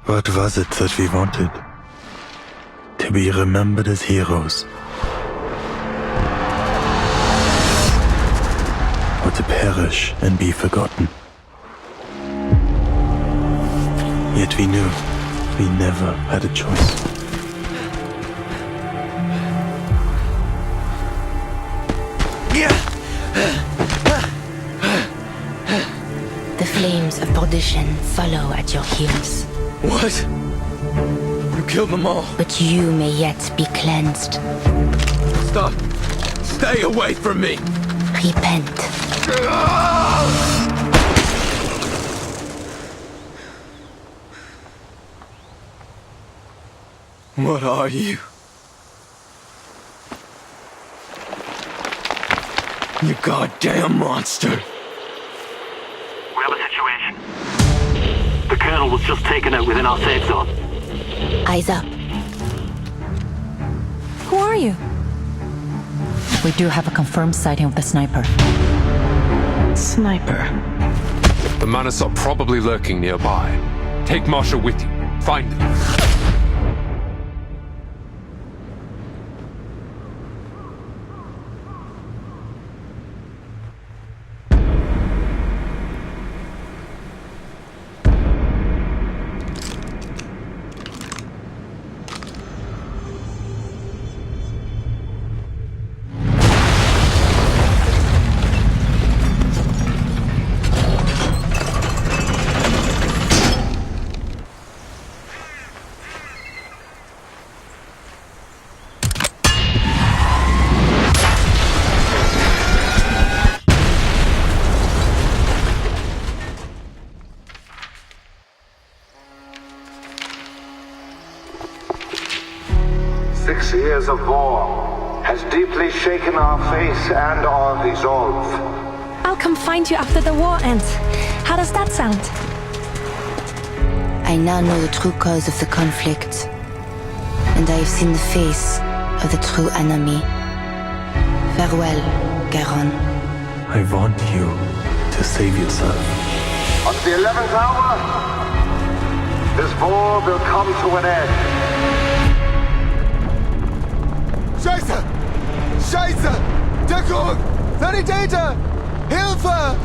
What was it that we wanted? To be remembered as heroes. Or to perish and be forgotten. Yet we knew we never had a choice. The flames of perdition follow at your heels. What? You killed them all. But you may yet be cleansed. Stop. Stay away from me. Repent. What are you? You goddamn monster. We have a situation. The Colonel was just taken out within our safe zone. Eyes up. Who are you? We do have a confirmed sighting of the sniper. Sniper. The Manus are probably lurking nearby. Take Marsha with you. Find them. Years of war has deeply shaken our faith and our resolve. I'll come find you after the war ends. How does that sound? I now know the true cause of the conflict. And I have seen the face of the true enemy. Farewell, Charon. I want you to save yourself. On the 11th hour, this war will come to an end. Scheiße! Scheiße! Deckung! Sanitäter! Hilfe!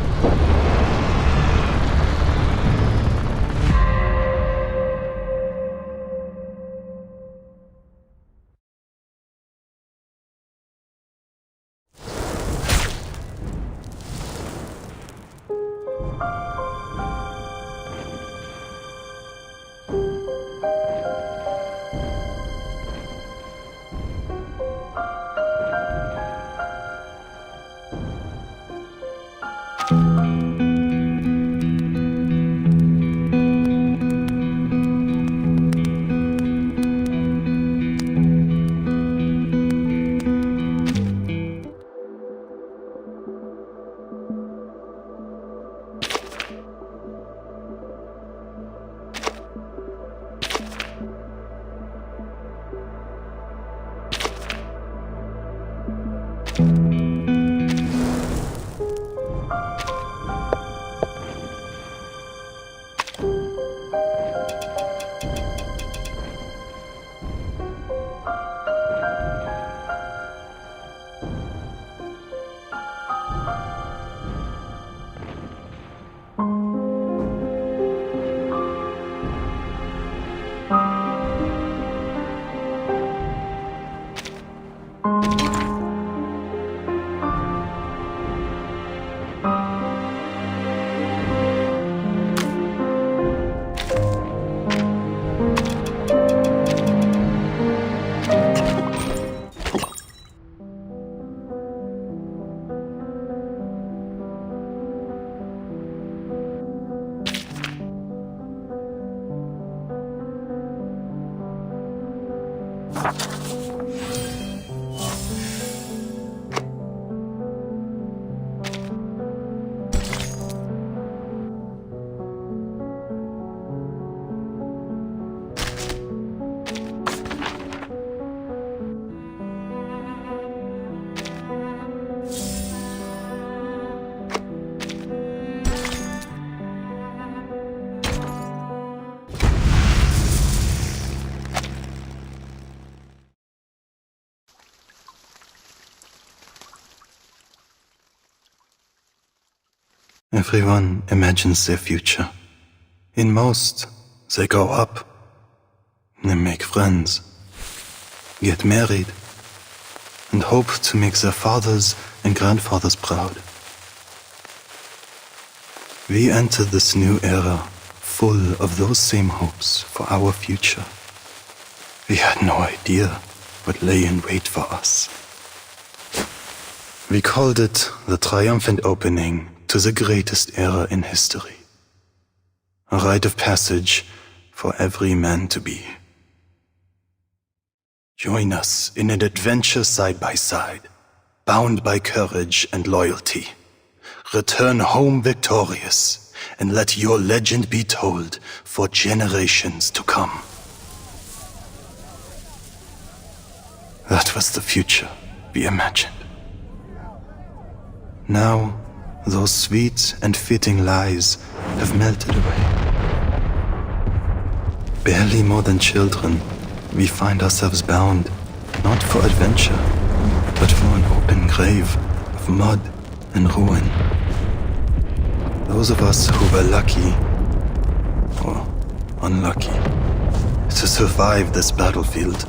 Everyone imagines their future. In most, they grow up. They make friends. Get married. And hope to make their fathers and grandfathers proud. We enter this new era full of those same hopes for our future. We had no idea what lay in wait for us. We called it the triumphant opening to the greatest era in history. A rite of passage for every man to be. Join us in an adventure side by side, bound by courage and loyalty. Return home victorious, and let your legend be told for generations to come. That was the future we imagined. Now, those sweet and fitting lies have melted away. Barely more than children, we find ourselves bound, not for adventure, but for an open grave of mud and ruin. Those of us who were lucky, or unlucky, to survive this battlefield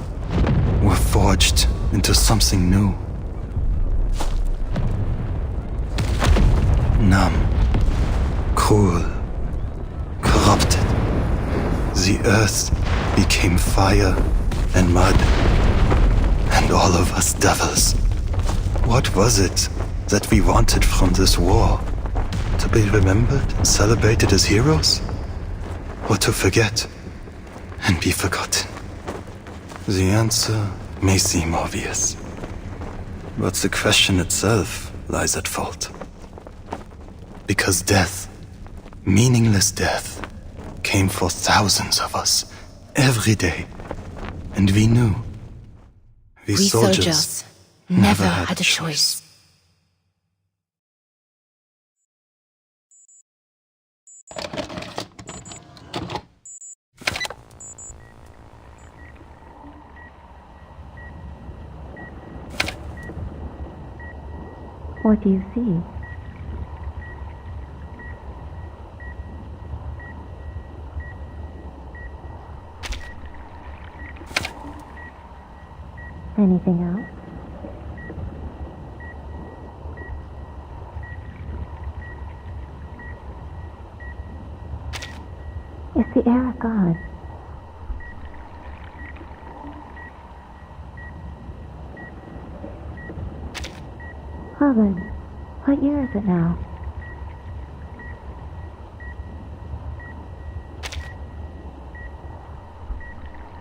were forged into something new. Numb, cruel, corrupted. The earth became fire and mud, and all of us devils. What was it that we wanted from this war? To be remembered and celebrated as heroes? Or to forget and be forgotten? The answer may seem obvious, but the question itself lies at fault. Because death, meaningless death, came for thousands of us every day, and we knew. We soldiers never had a choice. What do you see? Anything else? Is the era gone? Well then, what year is it now?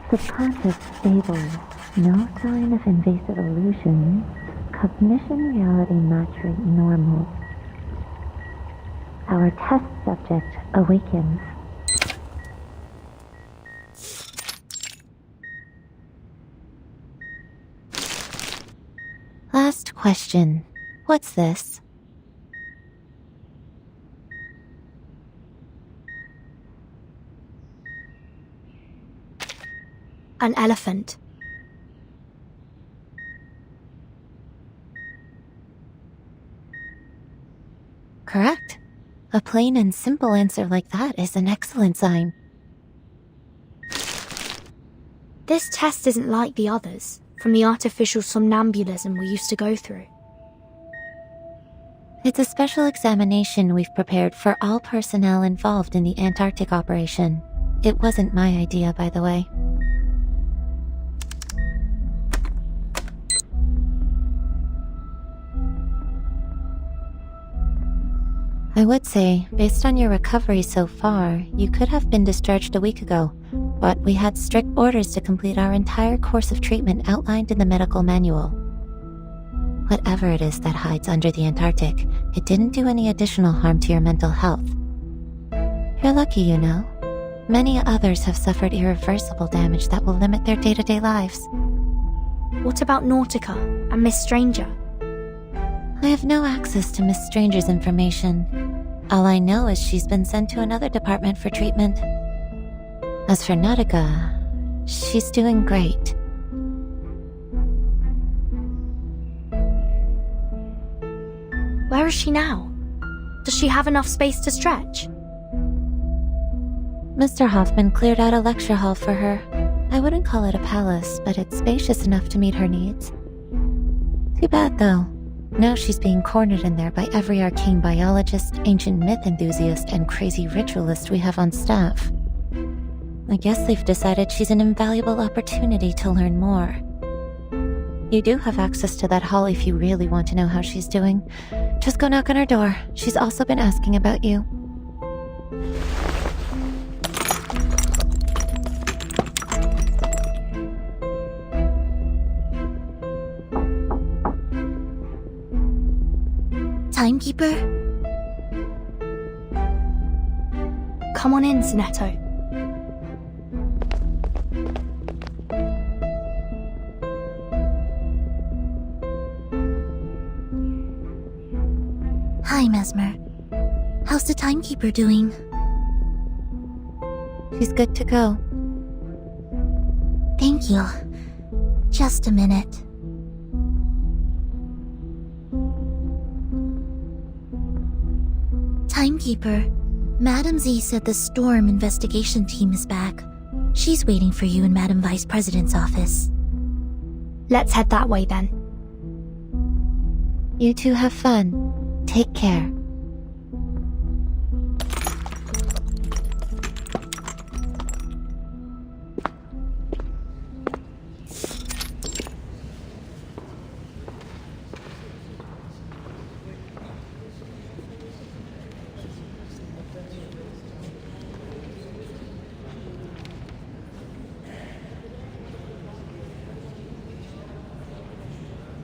Subconscious stable. No sign of invasive illusions. Cognition reality match rate normal. Our test subject awakens. Last question. What's this? An elephant. Correct. A plain and simple answer like that is an excellent sign. This test isn't like the others, from the artificial somnambulism we used to go through. It's a special examination we've prepared for all personnel involved in the Antarctic operation. It wasn't my idea, by the way. I would say, based on your recovery so far, you could have been discharged a week ago, but we had strict orders to complete our entire course of treatment outlined in the medical manual. Whatever it is that hides under the Antarctic, it didn't do any additional harm to your mental health. You're lucky, you know. Many others have suffered irreversible damage that will limit their day-to-day lives. What about Nautica and Miss Stranger? I have no access to Miss Stranger's information. All I know is she's been sent to another department for treatment. As for Nautica, she's doing great. Where is she now? Does she have enough space to stretch? Mr. Hoffman cleared out a lecture hall for her. I wouldn't call it a palace, but it's spacious enough to meet her needs. Too bad, though. Now she's being cornered in there by every arcane biologist, ancient myth enthusiast, and crazy ritualist we have on staff. I guess they've decided she's an invaluable opportunity to learn more. You do have access to that hall if you really want to know how she's doing. Just go knock on her door. She's also been asking about you. Timekeeper? Come on in, Sonetto. Hi, Mesmer. How's the Timekeeper doing? She's good to go. Thank you. Just a minute. Timekeeper, Madam Z said the Storm investigation team is back. She's waiting for you in Madam Vice President's office. Let's head that way then. You two have fun. Take care.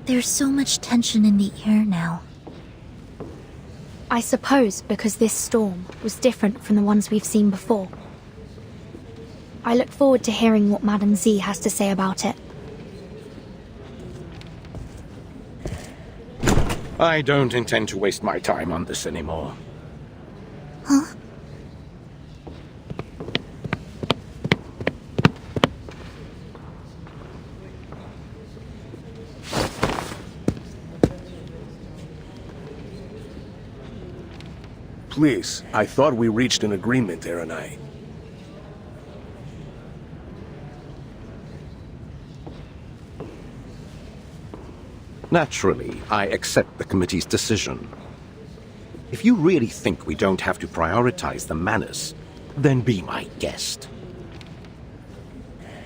There's so much tension in the air now. I suppose because this storm was different from the ones we've seen before. I look forward to hearing what Madam Z has to say about it. I don't intend to waste my time on this anymore. Huh? Please, I thought we reached an agreement, Erenai. Naturally, I accept the committee's decision. If you really think we don't have to prioritize the Manus, then be my guest.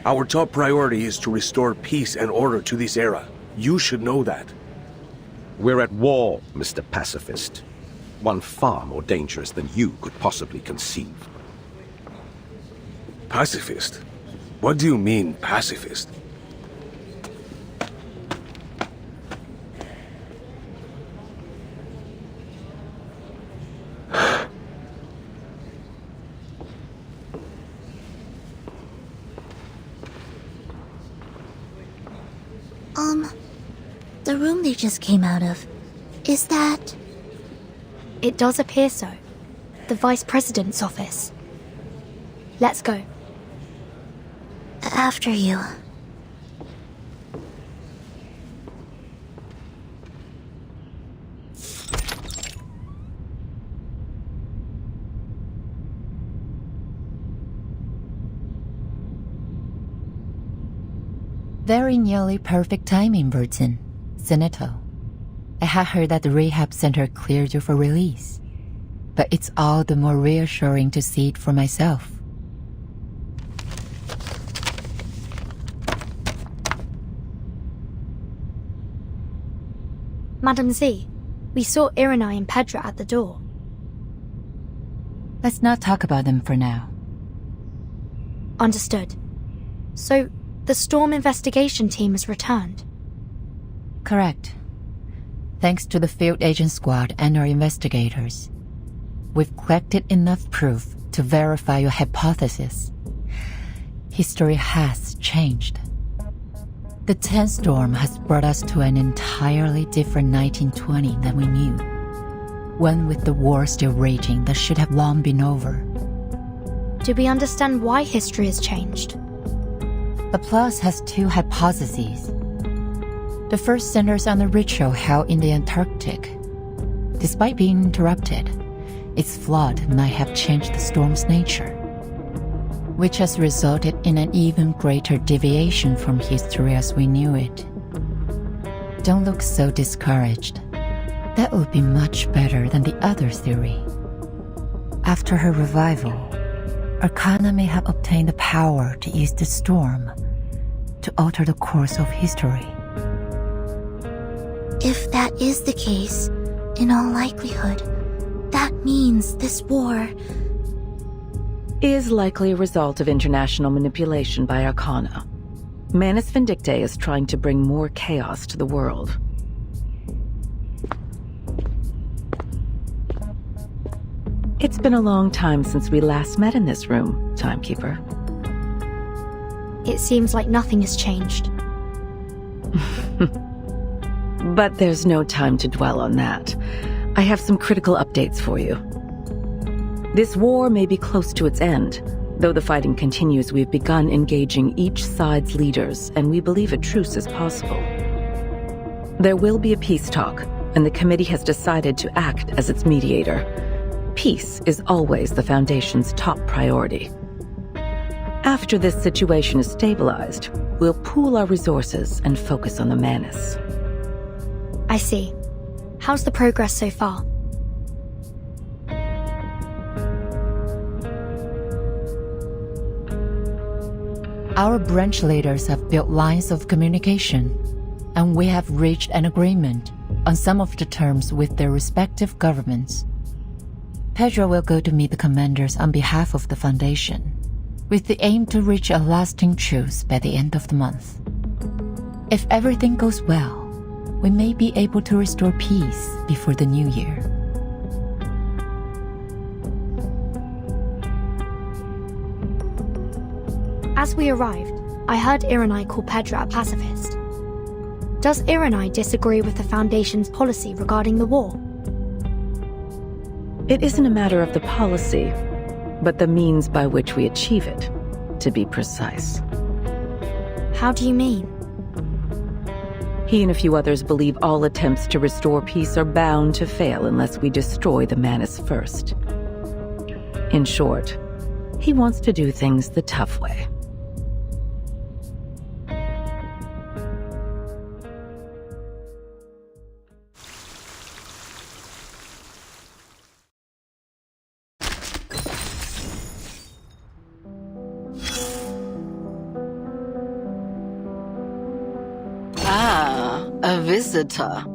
Our top priority is to restore peace and order to this era. You should know that. We're at war, Mr. Pacifist. One far more dangerous than you could possibly conceive. Pacifist? What do you mean, pacifist? The room they just came out of, is that... It does appear so. The Vice President's office. Let's go. After you. Very nearly perfect timing, Vertin. Sonetto. I had heard that the rehab center cleared you for release. But it's all the more reassuring to see it for myself. Madam Z, we saw Erenai and Pedra at the door. Let's not talk about them for now. Understood. So, the Storm investigation team has returned? Correct. Thanks to the field agent squad and our investigators, we've collected enough proof to verify your hypothesis. History has changed. The 10th storm has brought us to an entirely different 1920 than we knew. One with the war still raging that should have long been over. Do we understand why history has changed? Applause has two hypotheses. The first centers on the ritual held in the Antarctic. Despite being interrupted, its flood might have changed the storm's nature, which has resulted in an even greater deviation from history as we knew it. Don't look so discouraged. That would be much better than the other theory. After her revival, Arcana may have obtained the power to use the storm to alter the course of history. If that is the case, in all likelihood, that means this war is likely a result of international manipulation by Arcana. Manus Vindictae is trying to bring more chaos to the world. It's been a long time since we last met in this room, Timekeeper. It seems like nothing has changed. But there's no time to dwell on that. I have some critical updates for you. This war may be close to its end. Though the fighting continues, we've begun engaging each side's leaders, and we believe a truce is possible. There will be a peace talk, and the committee has decided to act as its mediator. Peace is always the Foundation's top priority. After this situation is stabilized, we'll pool our resources and focus on the Manus. I see. How's the progress so far? Our branch leaders have built lines of communication, and we have reached an agreement on some of the terms with their respective governments. Pedro will go to meet the commanders on behalf of the Foundation, with the aim to reach a lasting truce by the end of the month. If everything goes well, we may be able to restore peace before the new year. As we arrived, I heard Iranai call Pedro a pacifist. Does Iranai disagree with the Foundation's policy regarding the war? It isn't a matter of the policy, but the means by which we achieve it, to be precise. How do you mean? He and a few others believe all attempts to restore peace are bound to fail unless we destroy the Manus first. In short, he wants to do things the tough way. A visitor.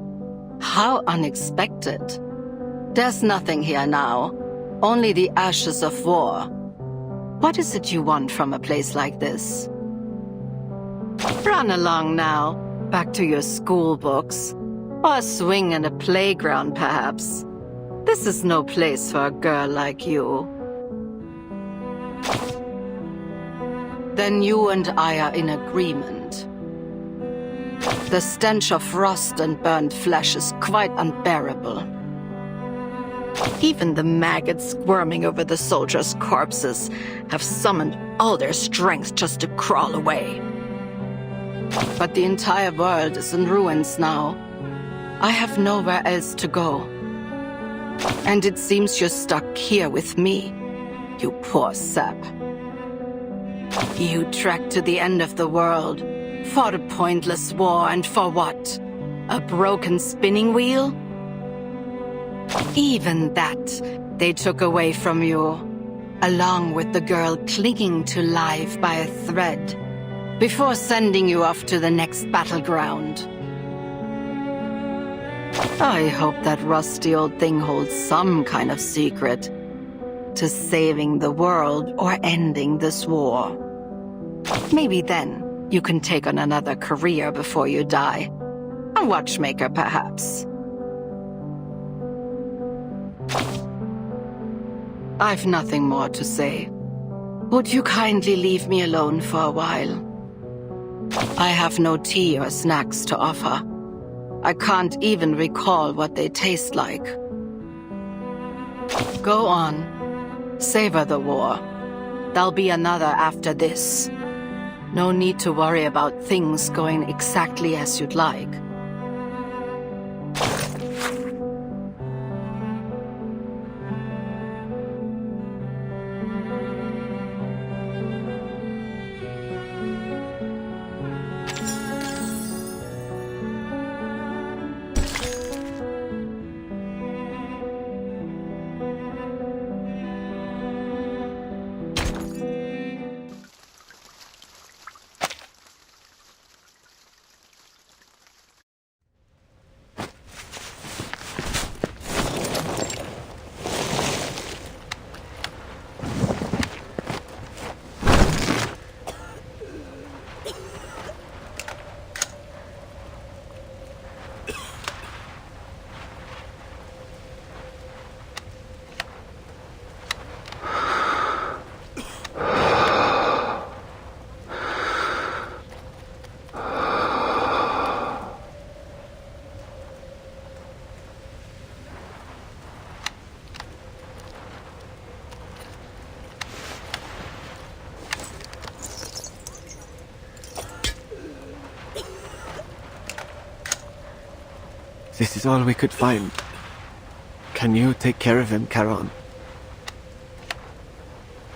How unexpected. There's nothing here now. Only the ashes of war. What is it you want from a place like this? Run along now. Back to your school books. Or a swing in a playground, perhaps. This is no place for a girl like you. Then you and I are in agreement. The stench of rust and burnt flesh is quite unbearable. Even the maggots squirming over the soldiers' corpses have summoned all their strength just to crawl away. But the entire world is in ruins now. I have nowhere else to go. And it seems you're stuck here with me, you poor sap. You trekked to the end of the world, fought a pointless war, and for what? A broken spinning wheel? Even that they took away from you, along with the girl clinging to life by a thread, before sending you off to the next battleground. I hope that rusty old thing holds some kind of secret to saving the world or ending this war. Maybe then you can take on another career before you die. A watchmaker, perhaps. I've nothing more to say. Would you kindly leave me alone for a while? I have no tea or snacks to offer. I can't even recall what they taste like. Go on. Savor the war. There'll be another after this. No need to worry about things going exactly as you'd like. This is all we could find. Can you take care of him, Charon?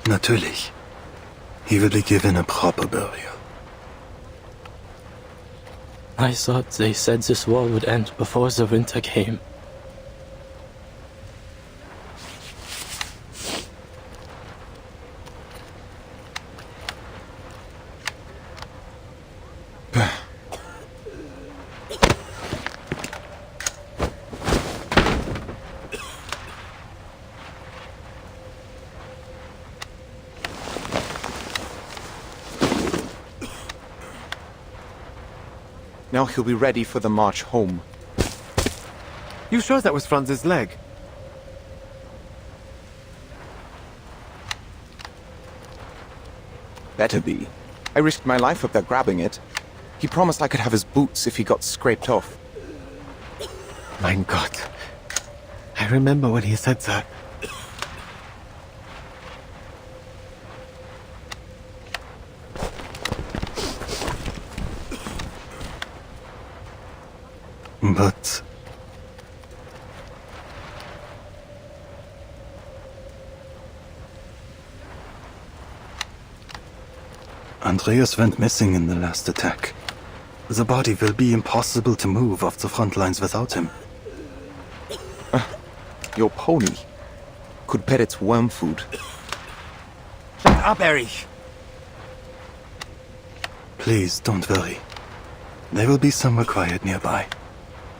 Natürlich. He will be given a proper burial. I thought they said this war would end before the winter came. Now he'll be ready for the march home. You sure that was Franz's leg? Better be. I risked my life up there grabbing it. He promised I could have his boots if he got scraped off. Mein Gott. I remember when he said that. But... Andreas went missing in the last attack. The body will be impossible to move off the front lines without him. Your pony could pet its worm food. Shut up, Erich! Please, don't worry. There will be somewhere quiet nearby.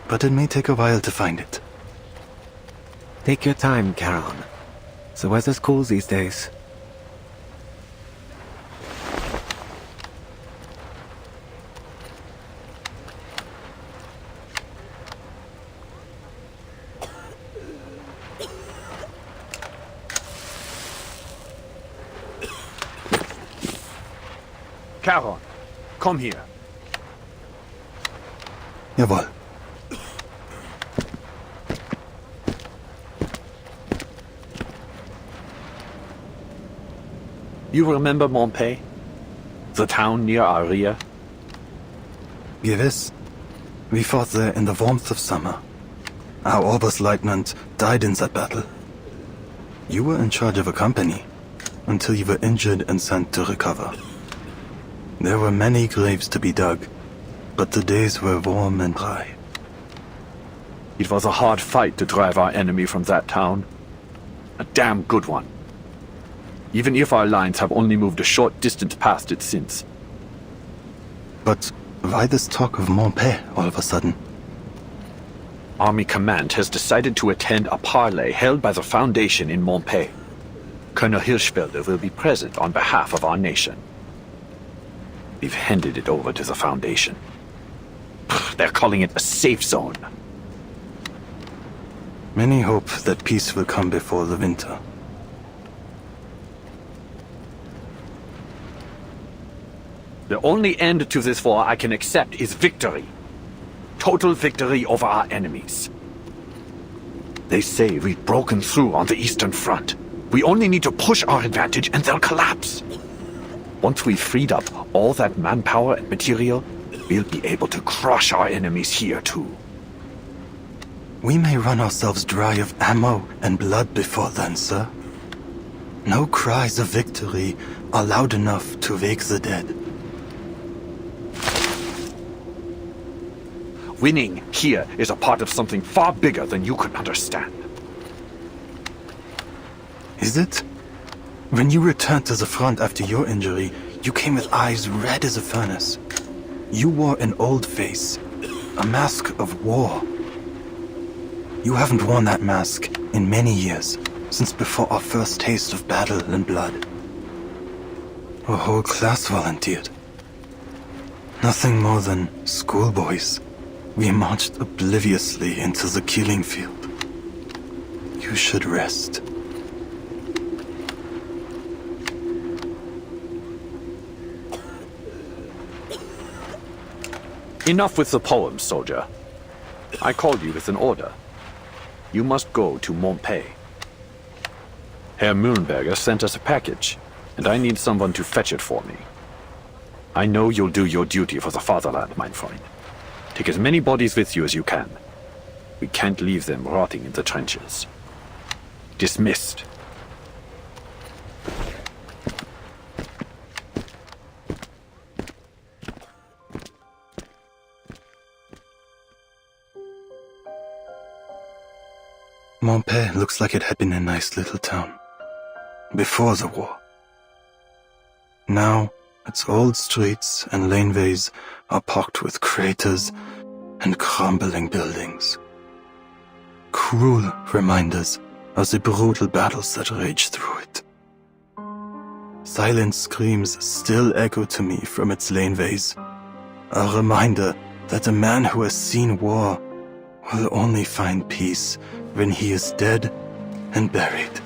But it may take a while to find it. Take your time, Charon. The weather's cool these days. Charon, come here. Jawohl. You remember Montpey? The town near our rear? Gewiss. We fought there in the warmth of summer. Our Oberstleutnant died in that battle. You were in charge of a company, until you were injured and sent to recover. There were many graves to be dug, but the days were warm and dry. It was a hard fight to drive our enemy from that town. A damn good one. Even if our lines have only moved a short distance past it since. But why this talk of Montpey all of a sudden? Army Command has decided to attend a parley held by the Foundation in Montpey. Colonel Hirschfelder will be present on behalf of our nation. We've handed it over to the Foundation. They're calling it a safe zone. Many hope that peace will come before the winter. The only end to this war I can accept is victory. Total victory over our enemies. They say we've broken through on the Eastern Front. We only need to push our advantage and they'll collapse. Once we've freed up all that manpower and material, we'll be able to crush our enemies here too. We may run ourselves dry of ammo and blood before then, sir. No cries of victory are loud enough to wake the dead. Winning here is a part of something far bigger than you could understand. Is it? When you returned to the front after your injury, you came with eyes red as a furnace. You wore an old face, a mask of war. You haven't worn that mask in many years, since before our first taste of battle and blood. A whole class volunteered. Nothing more than schoolboys. We marched obliviously into the killing field. You should rest. Enough with the poems, soldier. I called you with an order. You must go to Montpey. Herr Mühlenberger sent us a package, and I need someone to fetch it for me. I know you'll do your duty for the fatherland, mein Freund. Take as many bodies with you as you can. We can't leave them rotting in the trenches. Dismissed. Montpellier looks like it had been a nice little town. Before the war. Now, its old streets and laneways are pocked with craters and crumbling buildings. Cruel reminders of the brutal battles that raged through it. Silent screams still echo to me from its laneways. A reminder that a man who has seen war will only find peace when he is dead and buried.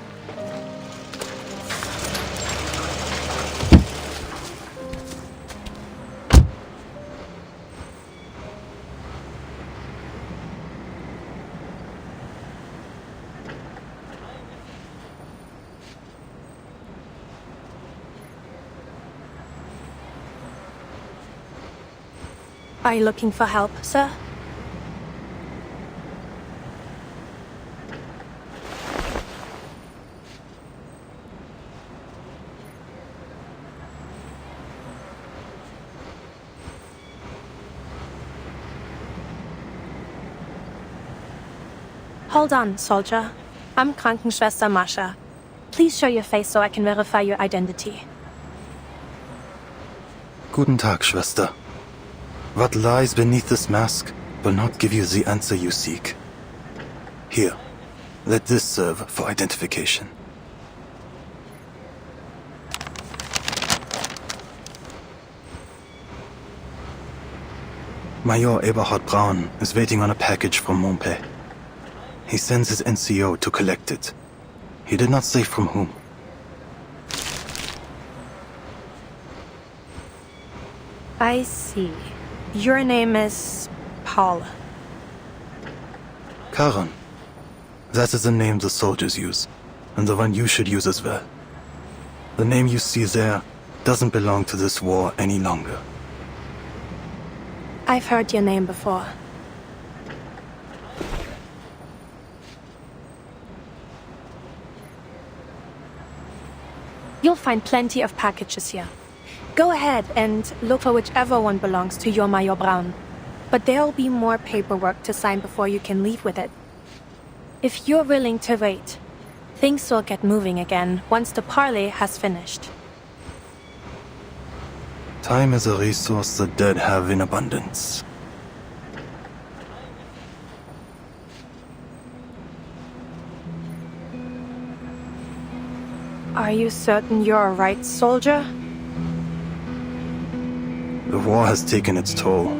Are you looking for help, sir? Hold on, soldier. I'm Krankenschwester Marsha. Please show your face so I can verify your identity. Guten Tag, Schwester. What lies beneath this mask will not give you the answer you seek. Here, let this serve for identification. Major Eberhard Braun is waiting on a package from Montpellier. He sends his NCO to collect it. He did not say from whom. I see. Your name is Paul. Charon. That is the name the soldiers use, and the one you should use as well. The name you see there doesn't belong to this war any longer. I've heard your name before. You'll find plenty of packages here. Go ahead and look for whichever one belongs to your Major Braun. But there'll be more paperwork to sign before you can leave with it. If you're willing to wait, things will get moving again once the parley has finished. Time is a resource the dead have in abundance. Are you certain you're a right soldier? The war has taken its toll,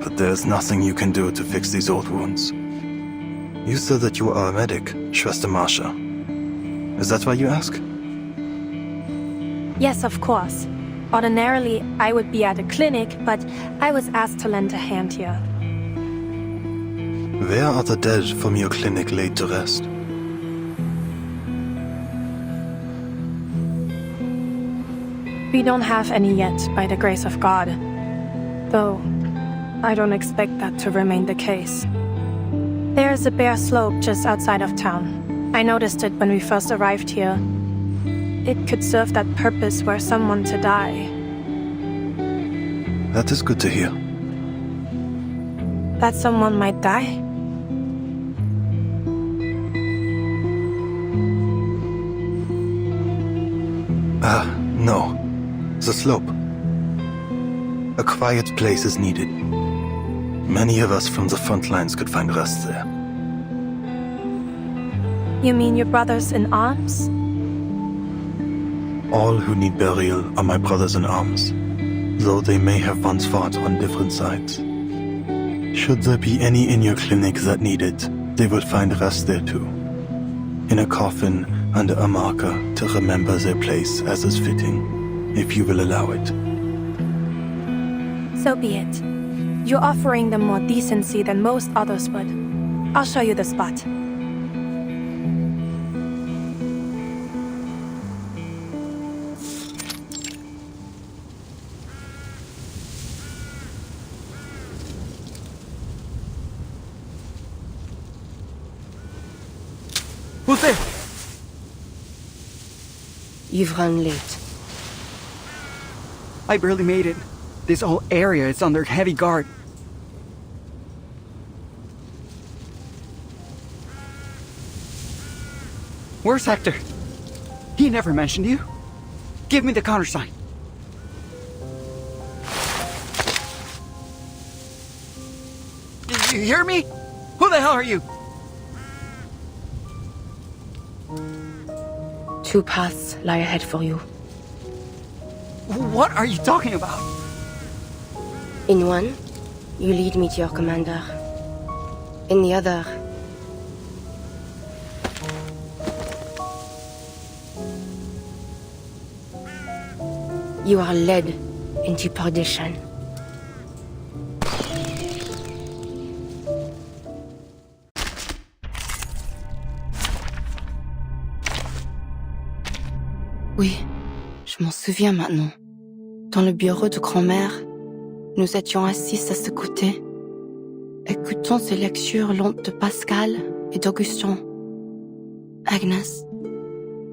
but there's nothing you can do to fix these old wounds. You said that you are a medic, Schwester Marsha. Is that why you ask? Yes, of course. Ordinarily, I would be at a clinic, but I was asked to lend a hand here. Where are the dead from your clinic laid to rest? We don't have any yet, by the grace of God. Though, I don't expect that to remain the case. There's a bare slope just outside of town. I noticed it when we first arrived here. It could serve that purpose were someone to die. That is good to hear. That someone might die? No. The slope. A quiet place is needed. Many of us from the front lines could find rest there. You mean your brothers in arms? All who need burial are my brothers in arms, though they may have once fought on different sides. Should there be any in your clinic that need it, they would find rest there too. In a coffin under a marker to remember their place as is fitting, if you will allow it. So be it. You're offering them more decency than most others would. I'll show you the spot. Who's there? You've run late. I barely made it. This whole area is under heavy guard. Where's Hector? He never mentioned you. Give me the countersign. You hear me? Who the hell are you? 2 paths lie ahead for you. What are you talking about? In one, you lead me to your commander. In the other, you are led into perdition. Oui, je m'en souviens maintenant. Dans le bureau de grand-mère, nous étions assis à ses côtés, écoutant ses lectures lentes de Pascal et d'Augustin. Agnès,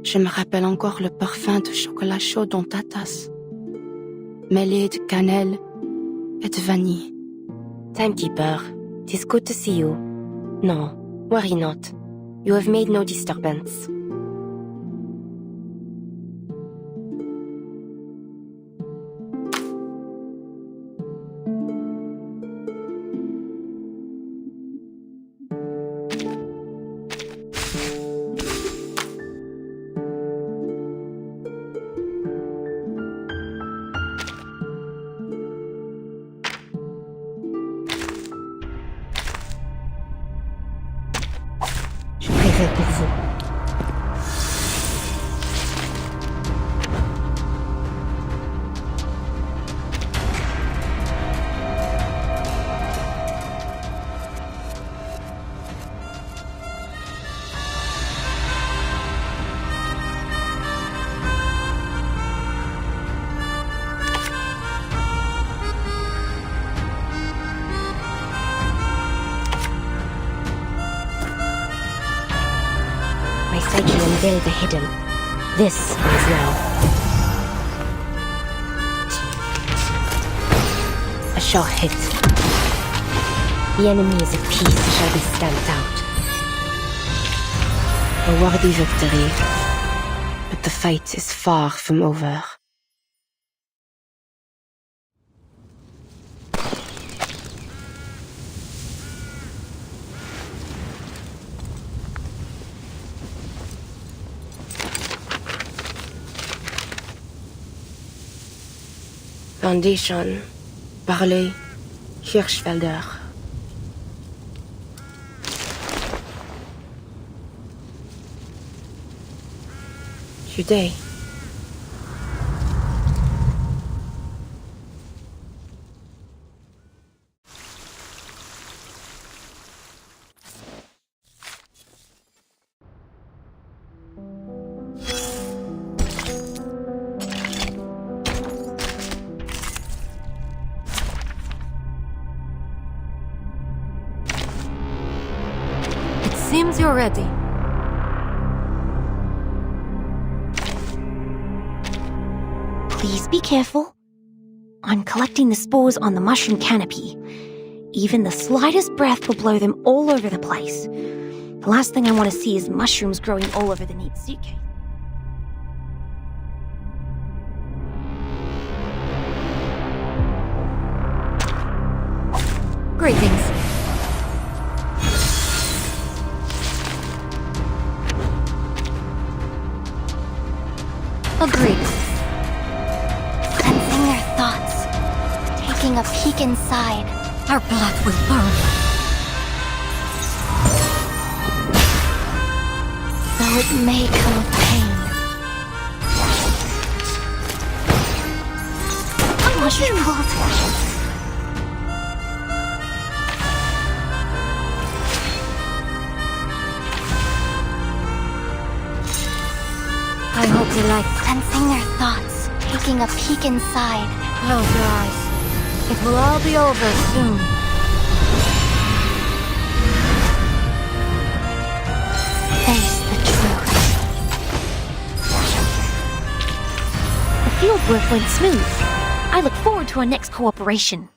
je me rappelle encore le parfum de chocolat chaud dans ta tasse, mêlé de cannelle et de vanille. Timekeeper, it is good to see you. No, worry not. You have made no disturbance. Pour vous. Unveil the hidden. This is now. A sure hit. The enemies of peace shall be stamped out. A worthy victory, but the fight is far from over. Foundation, Parley, Hirschfelder. Today. Seems you're ready. Please be careful. I'm collecting the spores on the mushroom canopy. Even the slightest breath will blow them all over the place. The last thing I want to see is mushrooms growing all over the neat suitcase. Greetings. Agreed. Cleansing their thoughts. Taking a peek inside. Our blood will burn. Though it may come with pain. A mushroom cult. I hope you like cleansing their thoughts, taking a peek inside. Close your eyes. It will all be over soon. Face the truth. field work went smooth. I look forward to our next cooperation.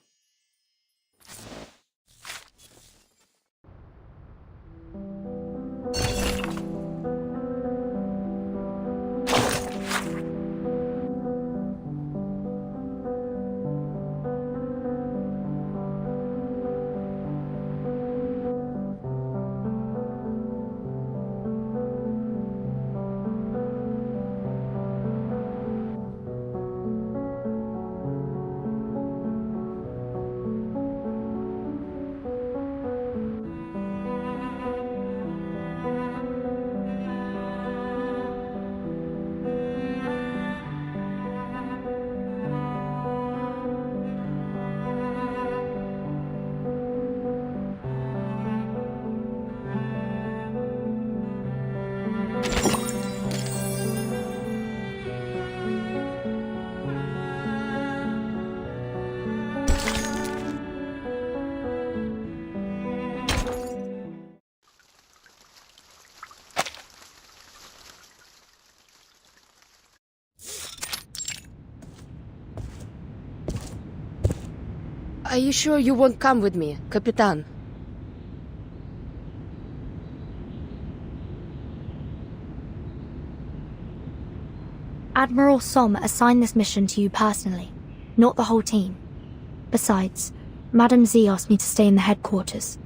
Are you sure you won't come with me, Capitan? Admiral Som assigned this mission to you personally, not the whole team. Besides, Madam Z asked me to stay in the headquarters.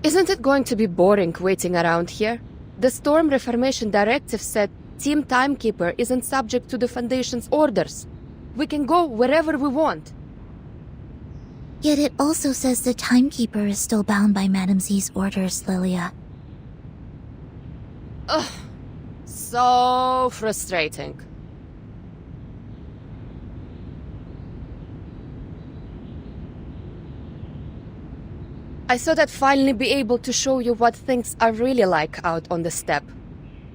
Isn't it going to be boring waiting around here? The Storm Reformation Directive said Team Timekeeper isn't subject to the Foundation's orders. We can go wherever we want. Yet it also says the Timekeeper is still bound by Madam Z's orders, Lilia. Ugh. So frustrating. I thought I'd finally be able to show you what things are really like out on the steppe.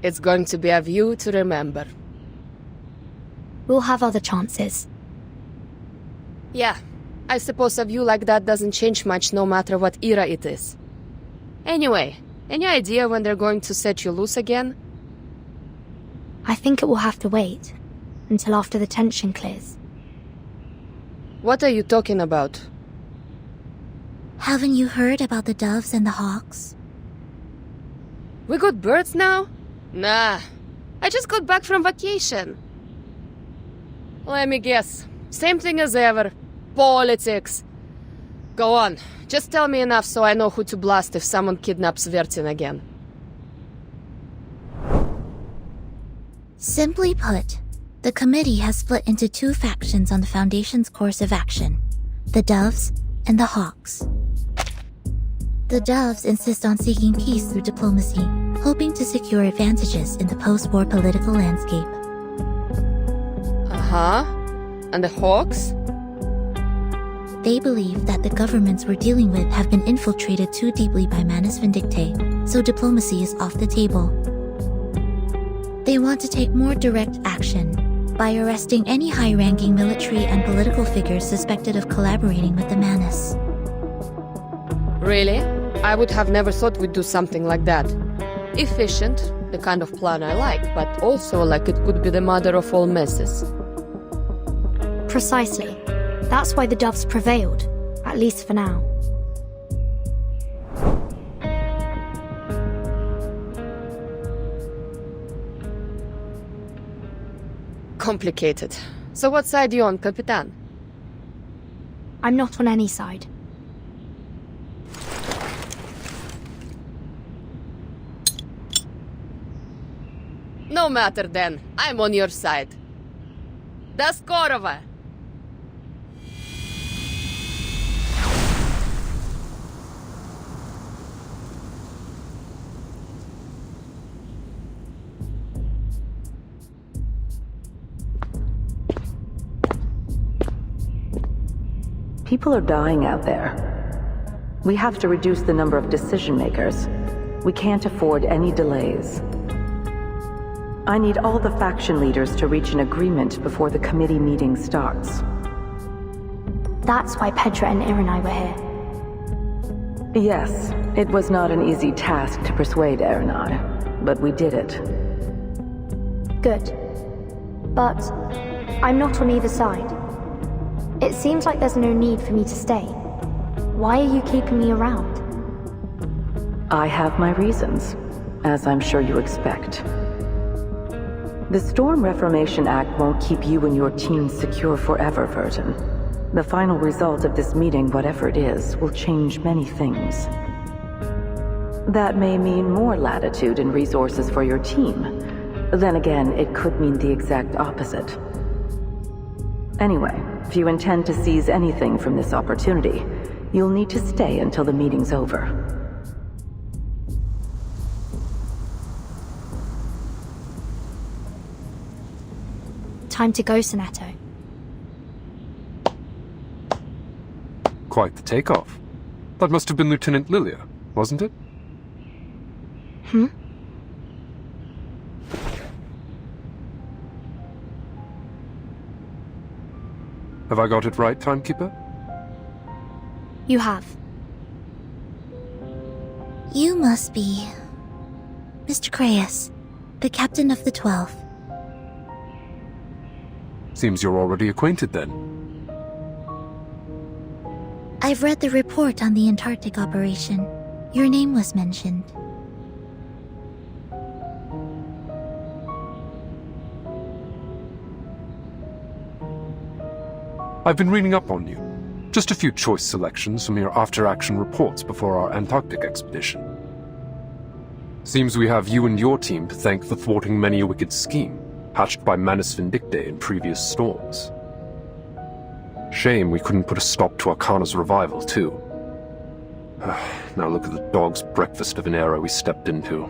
It's going to be a view to remember. We'll have other chances. Yeah, I suppose a view like that doesn't change much no matter what era it is. Anyway, any idea when they're going to set you loose again? I think it will have to wait until after the tension clears. What are you talking about? Haven't you heard about the doves and the hawks? We got birds now? Nah, I just got back from vacation. Let me guess. Same thing as ever. Politics. Go on. Just tell me enough so I know who to blast if someone kidnaps Vertin again. Simply put, the committee has split into two factions on the Foundation's course of action. The Doves and the Hawks. The Doves insist on seeking peace through diplomacy, hoping to secure advantages in the post-war political landscape. Uh-huh. And the Hawks? They believe that the governments we're dealing with have been infiltrated too deeply by Manus Vindictae, so diplomacy is off the table. They want to take more direct action by arresting any high-ranking military and political figures suspected of collaborating with the Manus. Really? I would have never thought we'd do something like that. Efficient, the kind of plan I like, but also like it could be the mother of all messes. Precisely. That's why the Doves prevailed, at least for now. Complicated. So what side are you on, Capitan? I'm not on any side. No matter then. I'm on your side. Da skorova! People are dying out there. We have to reduce the number of decision makers. We can't afford any delays. I need all the faction leaders to reach an agreement before the committee meeting starts. That's why Pedra and Irenai were here. Yes, it was not an easy task to persuade Irenai, but we did it. Good. But I'm not on either side. It seems like there's no need for me to stay. Why are you keeping me around? I have my reasons, as I'm sure you expect. The Storm Reformation Act won't keep you and your team secure forever, Vertin. The final result of this meeting, whatever it is, will change many things. That may mean more latitude and resources for your team. Then again, it could mean the exact opposite. Anyway, if you intend to seize anything from this opportunity, you'll need to stay until the meeting's over. Time to go, Sonetto. Quite the takeoff. That must have been Lieutenant Lilia, wasn't it? Hmm? Have I got it right, Timekeeper? You have. You must be Mr. Creius, the captain of the 12th. Seems you're already acquainted then. I've read the report on the Antarctic operation. Your name was mentioned. I've been reading up on you. Just a few choice selections from your after-action reports before our Antarctic expedition. Seems we have you and your team to thank for thwarting many a wicked scheme, hatched by Manus Vindictae in previous storms. Shame we couldn't put a stop to Arcana's revival, too. Now look at the dog's breakfast of an era we stepped into.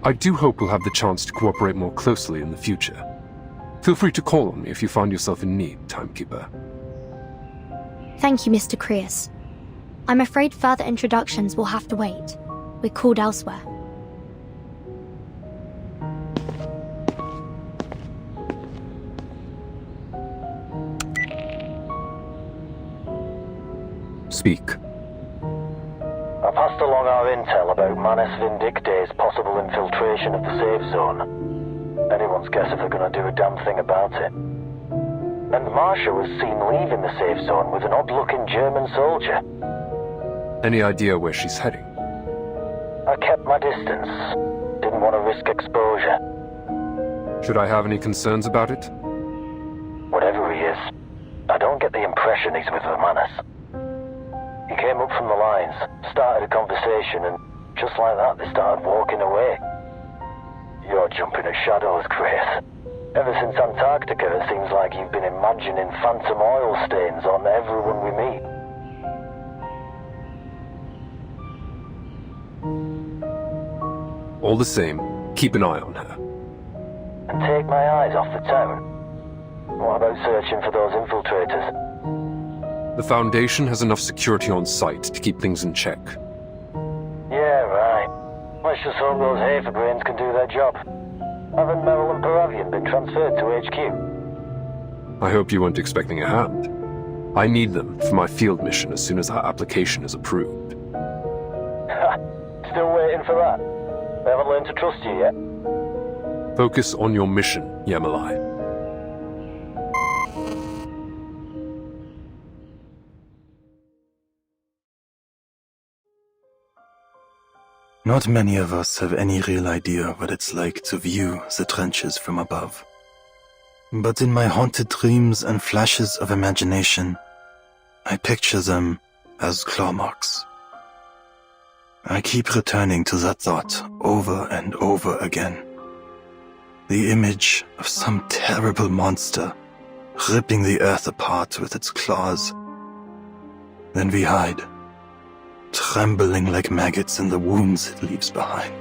I do hope we'll have the chance to cooperate more closely in the future. Feel free to call on me if you find yourself in need, Timekeeper. Thank you, Mr. Creius. I'm afraid further introductions will have to wait. We're called elsewhere. Speak. I passed along our intel about Manus Vindictae's possible infiltration of the safe zone. Anyone's guess if they're going to do a damn thing about it. And Marsha was seen leaving the safe zone with an odd-looking German soldier. Any idea where she's heading? I kept my distance. Didn't want to risk exposure. Should I have any concerns about it? Whatever he is, I don't get the impression he's with the Manus. He came up from the lines, started a conversation, and just like that they started walking away. You're jumping at shadows, Creius. Ever since Antarctica, it seems like you've been imagining phantom oil stains on everyone we meet. All the same, keep an eye on her. And take my eyes off the town. What about searching for those infiltrators? The Foundation has enough security on site to keep things in check. Yeah, right. Let's just hope those Haferbrains can do their job. Haven't Merel and Paravian been transferred to HQ? I hope you weren't expecting a hand. I need them for my field mission as soon as our application is approved. Still waiting for that? They haven't learned to trust you yet? Focus on your mission, Yemelai. Not many of us have any real idea what it's like to view the trenches from above. But in my haunted dreams and flashes of imagination, I picture them as claw marks. I keep returning to that thought over and over again. The image of some terrible monster ripping the earth apart with its claws. Then we hide, trembling like maggots in the wounds it leaves behind.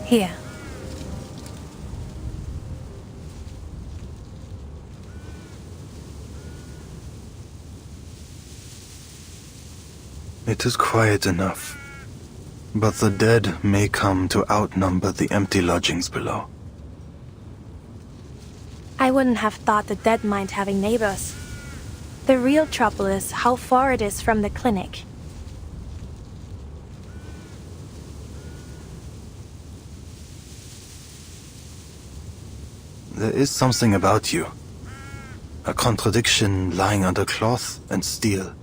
Here. It is quiet enough, but the dead may come to outnumber the empty lodgings below. I wouldn't have thought the dead mind having neighbors. The real trouble is how far it is from the clinic. There is something about you. A contradiction lying under cloth and steel.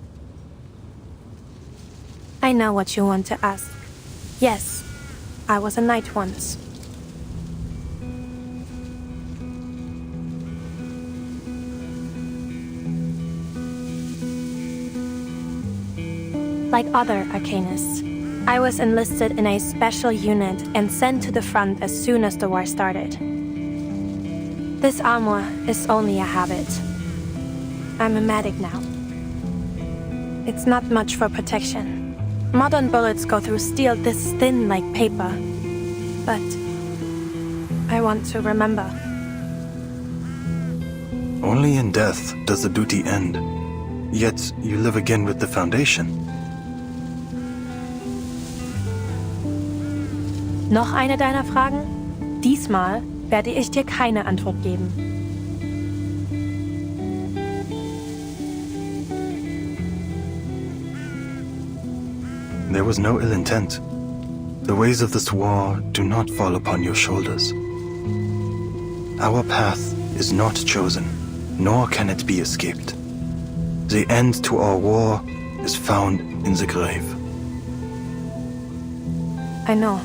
I know what you want to ask. Yes, I was a knight once. Like other arcanists, I was enlisted in a special unit and sent to the front as soon as the war started. This armor is only a habit. I'm a medic now. It's not much for protection. Modern bullets go through steel this thin like paper. But I want to remember. Only in death does the duty end. Yet you live again with the Foundation. Noch eine deiner Fragen? Diesmal werde ich dir keine Antwort geben. There was no ill intent. The ways of this war do not fall upon your shoulders. Our path is not chosen, nor can it be escaped. The end to our war is found in the grave. I know.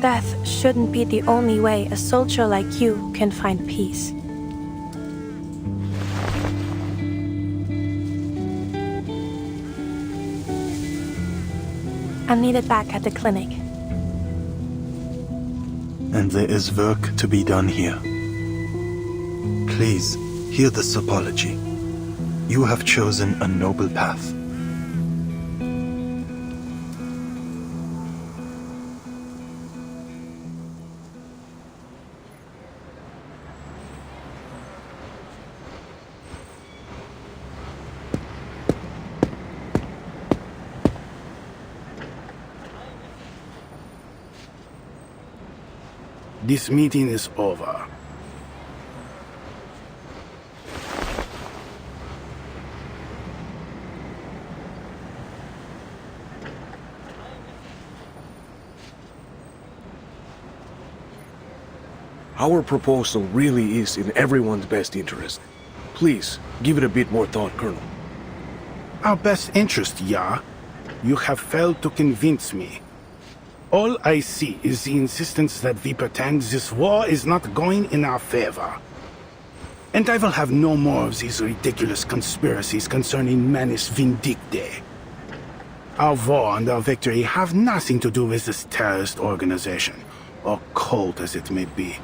Death shouldn't be the only way a soldier like you can find peace. I'm needed back at the clinic. And there is work to be done here. Please, hear this apology. You have chosen a noble path. This meeting is over. Our proposal really is in everyone's best interest. Please, give it a bit more thought, Colonel. Our best interest, yeah? You have failed to convince me. All I see is the insistence that we pretend this war is not going in our favor. And I will have no more of these ridiculous conspiracies concerning Manus Vindictae. Our war and our victory have nothing to do with this terrorist organization, or cult as it may be.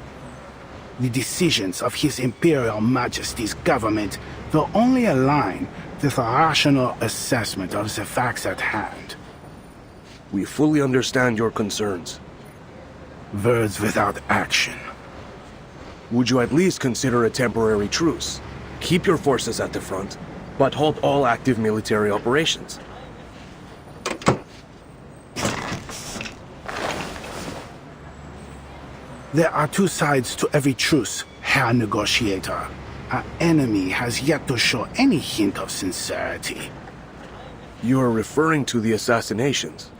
The decisions of His Imperial Majesty's government will only align with a rational assessment of the facts at hand. We fully understand your concerns. Words without action. Would you at least consider a temporary truce? Keep your forces at the front, but halt all active military operations. There are two sides to every truce, Herr Negotiator. Our enemy has yet to show any hint of sincerity. You are referring to the assassinations.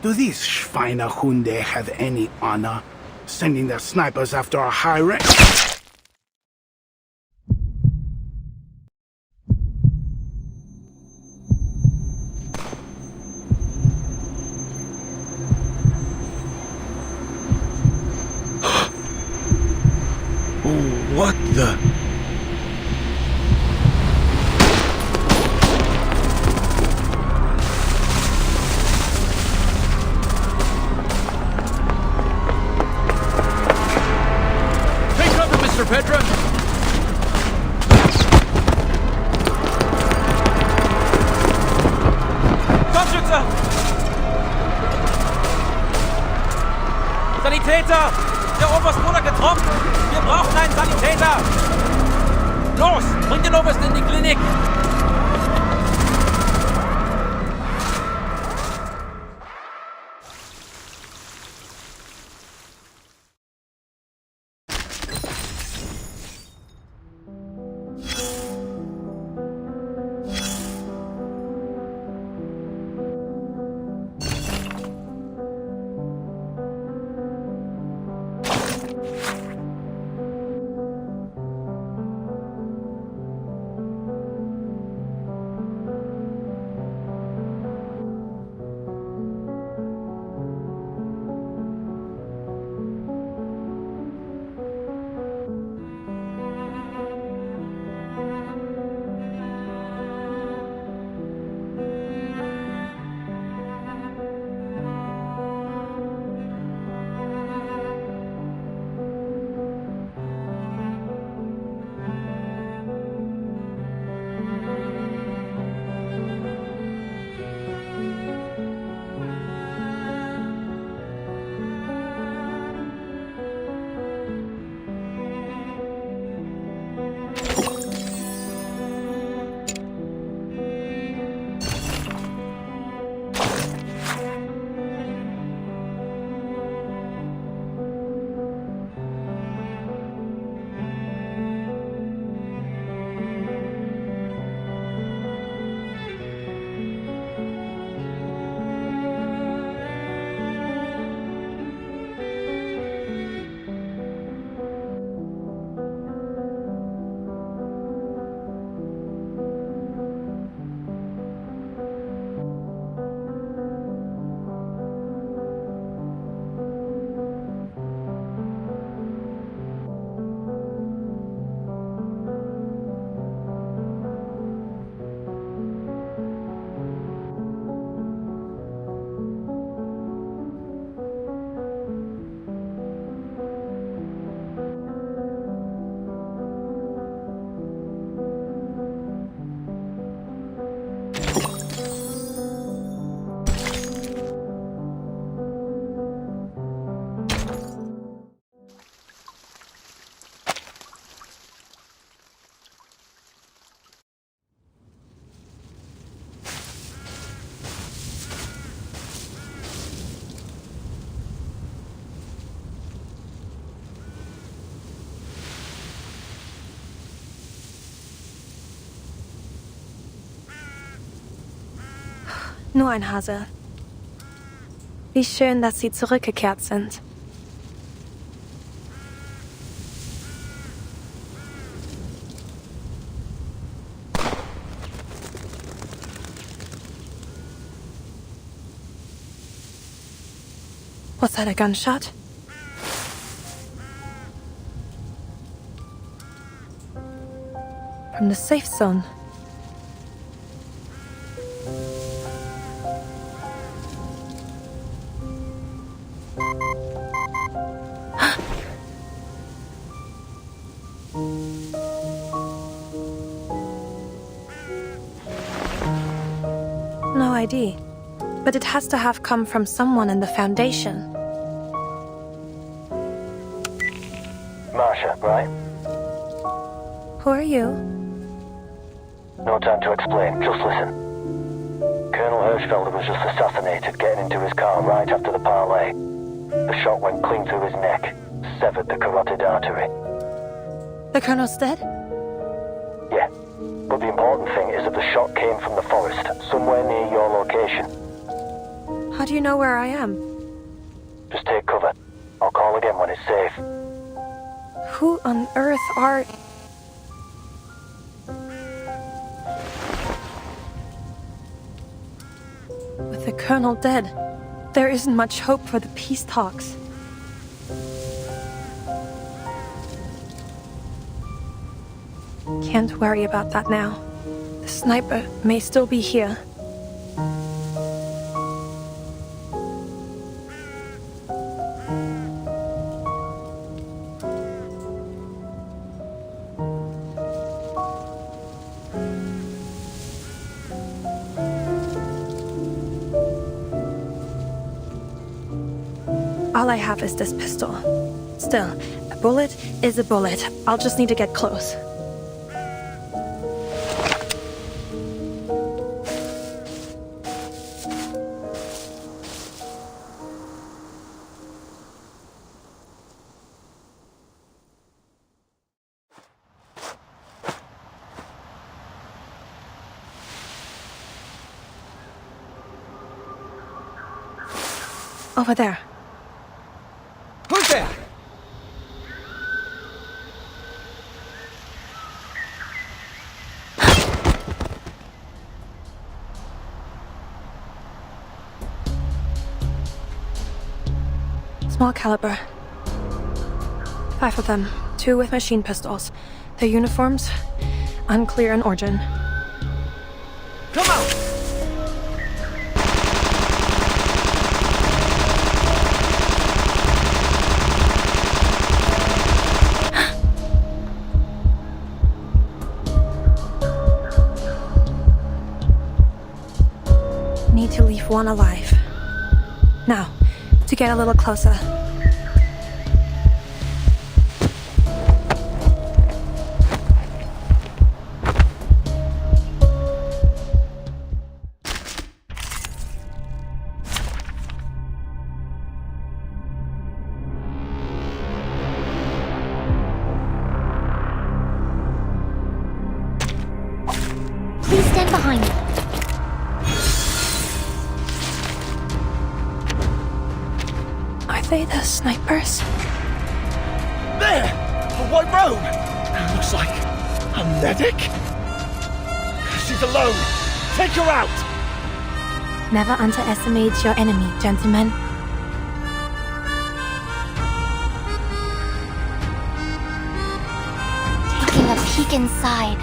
Do these Schweinehunde have any honor, sending their snipers after our high rank? What the? Mr. Petra? Scharfschütze! Sanitäter! Der Oberst wurde getroffen! Wir brauchen einen Sanitäter! Los! Bring den Oberst in die Klinik! Nur ein Hase. Wie schön, dass Sie zurückgekehrt sind. Was that, a gunshot? From the safe zone. No ID. But it has to have come from someone in the Foundation. Marsha, right? Who are you? No time to explain, just listen. Colonel Heartfelt was just assassinated getting into his car right after the parley. The shot went clean through his neck, severed the carotid artery. The Colonel's dead? Yeah, but the important thing is that the shot came from the forest, somewhere near your location. How do you know where I am? Just take cover. I'll call again when it's safe. Who on earth are... With the Colonel dead, there isn't much hope for the peace talks. Can't worry about that now. The sniper may still be here. All I have is this pistol. Still, a bullet is a bullet. I'll just need to get close. Over there. Who's there? Small caliber. 5 of them, 2 with machine pistols. Their uniforms, unclear in origin. Come on! Need to leave one alive. Now, to get a little closer. Please stand behind me. Are they the snipers? There! A white robe! Looks like a medic? She's alone! Take her out! Never underestimate your enemy, gentlemen. Taking a peek inside.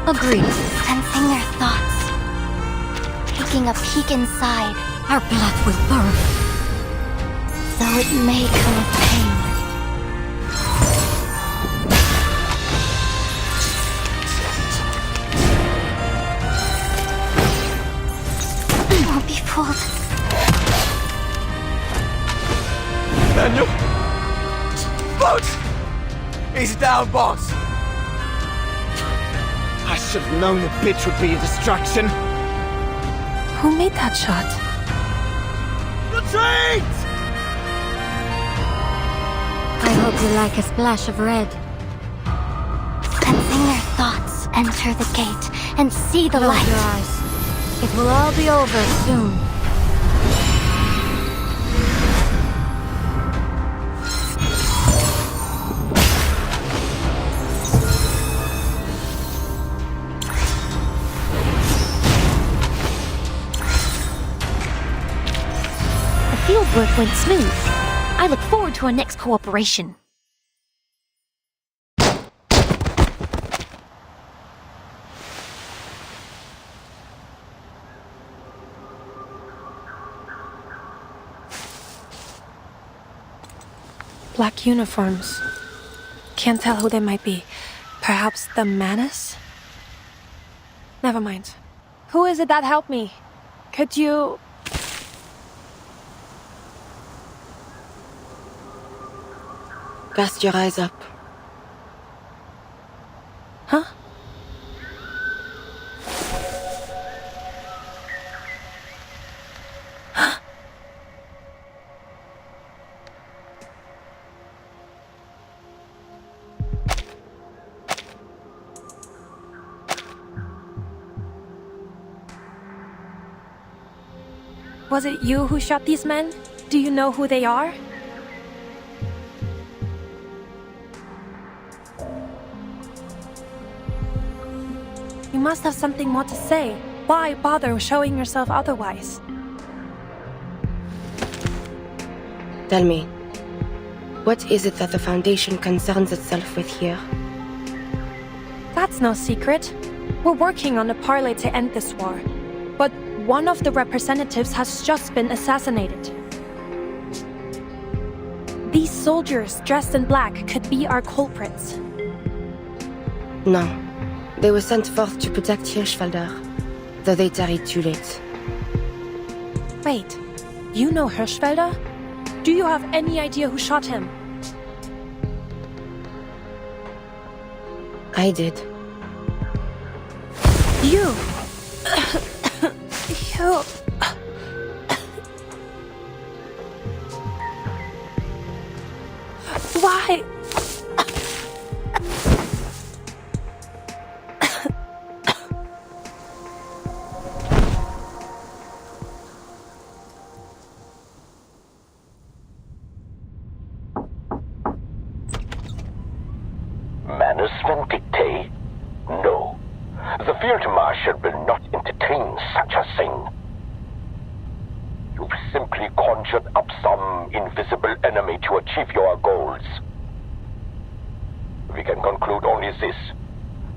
Agreed. Sensing their thoughts. Taking a peek inside. Our blood will burn. Though it may come with pain. Won't be fooled. Daniel! Boat! He's down, boss! I should have known the bitch would be a distraction. Who made that shot? Retreat! I hope you like a splash of red. Sensing their thoughts, enter the gate and see the Close light. your eyes. It will all be over soon. Fieldwork went smooth. I look forward to our next cooperation. Black uniforms. Can't tell who they might be. Perhaps the Manus? Never mind. Who is it that helped me? Could you... Cast your eyes up. Huh? Was it you who shot these men? Do you know who they are? You must have something more to say. Why bother showing yourself otherwise? Tell me, what is it that the Foundation concerns itself with here? That's no secret. We're working on a parlay to end this war. But one of the representatives has just been assassinated. These soldiers dressed in black could be our culprits. No. They were sent forth to protect Hirschfelder, though they tarried too late. Wait, you know Hirschfelder? Do you have any idea who shot him? I did. You! You... Why? Manus Vindictae? No. The Field Marshal will not entertain such a thing. simply conjured up some invisible enemy to achieve your goals. We can conclude only this,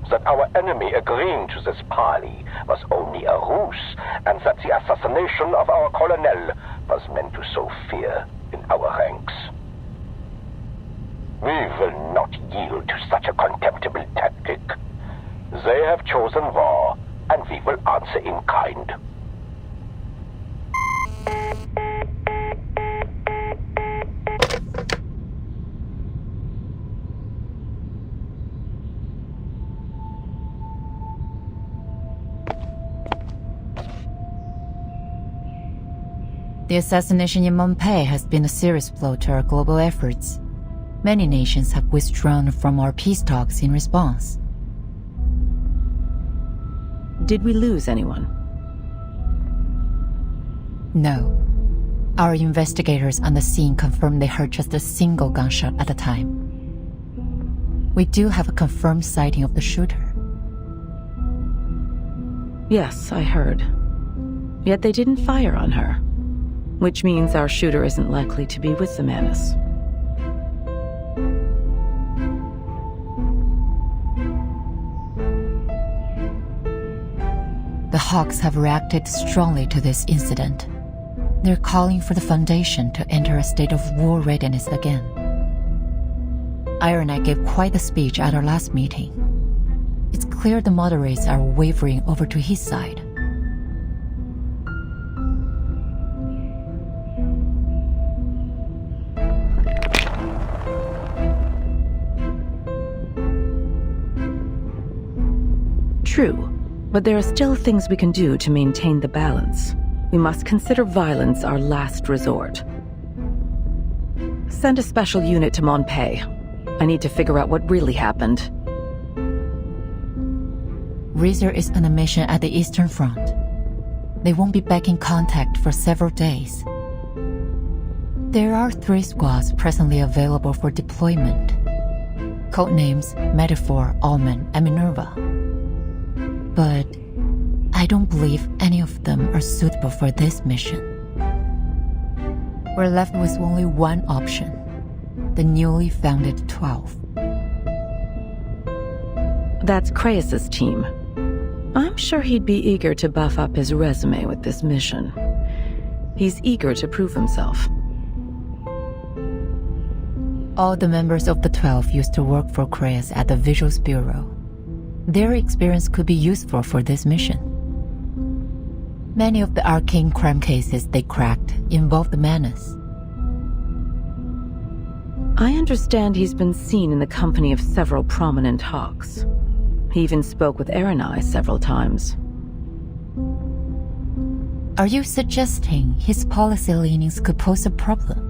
that our enemy agreeing to this parley was only a ruse, and that the assassination of our colonel was meant to sow fear in our ranks. We will not yield to such a contemptible tactic. They have chosen war, and we will answer in kind. The assassination in Montpellier has been a serious blow to our global efforts. Many nations have withdrawn from our peace talks in response. Did we lose anyone? No. Our investigators on the scene confirmed they heard just a single gunshot at a time. We do have a confirmed sighting of the shooter. Yes, I heard. Yet they didn't fire on her, which means our shooter isn't likely to be with the Manus. The Hawks have reacted strongly to this incident. They're calling for the Foundation to enter a state of war readiness again. Iron Knight gave quite a speech at our last meeting. It's clear the moderates are wavering over to his side. True. But there are still things we can do to maintain the balance. We must consider violence our last resort. Send a special unit to Montpellier. I need to figure out what really happened. Razor is on a mission at the Eastern Front. They won't be back in contact for several days. There are 3 squads presently available for deployment. Codenames Metaphor, Almond, and Minerva. But I don't believe any of them are suitable for this mission. We're left with only one option, the newly founded 12. That's Creius' team. I'm sure he'd be eager to buff up his resume with this mission. He's eager to prove himself. All the members of the 12 used to work for Creius at the Visuals Bureau. Their experience could be useful for this mission. Many of the arcane crime cases they cracked involved the Manus. I understand he's been seen in the company of several prominent Hawks. He even spoke with Erenai several times. Are you suggesting his policy leanings could pose a problem?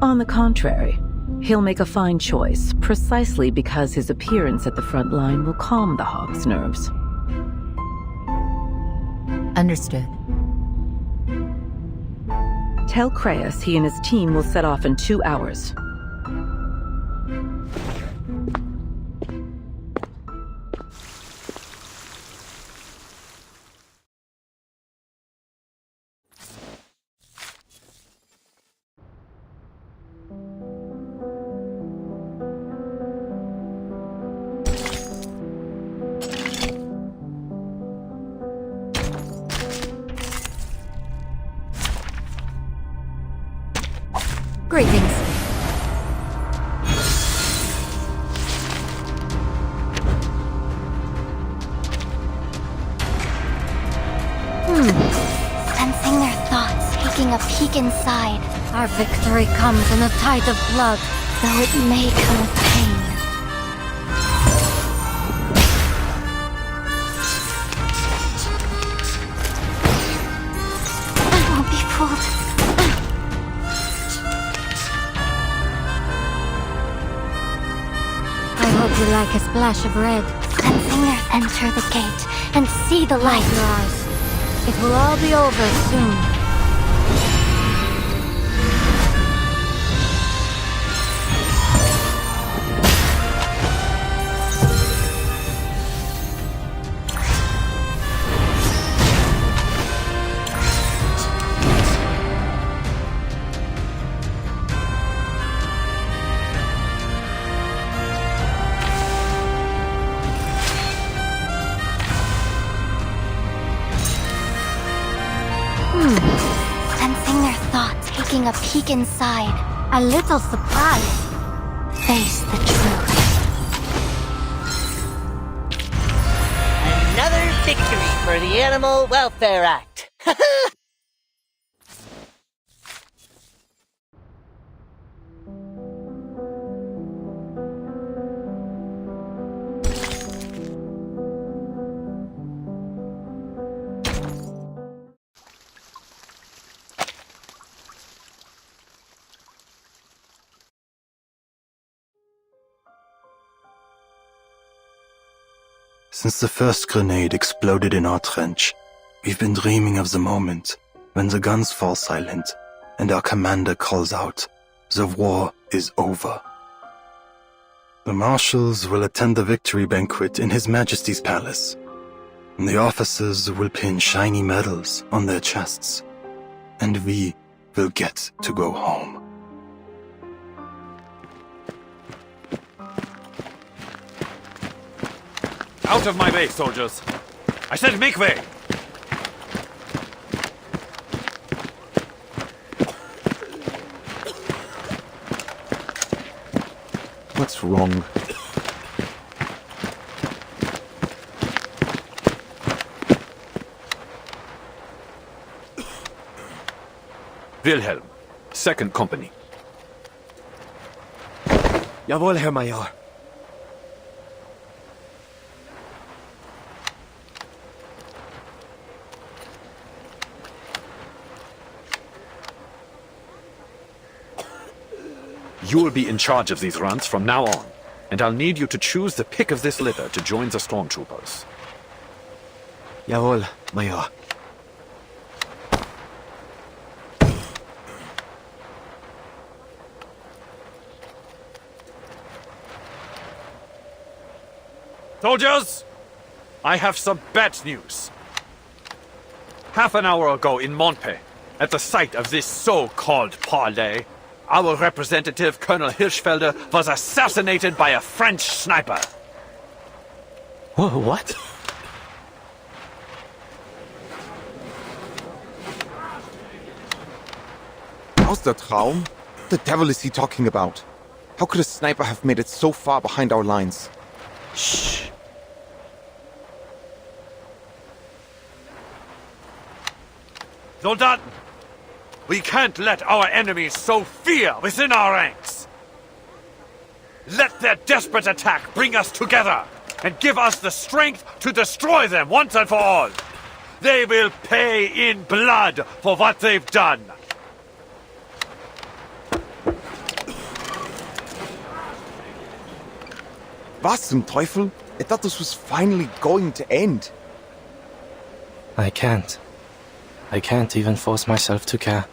On the contrary, he'll make a fine choice precisely because his appearance at the front line will calm the Hawk's nerves. Understood. Tell Creius he and his team will set off in 2 hours. Greetings. Sensing their thoughts, taking a peek inside. Our victory comes in a tide of blood, though it may come with pain. I won't be fooled. I hope you like a splash of red. Sensing their enter the gate and see the light. Close your eyes. It will all be over soon. taking a peek inside. A little surprised. Face the truth. Another victory for the Animal Welfare Act. Since the first grenade exploded in our trench, we've been dreaming of the moment when the guns fall silent and our commander calls out, "The war is over." The marshals will attend the victory banquet in His Majesty's palace, and the officers will pin shiny medals on their chests, and we will get to go home. Out of my way, soldiers! I said make way! What's wrong? Wilhelm, 2nd Company. Jawohl, Herr Major. You will be in charge of these runs from now on, and I'll need you to choose the pick of this litter to join the stormtroopers. Jawohl, Major. Soldiers, I have some bad news. Half an hour ago in Montpe, at the site of this so-called parley, our representative, Colonel Hirschfelder, was assassinated by a French sniper. What? How's the Traum? The devil is he talking about? How could a sniper have made it so far behind our lines? Shh. Soldaten! We can't let our enemies sow fear within our ranks! Let their desperate attack bring us together and give us the strength to destroy them once and for all! They will pay in blood for what they've done! Was zum Teufel? I thought this was finally going to end. I can't. I can't even force myself to care.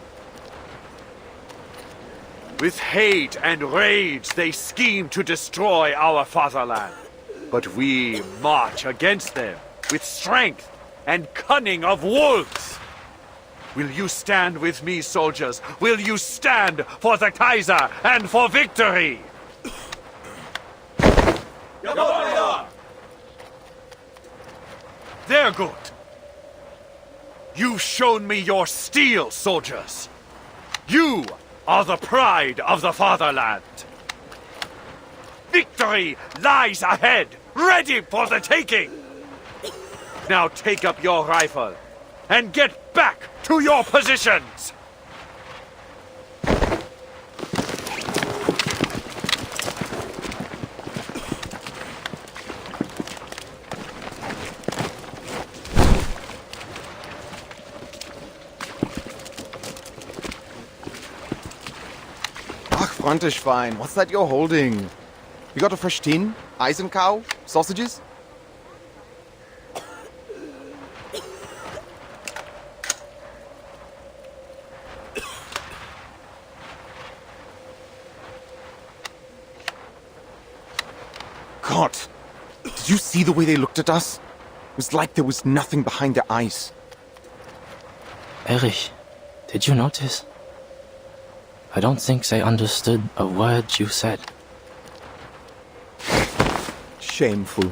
With hate and rage, they scheme to destroy our fatherland. But we march against them with strength and cunning of wolves. Will you stand with me, soldiers? Will you stand for the Kaiser and for victory? They're good. You've shown me your steel, soldiers. You are the pride of the fatherland. Victory lies ahead, ready for the taking. Now take up your rifle and get back to your positions. Frontischwein, what's that you're holding? You got a fresh tin? Eisencow? Sausages? God! Did you see the way they looked at us? It was like there was nothing behind their eyes. Erich, did you notice? I don't think they understood a word you said. Shameful.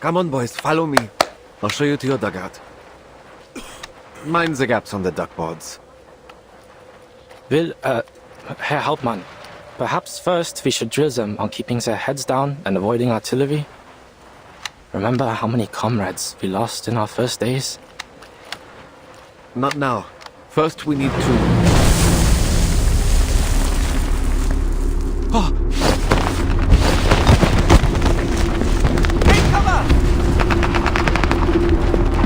Come on, boys, follow me. I'll show you to your dugout. Mind the gaps on the duck boards. Herr Hauptmann, perhaps first we should drill them on keeping their heads down and avoiding artillery. Remember how many comrades we lost in our first days? Not now. First we need to... Oh. Take cover!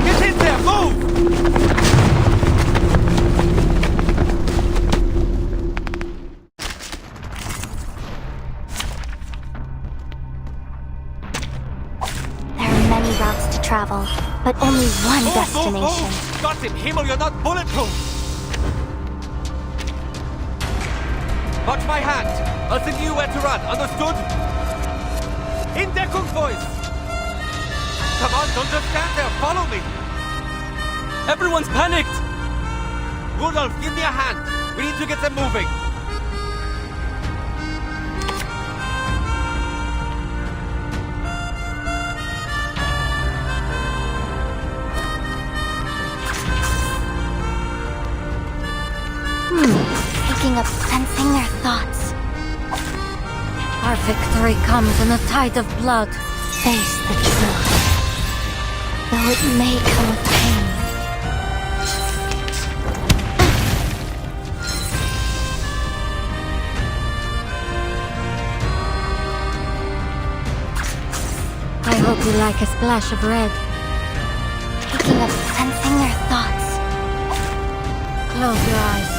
Get in there, move! There are many routes to travel, but only one destination. Gott im Himmel, you're not bulletproof! Watch my hand! I'll send you where to run, understood? In Deckung, boys! Come on, don't just stand there, follow me! Everyone's panicked! Rudolph, give me a hand! We need to get them moving! Picking up, sensing their thoughts. Our victory comes in a tide of blood. Face the truth. Though it may come with pain. I hope you like a splash of red. Picking up, sensing their thoughts. Close your eyes.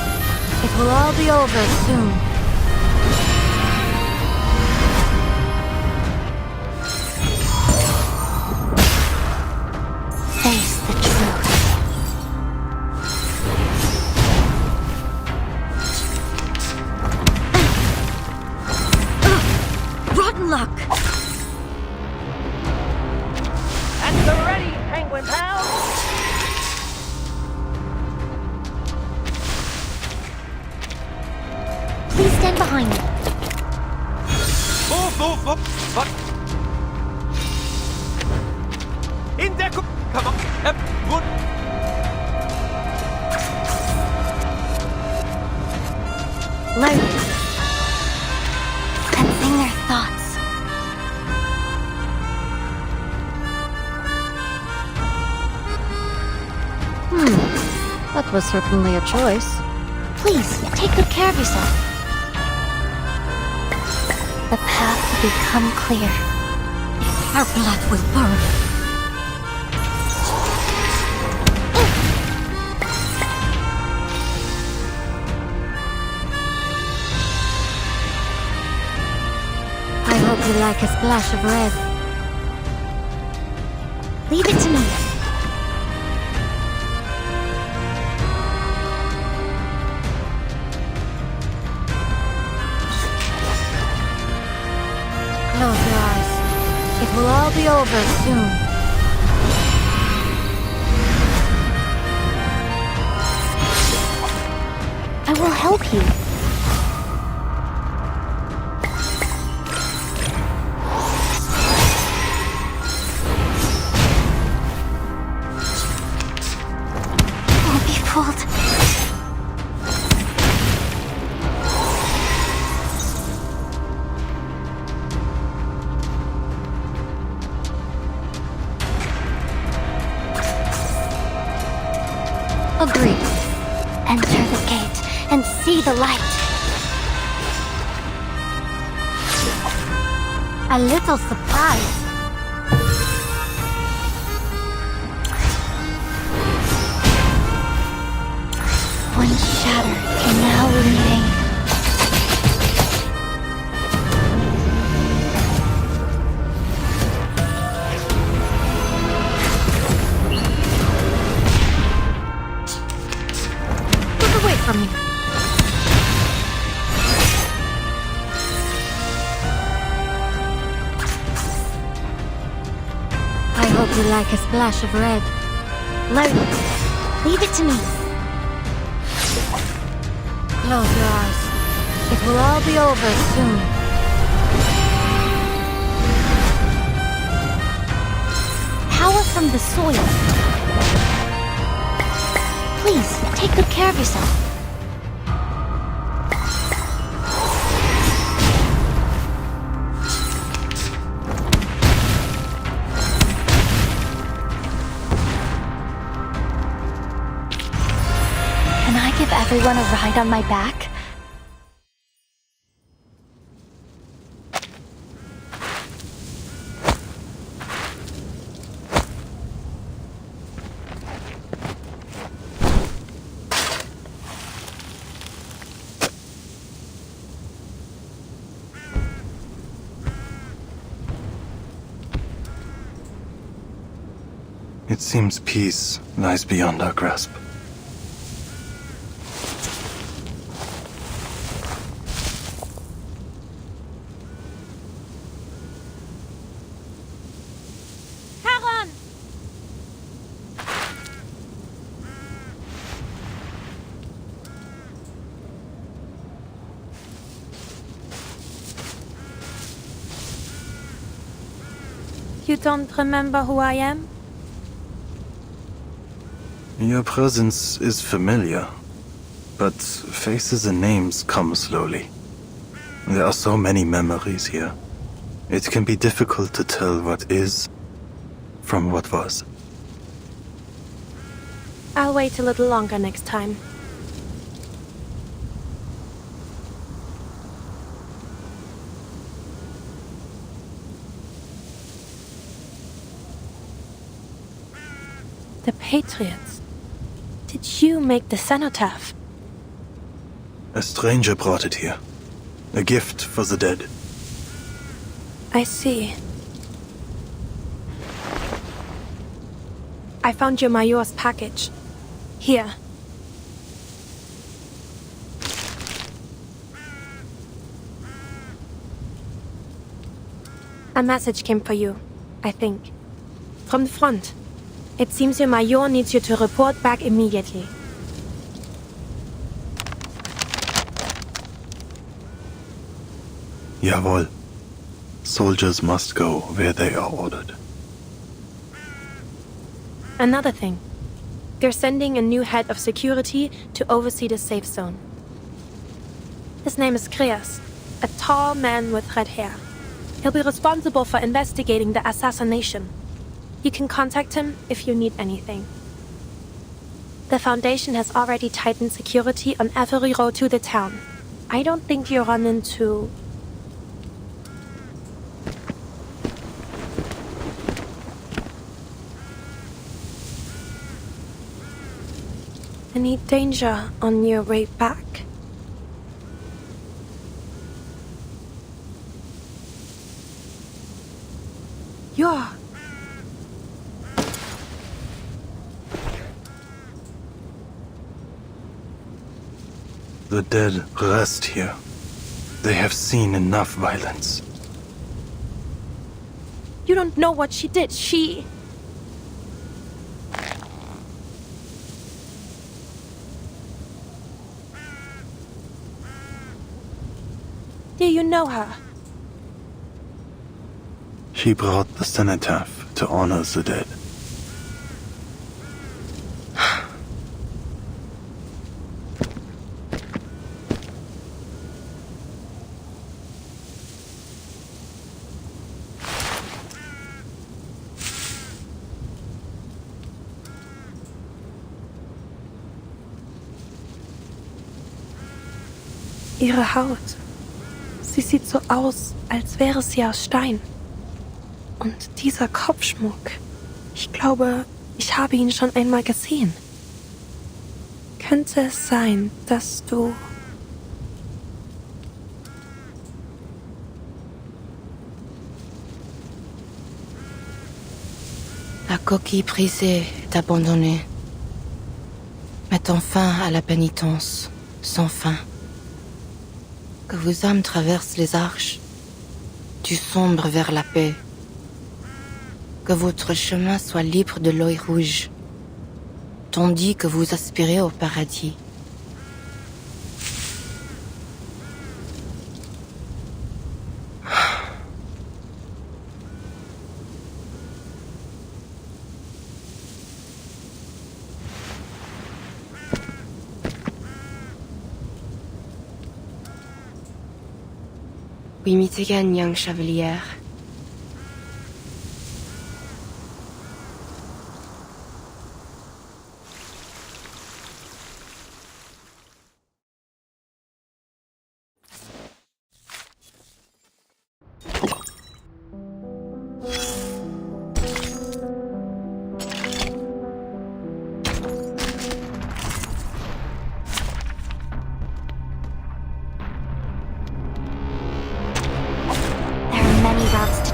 It will all be over soon. Face the truth. Rotten luck! And the ready, penguin pals! Please stand behind me. Move! What? In Deckung! Come on! Good! Learn. Sensing their thoughts. That was certainly a choice. Please, take good care of yourself. The path will become clear. Our blood will burn. I hope you like a splash of red. Leave it to me. Close your eyes. It will all be over soon. I will help you. Don't be fooled. Agreed. Enter the gate and see the light. A little surprise. One shatter can now remain. Look away from me. I hope you like a splash of red. Learn. Leave it to me. Close your eyes. It will all be over soon. power from the soil. Please, take good care of yourself. Can I give everyone a ride on my back? It seems peace lies beyond our grasp. Charon! You don't remember who I am? Your presence is familiar, but faces and names come slowly. There are so many memories here. It can be difficult to tell what is from what was. I'll wait a little longer next time. The Patriots. Did you make the cenotaph? A stranger brought it here. A gift for the dead. I see. I found your Major's package. Here. A message came for you, I think. From the front. It seems your Major needs you to report back immediately. Jawohl. Soldiers must go where they are ordered. Another thing. They're sending a new head of security to oversee the safe zone. His name is Creius, a tall man with red hair. He'll be responsible for investigating the assassination. You can contact him if you need anything. The Foundation has already tightened security on every road to the town. I don't think you'll run into... any danger on your way back. You're... The dead rest here. They have seen enough violence. You don't know what she did. She... Do you know her? She brought the cenotaph to honor the dead. Ihre Haut. Sie sieht so aus, als wäre sie aus Stein. Und dieser Kopfschmuck. Ich glaube, ich habe ihn schon einmal gesehen. Könnte es sein, dass du... La coquille brisée est abandonnée, mettant fin à la pénitence sans fin. Que vos âmes traversent les arches, du sombre vers la paix. Que votre chemin soit libre de l'œil rouge, tandis que vous aspirez au paradis. We meet again, young Chevalier.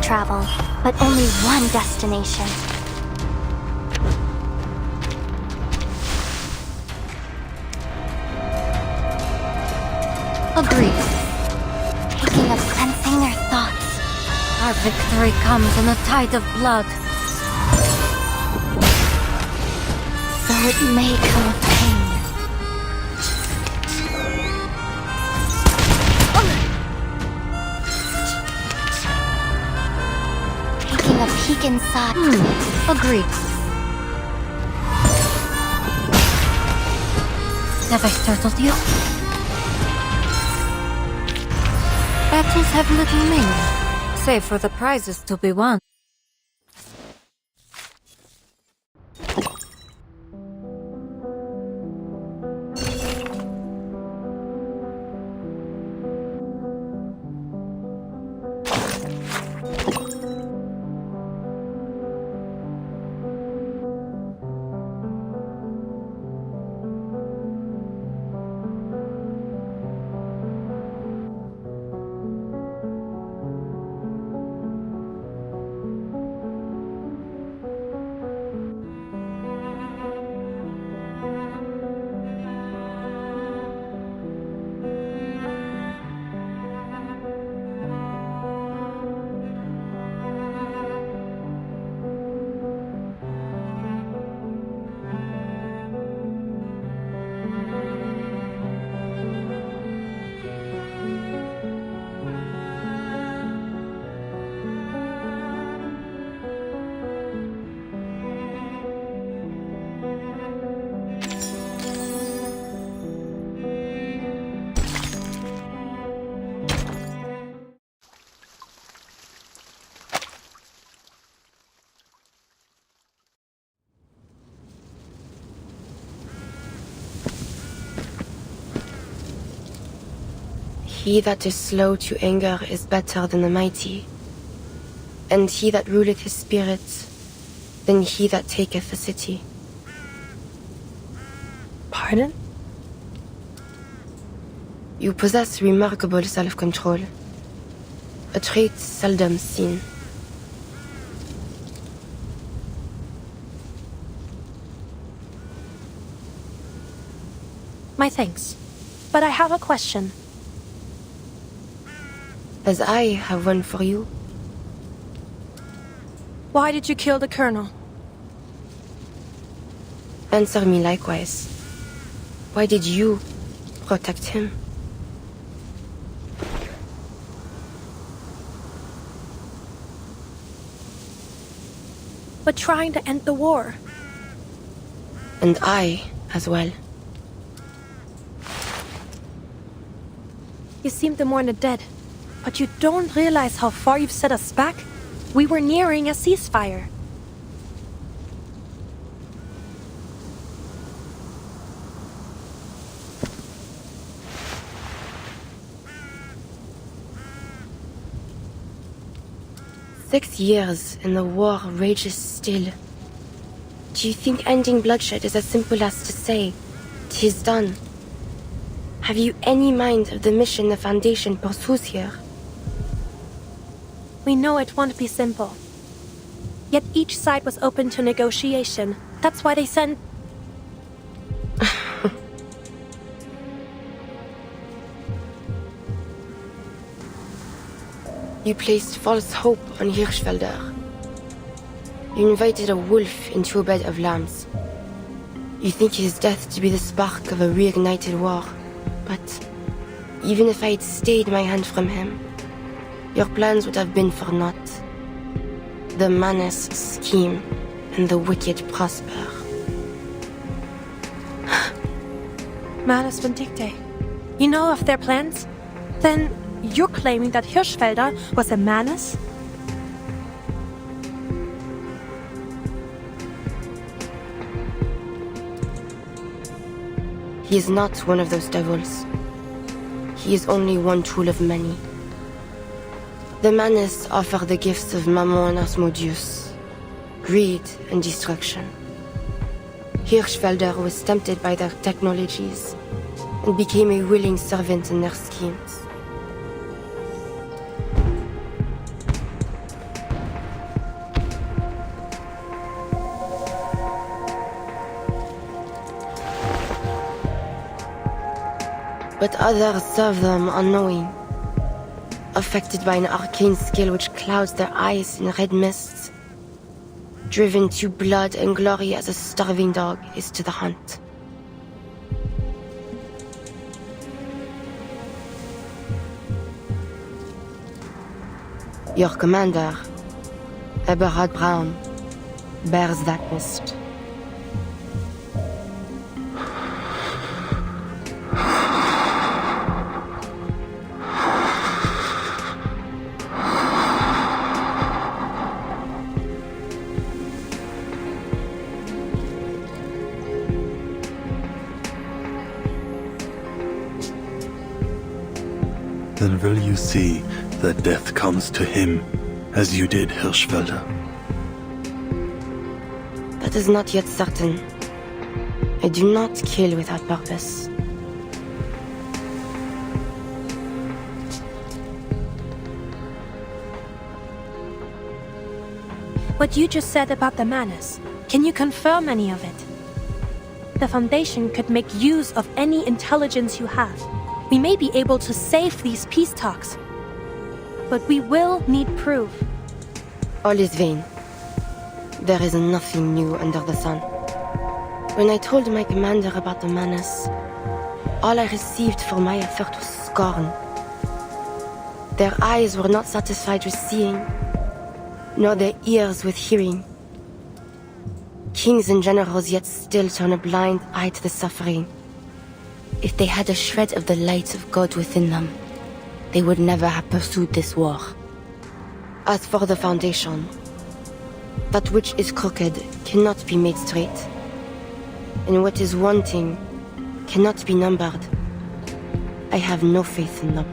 Travel, but only one destination. Agreed. Picking up sensing their thoughts. Our victory comes in a tide of blood. Though it may come with pain. A peek inside. Agreed. Have I startled you? Battles have little meaning, save for the prizes to be won. He that is slow to anger is better than the mighty, and he that ruleth his spirit than he that taketh a city. Pardon? You possess remarkable self-control, a trait seldom seen. My thanks. But I have a question. As I have one for you. Why did you kill the Colonel? Answer me likewise. Why did you protect him? But trying to end the war. And I as well. You seem to mourn the dead, but you don't realize how far you've set us back? We were nearing a ceasefire. "6 years and the war rages still. Do you think ending bloodshed is as simple as to say, 'tis done? Have you any mind of the mission the Foundation pursues here? We know it won't be simple. Yet each side was open to negotiation. That's why they sent... You placed false hope on Hirschfelder. You invited a wolf into a bed of lambs. You think his death to be the spark of a reignited war. But even if I had stayed my hand from him, your plans would have been for naught. The Manus scheme, and the wicked prosper. Manus Vindictae. You know of their plans? Then you're claiming that Hirschfelder was a Manus? He is not one of those devils. He is only one tool of many. The Manus offer the gifts of Mammon and Asmodeus, greed and destruction. Hirschfelder was tempted by their technologies and became a willing servant in their schemes. But others serve them unknowing, affected by an arcane skill which clouds their eyes in red mists, driven to blood and glory as a starving dog is to the hunt. Your commander, Eberhard Braun, bears that mist. Then will you see that death comes to him, as you did Hirschfelder? That is not yet certain. I do not kill without purpose. What you just said about the Manus, can you confirm any of it? The Foundation could make use of any intelligence you have. We may be able to save these peace talks. But we will need proof. All is vain. There is nothing new under the sun. When I told my commander about the Manus, all I received for my effort was scorn. Their eyes were not satisfied with seeing, nor their ears with hearing. Kings and generals yet still turn a blind eye to the suffering. If they had a shred of the light of God within them, they would never have pursued this war. As for the Foundation, that which is crooked cannot be made straight, and what is wanting cannot be numbered. I have no faith in them.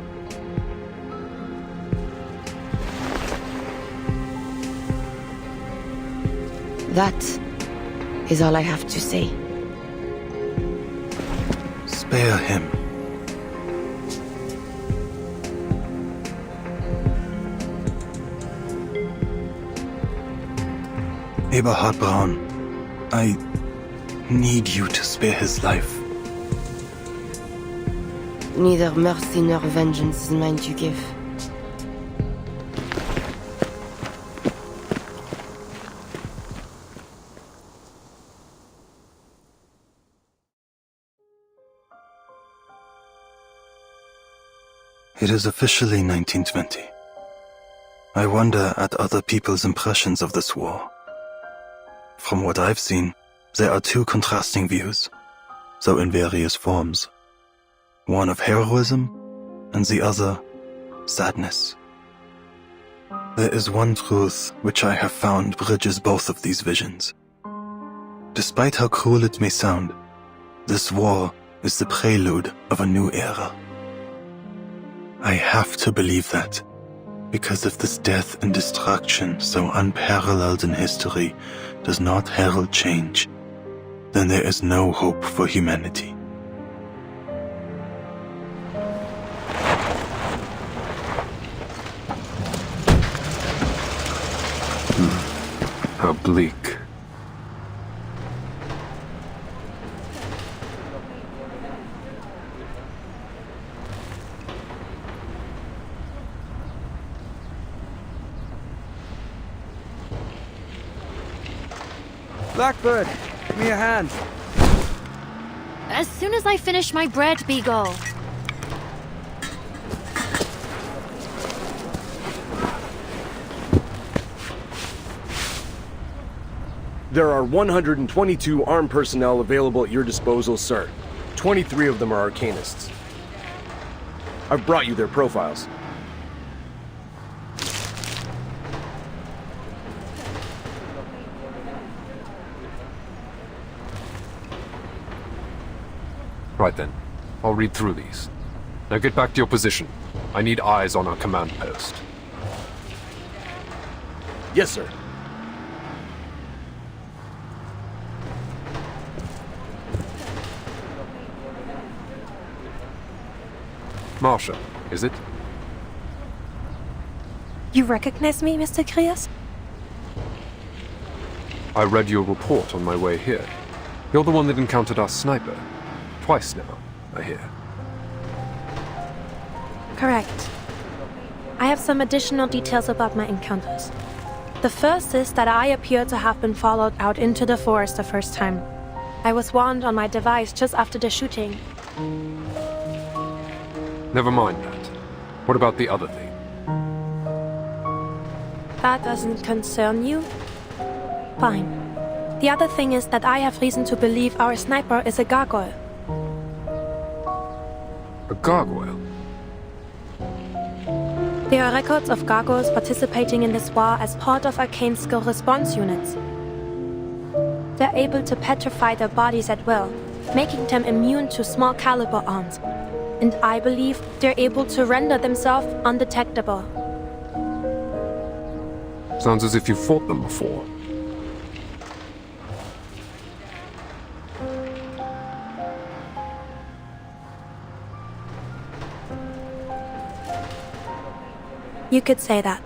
That is all I have to say. Spare him. Eberhard Braun, I need you to spare his life. Neither mercy nor vengeance is mine to give. It is officially 1920. I wonder at other people's impressions of this war. From what I've seen, there are two contrasting views, though in various forms. One of heroism, and the other, sadness. There is one truth which I have found bridges both of these visions. Despite how cruel it may sound, this war is the prelude of a new era. I have to believe that, because if this death and destruction so unparalleled in history does not herald change, then there is no hope for humanity. How bleak. Blackbird, give me a hand. As soon as I finish my bread, Beagle. There are 122 armed personnel available at your disposal, sir. 23 of them are Arcanists. I've brought you their profiles. Right then. I'll read through these. Now get back to your position. I need eyes on our command post. Yes, sir. Marsha, is it? You recognize me, Mr. Creius? I read your report on my way here. You're the one that encountered our sniper. Twice now, I hear. Correct. I have some additional details about my encounters. The first is that I appear to have been followed out into the forest the first time. I was warned on my device just after the shooting. Never mind that. What about the other thing? That doesn't concern you? Fine. The other thing is that I have reason to believe our sniper is a gargoyle. A gargoyle? There are records of gargoyles participating in this war as part of arcane skill response units. They're able to petrify their bodies at will, making them immune to small caliber arms. And I believe they're able to render themselves undetectable. Sounds as if you fought them before. You could say that.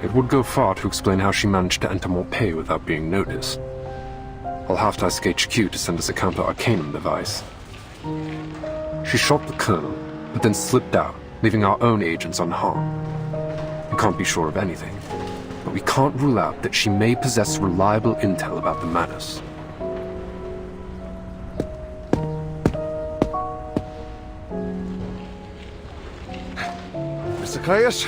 It would go far to explain how she managed to enter Morpay without being noticed. I'll have to ask HQ to send us a counter-arcanum device. She shot the colonel, but then slipped out, leaving our own agents unharmed. We can't be sure of anything, but we can't rule out that she may possess reliable intel about the Manus. Mr. Creius?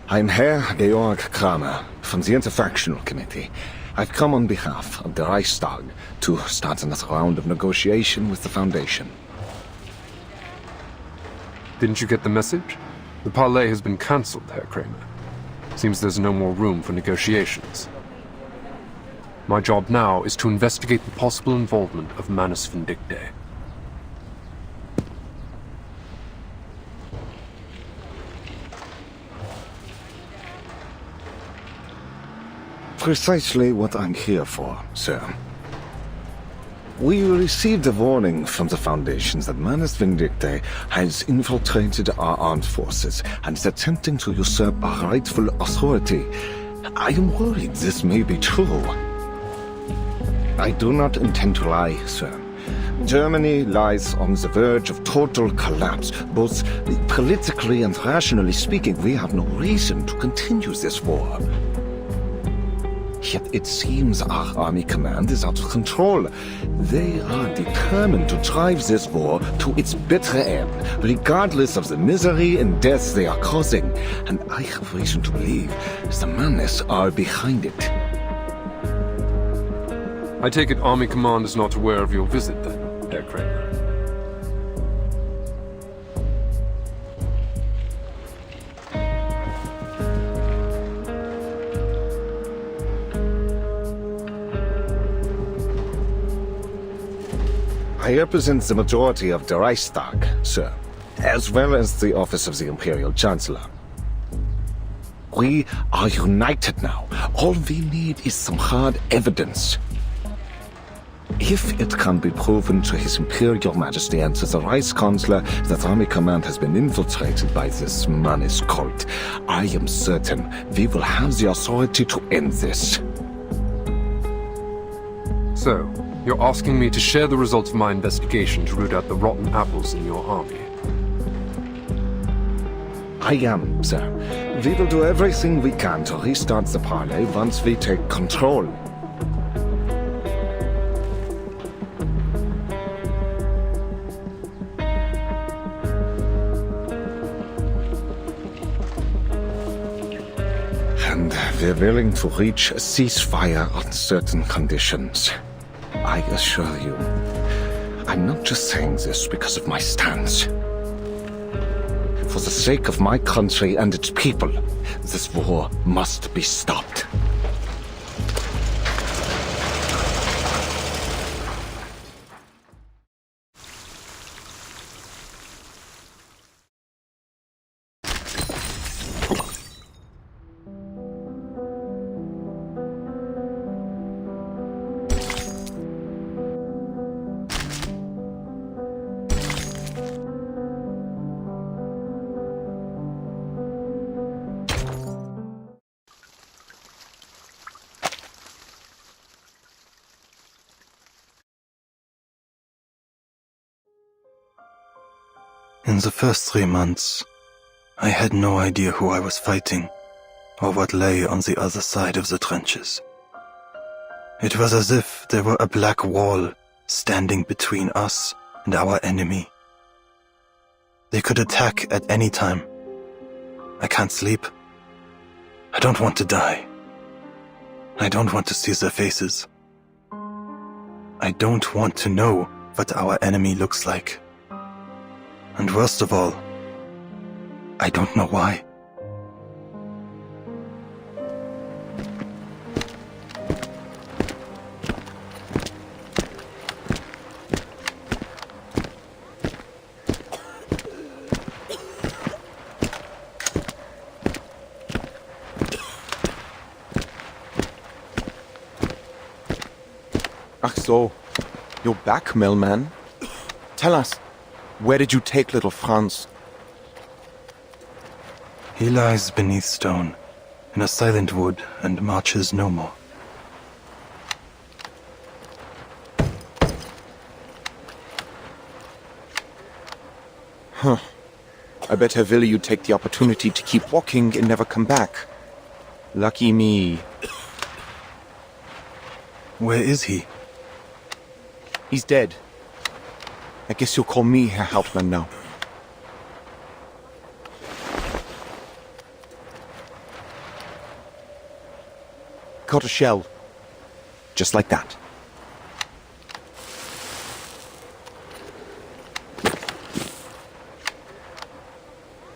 I'm Herr Georg Kramer from the Interfactional Committee. I've come on behalf of the Reichstag to start another round of negotiation with the Foundation. Didn't you get the message? The parley has been cancelled, Herr Kramer. Seems there's no more room for negotiations. My job now is to investigate the possible involvement of Manus Vindictae. Precisely what I'm here for, sir. We received a warning from the Foundations that Manus Vindictae has infiltrated our armed forces and is attempting to usurp our rightful authority. I am worried this may be true. I do not intend to lie, sir. Germany lies on the verge of total collapse. Both politically and rationally speaking, we have no reason to continue this war. Yet it seems our army command is out of control. They are determined to drive this war to its bitter end, regardless of the misery and death they are causing. And I have reason to believe the Manus are behind it. I take it Army Command is not aware of your visit then, Herr Kramer. I represent the majority of the Reichstag, sir, as well as the office of the Imperial Chancellor. We are united now. All we need is some hard evidence. If it can be proven to His Imperial Majesty and to the Reichskanzler that Army Command has been infiltrated by this Manus cult, I am certain we will have the authority to end this. So, you're asking me to share the results of my investigation to root out the rotten apples in your army? I am, sir. We will do everything we can to restart the parley once we take control. And We're willing to reach a ceasefire on certain conditions. I assure you, I'm not just saying this because of my stance. For the sake of my country and its people, this war must be stopped. In the first 3 months, I had no idea who I was fighting, or what lay on the other side of the trenches. It was as if there were a black wall standing between us and our enemy. They could attack at any time. I can't sleep. I don't want to die. I don't want to see their faces. I don't want to know what our enemy looks like. And worst of all, I don't know why. Ach so, you're back, mailman. Tell us, where did you take little Franz? He lies beneath stone, in a silent wood, and marches no more. Huh. I bet Herr Wille you'd take the opportunity to keep walking and never come back. Lucky me. Where is he? He's dead. I guess you'll call me Herr Hauptmann now. Caught a shell. Just like that.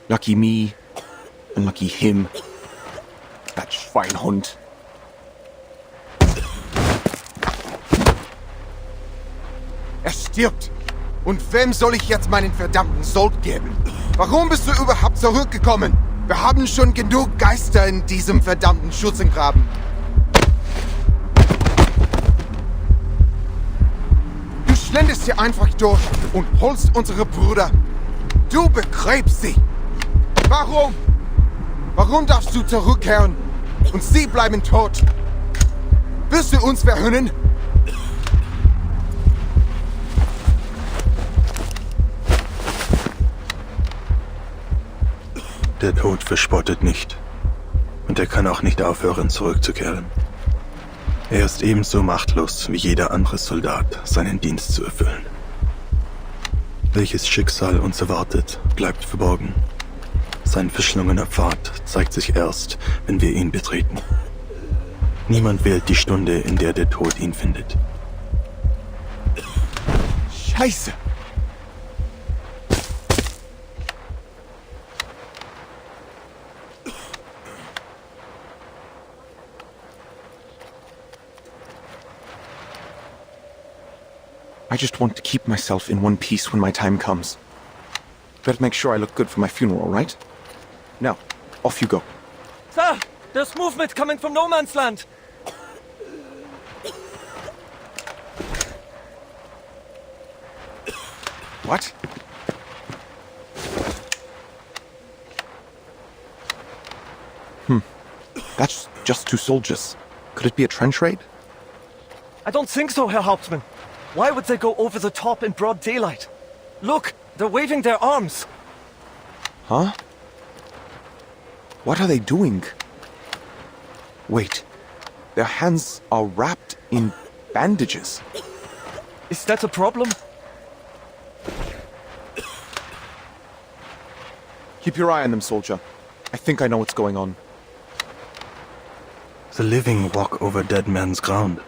Lucky me, and lucky him. That Schweinhund. Er stirbt. Und wem soll ich jetzt meinen verdammten Sold geben? Warum bist du überhaupt zurückgekommen? Wir haben schon genug Geister in diesem verdammten Schützengraben. Du schlendest hier einfach durch und holst unsere Brüder. Du begräbst sie. Warum? Warum darfst du zurückkehren und sie bleiben tot? Willst du uns verhöhnen? Der Tod verspottet nicht. Und er kann auch nicht aufhören, zurückzukehren. Er ist ebenso machtlos wie jeder andere Soldat, seinen Dienst zu erfüllen. Welches Schicksal uns erwartet, bleibt verborgen. Sein verschlungener Pfad zeigt sich erst, wenn wir ihn betreten. Niemand wählt die Stunde, in der der Tod ihn findet. Scheiße! I just want to keep myself in one piece when my time comes. Better make sure I look good for my funeral, right? Now, off you go. Sir, there's movement coming from no man's land. What? That's just 2 soldiers. Could it be a trench raid? I don't think so, Herr Hauptmann. Why would they go over the top in broad daylight? Look, they're waving their arms. Huh? What are they doing? Wait. Their hands are wrapped in bandages. Is that a problem? Keep your eye on them, soldier. I think I know what's going on. The living walk over dead men's ground.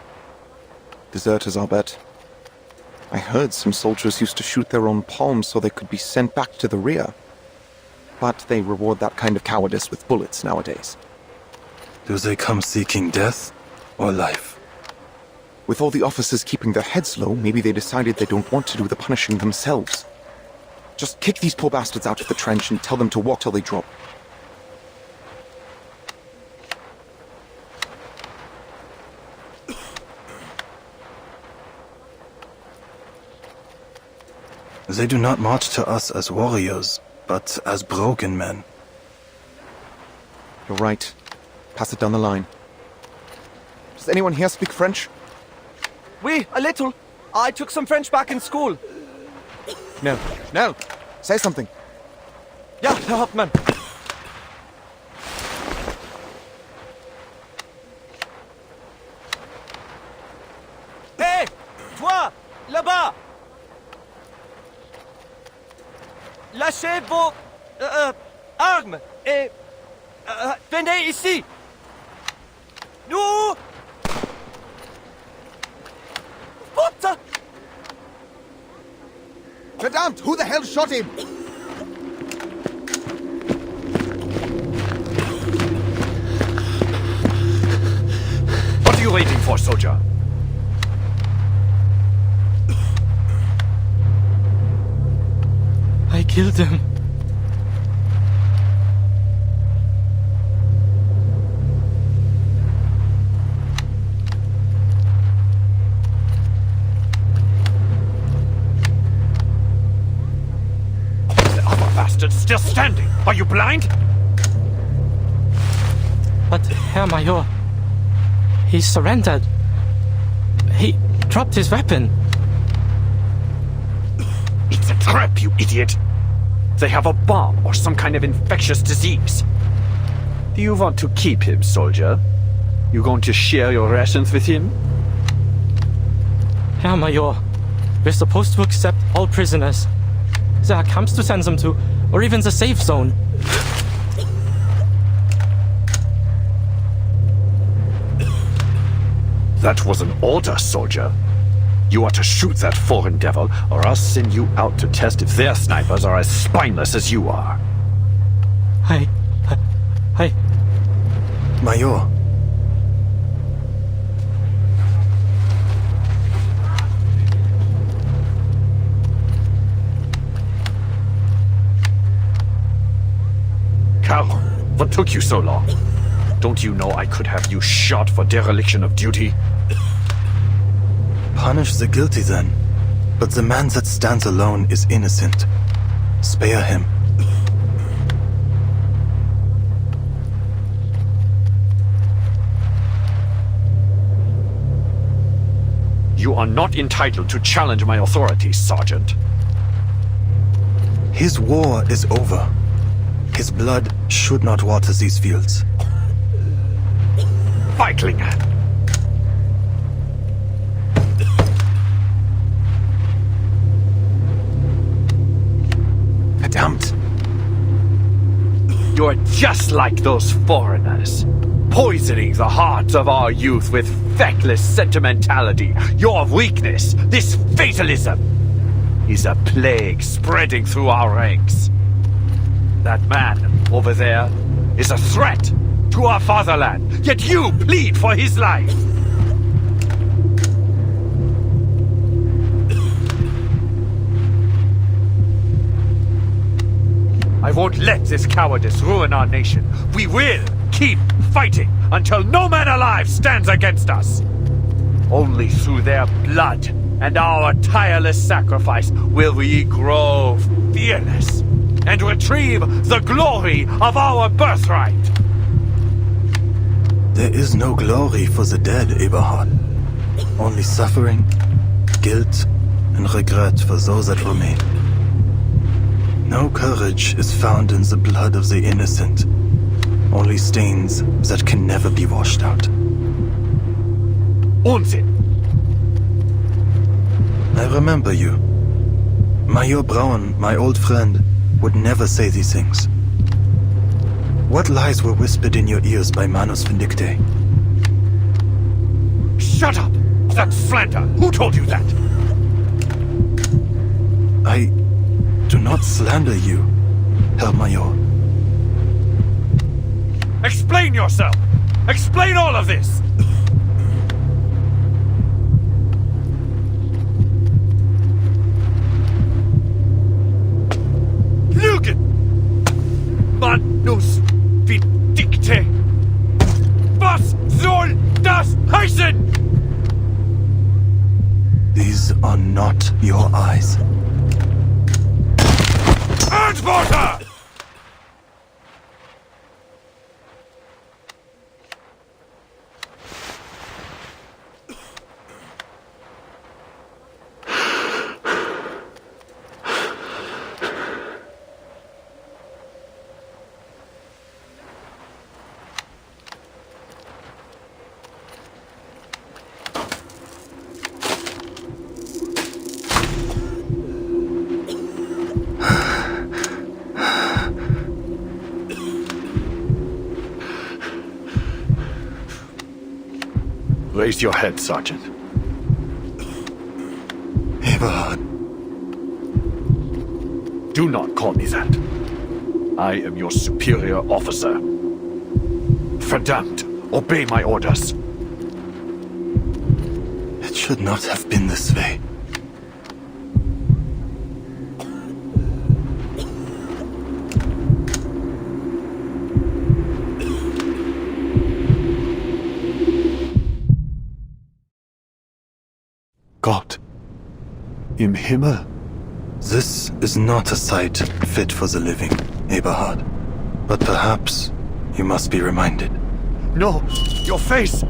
Deserters, I'll bet. I heard some soldiers used to shoot their own palms so they could be sent back to the rear. But they reward that kind of cowardice with bullets nowadays. Do they come seeking death or life? With all the officers keeping their heads low, maybe they decided they don't want to do the punishing themselves. Just kick these poor bastards out of the trench and tell them to walk till they drop. They do not march to us as warriors, but as broken men. You're right. Pass it down the line. Does anyone here speak French? Oui, a little. I took some French back in school. No. Say something. Ja, Herr Hauptmann. Hé, toi, là-bas. Lâchez vos armes et venez ici. Nous. What? Verdammt, who the hell shot him? What are you waiting for, soldier? I killed him. The other bastard's still standing. Are you blind? But, Herr Major, he surrendered. He dropped his weapon. It's a trap, you idiot! They have a bomb or some kind of infectious disease. Do you want to keep him, soldier? You going to share your rations with him? Herr Major, we're supposed to accept all prisoners. There are camps to send them to, or even the safe zone. That was an order, soldier. You are to shoot that foreign devil, or I'll send you out to test if their snipers are as spineless as you are. I... Major. Charon, what took you so long? Don't you know I could have you shot for dereliction of duty? Punish the guilty then. But the man that stands alone is innocent. Spare him. You are not entitled to challenge my authority, Sergeant. His war is over. His blood should not water these fields. Feiglinge! Verdammt! You're just like those foreigners, poisoning the hearts of our youth with feckless sentimentality. Your weakness, this fatalism, is a plague spreading through our ranks. That man over there is a threat to our fatherland, yet you plead for his life. I won't let this cowardice ruin our nation. We will keep fighting until no man alive stands against us. Only through their blood and our tireless sacrifice will we grow fearless and retrieve the glory of our birthright. There is no glory for the dead, Eberhard. Only suffering, guilt, and regret for those that remain. No courage is found in the blood of the innocent. Only stains that can never be washed out. Unsinn! I remember you. Major Braun, my old friend, would never say these things. What lies were whispered in your ears by Manus Vindictae? Shut up! That's slander! Who told you that? I do not slander you, Herr Major. Explain yourself! Explain all of this! Lügen! Manus Vindictae! Was soll das heißen? These are not your eyes. Antworter! Raise your head, Sergeant. Eberhard. Do not call me that. I am your superior officer. Verdammt! Obey my orders. It should not have been this way. God. Im Himmel. This is not a sight fit for the living, Eberhard. But perhaps you must be reminded. No! Your face!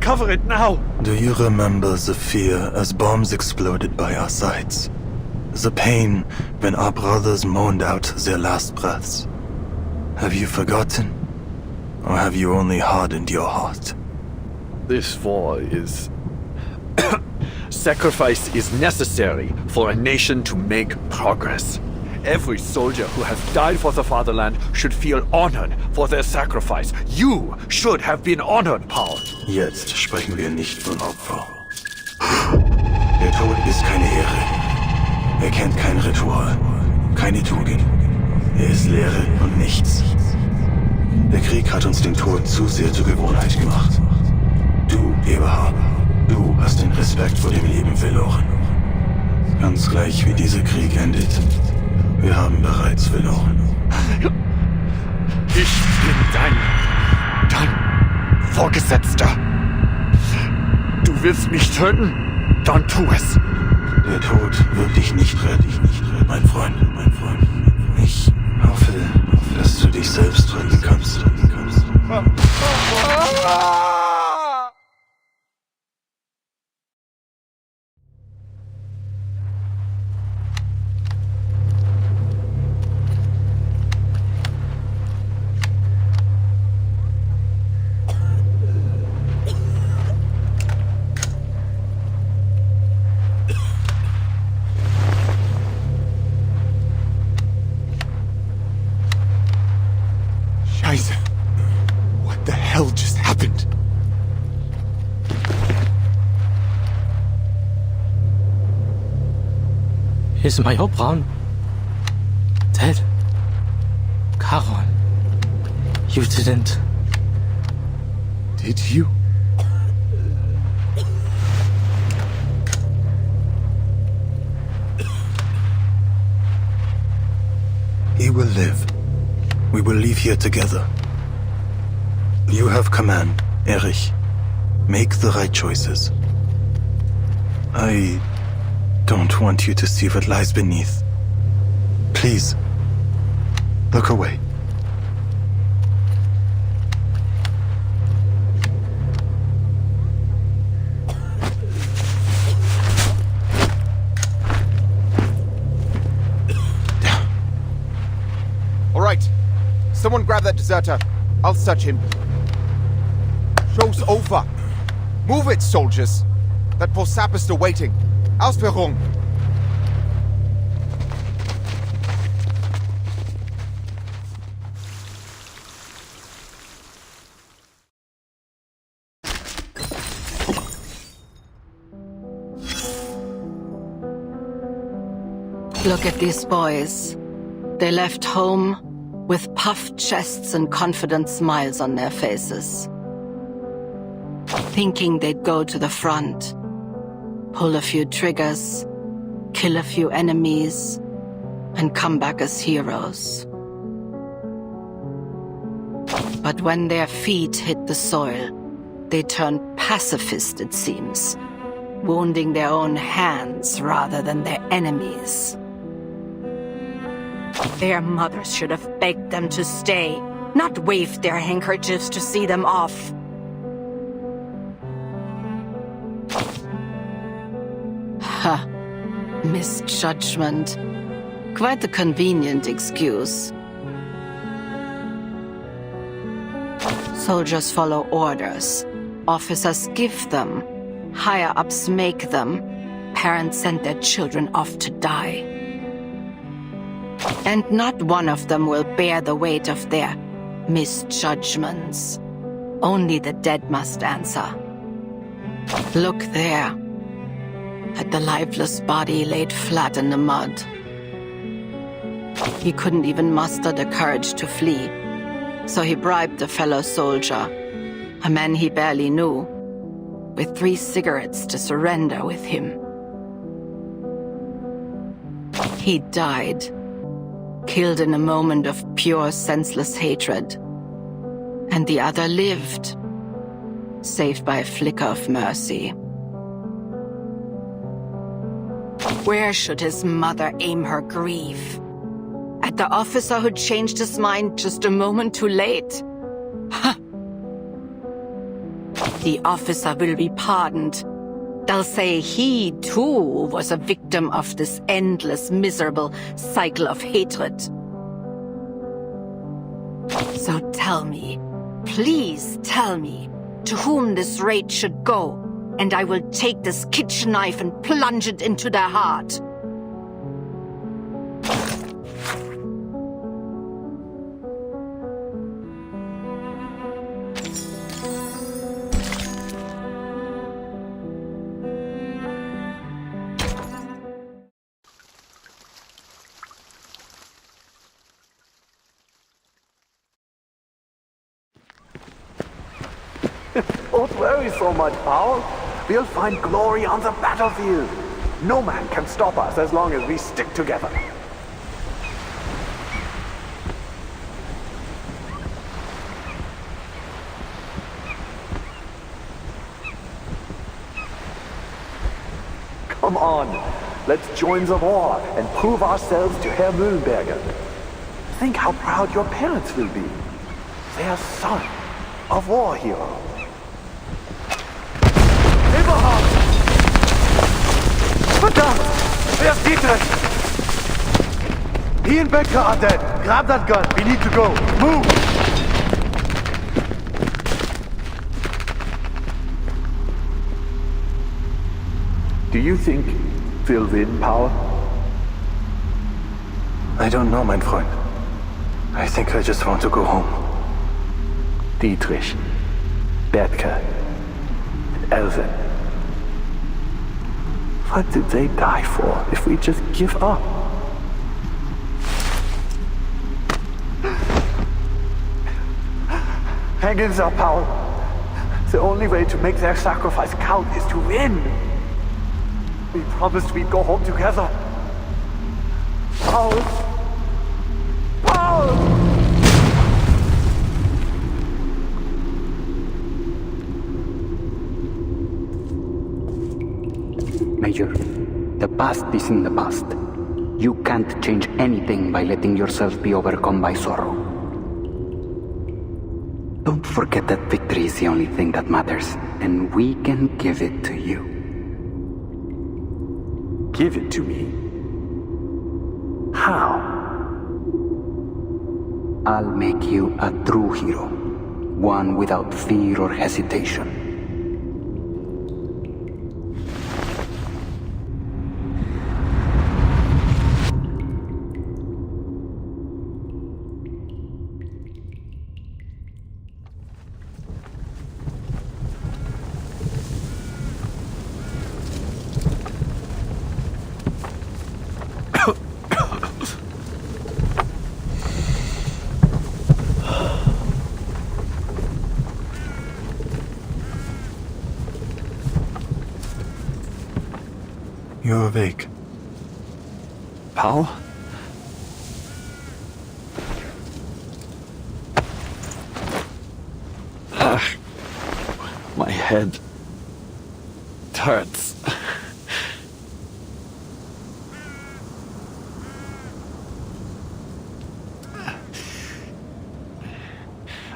Cover it now! Do you remember the fear as bombs exploded by our sides? The pain when our brothers moaned out their last breaths? Have you forgotten? Or have you only hardened your heart? This war is... Sacrifice is necessary for a nation to make progress. Every soldier who has died for the fatherland should feel honored for their sacrifice. You should have been honored, Paul. Jetzt sprechen wir nicht von Opfer. Der Tod ist keine Ehre. Er kennt kein Ritual, keine Tugend. Er ist Leere und nichts. Der Krieg hat uns den Tod zu sehr zur Gewohnheit gemacht. Du, Eberhard, du hast den Respekt vor dem Leben verloren. Ganz gleich wie dieser Krieg endet. Wir haben bereits verloren. Ich bin dein Vorgesetzter. Du willst mich töten? Dann tu es. Der Tod wird dich nicht retten, mein Freund. Ich hoffe, dass du dich selbst retten kannst. Scheiße. What the hell just happened? Is Major Braun dead? Charon, you didn't... Did you? He will live. We will leave here together. You have command, Erich. Make the right choices. I don't want you to see what lies beneath. Please, look away. All right. Someone grab that deserter. I'll search him. Show's over. Move it, soldiers. That poor sap is still waiting. Ausführung. Look at these boys. They left home with puffed chests and confident smiles on their faces. Thinking they'd go to the front, pull a few triggers, kill a few enemies, and come back as heroes. But when their feet hit the soil, they turned pacifist, it seems, wounding their own hands rather than their enemies. Their mothers should have begged them to stay, not waved their handkerchiefs to see them off. Ha! Misjudgment. Quite a convenient excuse. Soldiers follow orders. Officers give them. Higher-ups make them. Parents send their children off to die. And not one of them will bear the weight of their misjudgments. Only the dead must answer. Look there, at the lifeless body laid flat in the mud. He couldn't even muster the courage to flee, so he bribed a fellow soldier, a man he barely knew, with 3 cigarettes to surrender with him. He died, killed in a moment of pure, senseless hatred, and the other lived, saved by a flicker of mercy. Where should his mother aim her grief? At the officer who changed his mind just a moment too late? Huh. The officer will be pardoned. They'll say he, too, was a victim of this endless, miserable cycle of hatred. So tell me, please tell me, to whom this rage should go, and I will take this kitchen knife and plunge it into their heart. Don't worry so much, Paul. We'll find glory on the battlefield. No man can stop us as long as we stick together. Come on, let's join the war and prove ourselves to Herr Mühlenberger. Think how proud your parents will be. Their son, a war hero. Eberhard! Verdammt! Where's Dietrich? He and Becker are dead. Grab that gun. We need to go. Move! Do you think we'll win, Paul? I don't know, mein Freund. I think I just want to go home. Dietrich, Bertke, Elvin. What did they die for if we just give up? Hang in there, Paul. The only way to make their sacrifice count is to win. We promised we'd go home together. Paul! Paul! Major, the past is in the past. You can't change anything by letting yourself be overcome by sorrow. Don't forget that victory is the only thing that matters, and we can give it to you. Give it to me? How? I'll make you a true hero, one without fear or hesitation. You're awake. Paul? My head hurts.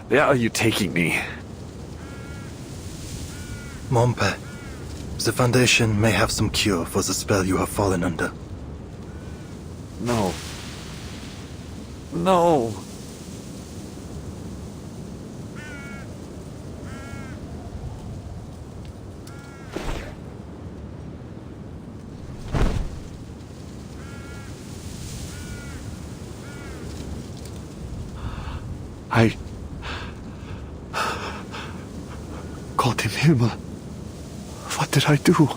Where are you taking me? Mompe, the Foundation may have some cure for the spell you have fallen under. No. No. Gott im Himmel. What did I do?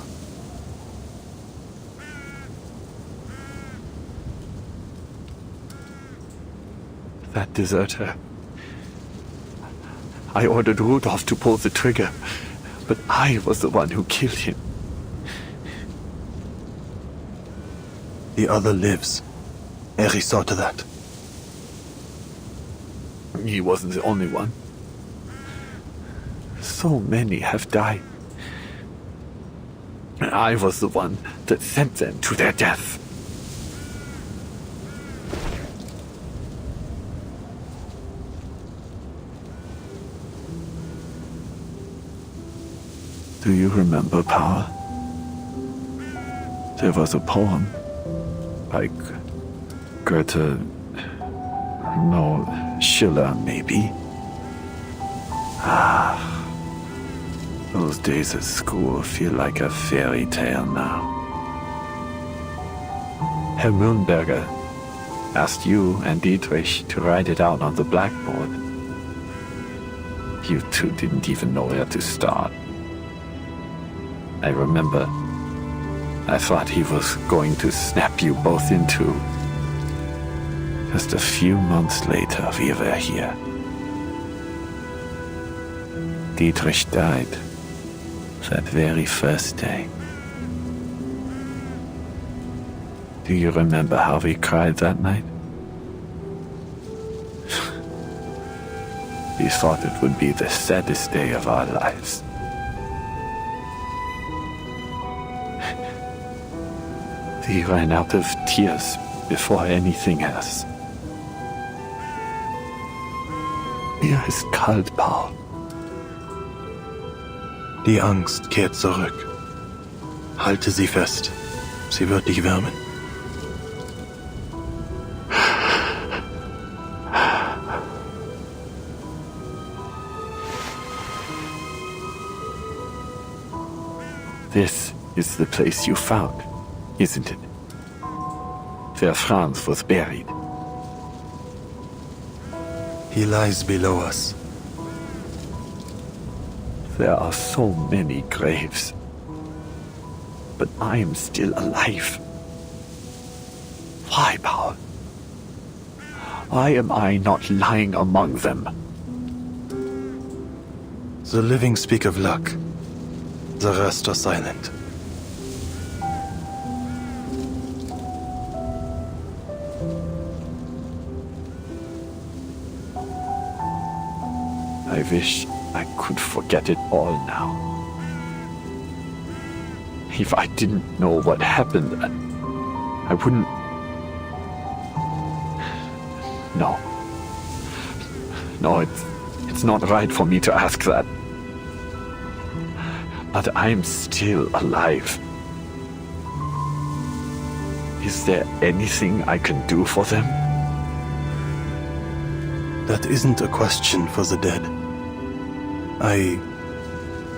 That deserter. I ordered Rudolph to pull the trigger, but I was the one who killed him. The other lives. Eri saw to that. He wasn't the only one. So many have died. And I was the one that sent them to their death. Do you remember, Power? There was a poem by Goethe. No, Schiller, maybe. Those days at school feel like a fairy tale now. Herr Mühlenberger asked you and Dietrich to write it out on the blackboard. You two didn't even know where to start. I remember I thought he was going to snap you both in two. Just a few months later, we were here. Dietrich died that very first day. Do you remember how we cried that night? We thought it would be the saddest day of our lives. We ran out of tears before anything else. Mir ist kalt, Paul. Die Angst kehrt zurück. Halte sie fest. Sie wird dich wärmen. This is the place you found, isn't it? Where Franz was buried. He lies below us. There are so many graves. But I am still alive. Why, Paul? Why am I not lying among them? The living speak of luck. The rest are silent. I wish I could forget it all now. If I didn't know what happened, I wouldn't... No, it's not right for me to ask that. But I'm still alive. Is there anything I can do for them? That isn't a question for the dead. I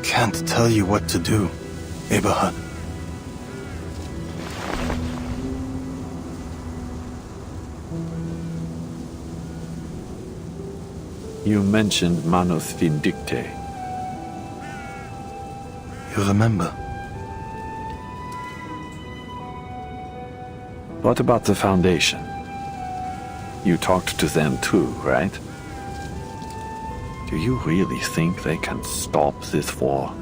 can't tell you what to do, Eberhard. You mentioned Manus Vindictae. You remember? What about the Foundation? You talked to them too, right? Do you really think they can stop this war?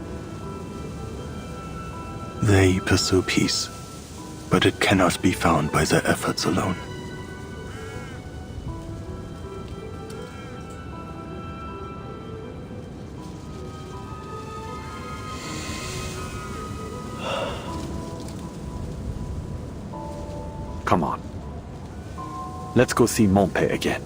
They pursue peace. but it cannot be found by their efforts alone. Come on. Let's go see Montpe again.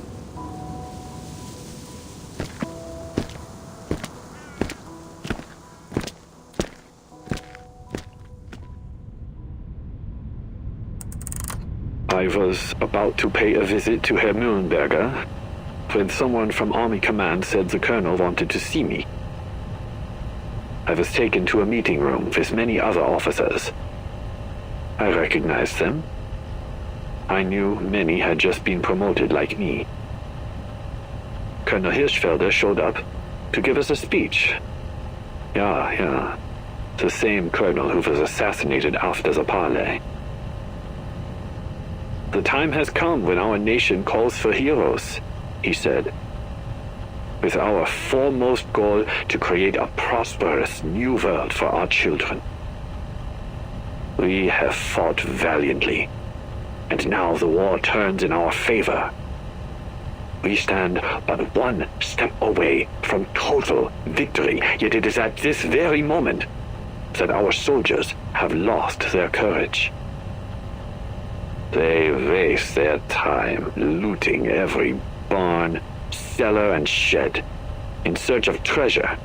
I was about to pay a visit to Herr Mühlenberger when someone from Army Command said the Colonel wanted to see me. I was taken to a meeting room with many other officers. I recognized them. I knew many had just been promoted like me. Colonel Hirschfelder showed up to give us a speech. Yeah. The same colonel who was assassinated after the parley. The time has come when our nation calls for heroes, he said. With our foremost goal to create a prosperous new world for our children. We have fought valiantly. And now the war turns in our favor. We stand but one step away from total victory, yet it is at this very moment that our soldiers have lost their courage. They waste their time looting every barn, cellar, and shed in search of treasure,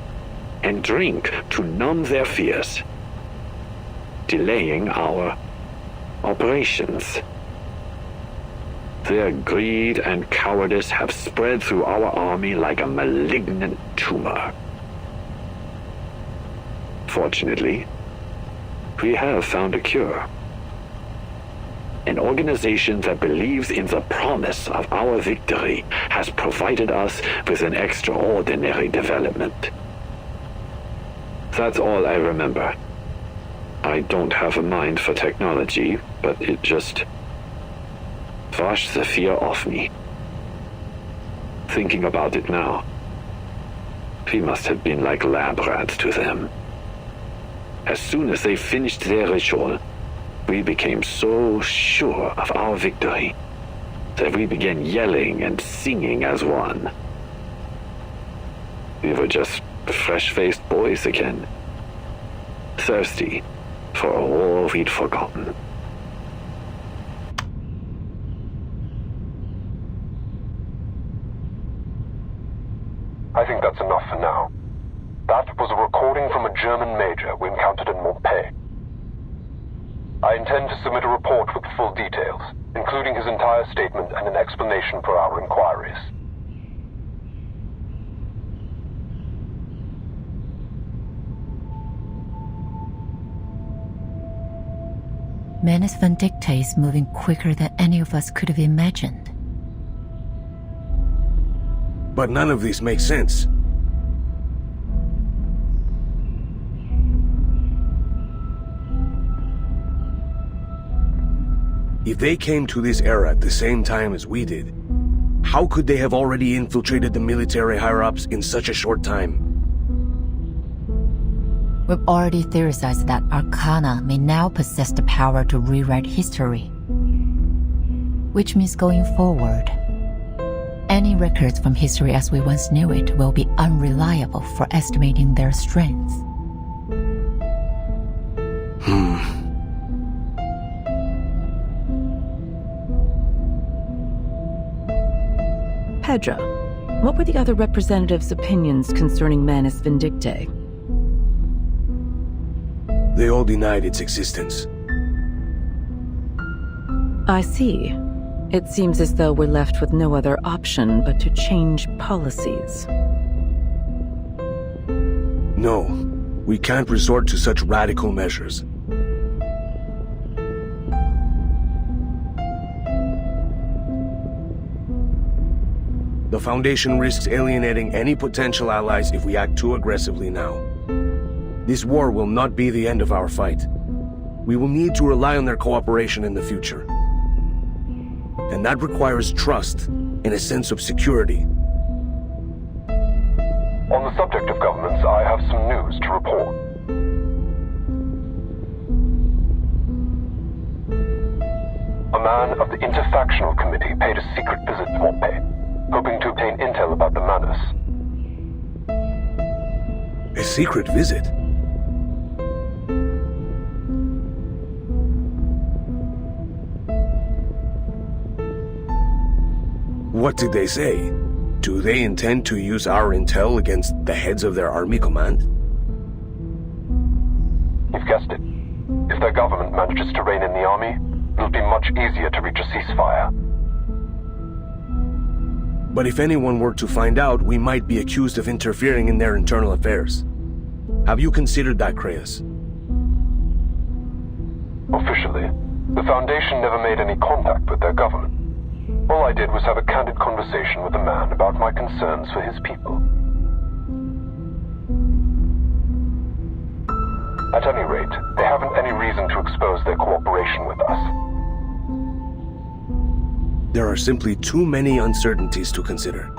and drink to numb their fears, delaying our operations. Their greed and cowardice have spread through our army like a malignant tumor. Fortunately, we have found a cure. An organization that believes in the promise of our victory has provided us with an extraordinary development. That's all I remember. I don't have a mind for technology, but it just washed the fear off me. Thinking about it now, we must have been like lab rats to them. As soon as they finished their ritual, we became so sure of our victory that we began yelling and singing as one. We were just fresh-faced boys again, thirsty for a war we'd forgotten. I think that's enough for now. That was a recording from a German major we encountered in Montpe. I intend to submit a report with full details, including his entire statement and an explanation for our inquiries. Manus Vindictae is moving quicker than any of us could have imagined. But none of this makes sense. If they came to this era at the same time as we did, how could they have already infiltrated the military higher-ups in such a short time? We've already theorized that Arcana may now possess the power to rewrite history. Which means going forward, any records from history as we once knew it will be unreliable for estimating their strength. Pedra, what were the other representatives' opinions concerning Manus Vindictae? They all denied its existence. I see. It seems as though we're left with no other option but to change policies. No, we can't resort to such radical measures. The Foundation risks alienating any potential allies if we act too aggressively now. This war will not be the end of our fight. We will need to rely on their cooperation in the future. And that requires trust and a sense of security. On the subject of governments, I have some news to report. a man of the Interfactional Committee paid a secret visit to Montpellier, hoping to obtain intel about the Manus. A secret visit? What did they say? Do they intend to use our intel against the heads of their army command? You've guessed it. If their government manages to rein in the army, it'll be much easier to reach a ceasefire. But if anyone were to find out, we might be accused of interfering in their internal affairs. Have you considered that, Creius? Officially, the Foundation never made any contact with their government. All I did was have a candid conversation with a man about my concerns for his people. At any rate, they haven't any reason to expose their cooperation with us. There are simply too many uncertainties to consider.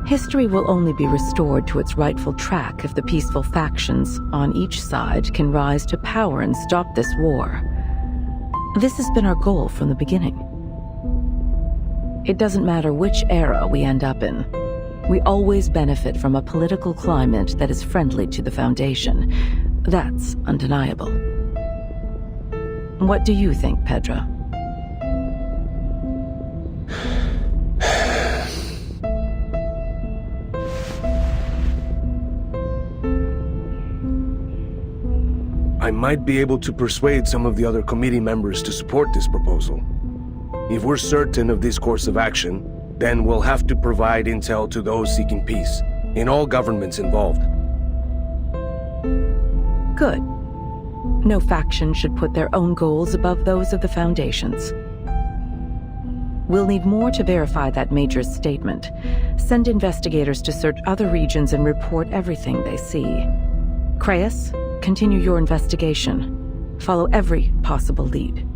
History will only be restored to its rightful track if the peaceful factions on each side can rise to power and stop this war. This has been our goal from the beginning. It doesn't matter which era we end up in. We always benefit from a political climate that is friendly to the Foundation. That's undeniable. What do you think, Pedro? I might be able to persuade some of the other committee members to support this proposal. If we're certain of this course of action, then we'll have to provide intel to those seeking peace, in all governments involved. Good. No faction should put their own goals above those of the Foundation's. We'll need more to verify that Major's statement. Send investigators to search other regions and report everything they see. Creius, continue your investigation. Follow every possible lead.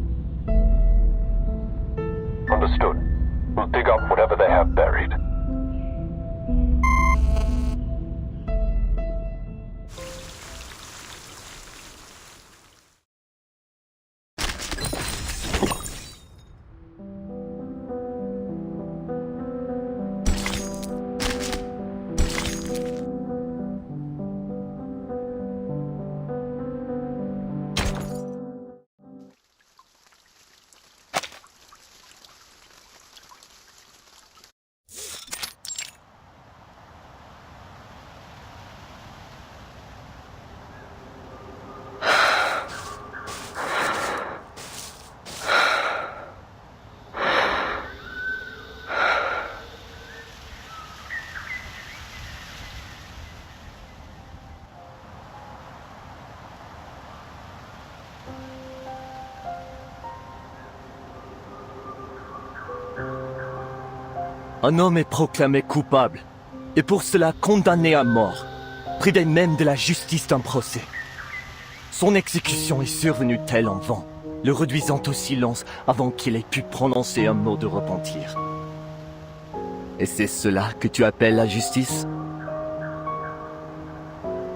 Understood. We'll dig up whatever they have buried. Un homme est proclamé coupable, et pour cela condamné à mort, privé même de la justice d'un procès. Son exécution est survenue telle en vent, le réduisant au silence avant qu'il ait pu prononcer un mot de repentir. Et c'est cela que tu appelles la justice?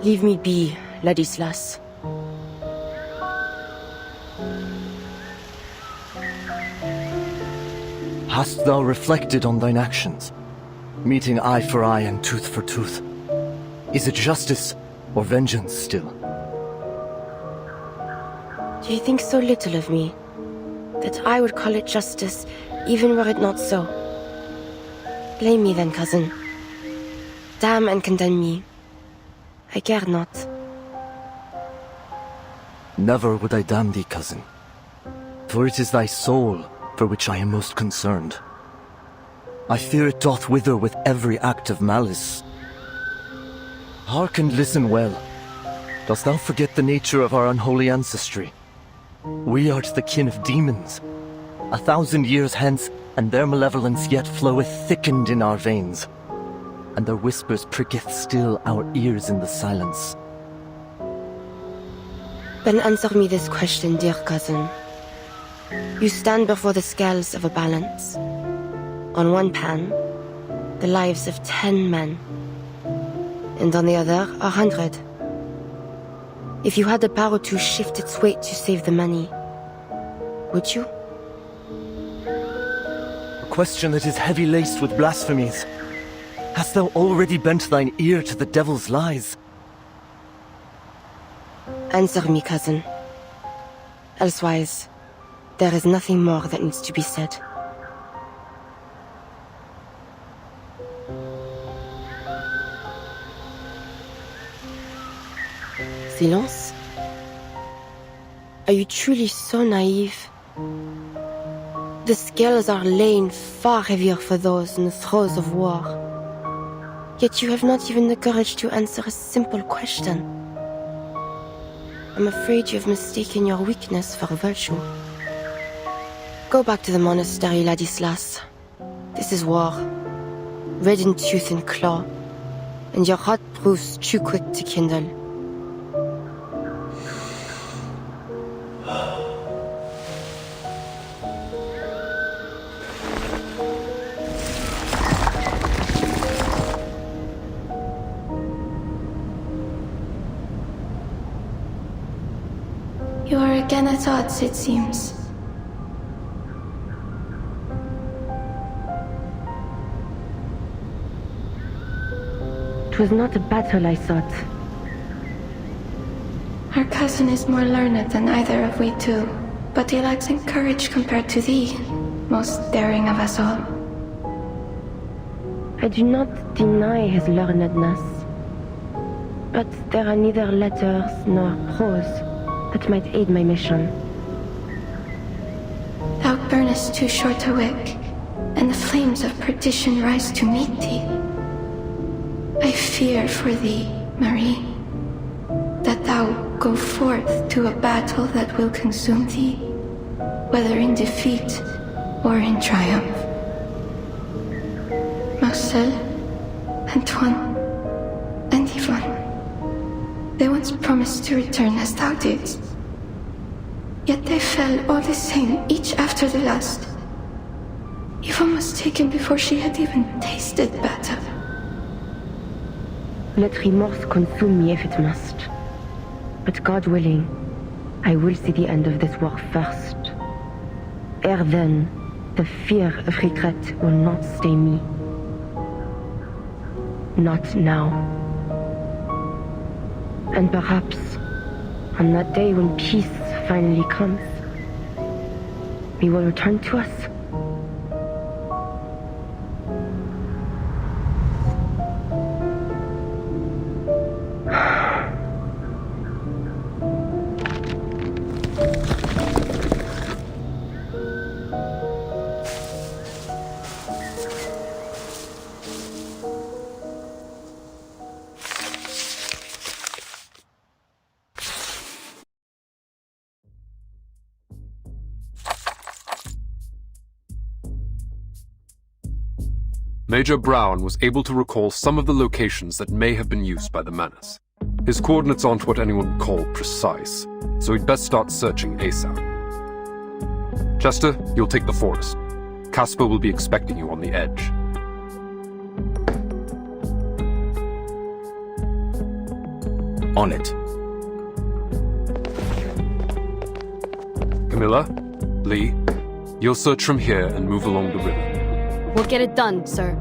Leave me be, Ladislas. Hast thou reflected on thine actions? Meeting eye for eye and tooth for tooth. Is it justice or vengeance still? Do you think so little of me, that I would call it justice, even were it not so? Blame me then, cousin. Damn and condemn me. I care not. Never would I damn thee, cousin. For it is thy soul for which I am most concerned. I fear it doth wither with every act of malice. Hark and listen well. Dost thou forget the nature of our unholy ancestry? We are the kin of demons. 1,000 years hence, and their malevolence yet floweth thickened in our veins, and their whispers pricketh still our ears in the silence. Then answer me this question, dear cousin. You stand before the scales of a balance. On one pan, the lives of 10 men. and on the other, 100. If you had the power to shift its weight to save the money, would you? A question that is heavy-laced with blasphemies. Hast thou already bent thine ear to the devil's lies? Answer me, cousin. Elsewise, there is nothing more that needs to be said. Silence? Are you truly so naive? The scales are laying far heavier for those in the throes of war. Yet you have not even the courage to answer a simple question. I'm afraid you have mistaken your weakness for virtue. Go back to the monastery, Ladislas. This is war. Red in tooth and claw. And your heart proves too quick to kindle. You are again at odds, it seems. It was not a battle, I thought. Our cousin is more learned than either of we two, but he lacks in courage compared to thee, most daring of us all. I do not deny his learnedness, but there are neither letters nor prose that might aid my mission. Thou burnest too short a wick, and the flames of perdition rise to meet thee. I fear for thee, Marie, that thou go forth to a battle that will consume thee, whether in defeat or in triumph. Marcel, Antoine, and Yvonne, they once promised to return as thou didst. Yet they fell all the same, each after the last. Yvonne was taken before she had even tasted battle. Let remorse consume me if it must. But God willing, I will see the end of this war first. Ere then, the fear of regret will not stay me. Not now. And perhaps, on that day when peace finally comes, we will return to us. Major Braun was able to recall some of the locations that may have been used by the Manus. His coordinates aren't what anyone would call precise, so he'd best start searching ASAP. Chester, you'll take the forest. Casper will be expecting you on the edge. On it. Camilla, Lee, you'll search from here and move along the river. We'll get it done, sir.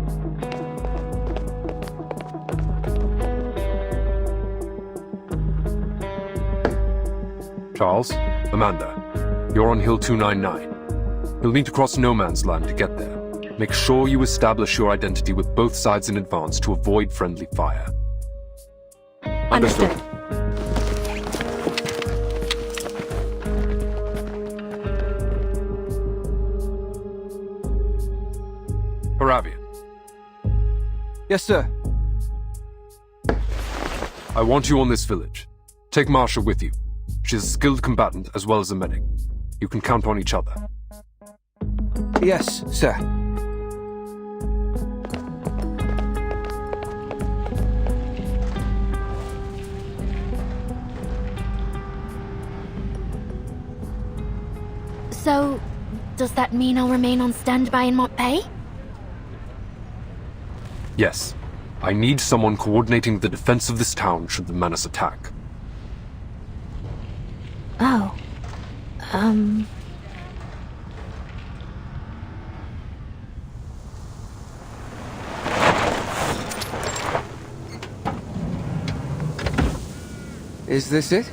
Charles, Amanda, you're on Hill 299. You'll need to cross no man's land to get there. Make sure you establish your identity with both sides in advance to avoid friendly fire. Understood. Paravian. Yes, sir. I want you on this village. Take Marsha with you. She's a skilled combatant as well as a medic. You can count on each other. Yes, sir. So, does that mean I'll remain on standby in Montpay? Yes. I need someone coordinating the defense of this town should the Manus attack. Oh. Is this it?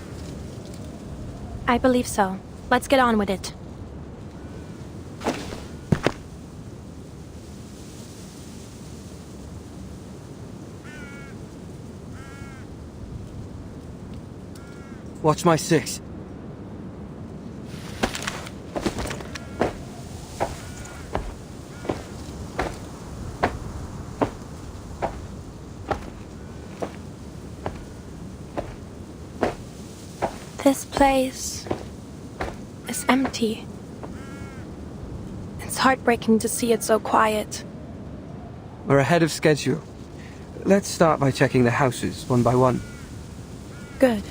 I believe so. Let's get on with it. Watch my 6. This place is empty. It's heartbreaking to see it so quiet. We're ahead of schedule. Let's start by checking the houses one by one. Good.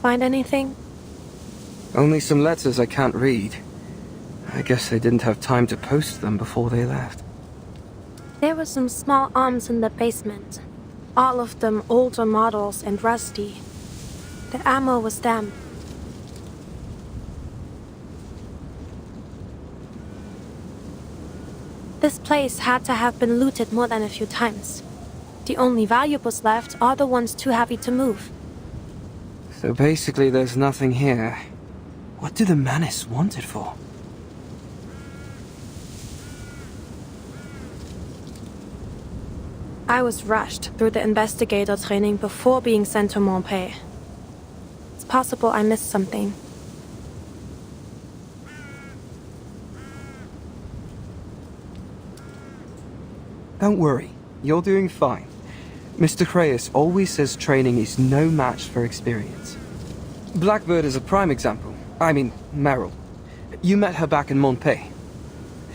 Find anything? Only some letters I can't read. I guess they didn't have time to post them before they left. There were some small arms in the basement. All of them older models and rusty. The ammo was damp. This place had to have been looted more than a few times. The only valuables left are the ones too heavy to move. So basically there's nothing here. What do the Manus want it for? I was rushed through the investigator training before being sent to Montpellier. It's possible I missed something. Don't worry, you're doing fine. Mr. Creius always says training is no match for experience. Blackbird is a prime example. I mean, Merel. You met her back in Montpellier.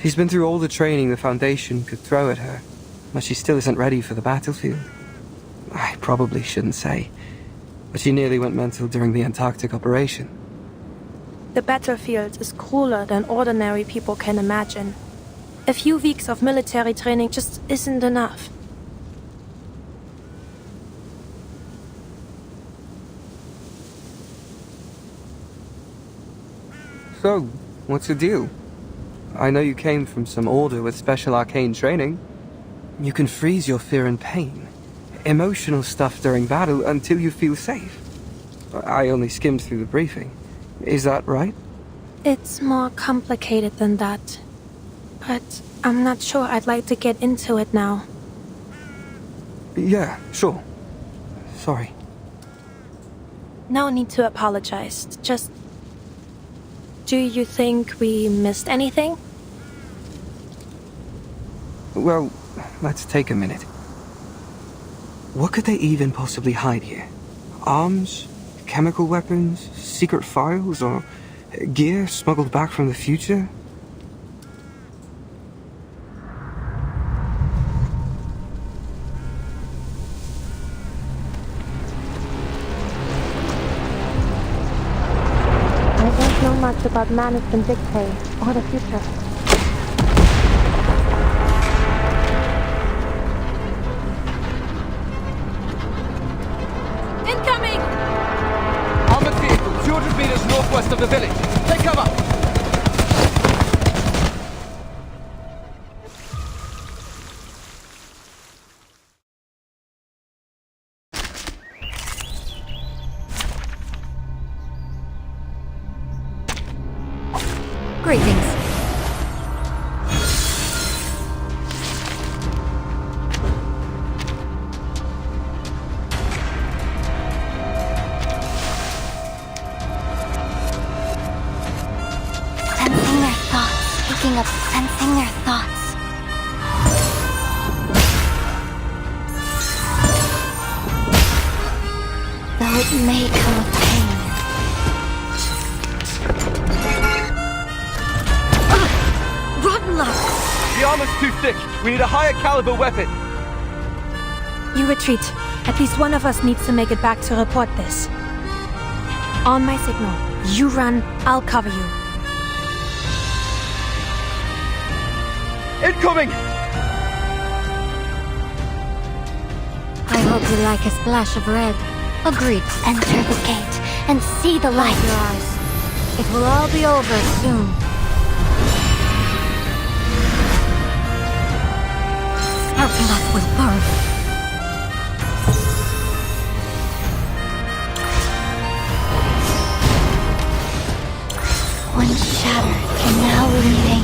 She's been through all the training the Foundation could throw at her, but she still isn't ready for the battlefield. I probably shouldn't say, but she nearly went mental during the Antarctic operation. The battlefield is crueler than ordinary people can imagine. A few weeks of military training just isn't enough. So, what's the deal? I know you came from some order with special arcane training. You can freeze your fear and pain, emotional stuff during battle until you feel safe. I only skimmed through the briefing. Is that right? It's more complicated than that. But I'm not sure I'd like to get into it now. Yeah, sure. Sorry. No need to apologize. Just... do you think we missed anything? Well, let's take a minute. What could they even possibly hide here? Arms? Chemical weapons? Secret files? Or gear smuggled back from the future? I don't know much about Manus Vindictae or the future. Incoming! Armored vehicle, 200 meters northwest of the village. Take cover! Greetings. Sensing their thoughts, picking up, sensing their thoughts. Though it may come with pain. Rotten luck! The armor's too thick. We need a higher caliber weapon. You retreat. At least one of us needs to make it back to report this. On my signal, you run, I'll cover you. Incoming! I hope you like a splash of red. Agreed. Enter the gate and see the light. Close your eyes. It will all be over soon. Our blood will burn. One shatter can now remain.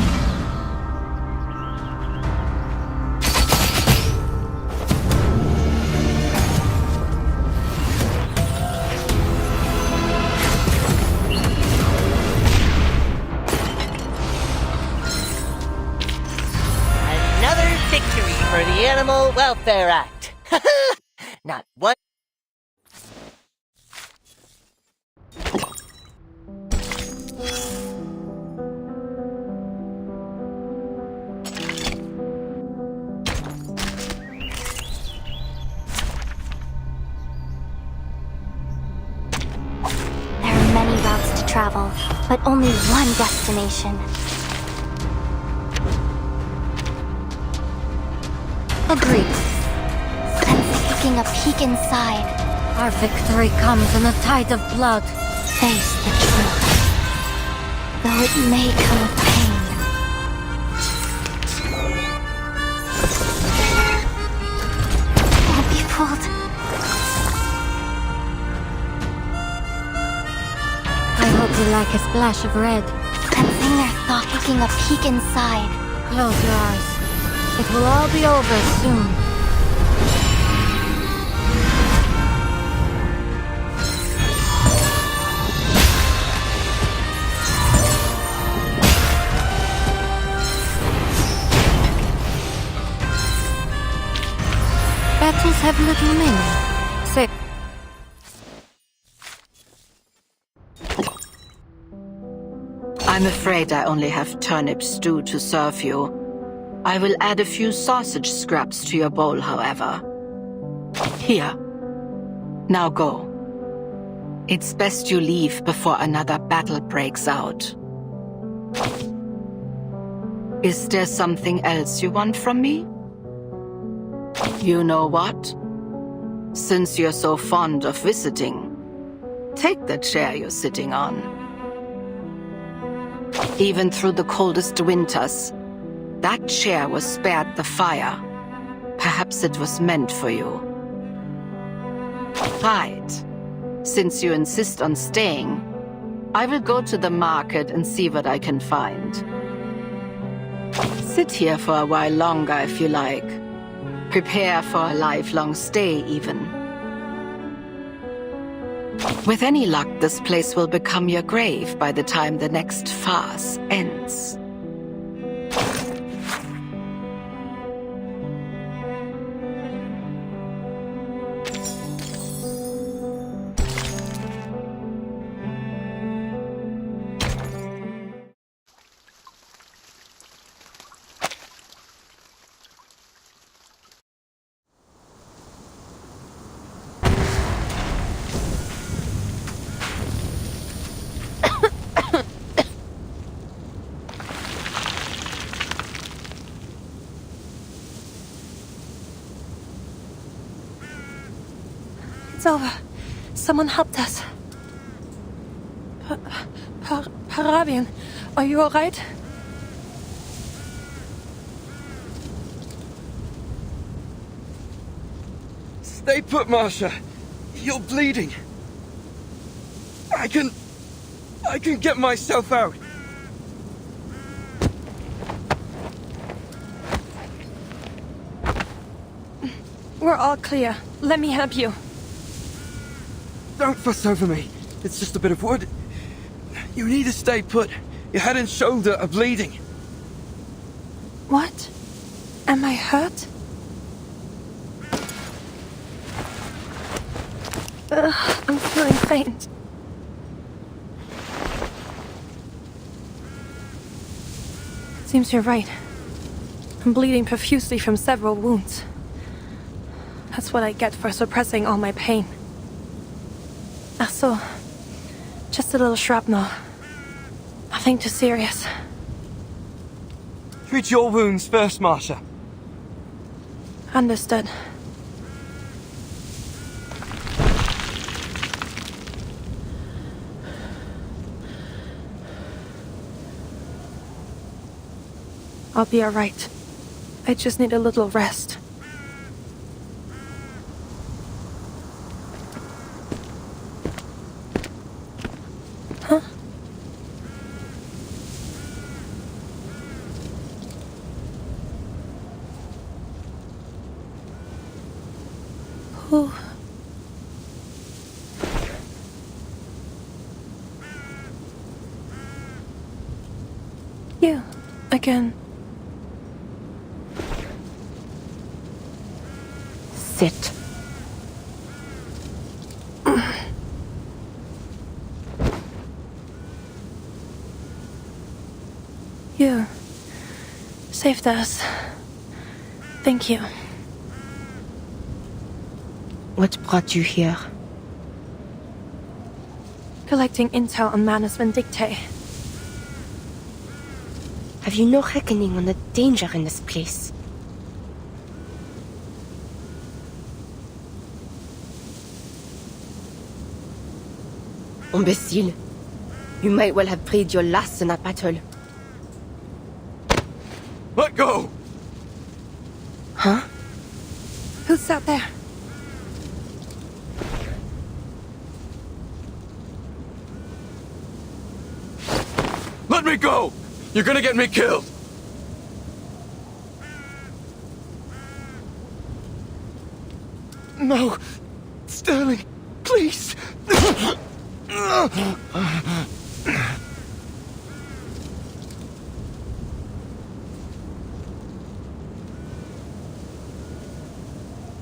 For the Animal Welfare Act. Not one. There are many routes to travel, but only one destination. Agreed. Sense taking a peek inside. Our victory comes in a tide of blood. Face the truth. Though it may come with pain. Won't be fooled. I hope you like a splash of red. Sensing their thought, taking a peek inside. Close your eyes. It will all be over soon. Battles have little meaning. Say. I'm afraid I only have turnip stew to serve you. I will add a few sausage scraps to your bowl, however. Here. Now go. It's best you leave before another battle breaks out. Is there something else you want from me? You know what? Since you're so fond of visiting, take the chair you're sitting on. Even through the coldest winters, that chair was spared the fire. Perhaps it was meant for you. Right. Since you insist on staying, I will go to the market and see what I can find. Sit here for a while longer if you like. Prepare for a lifelong stay, even. With any luck, this place will become your grave by the time the next farce ends. It's over. Someone helped us. Parabian, are you alright? Stay put, Marsha. You're bleeding. I can get myself out. We're all clear. Let me help you. Don't fuss over me. It's just a bit of wood. You need to stay put. Your head and shoulder are bleeding. What? Am I hurt? I'm feeling faint. Seems you're right. I'm bleeding profusely from several wounds. That's what I get for suppressing all my pain. So, just a little shrapnel. Nothing too serious. Treat your wounds first, Marsha. Understood. I'll be alright. I just need a little rest. Huh? Who? You, again. Sit. You saved us. Thank you. What brought you here? Collecting intel on Manus Vindictae. Have you no reckoning on the danger in this place? Imbecile. You might well have breathed your last in that battle. Let go! Huh? Who's out there? Let me go! You're gonna get me killed! No! Sterling, please!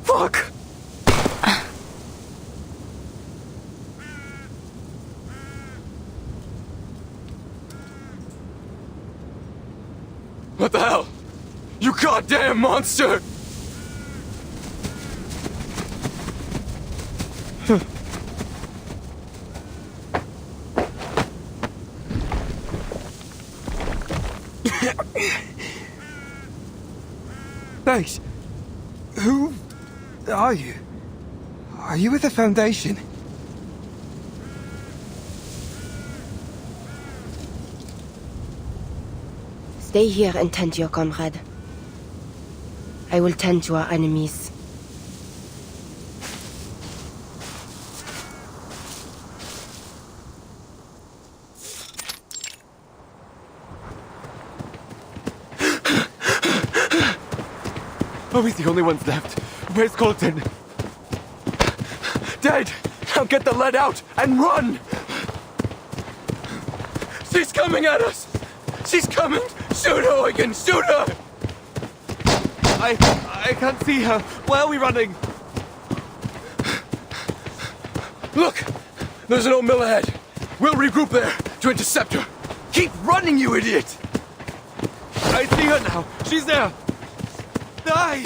Fuck! What the hell? You goddamn monster! Thanks. Who are you? Are you with the Foundation? Stay here and tend to your comrade. I will tend to our enemies. Are we the only ones left? Where's Colton? Dead! Now get the lead out and run! She's coming at us! She's coming! Shoot her, Huygens! Shoot her! I can't see her. Where are we running? Look! There's an old mill ahead. We'll regroup there to intercept her. Keep running, you idiot! I see her now. She's there. Die!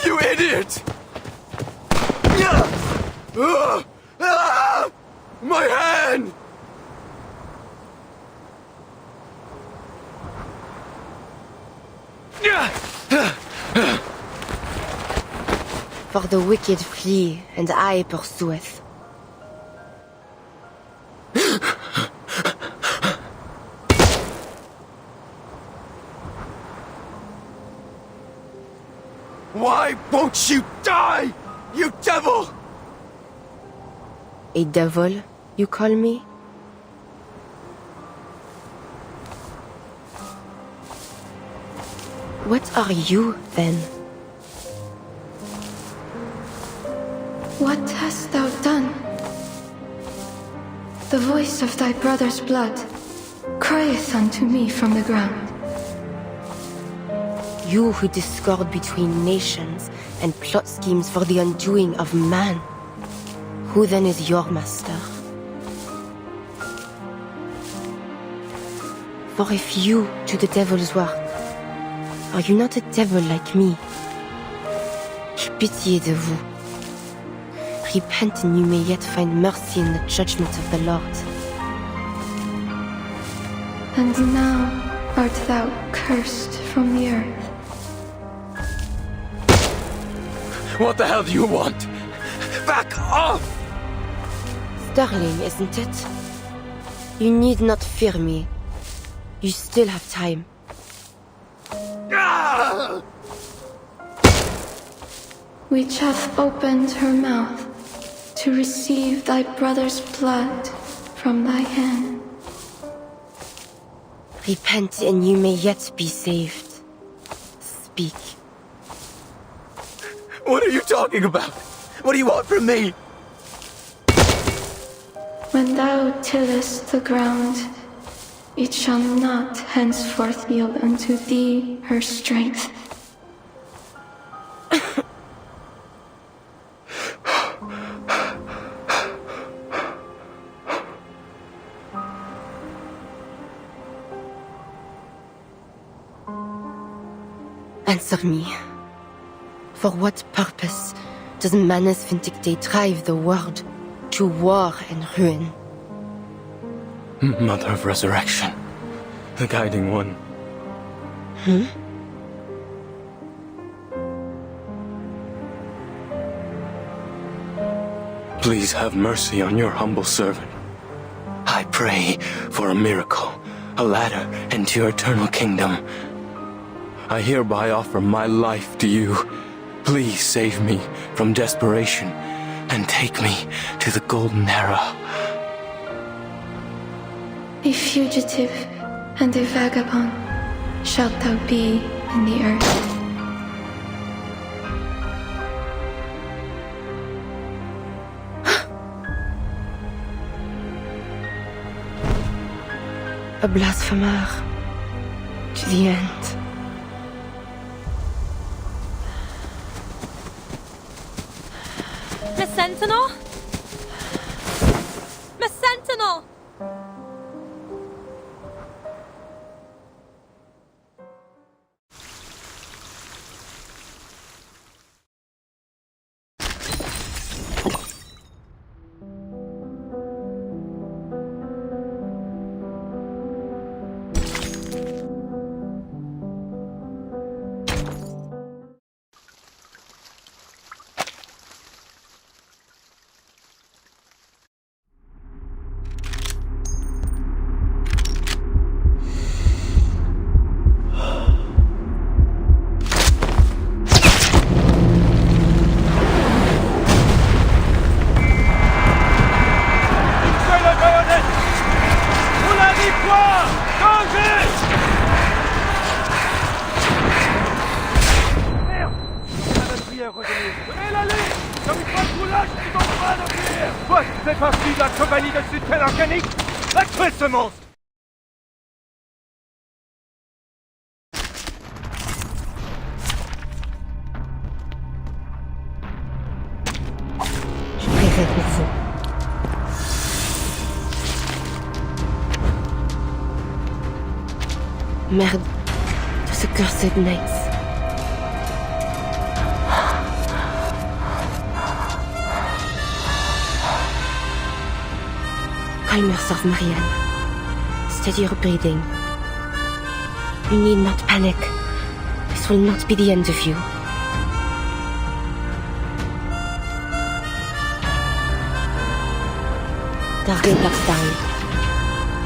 You idiot! My hand! For the wicked flee, and I pursueth. Why won't you die, you devil? A devil, you call me? What are you, then? What hast thou done? The voice of thy brother's blood crieth unto me from the ground. You who discord between nations and plot schemes for the undoing of man. Who then is your master? For if you do the devil's work, are you not a devil like me? J'ai pitié de vous. Repent and you may yet find mercy in the judgment of the Lord. and now art thou cursed from the earth. What the hell do you want? Back off! Sterling, isn't it? You need not fear me. You still have time. Which hath opened her mouth to receive thy brother's blood from thy hand. Repent and you may yet be saved. Speak. What are you talking about? What do you want from me? When thou tillest the ground, it shall not henceforth yield unto thee her strength. Answer me. For what purpose does Manus Vindictae drive the world to war and ruin? Mother of Resurrection. The Guiding One. Please have mercy on your humble servant. I pray for a miracle, a ladder into your eternal kingdom. I hereby offer my life to you. Please save me from desperation and take me to the Golden Era. A fugitive and a vagabond shalt thou be in the earth. A blasphemer to the end. Miss Sentinel? Miss Sentinel! Merde, those accursed knights. Calm yourself, Marianne. Steady your breathing. You need not panic. This will not be the end of you. Gargoyle backs down.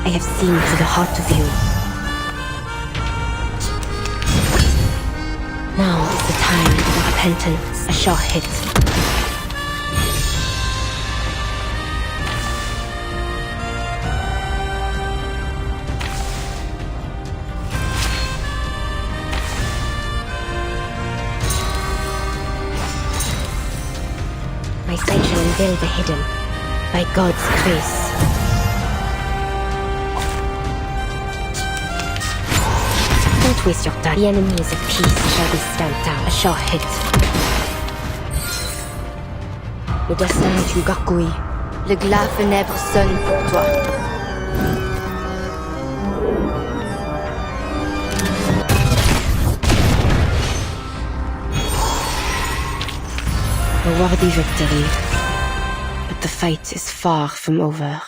I have seen to the heart of you. Now is the time for repentance. A sure hit. My sight shall unveil the hidden, by God's grace. Don't waste your time. The enemies of peace shall be stamped out. A sure hit. Le destin est une gargouille. Le glas funèbre sonne pour toi. A worthy victory, but the fight is far from over.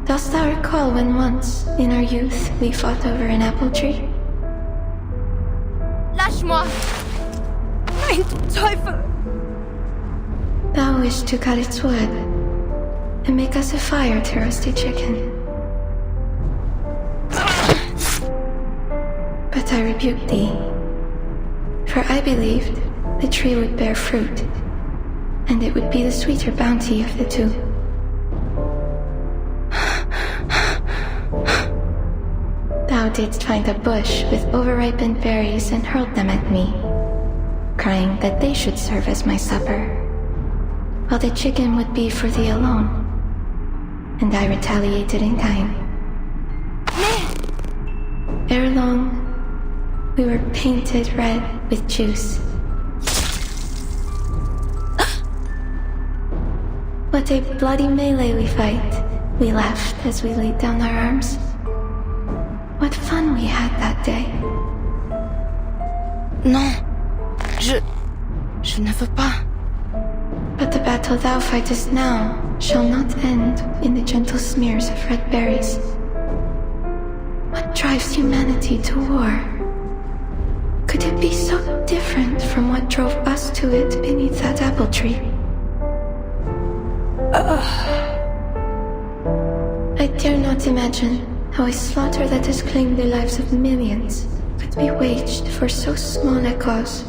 Dost thou recall when once, in our youth, we fought over an apple tree? Lâche-moi! Mein Teufel! Thou wished to cut its wood, and make us a fire to roast a chicken. But I rebuked thee, for I believed the tree would bear fruit, and it would be the sweeter bounty of the two. Thou didst find a bush with overripened berries and hurled them at me, crying that they should serve as my supper, while the chicken would be for thee alone. And I retaliated in kind. Ere long, we were painted red with juice. What a bloody melee we fight, we laughed as we laid down our arms. What fun we had that day. Non, je ne veux pas. But the battle thou fightest now shall not end in the gentle smears of red berries. What drives humanity to war? Could it be so different from what drove us to it beneath that apple tree? I dare not imagine how a slaughter that has claimed the lives of millions could be waged for so small a cause.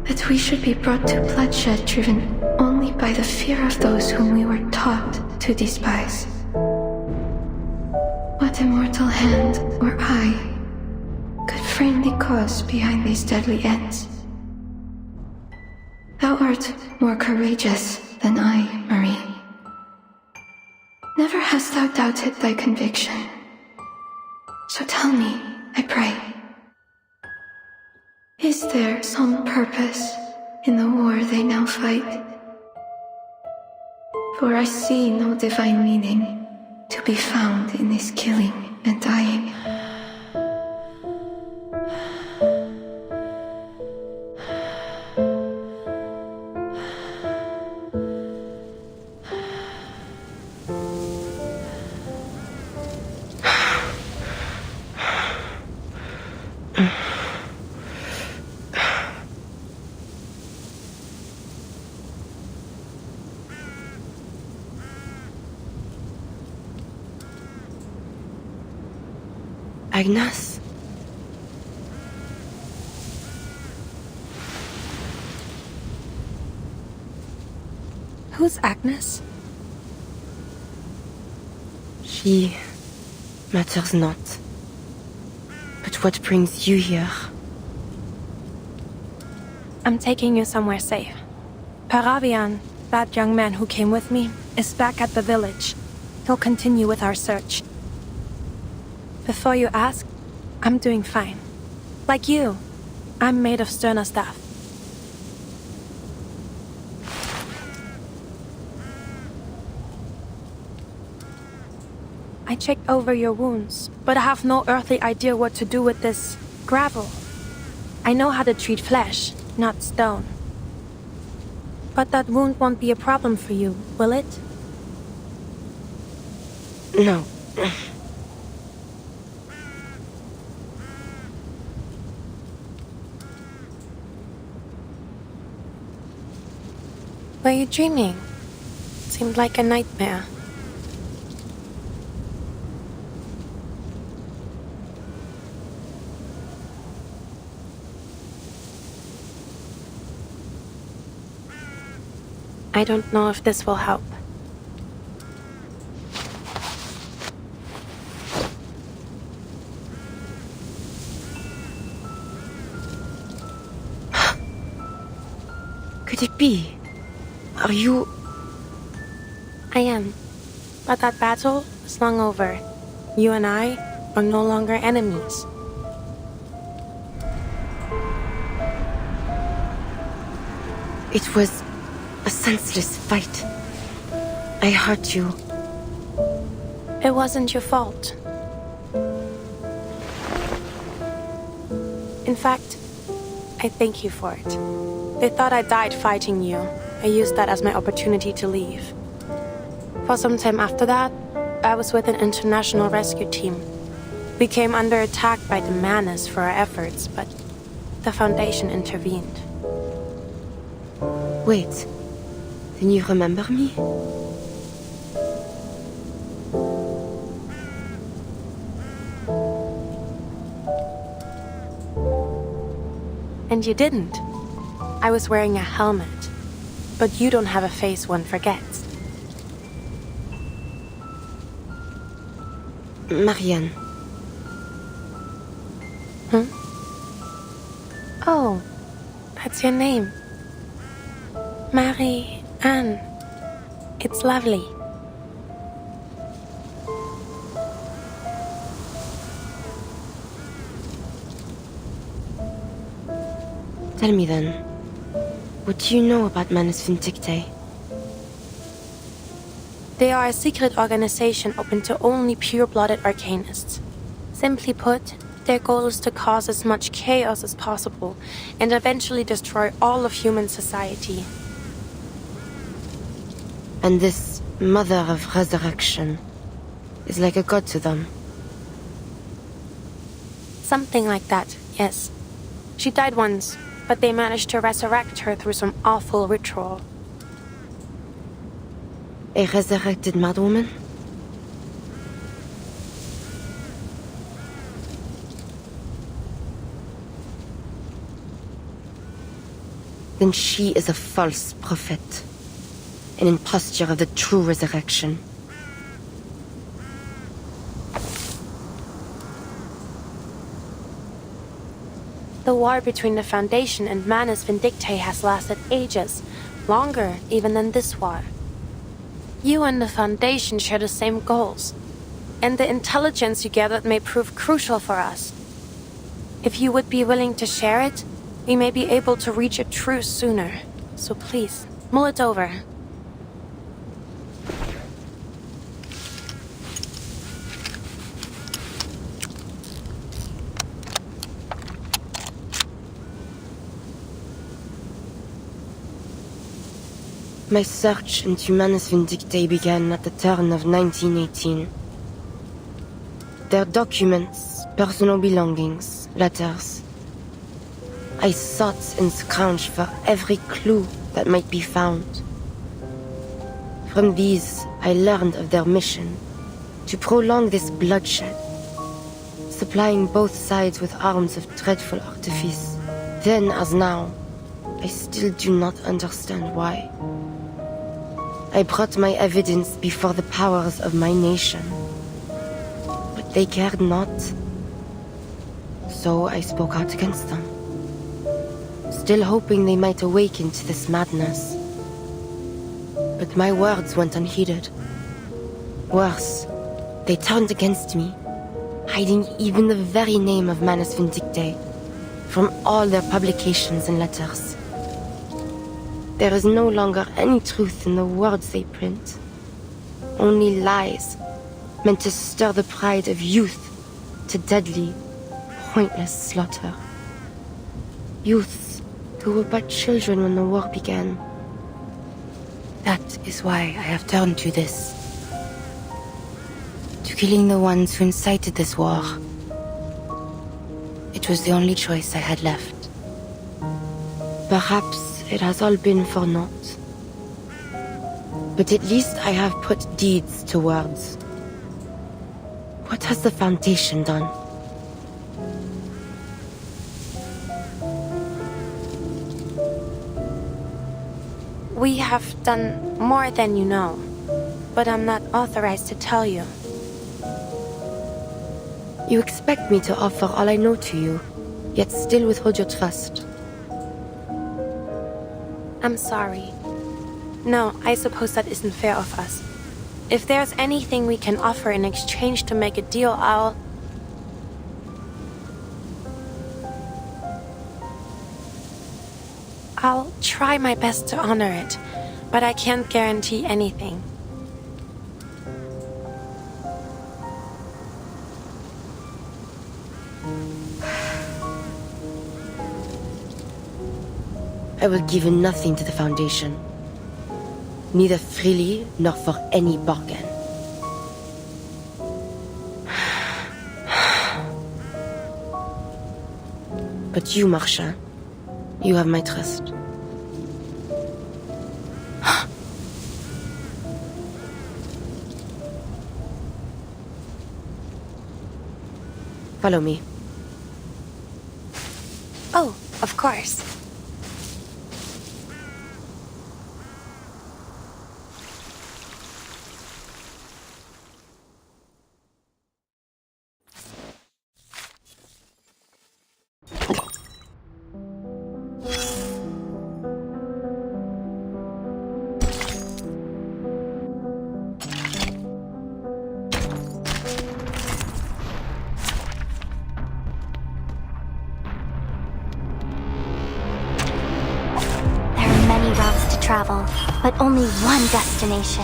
That we should be brought to bloodshed driven only by the fear of those whom we were taught to despise. What immortal hand or eye could frame the cause behind these deadly ends? Thou art more courageous than I, Marie. Never hast thou doubted thy conviction. So tell me, I pray, is there some purpose in the war they now fight? For I see no divine meaning to be found in this killing and dying. Agnes? Who's Agnes? She matters not. But what brings you here? I'm taking you somewhere safe. Paravian, that young man who came with me, is back at the village. He'll continue with our search. Before you ask, I'm doing fine. Like you, I'm made of sterner stuff. I checked over your wounds, but I have no earthly idea what to do with this gravel. I know how to treat flesh, not stone. But that wound won't be a problem for you, will it? No. Were you dreaming? Seemed like a nightmare. I don't know if this will help. Could it be? Are you... I am. But that battle is long over. You and I are no longer enemies. It was a senseless fight. I hurt you. It wasn't your fault. In fact, I thank you for it. They thought I died fighting you. I used that as my opportunity to leave. For some time after that, I was with an international rescue team. We came under attack by the Manus for our efforts, but the Foundation intervened. Wait, then you remember me? And you didn't. I was wearing a helmet. But you don't have a face one forgets. Marianne. Oh, that's your name. Marianne. It's lovely. Tell me then, what do you know about Manus Vindictae? They are a secret organization open to only pure-blooded arcanists. Simply put, their goal is to cause as much chaos as possible and eventually destroy all of human society. And this Mother of Resurrection is like a god to them? Something like that, yes. She died once, but they managed to resurrect her through some awful ritual. A resurrected madwoman? Then she is a false prophet, an imposture of the true resurrection. The war between the Foundation and Manus Vindictae has lasted ages, longer even than this war. You and the Foundation share the same goals, and the intelligence you gathered may prove crucial for us. If you would be willing to share it, we may be able to reach a truce sooner. So please, mull it over. My search into Manus Vindictae began at the turn of 1918. Their documents, personal belongings, letters. I sought and scrounged for every clue that might be found. From these, I learned of their mission to prolong this bloodshed, supplying both sides with arms of dreadful artifice. Then, as now, I still do not understand why. I brought my evidence before the powers of my nation, but they cared not. So I spoke out against them, still hoping they might awaken to this madness. But my words went unheeded. Worse, they turned against me, hiding even the very name of Manus Vindictae from all their publications and letters. There is no longer any truth in the words they print. Only lies, meant to stir the pride of youth to deadly, pointless slaughter. Youths who were but children when the war began. That is why I have turned to this. To killing the ones who incited this war. It was the only choice I had left. Perhaps it has all been for naught. But at least I have put deeds to words. What has the Foundation done? We have done more than you know, but I'm not authorized to tell you. You expect me to offer all I know to you, yet still withhold your trust. I'm sorry. No, I suppose that isn't fair of us. If there's anything we can offer in exchange to make a deal, I'll try my best to honor it, but I can't guarantee anything. I will give nothing to the Foundation. neither freely nor for any bargain. But you, Marsha, you have my trust. Follow me. Oh, of course. Travel, but only one destination.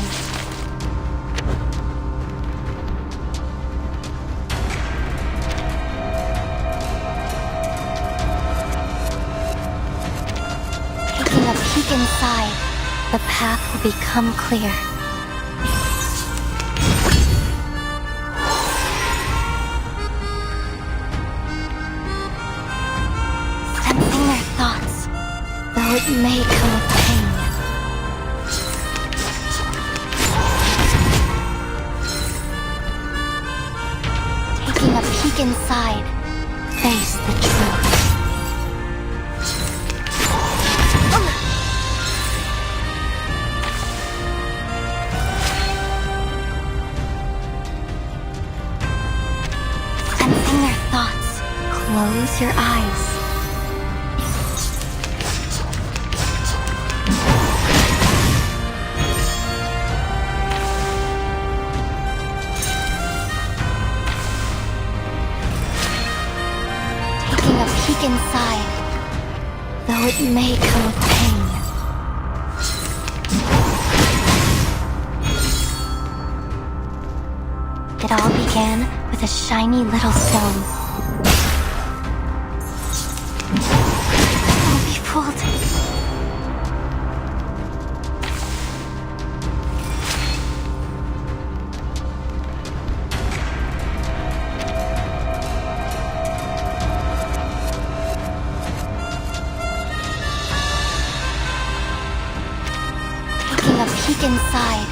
Taking a peek inside, the path will become clear. Sensing their thoughts, though it may come with pain. Inside, face the truth. Sensing their thoughts, close your eyes. Inside, though it may come with pain. It all began with a shiny little stone. Don't be fooled. Inside.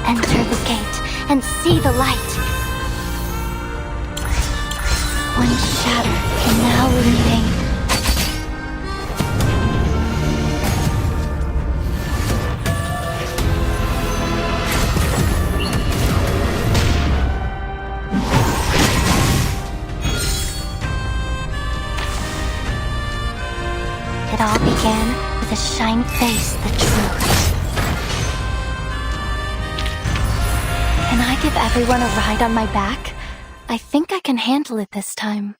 Enter the gate and see the light. One shadow can now remain. It all began with a shine face the truth. Can I give everyone a ride on my back? I think I can handle it this time.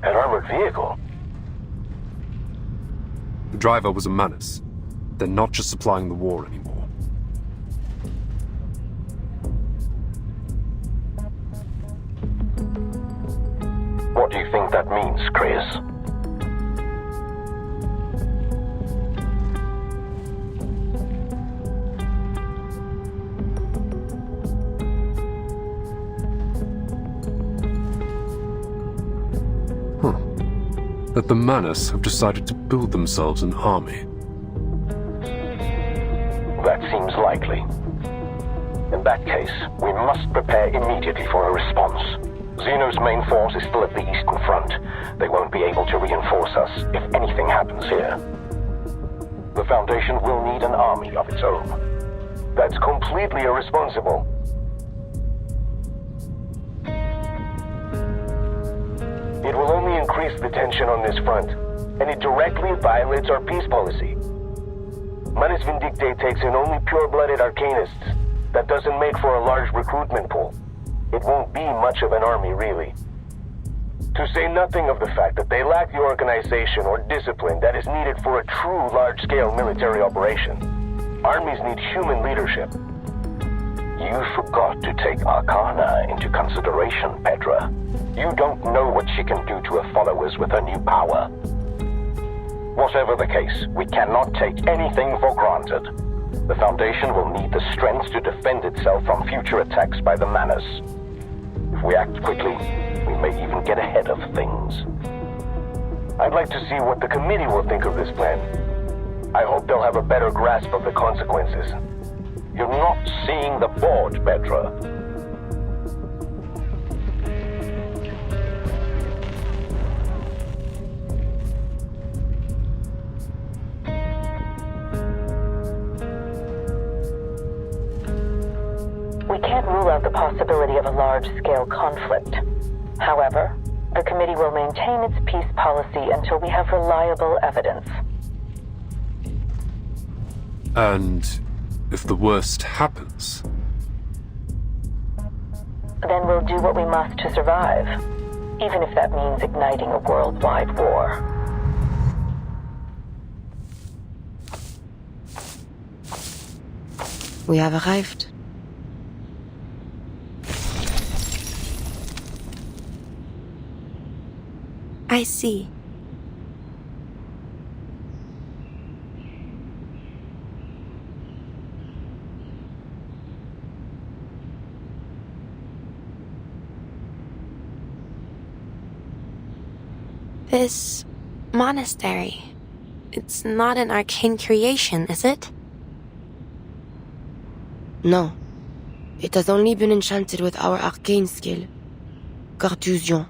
An armored vehicle? The driver was a Manus. They're not just supplying the war anymore. What do you think that means, Creius? that the Manus have decided to build themselves an army. That seems likely. In that case, we must prepare immediately for a response. Xeno's main force is still at the Eastern Front. They won't be able to reinforce us if anything happens here. The Foundation will need an army of its own. That's completely irresponsible. It will only increase the tension on this front, and it directly violates our peace policy. Manus Vindictae takes in only pure-blooded arcanists. That doesn't make for a large recruitment pool. It won't be much of an army, really. To say nothing of the fact that they lack the organization or discipline that is needed for a true large-scale military operation. Armies need human leadership. You forgot to take Arcana into consideration, Petra. You don't know what she can do to her followers with her new power. Whatever the case, we cannot take anything for granted. The Foundation will need the strength to defend itself from future attacks by the Manus. If we act quickly, we may even get ahead of things. I'd like to see what the committee will think of this plan. I hope they'll have a better grasp of the consequences. You're not seeing the board, Petra. We can't rule out the possibility of a large-scale conflict. However, the committee will maintain its peace policy until we have reliable evidence. And if the worst happens? Then we'll do what we must to survive, even if that means igniting a worldwide war. We have arrived. I see. This monastery, it's not an arcane creation, is it? No. It has only been enchanted with our arcane skill, Carthusian.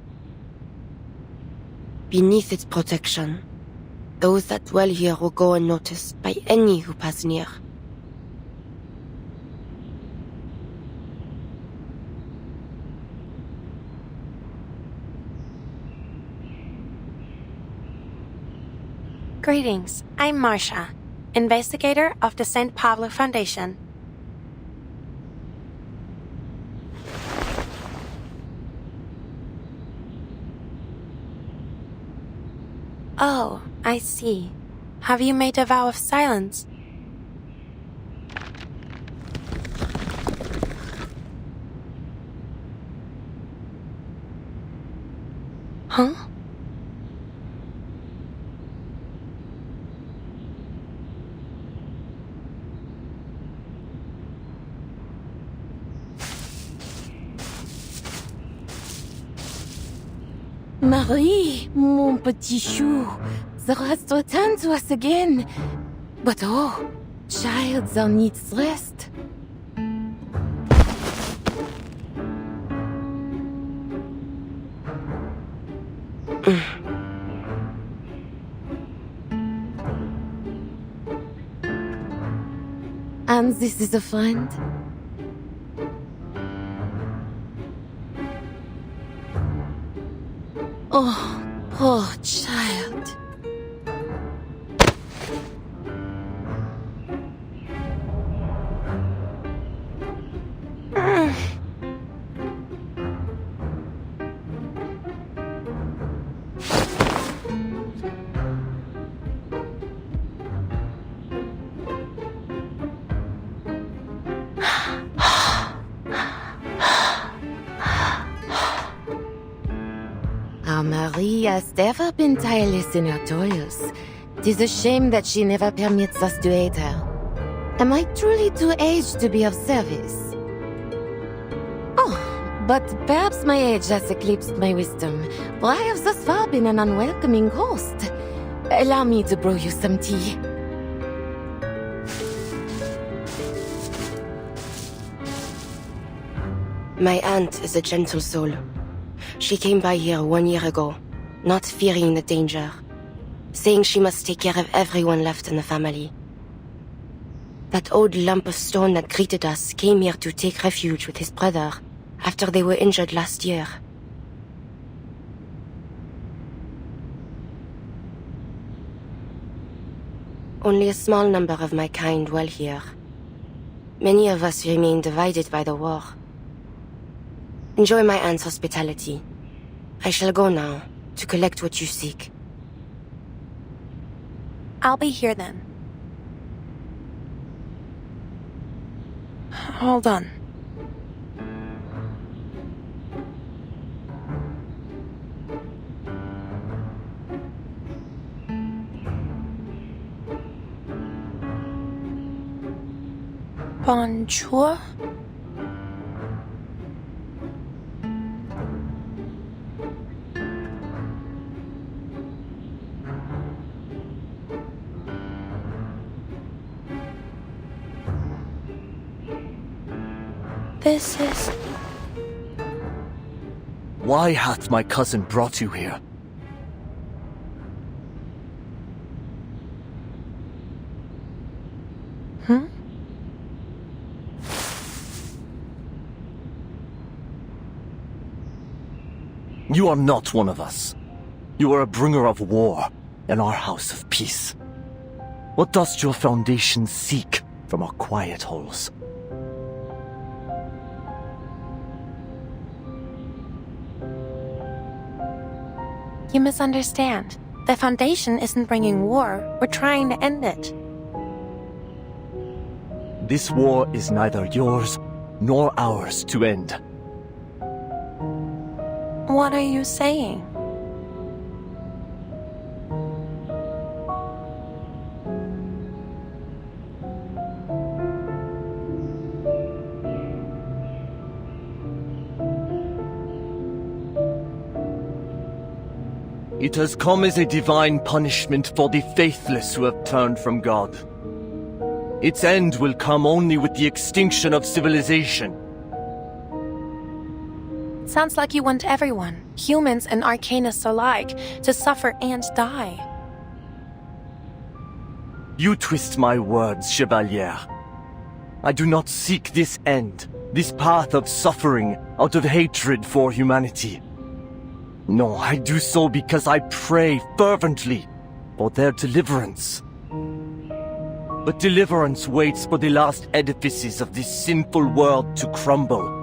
Beneath its protection, those that dwell here will go unnoticed by any who pass near. Greetings, I'm Marsha, investigator of the St. Pablo Foundation. Oh, I see. Have you made a vow of silence? Huh? Marie, mon petit chou, the rest return to us again. But oh, child, thou needs rest. And this is a friend? Oh, poor child. Our Marie has never been tireless in her toils. 'Tis a shame that she never permits us to aid her. Am I truly too aged to be of service? Oh, But perhaps my age has eclipsed my wisdom, for I have thus far been an unwelcoming host. Allow me to brew you some tea. My aunt is a gentle soul. She came by here 1 year ago, not fearing the danger, saying she must take care of everyone left in the family. That old lump of stone that greeted us came here to take refuge with his brother after they were injured last year. Only a small number of my kind dwell here. Many of us remain divided by the war. Enjoy my aunt's hospitality. I shall go now, to collect what you seek. I'll be here then. Hold on. Bonjour? This is... Why hath my cousin brought you here? You are not one of us. You are a bringer of war in our house of peace. What does your foundation seek from our quiet holes? You misunderstand. The Foundation isn't bringing war. We're trying to end it. This war is neither yours nor ours to end. What are you saying? It has come as a divine punishment for the faithless who have turned from God. Its end will come only with the extinction of civilization. Sounds like you want everyone, humans and arcanists alike, to suffer and die. You twist my words, Chevalier. I do not seek this end, this path of suffering, out of hatred for humanity. No, I do so because I pray fervently for their deliverance. But deliverance waits for the last edifices of this sinful world to crumble.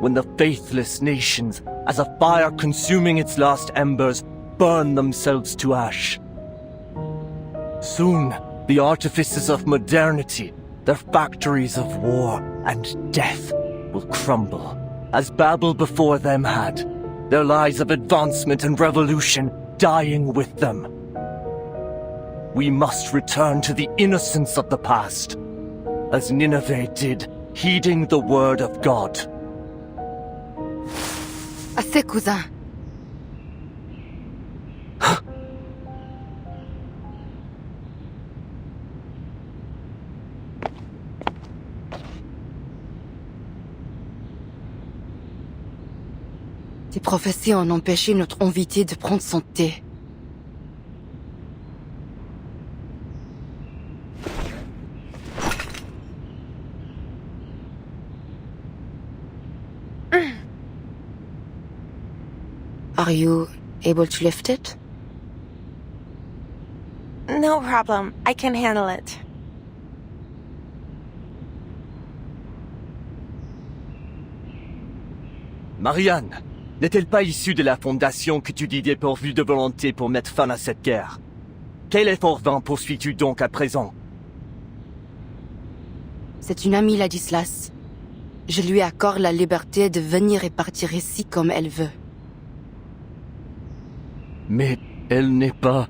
When the faithless nations, as a fire consuming its last embers, burn themselves to ash. Soon, the artifices of modernity, their factories of war and death, will crumble, as Babel before them had, their lies of advancement and revolution dying with them. We must return to the innocence of the past, as Nineveh did, heeding the word of God. Assez, cousin. Tes prophéties ont empêché notre invité de prendre son thé. Are you able to lift it? No problem. I can handle it. Marianne, n'est-elle pas issue de la Fondation que tu dis dépourvue de volonté pour mettre fin à cette guerre? Quel effort vain poursuis-tu donc à présent? C'est une amie, Ladislas. Je lui accorde la liberté de venir et partir ici comme elle veut. Mais elle n'est pas...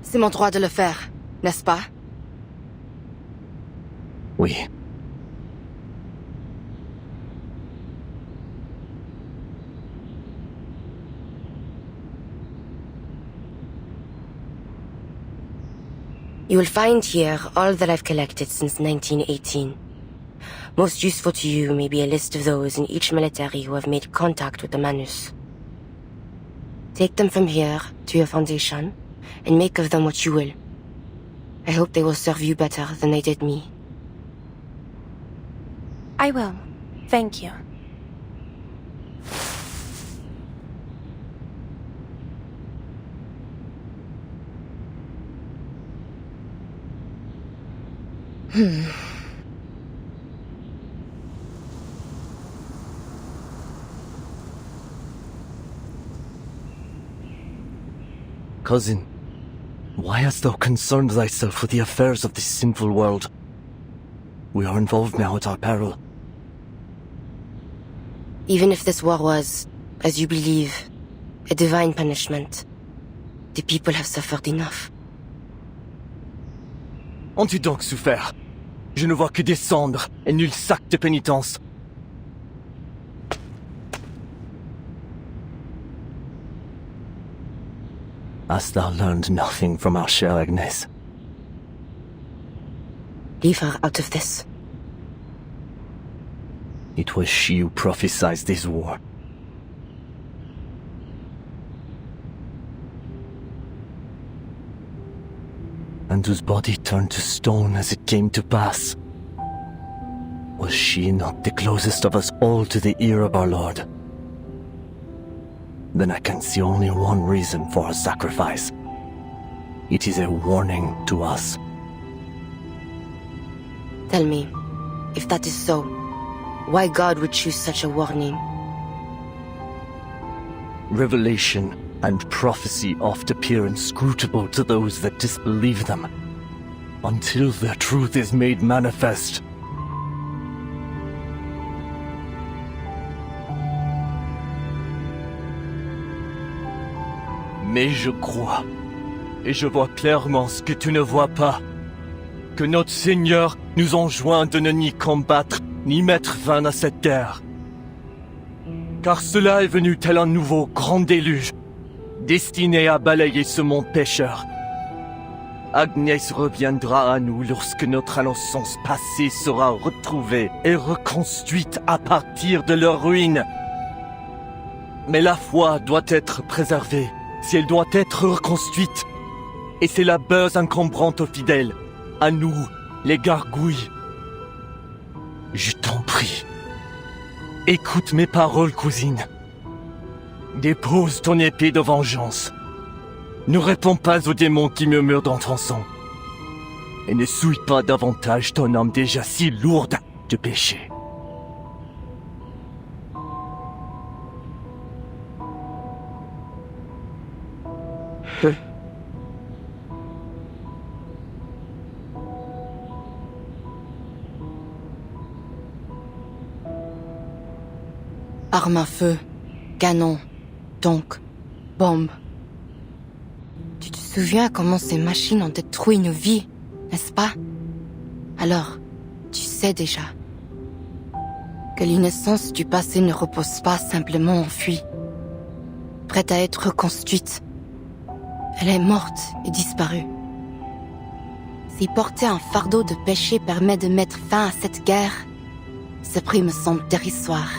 C'est mon droit de le faire, n'est-ce pas? Oui. You will find here all that I've collected since 1918. Most useful to you may be a list of those in each military who have made contact with the Manus. Take them from here to your foundation, and make of them what you will. I hope they will serve you better than they did me. I will. Thank you. Cousin, why hast thou concerned thyself with the affairs of this sinful world? We are involved now at our peril. Even if this war was, as you believe, a divine punishment, the people have suffered enough. Ont-tu donc souffert? Je ne vois que des cendres et nul sac de pénitence. Hast thou learned nothing from our chère Agnes? Leave her out of this. It was she who prophesied this war. And whose body turned to stone as it came to pass. Was she not the closest of us all to the ear of our Lord? Then I can see only one reason for her sacrifice. It is a warning to us. Tell me, if that is so, why God would choose such a warning? Revelation and prophecy oft appear inscrutable to those that disbelieve them, until their truth is made manifest. Mais je crois, et je vois clairement ce que tu ne vois pas, que notre Seigneur nous enjoint de ne ni combattre, ni mettre fin à cette guerre. Car cela est venu tel un nouveau grand déluge, destiné à balayer ce monde pécheur. Agnès reviendra à nous lorsque notre innocence passée sera retrouvée et reconstruite à partir de leur ruine. Mais la foi doit être préservée, si elle doit être reconstruite. Et c'est la base encombrante aux fidèles, à nous, les gargouilles. Je t'en prie, écoute mes paroles, cousine. Dépose ton épée de vengeance. Ne réponds pas aux démons qui murmurent dans ton sang. Et ne souille pas davantage ton âme déjà si lourde de péché. Armes à feu, canon, donc, bombes. Tu te souviens comment ces machines ont détruit nos vies, n'est-ce pas? Alors, tu sais déjà que l'innocence du passé ne repose pas simplement enfuie, prête à être reconstruite. Elle est morte et disparue. Si porter un fardeau de péché permet de mettre fin à cette guerre, ce prix me semble dérisoire.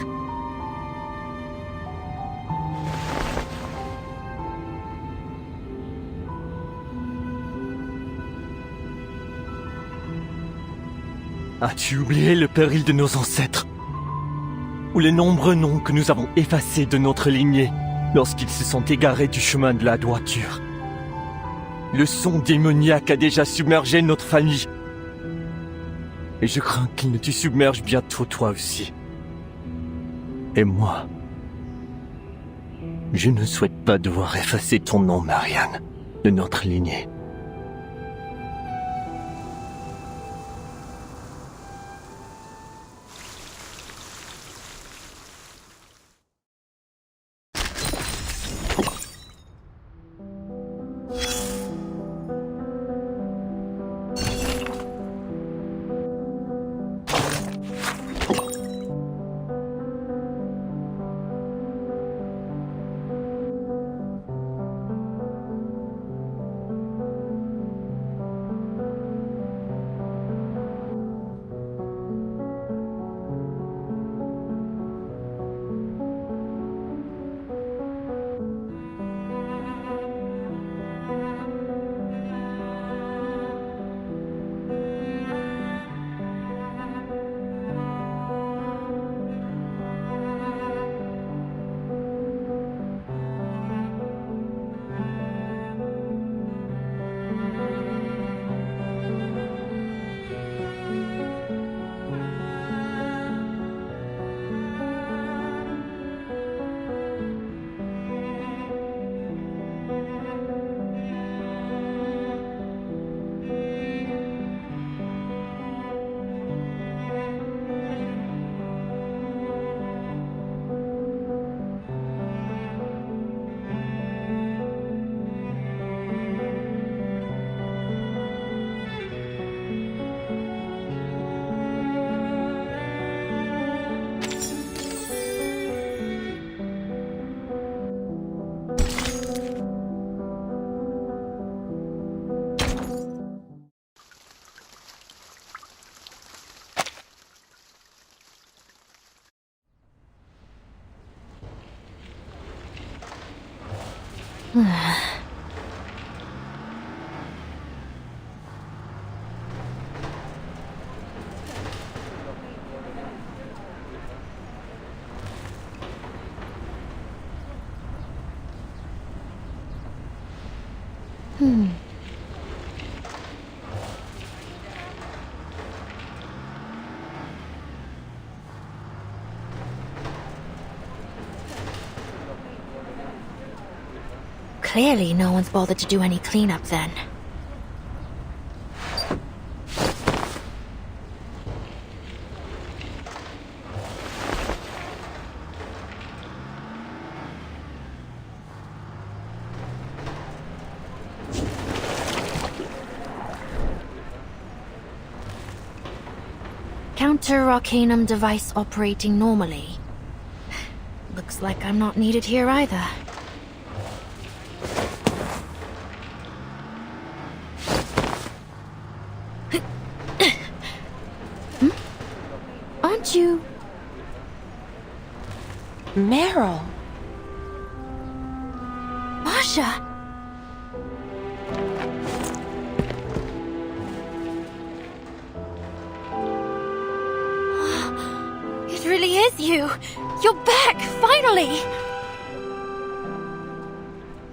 As-tu oublié le péril de nos ancêtres? Ou les nombreux noms que nous avons effacés de notre lignée lorsqu'ils se sont égarés du chemin de la droiture? Le son démoniaque a déjà submergé notre famille. Et je crains qu'il ne te submerge bientôt toi aussi. Et moi, je ne souhaite pas devoir effacer ton nom, Marianne, de notre lignée. Clearly, no one's bothered to do any cleanup then. Counter-Arcanum device operating normally. Looks like I'm not needed here either. Aren't you... Merel? Marsha? It really is you! You're back, finally!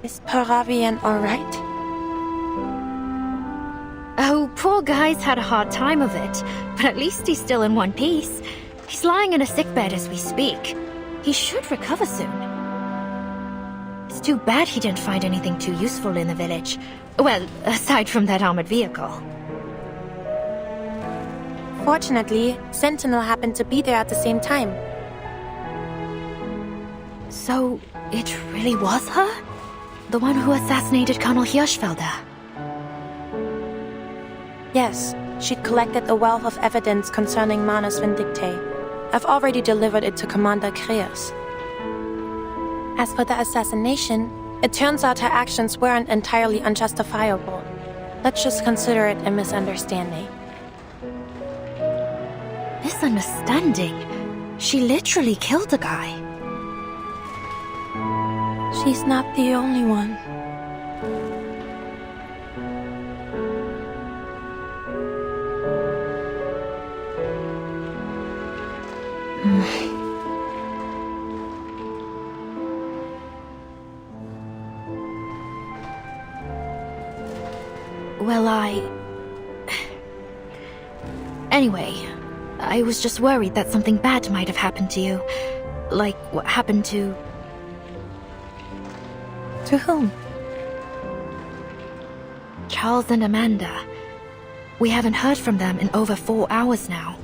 Is Paravian alright? Oh, poor guy's had a hard time of it, but at least he's still in one piece. He's lying in a sickbed as we speak. He should recover soon. It's too bad he didn't find anything too useful in the village. Well, aside from that armored vehicle. Fortunately, Sentinel happened to be there at the same time. So, it really was her? The one who assassinated Colonel Hirschfelder? Yes, she collected a wealth of evidence concerning Manus Vindictae. I've already delivered it to Commander Creius. As for the assassination, it turns out her actions weren't entirely unjustifiable. Let's just consider it a misunderstanding. Misunderstanding? She literally killed a guy. She's not the only one. Well, Anyway, I was just worried that something bad might have happened to you. Like what happened to... To whom? Charles and Amanda. We haven't heard from them in over 4 hours now.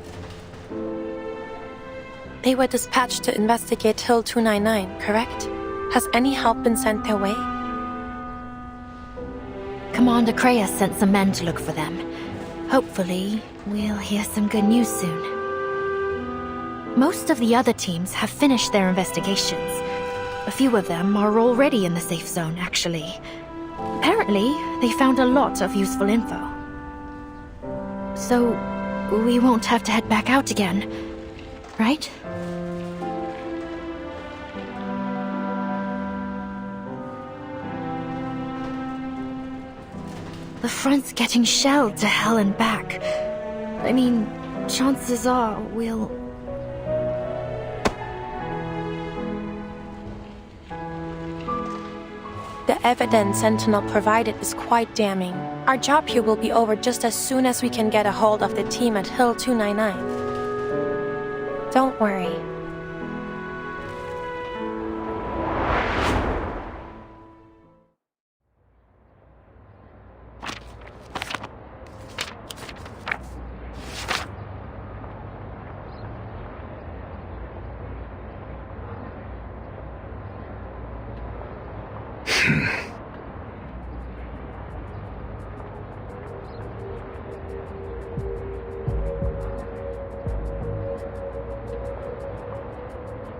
They were dispatched to investigate Hill 299, correct? Has any help been sent their way? Commander Creius sent some men to look for them. Hopefully, we'll hear some good news soon. Most of the other teams have finished their investigations. A few of them are already in the safe zone, actually. Apparently, they found a lot of useful info. So, we won't have to head back out again, right? The front's getting shelled to hell and back. I mean, chances are we'll... The evidence Sentinel provided is quite damning. Our job here will be over just as soon as we can get a hold of the team at Hill 299. Don't worry.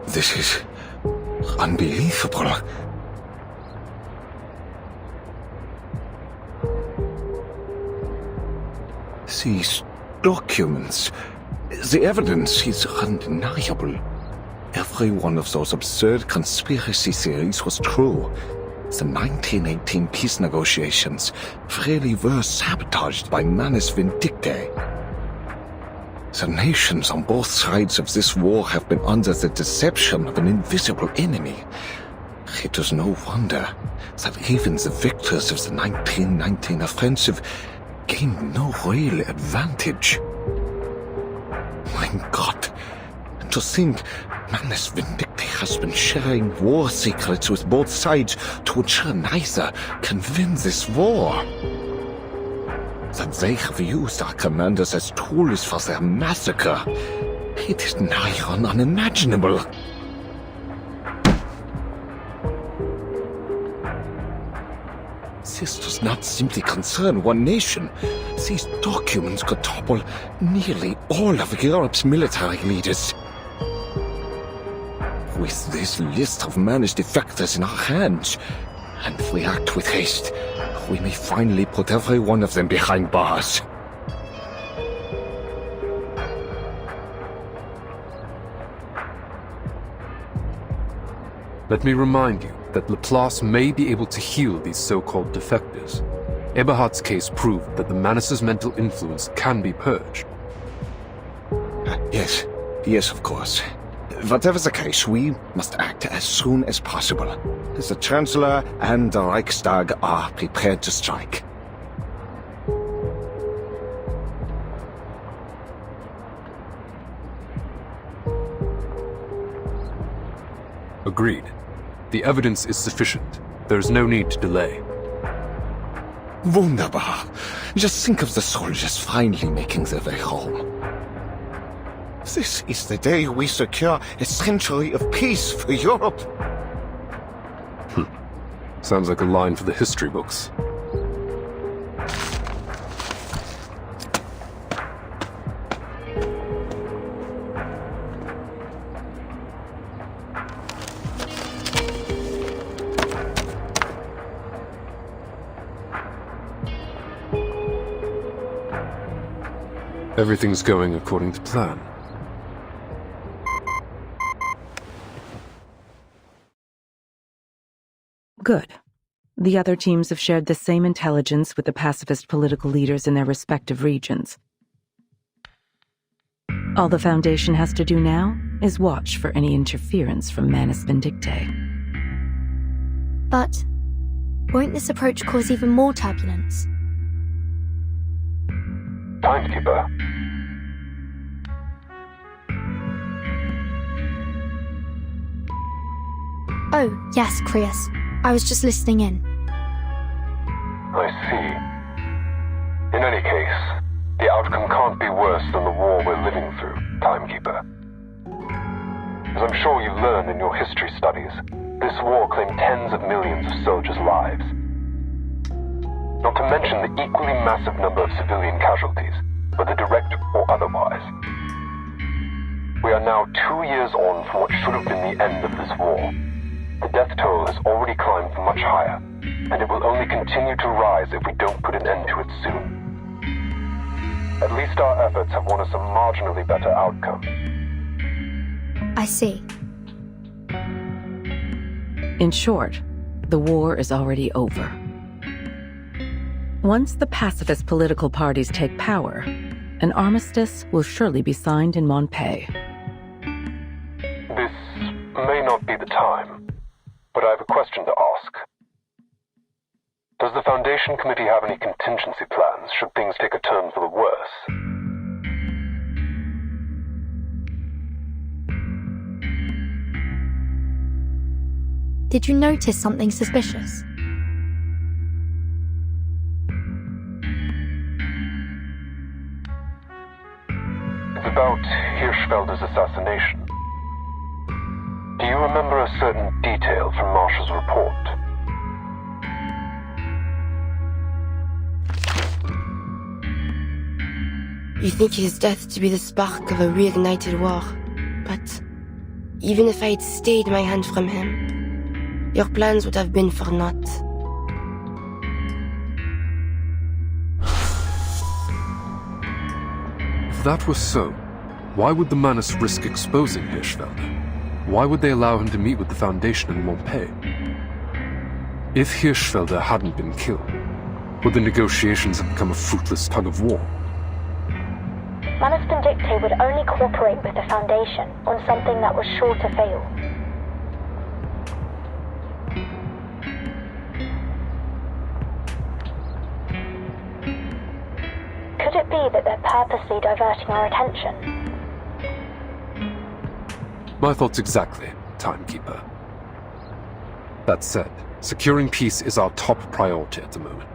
This is unbelievable. These documents, the evidence is undeniable. Every one of those absurd conspiracy theories was true. The 1918 peace negotiations really were sabotaged by Manus Vindictae. The nations on both sides of this war have been under the deception of an invisible enemy. It is no wonder that even the victors of the 1919 offensive gained no real advantage. My God, to think Manus Vindictae has been sharing war secrets with both sides to ensure neither can win this war. That they have used our commanders as tools for their massacre, it is nigh on unimaginable. This does not simply concern one nation. These documents could topple nearly all of Europe's military leaders. With this list of Manus defectors in our hands, and if we act with haste, we may finally put every one of them behind bars. Let me remind you that Laplace may be able to heal these so-called defectors. Eberhard's case proved that the Manus' mental influence can be purged. Yes, of course. Whatever the case, we must act as soon as possible. The Chancellor and the Reichstag are prepared to strike. Agreed. The evidence is sufficient. There's no need to delay. Wunderbar. Just think of the soldiers finally making their way home. This is the day we secure a century of peace for Europe. Sounds like a line for the history books. Everything's going according to plan. Good. The other teams have shared the same intelligence with the pacifist political leaders in their respective regions. All the Foundation has to do now is watch for any interference from Manus Vindictae. But won't this approach cause even more turbulence? Timekeeper. Oh, yes, Creius. I was just listening in. I see. In any case, the outcome can't be worse than the war we're living through, Timekeeper. As I'm sure you learned in your history studies, this war claimed tens of millions of soldiers' lives. Not to mention the equally massive number of civilian casualties, whether direct or otherwise. We are now 2 years on from what should have been the end of this war. The death toll has already climbed much higher, and it will only continue to rise if we don't put an end to it soon. At least our efforts have won us a marginally better outcome. I see. In short, the war is already over. Once the pacifist political parties take power, an armistice will surely be signed in Montpellier. This may not be the time. But I have a question to ask. Does the Foundation Committee have any contingency plans should things take a turn for the worse? Did you notice something suspicious? It's about Hirschfelder's assassination. Do you remember a certain detail from Marsha's report? You think his death to be the spark of a reignited war. But even if I had stayed my hand from him, your plans would have been for naught. If that was so, why would the Manus risk exposing Hirschfelder? Why would they allow him to meet with the Foundation in Montpellier? If Hirschfelder hadn't been killed, would the negotiations have become a fruitless tug of war? Manus Vindictae would only cooperate with the Foundation on something that was sure to fail. Could it be that they're purposely diverting our attention? My thoughts exactly, Timekeeper. That said, securing peace is our top priority at the moment.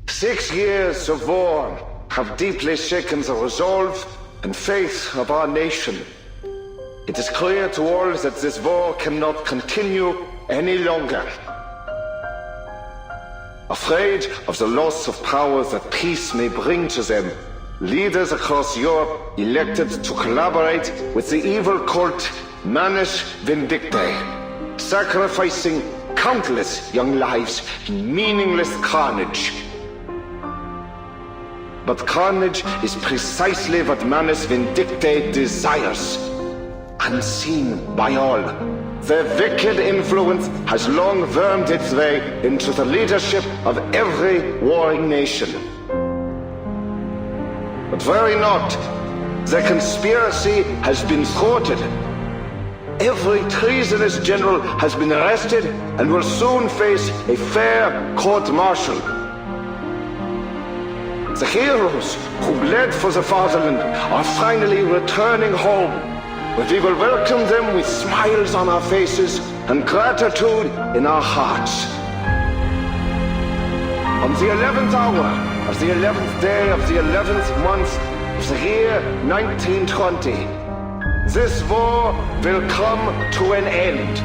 "6 years of war have deeply shaken the resolve and faith of our nation. It is clear to all that this war cannot continue any longer. Afraid of the loss of power that peace may bring to them, leaders across Europe elected to collaborate with the evil cult Manus Vindictae, sacrificing countless young lives in meaningless carnage. But carnage is precisely what Manus Vindictae desires. Unseen by all, their wicked influence has long wormed its way into the leadership of every warring nation. But worry not, the conspiracy has been thwarted. Every treasonous general has been arrested and will soon face a fair court-martial. The heroes who bled for the fatherland are finally returning home, but we will welcome them with smiles on our faces and gratitude in our hearts. On the 11th hour of the 11th day of the 11th month of the year 1920, this war will come to an end.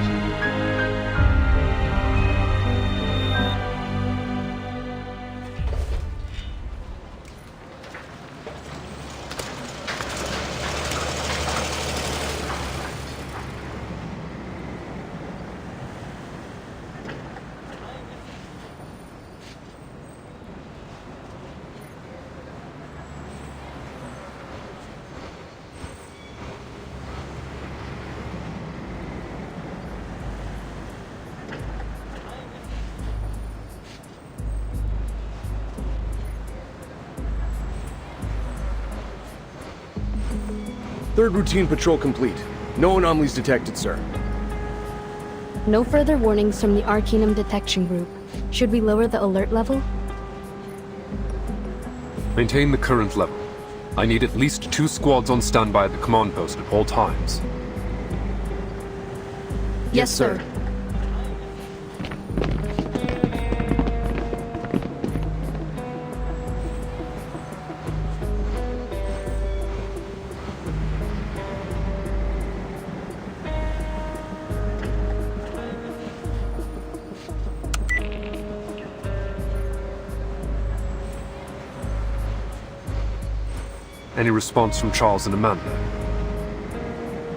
Third routine patrol complete. No anomalies detected, sir. No further warnings from the Arcanum detection group. Should we lower the alert level? Maintain the current level. I need at least 2 squads on standby at the command post at all times. Yes, sir. Any response from Charles and Amanda?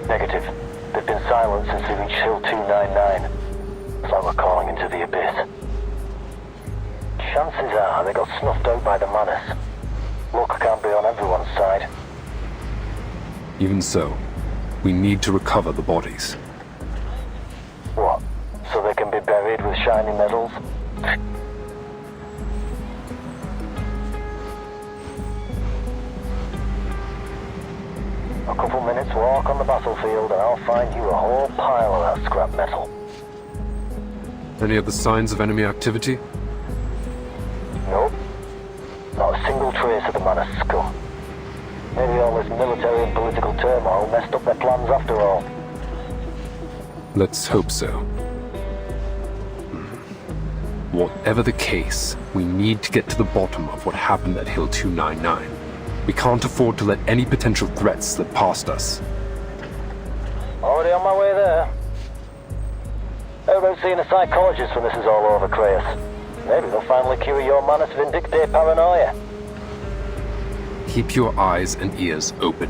Negative. They've been silent since they reached Hill 299. It's like we're calling into the abyss. Chances are they got snuffed out by the Manus. Luck can't be on everyone's side. Even so, we need to recover the bodies. What? So they can be buried with shiny medals? A couple minutes walk on the battlefield and I'll find you a whole pile of that scrap metal. Any other signs of enemy activity? Nope. Not a single trace of the Manus scum. Maybe all this military and political turmoil messed up their plans after all. Let's hope so. Whatever the case, we need to get to the bottom of what happened at Hill 299. We can't afford to let any potential threats slip past us. Already on my way there. How about seeing a psychologist when this is all over, Creius? Maybe they'll finally cure your Manus Vindictae paranoia. Keep your eyes and ears open.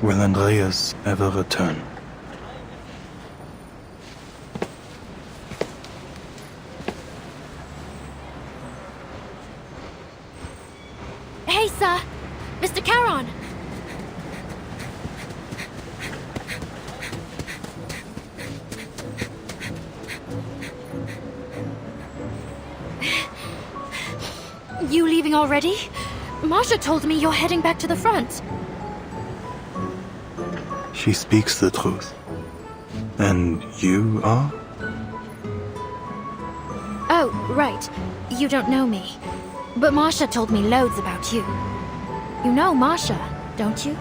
Will Andreas ever return? Hey, sir! Mr. Charon! You leaving already? Marsha told me you're heading back to the front. She speaks the truth. And you are? Oh, right. You don't know me. But Marsha told me loads about you. You know Marsha, don't you?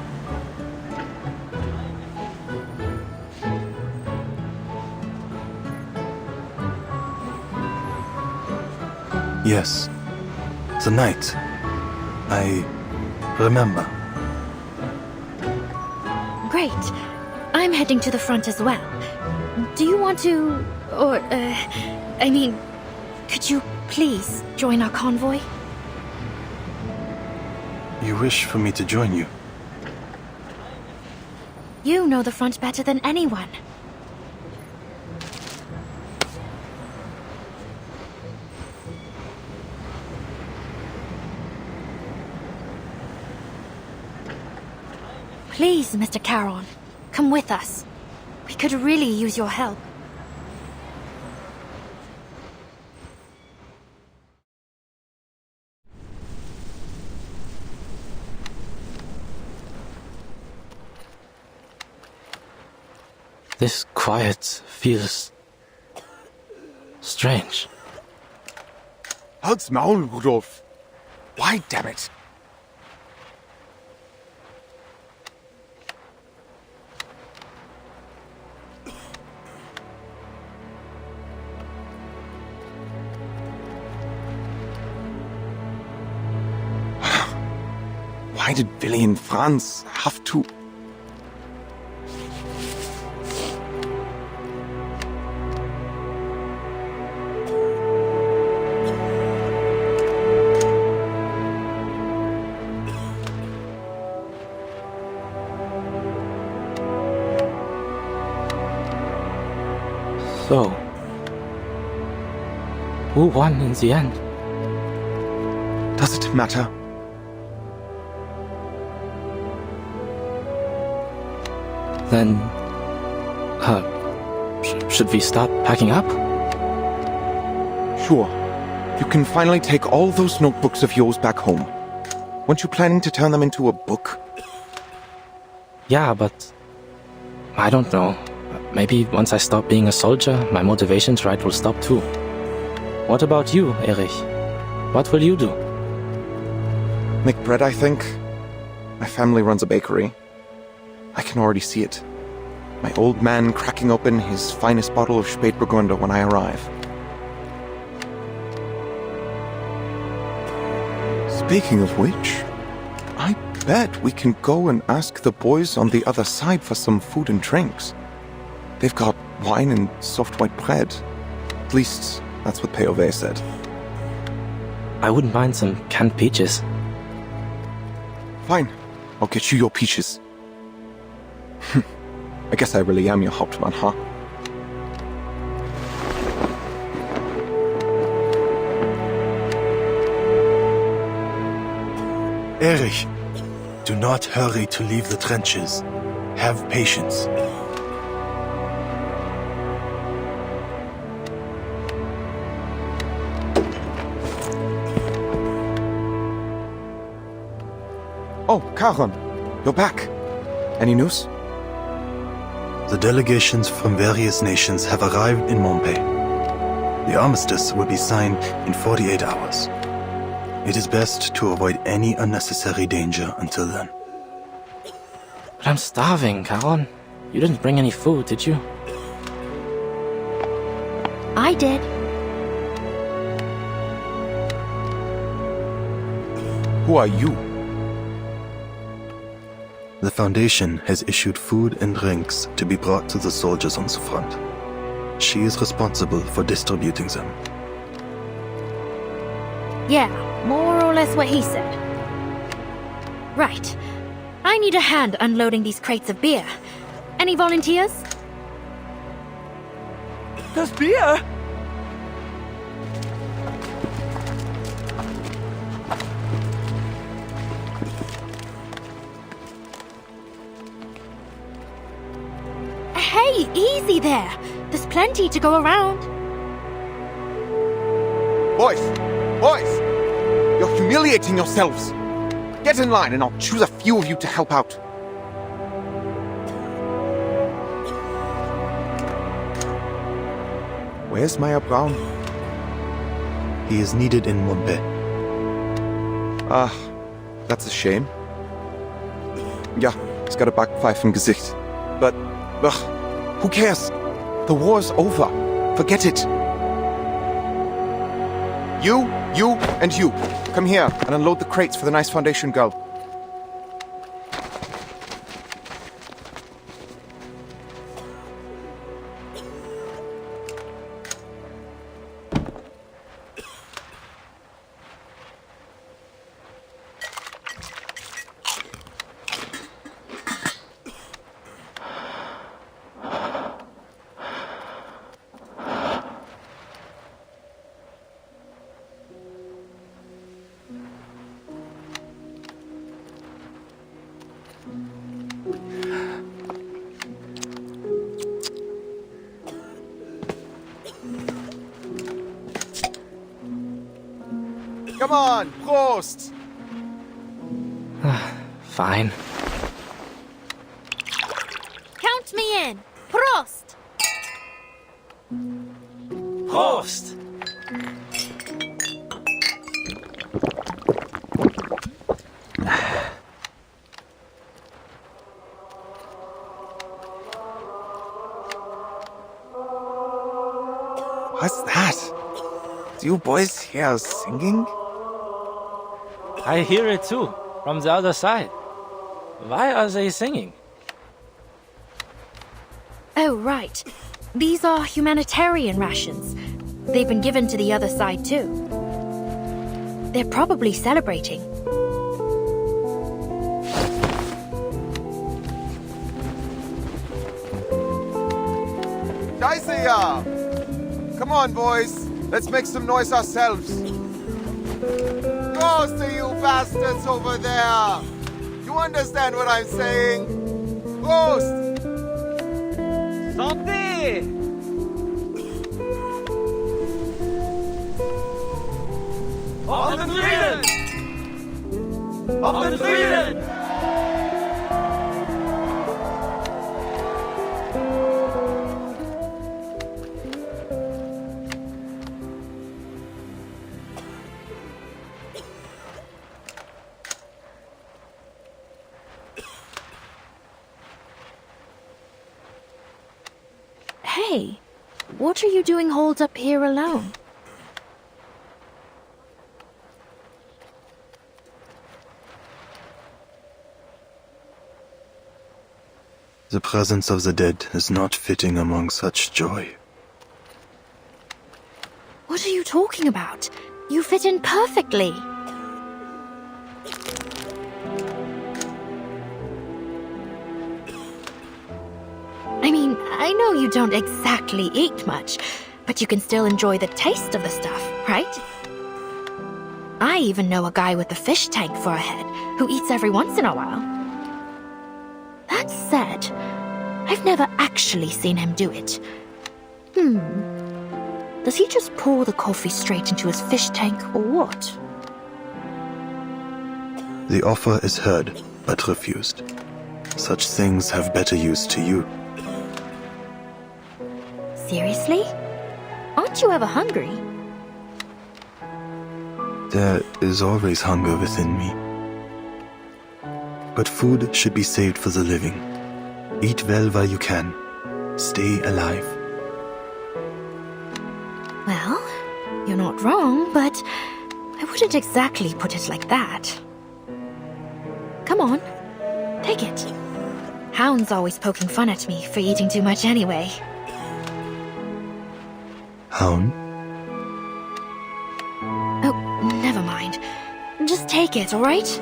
Yes. The night. I remember. Great. I'm heading to the front as well. Do you want to... could you please join our convoy? You wish for me to join you? You know the front better than anyone. Please, Mr. Charon, come with us. We could really use your help. This quiet feels strange. Halt's Maul, Rudolf. Why, damn it? Why did Willy and Franz have to... So, who won in the end? Does it matter? Then, should we start packing up? Sure. You can finally take all those notebooks of yours back home. Weren't you planning to turn them into a book? Yeah, but I don't know. Maybe once I stop being a soldier, my motivation to write will stop too. What about you, Erich? What will you do? Make bread, I think. My family runs a bakery. I can already see it. My old man cracking open his finest bottle of Spätburgunder when I arrive. Speaking of which, I bet we can go and ask the boys on the other side for some food and drinks. They've got wine and soft white bread. At least, that's what POV said. I wouldn't mind some canned peaches. Fine. I'll get you your peaches. I guess I really am your Hauptmann, huh? Erich, do not hurry to leave the trenches. Have patience. Oh, Charon, you're back. Any news? The delegations from various nations have arrived in Montpellier. The Armistice will be signed in 48 hours. It is best to avoid any unnecessary danger until then. But I'm starving, Charon. You didn't bring any food, did you? I did. Who are you? The Foundation has issued food and drinks to be brought to the soldiers on the front. She is responsible for distributing them. Yeah, more or less what he said. Right. I need a hand unloading these crates of beer. Any volunteers? Das Bier! Hey, easy there. There's plenty to go around. Boys! Boys! You're humiliating yourselves. Get in line and I'll choose a few of you to help out. Where's Meyer Braun? He is needed in Montpellier. Ah, that's a shame. Ja, he's got a backpfeife im Gesicht. But, ugh, who cares? The war's over. Forget it. You, and you. Come here and unload the crates for the nice Foundation girl. Come on, Prost! Fine. Count me in. Prost! Prost! What's that? Do you boys hear singing? I hear it too, from the other side. Why are they singing? Oh, right. These are humanitarian rations. They've been given to the other side too. They're probably celebrating. Scheiße, ja! Come on, boys. Let's make some noise ourselves. Toast to you bastards over there! You understand what I'm saying? Prost! Santé! Auf den Frieden! Auf den Frieden! Hey, what are you doing holed up here alone? The presence of the dead is not fitting among such joy. What are you talking about? You fit in perfectly. I mean, I know you don't exactly eat much, but you can still enjoy the taste of the stuff, right? I even know a guy with a fish tank for a head who eats every once in a while. That said, I've never actually seen him do it. Does he just pour the coffee straight into his fish tank or what? The offer is heard, but refused. Such things have better use to you. Seriously? Aren't you ever hungry? There is always hunger within me. But food should be saved for the living. Eat well while you can. Stay alive. Well, you're not wrong, but I wouldn't exactly put it like that. Come on, take it. Hound's always poking fun at me for eating too much anyway. Hound? Oh, never mind. Just take it, alright?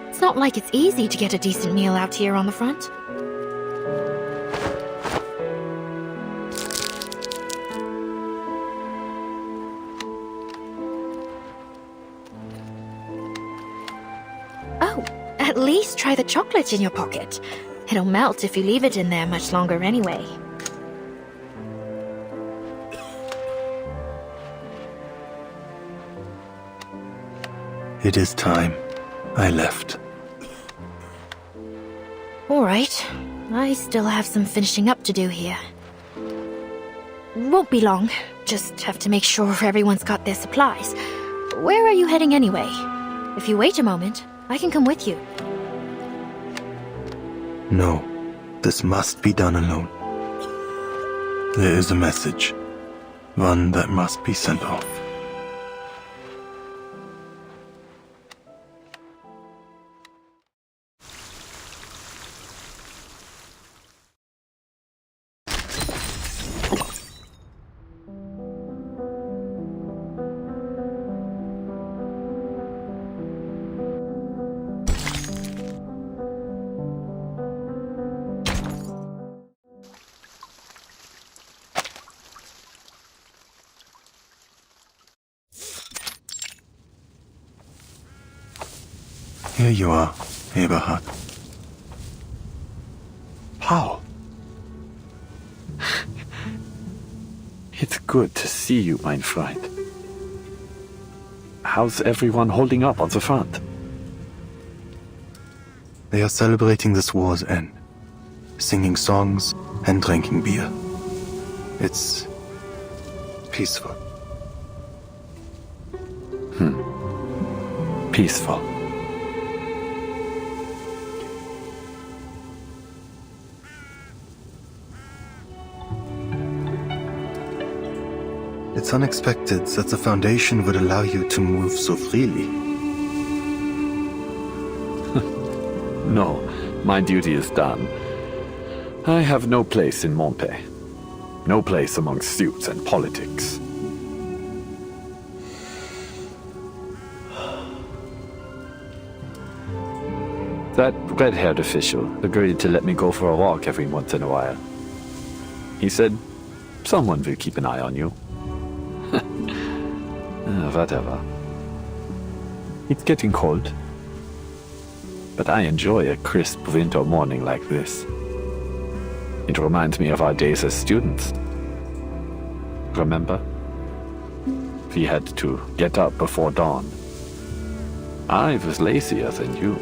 It's not like it's easy to get a decent meal out here on the front. Oh, at least try the chocolate in your pocket. It'll melt if you leave it in there much longer anyway. It is time I left. Alright, I still have some finishing up to do here. Won't be long, just have to make sure everyone's got their supplies. Where are you heading anyway? If you wait a moment, I can come with you. No, this must be done alone. There is a message, one that must be sent off. Here you are, Eberhard. Paul. It's good to see you, mein Freund. How's everyone holding up on the front? They are celebrating this war's end, singing songs and drinking beer. It's peaceful. Peaceful. It's unexpected that the Foundation would allow you to move so freely. No, my duty is done. I have no place in Montpé. No place among suits and politics. That red-haired official agreed to let me go for a walk every once in a while. He said, someone will keep an eye on you. Whatever. It's getting cold. But I enjoy a crisp winter morning like this. It reminds me of our days as students. Remember? We had to get up before dawn. I was lazier than you.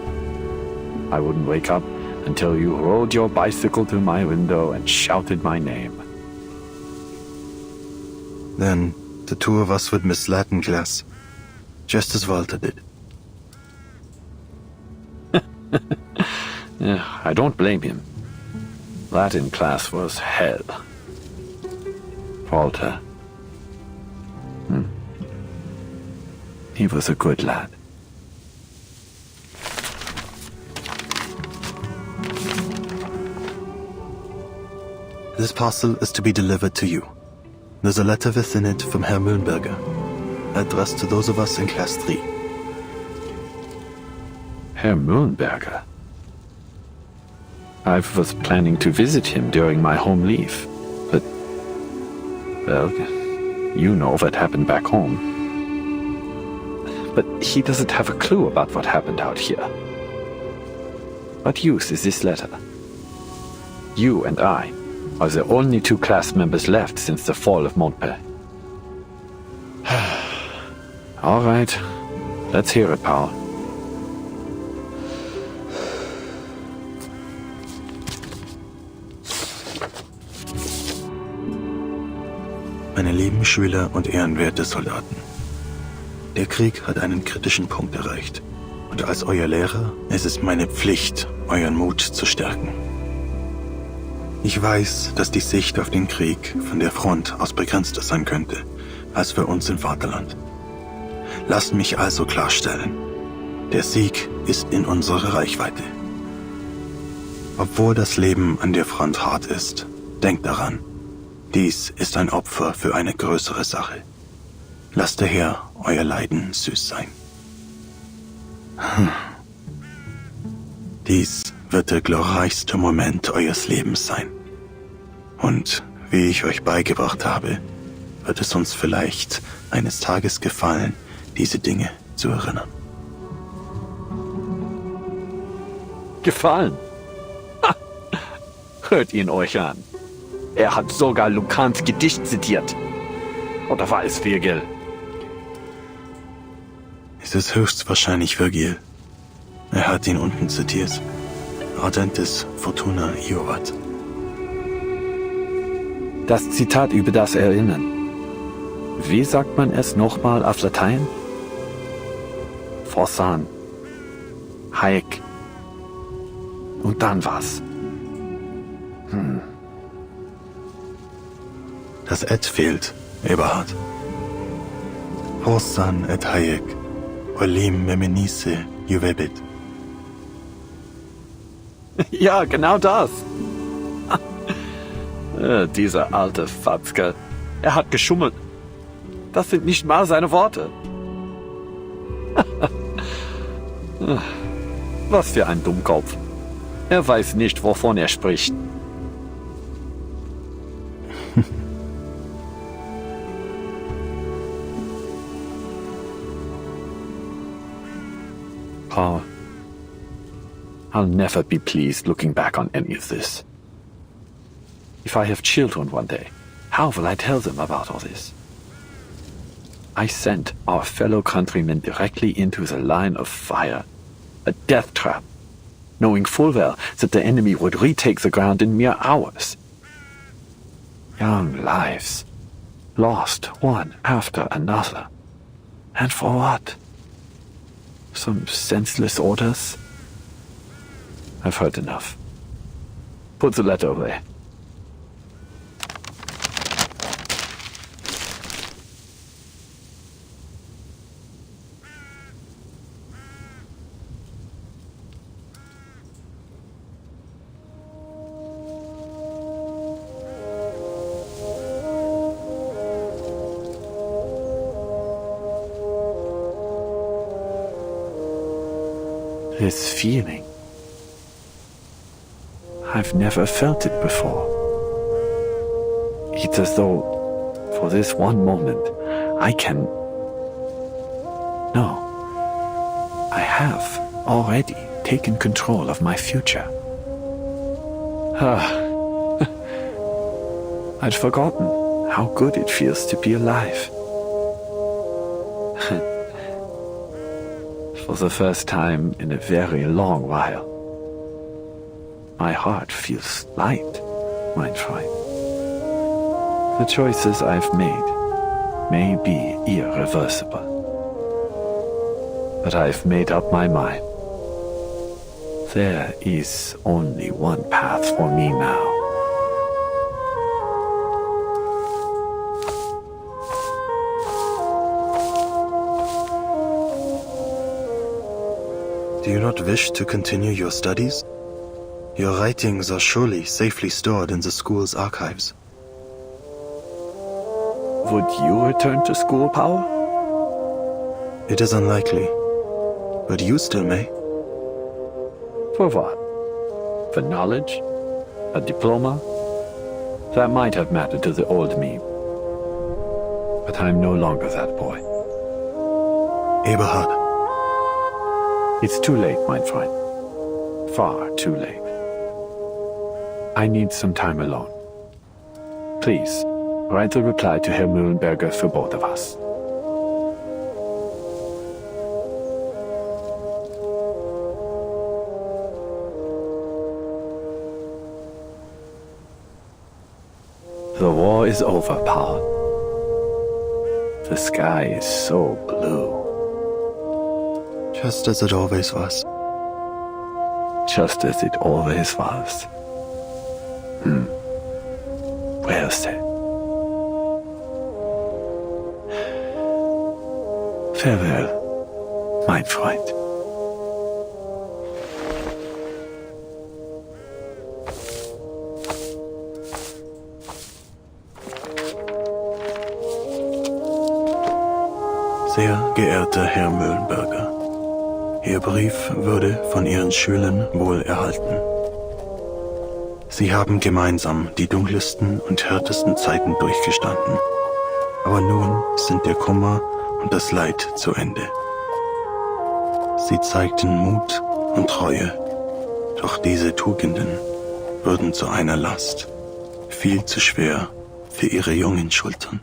I wouldn't wake up until you rode your bicycle to my window and shouted my name. Then the two of us would miss Latin class, just as Walter did. Yeah, I don't blame him. Latin class was hell. Walter. He was a good lad. This parcel is to be delivered to you. There's a letter within it from Herr Mühlenberger, addressed to those of us in Class 3. Herr Mühlenberger? I was planning to visit him during my home leave, but... well, you know what happened back home. But he doesn't have a clue about what happened out here. What use is this letter? You and I are the only two class members left since the fall of Montpé. All right, let's hear it, Paul. Meine lieben Schüler und ehrenwerte Soldaten. Der Krieg hat einen kritischen Punkt erreicht. Und als euer Lehrer ist es meine Pflicht, euren Mut zu stärken. Ich weiß, dass die Sicht auf den Krieg von der Front aus begrenzter sein könnte, als für uns im Vaterland. Lasst mich also klarstellen, der Sieg ist in unserer Reichweite. Obwohl das Leben an der Front hart ist, denkt daran, dies ist ein Opfer für eine größere Sache. Lasst daher euer Leiden süß sein. Dies wird der glorreichste Moment eures Lebens sein. Und wie ich euch beigebracht habe, wird es uns vielleicht eines Tages gefallen, diese Dinge zu erinnern. Gefallen? Ha! Hört ihn euch an. Er hat sogar Lucans Gedicht zitiert. Oder war es Virgil? Es ist höchstwahrscheinlich Virgil. Er hat ihn unten zitiert. Ardentis Fortuna Iovat. Das Zitat über das Erinnern. Wie sagt man es nochmal auf Latein? Forsan. Haec. Und dann was? Das Et fehlt, Eberhard. Forsan et haec. Olim memenice juvebit. Ja, genau das. Dieser alte Fatzke. Er hat geschummelt. Das sind nicht mal seine Worte. Was für ein Dummkopf. Er weiß nicht, wovon er spricht. Paul, I'll never be pleased looking back on any of this. If I have children one day, how will I tell them about all this? I sent our fellow countrymen directly into the line of fire, a death trap, knowing full well that the enemy would retake the ground in mere hours. Young lives, lost one after another. And for what? Some senseless orders? I've heard enough. Put the letter away. This feeling. I've never felt it before. It's as though, for this one moment, I can... No. I have already taken control of my future. I'd forgotten how good it feels to be alive. For the first time in a very long while. My heart feels light, mein Freund. The choices I've made may be irreversible. But I've made up my mind. There is only one path for me now. Do you not wish to continue your studies? Your writings are surely safely stored in the school's archives. Would you return to school, Paul? It is unlikely, but you still may. For what? For knowledge? A diploma? That might have mattered to the old me. But I'm no longer that boy. Eberhard. It's too late, mein Freund. Far too late. I need some time alone. Please, write the reply to Herr Mühlenberger for both of us. The war is over, Paul. The sky is so blue. Just as it always was. Just as it always was. Well said. Farewell, mein Freund. Sehr geehrter Herr Mühlenberger, Ihr Brief wurde von Ihren Schülern wohl erhalten. Sie haben gemeinsam die dunkelsten und härtesten Zeiten durchgestanden. Aber nun sind der Kummer und das Leid zu Ende. Sie zeigten Mut und Treue, doch diese Tugenden wurden zu einer Last, viel zu schwer für Ihre jungen Schultern.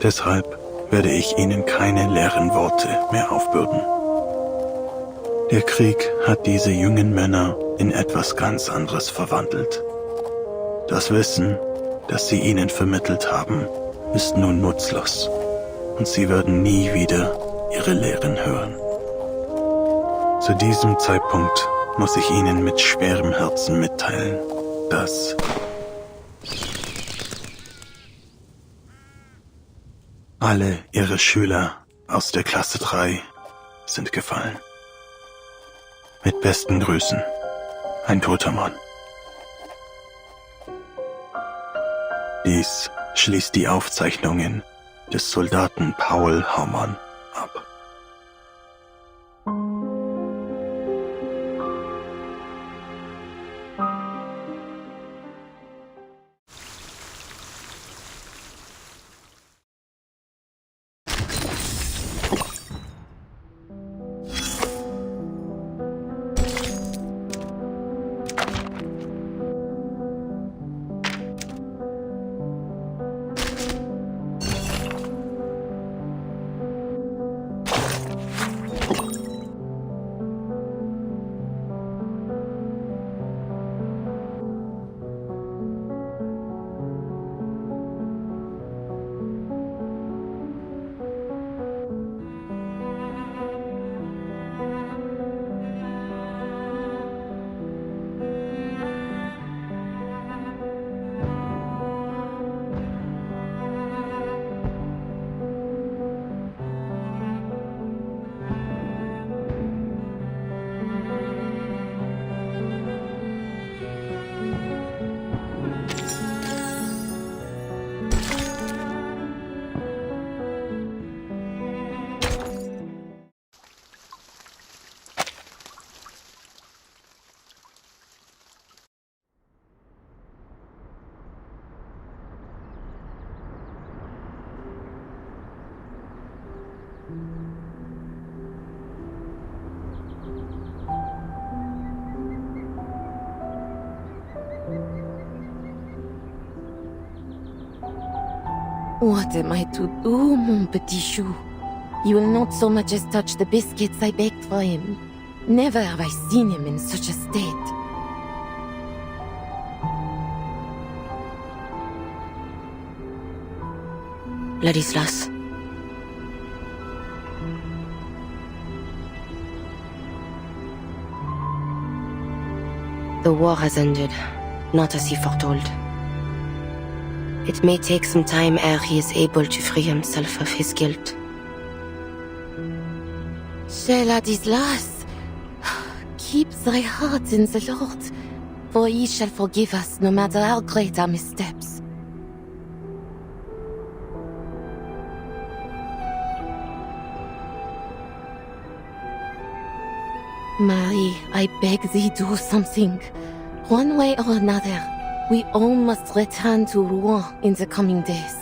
Deshalb werde ich Ihnen keine leeren Worte mehr aufbürden. Der Krieg hat diese jungen Männer in etwas ganz anderes verwandelt. Das Wissen, das Sie ihnen vermittelt haben, ist nun nutzlos und sie werden nie wieder ihre Lehren hören. Zu diesem Zeitpunkt muss ich Ihnen mit schwerem Herzen mitteilen, dass alle Ihre Schüler aus der Klasse 3 sind gefallen. Mit besten Grüßen, ein toter Mann. Dies schließt die Aufzeichnungen des Soldaten Paul Haumann ab. What am I to do, mon petit chou? You will not so much as touch the biscuits I baked for him. Never have I seen him in such a state. Ladislas. The war has ended, not as he foretold. It may take some time ere he is able to free himself of his guilt. Ladislas, keep thy heart in the Lord, for he shall forgive us no matter how great our missteps. Marie, I beg thee, do something. One way or another, we all must return to Rouen in the coming days.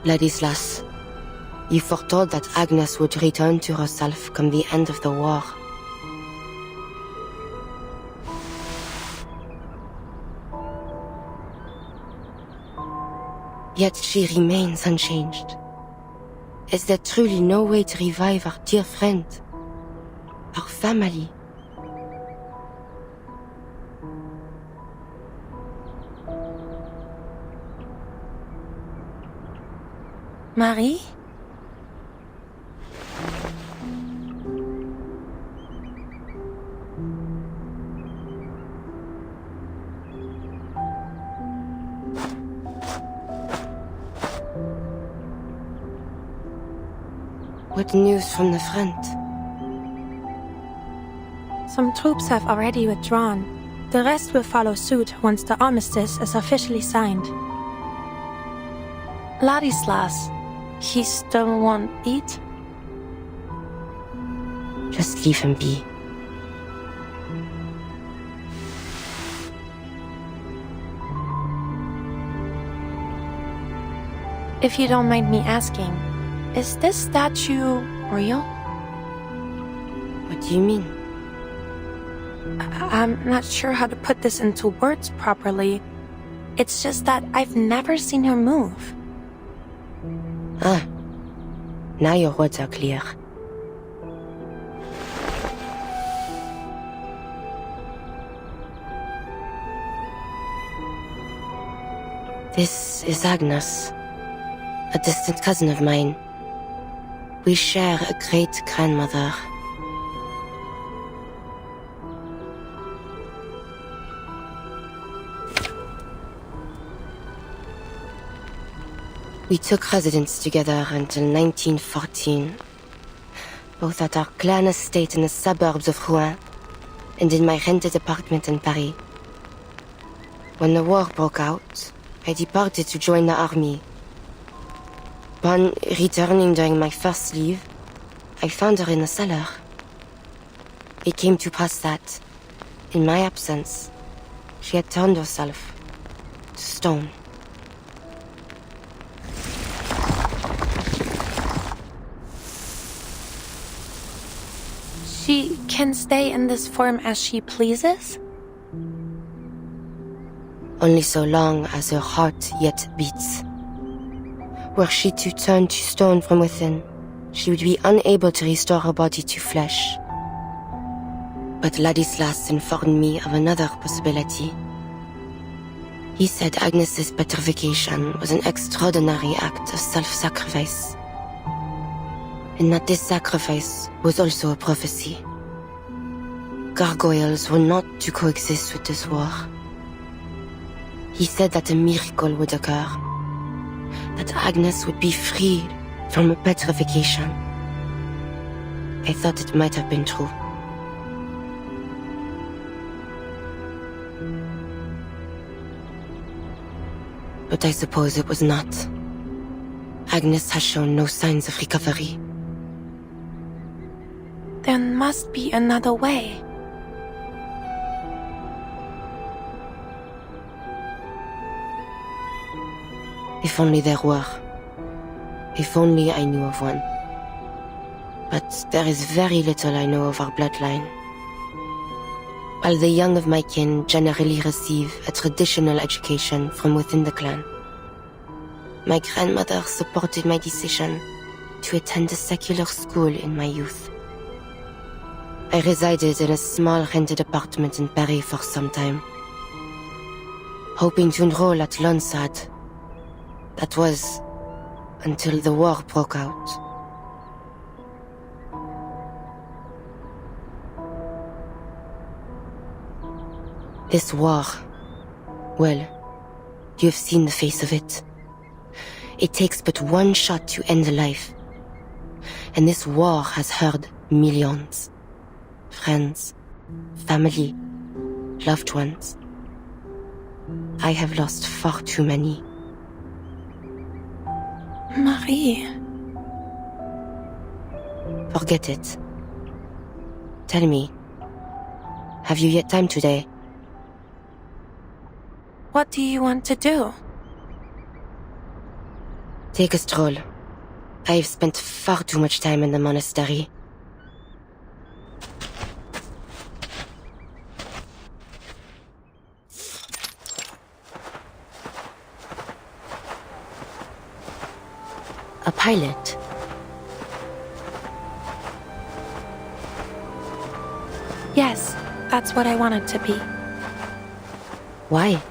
Ladislas, you foretold that Agnes would return to herself come the end of the war. Yet she remains unchanged. Is there truly no way to revive our dear friend, our family, Marie? What news from the front? Some troops have already withdrawn. The rest will follow suit once the armistice is officially signed. Ladislas, he still won't eat? Just leave him be. If you don't mind me asking, is this statue real? What do you mean? I'm not sure how to put this into words properly. It's just that I've never seen her move. Ah. Now your words are clear. This is Agnes, a distant cousin of mine. We share a great-grandmother. We took residence together until 1914, both at our clan estate in the suburbs of Rouen and in my rented apartment in Paris. When the war broke out, I departed to join the army. Upon returning during my first leave, I found her in the cellar. It came to pass that, in my absence, she had turned herself to stone. She can stay in this form as she pleases? Only so long as her heart yet beats. Were she to turn to stone from within, she would be unable to restore her body to flesh. But Ladislas informed me of another possibility. He said Agnes's petrification was an extraordinary act of self-sacrifice, and that this sacrifice was also a prophecy. Gargoyles were not to coexist with this war. He said that a miracle would occur, that Agnes would be freed from her petrification. I thought it might have been true. But I suppose it was not. Agnes has shown no signs of recovery. There must be another way. If only there were. If only I knew of one. But there is very little I know of our bloodline. While the young of my kin generally receive a traditional education from within the clan, my grandmother supported my decision to attend a secular school in my youth. I resided in a small rented apartment in Paris for some time, hoping to enroll at Lonsad. That was until the war broke out. This war, well, you've seen the face of it. It takes but one shot to end a life. And this war has hurt millions. Friends, family, loved ones. I have lost far too many. Marie. Forget it. Tell me, have you yet time today? What do you want to do? Take a stroll. I've spent far too much time in the monastery. A pilot? Yes, that's what I wanted to be. Why?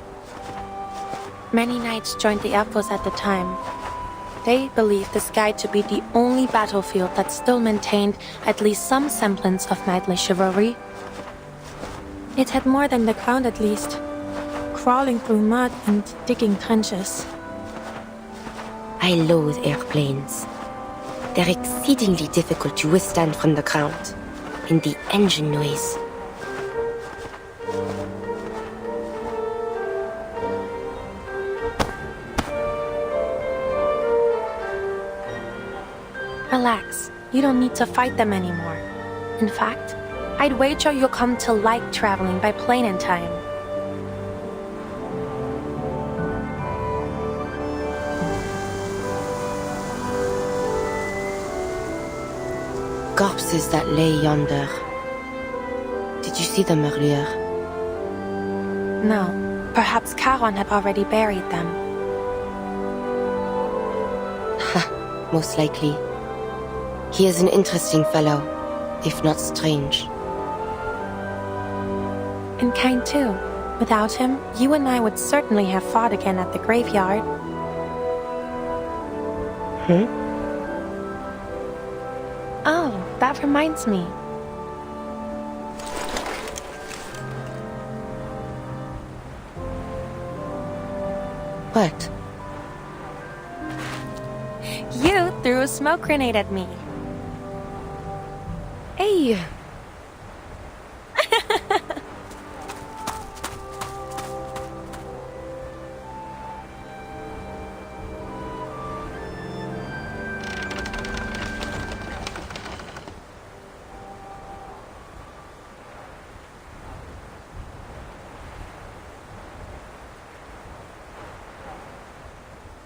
Many knights joined the Air Force at the time. They believe the sky to be the only battlefield that still maintained at least some semblance of knightly chivalry. It had more than the ground at least, crawling through mud and digging trenches. I loathe airplanes. They're exceedingly difficult to withstand from the ground, and the engine noise. Relax, you don't need to fight them anymore. In fact, I'd wager you'll come to like traveling by plane in time. Corpses that lay yonder. Did you see them earlier? No, perhaps Charon had already buried them. Ha, most likely. He is an interesting fellow, if not strange. And kind too. Without him, you and I would certainly have fought again at the graveyard. Oh, that reminds me. What? You threw a smoke grenade at me. Hey!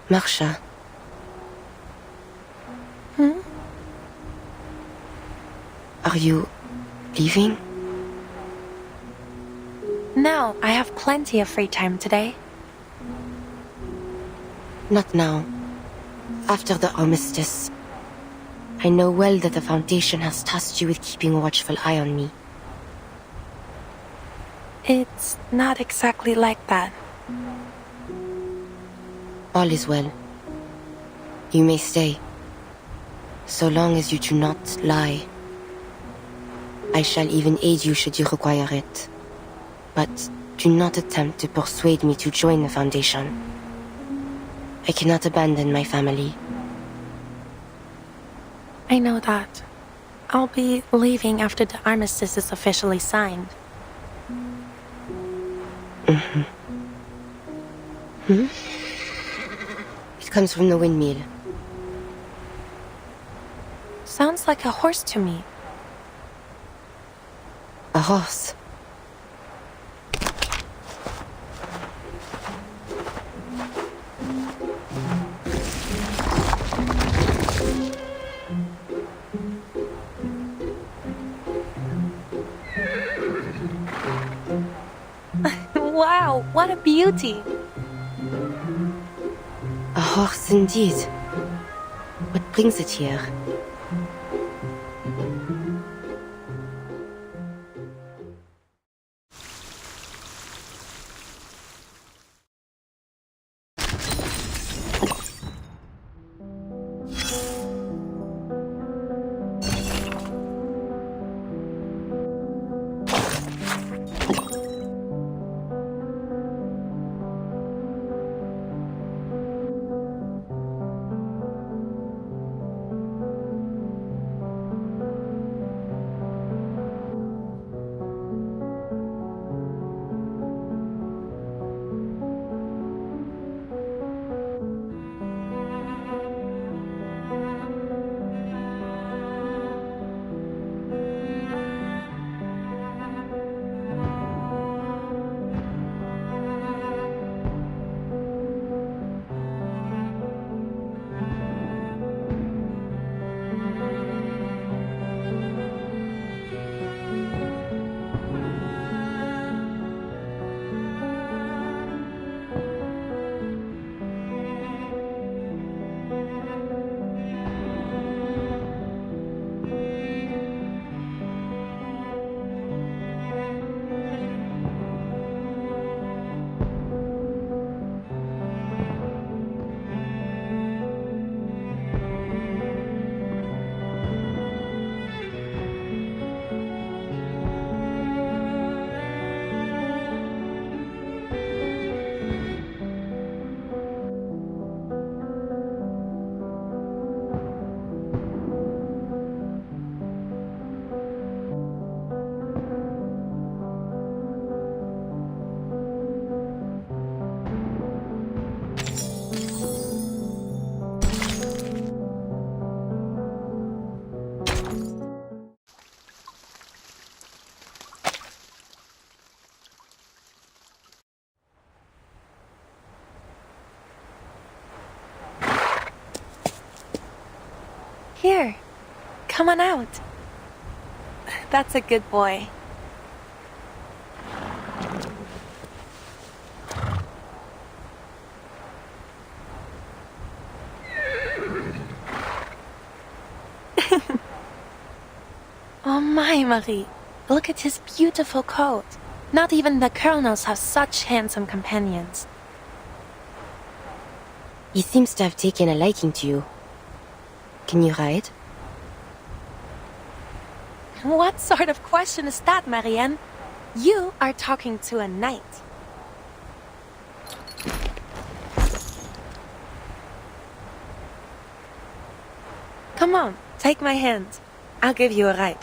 Marsha. Are you leaving? No, I have plenty of free time today. Not now. After the Armistice. I know well that the Foundation has tasked you with keeping a watchful eye on me. It's not exactly like that. All is well. You may stay. So long as you do not lie. I shall even aid you should you require it. But do not attempt to persuade me to join the Foundation. I cannot abandon my family. I know that. I'll be leaving after the Armistice is officially signed. It comes from the windmill. Sounds like a horse to me. A horse? Wow, what a beauty! A horse indeed. What brings it here? Here, come on out. That's a good boy. Oh my, Marie. Look at his beautiful coat. Not even the colonels have such handsome companions. He seems to have taken a liking to you. Can you ride? What sort of question is that, Marianne? You are talking to a knight. Come on, take my hand. I'll give you a ride.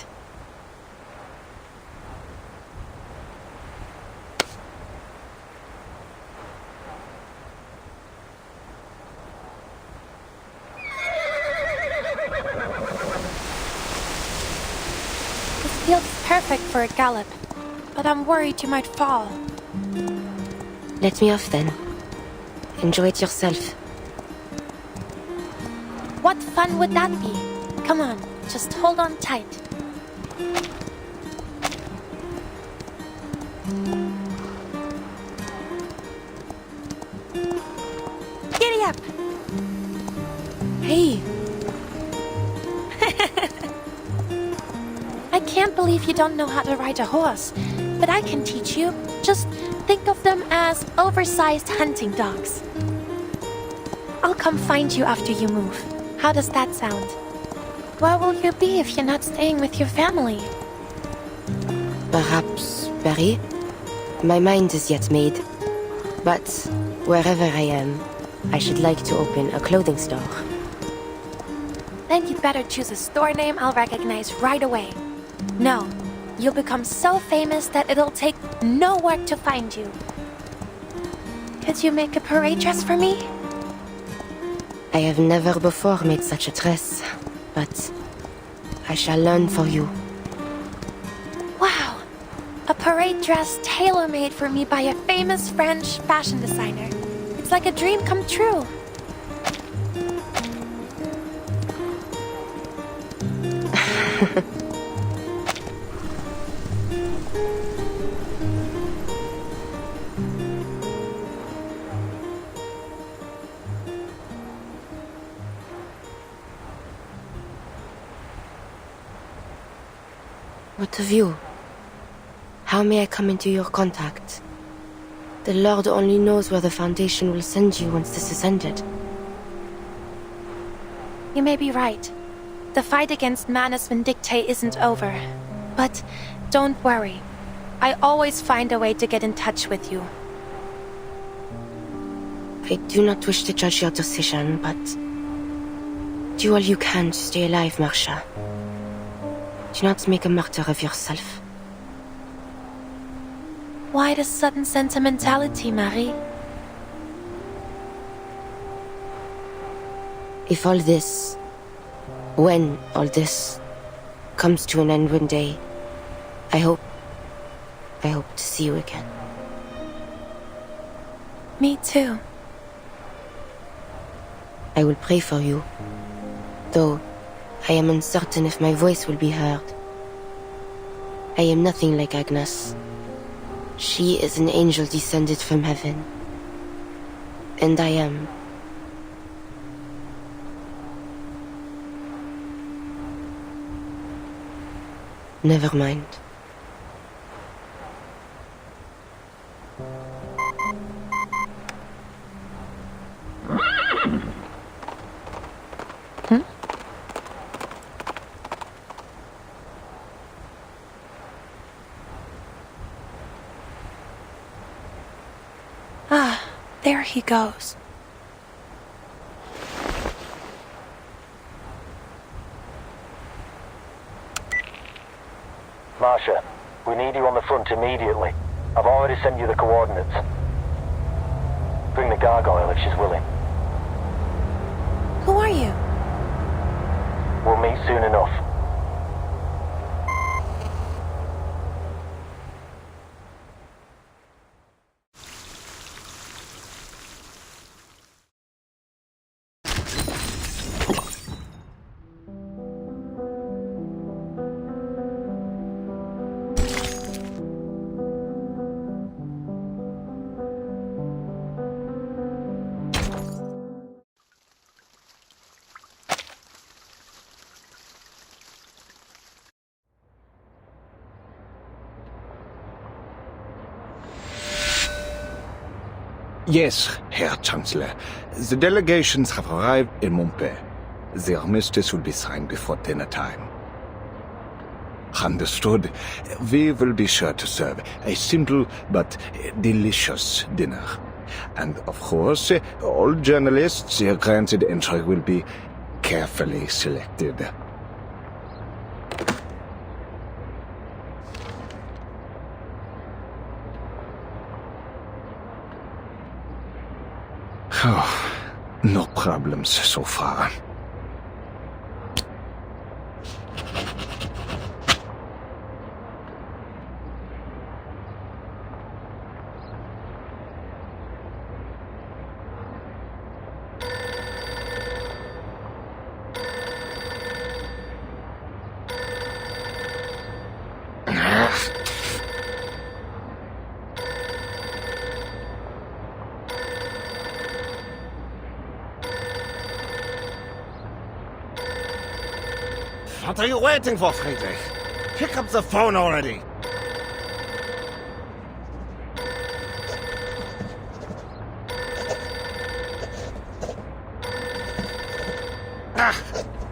Feels perfect for a gallop, but I'm worried you might fall. Let me off then. Enjoy it yourself. What fun would that be? Come on, just hold on tight. Giddy up! Hey! I can't believe you don't know how to ride a horse, but I can teach you. Just think of them as oversized hunting dogs. I'll come find you after you move. How does that sound? Where will you be if you're not staying with your family? Perhaps Paris? My mind is yet made. But wherever I am, I should like to open a clothing store. Then you'd better choose a store name I'll recognize right away. No, you'll become so famous that it'll take no work to find you. Could you make a parade dress for me? I have never before made such a dress, but I shall learn for you. Wow! A parade dress tailor-made for me by a famous French fashion designer. It's like a dream come true. What of you? How may I come into your contact? The Lord only knows where the Foundation will send you once this is ended. You may be right. The fight against Manus Vindictae isn't over. But don't worry. I always find a way to get in touch with you. I do not wish to judge your decision, but do all you can to stay alive, Marsha. Do not make a martyr of yourself. Why the sudden sentimentality, Marie? If all this, when all this comes to an end one day, I hope to see you again. Me too. I will pray for you, though I am uncertain if my voice will be heard. I am nothing like Agnes. She is an angel descended from heaven. And I am. Never mind. Ah, there he goes. Marsha, we need you on the front immediately. I've already sent you the coordinates. Bring the gargoyle if she's willing. Who are you? We'll meet soon enough. Yes, Herr Chancellor. The delegations have arrived in Montpellier. The Armistice will be signed before dinner time. Understood. We will be sure to serve a simple but delicious dinner. And of course, all journalists granted entry will be carefully selected. Oh, no problems so far. What are you waiting for, Friedrich? Pick up the phone already!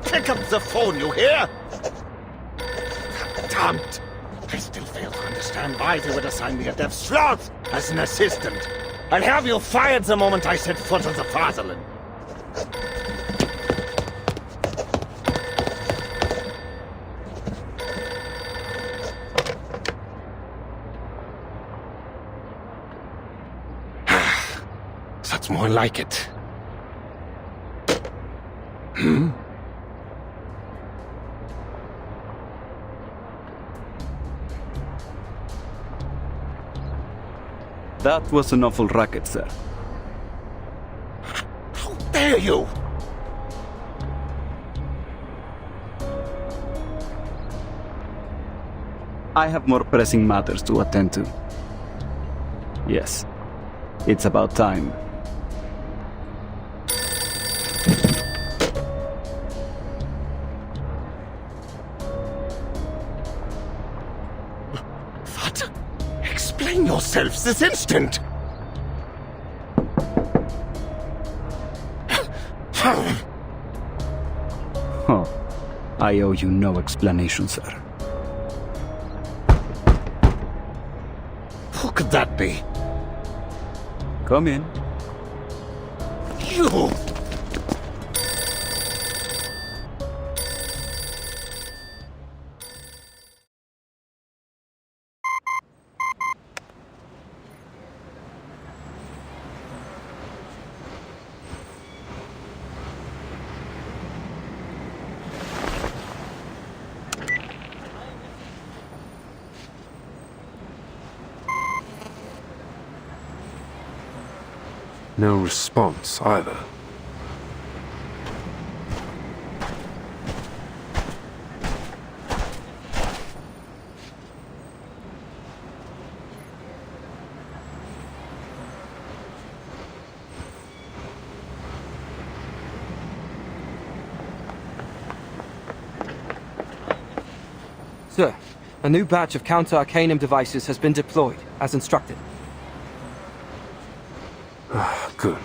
Pick up the phone, you hear? Damned! I still fail to understand why they would assign me a dev sloth as an assistant. I'll have you fired the moment I set foot on the fatherland. That's more like it. Hmm? That was an awful racket, sir. How dare you! I have more pressing matters to attend to. Yes, it's about time. What? Explain yourself this instant! Oh, I owe you no explanation, sir. Who could that be? Come in. You! No response, either. Sir, a new batch of counter-arcanum devices has been deployed, as instructed. Good.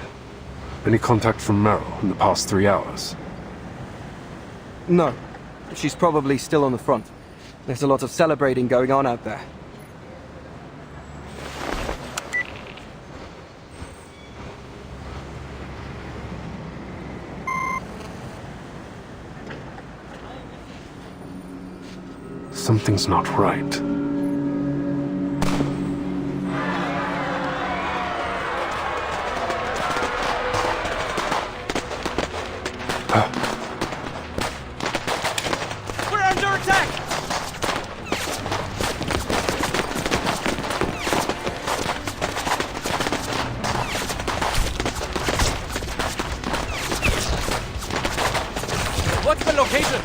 Any contact from Merel in the past 3 hours? No. She's probably still on the front. There's a lot of celebrating going on out there. Something's not right. We're under attack! What's the location?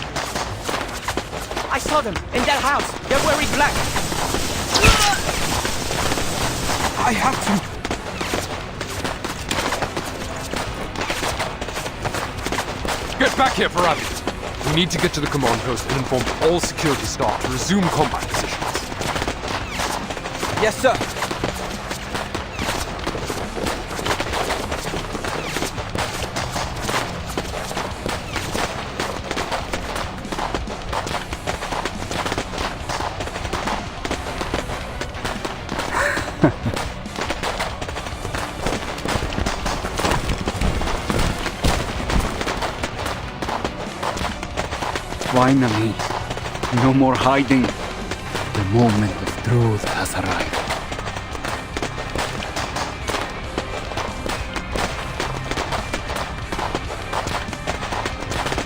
I saw them in that house. They're wearing black. I have to. Get back here, Ferrari! We need to get to the command post and inform all security staff to resume combat positions. Yes, sir. Finally, no more hiding. The moment of truth has arrived.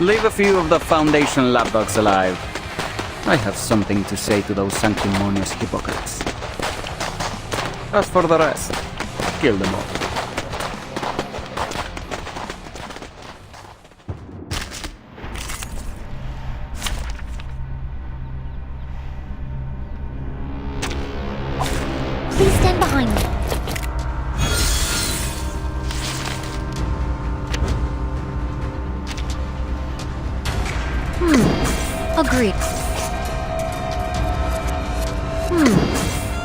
Leave a few of the Foundation lapdogs alive. I have something to say to those sanctimonious hypocrites. As for the rest, kill them all. Please stand behind me. Agreed.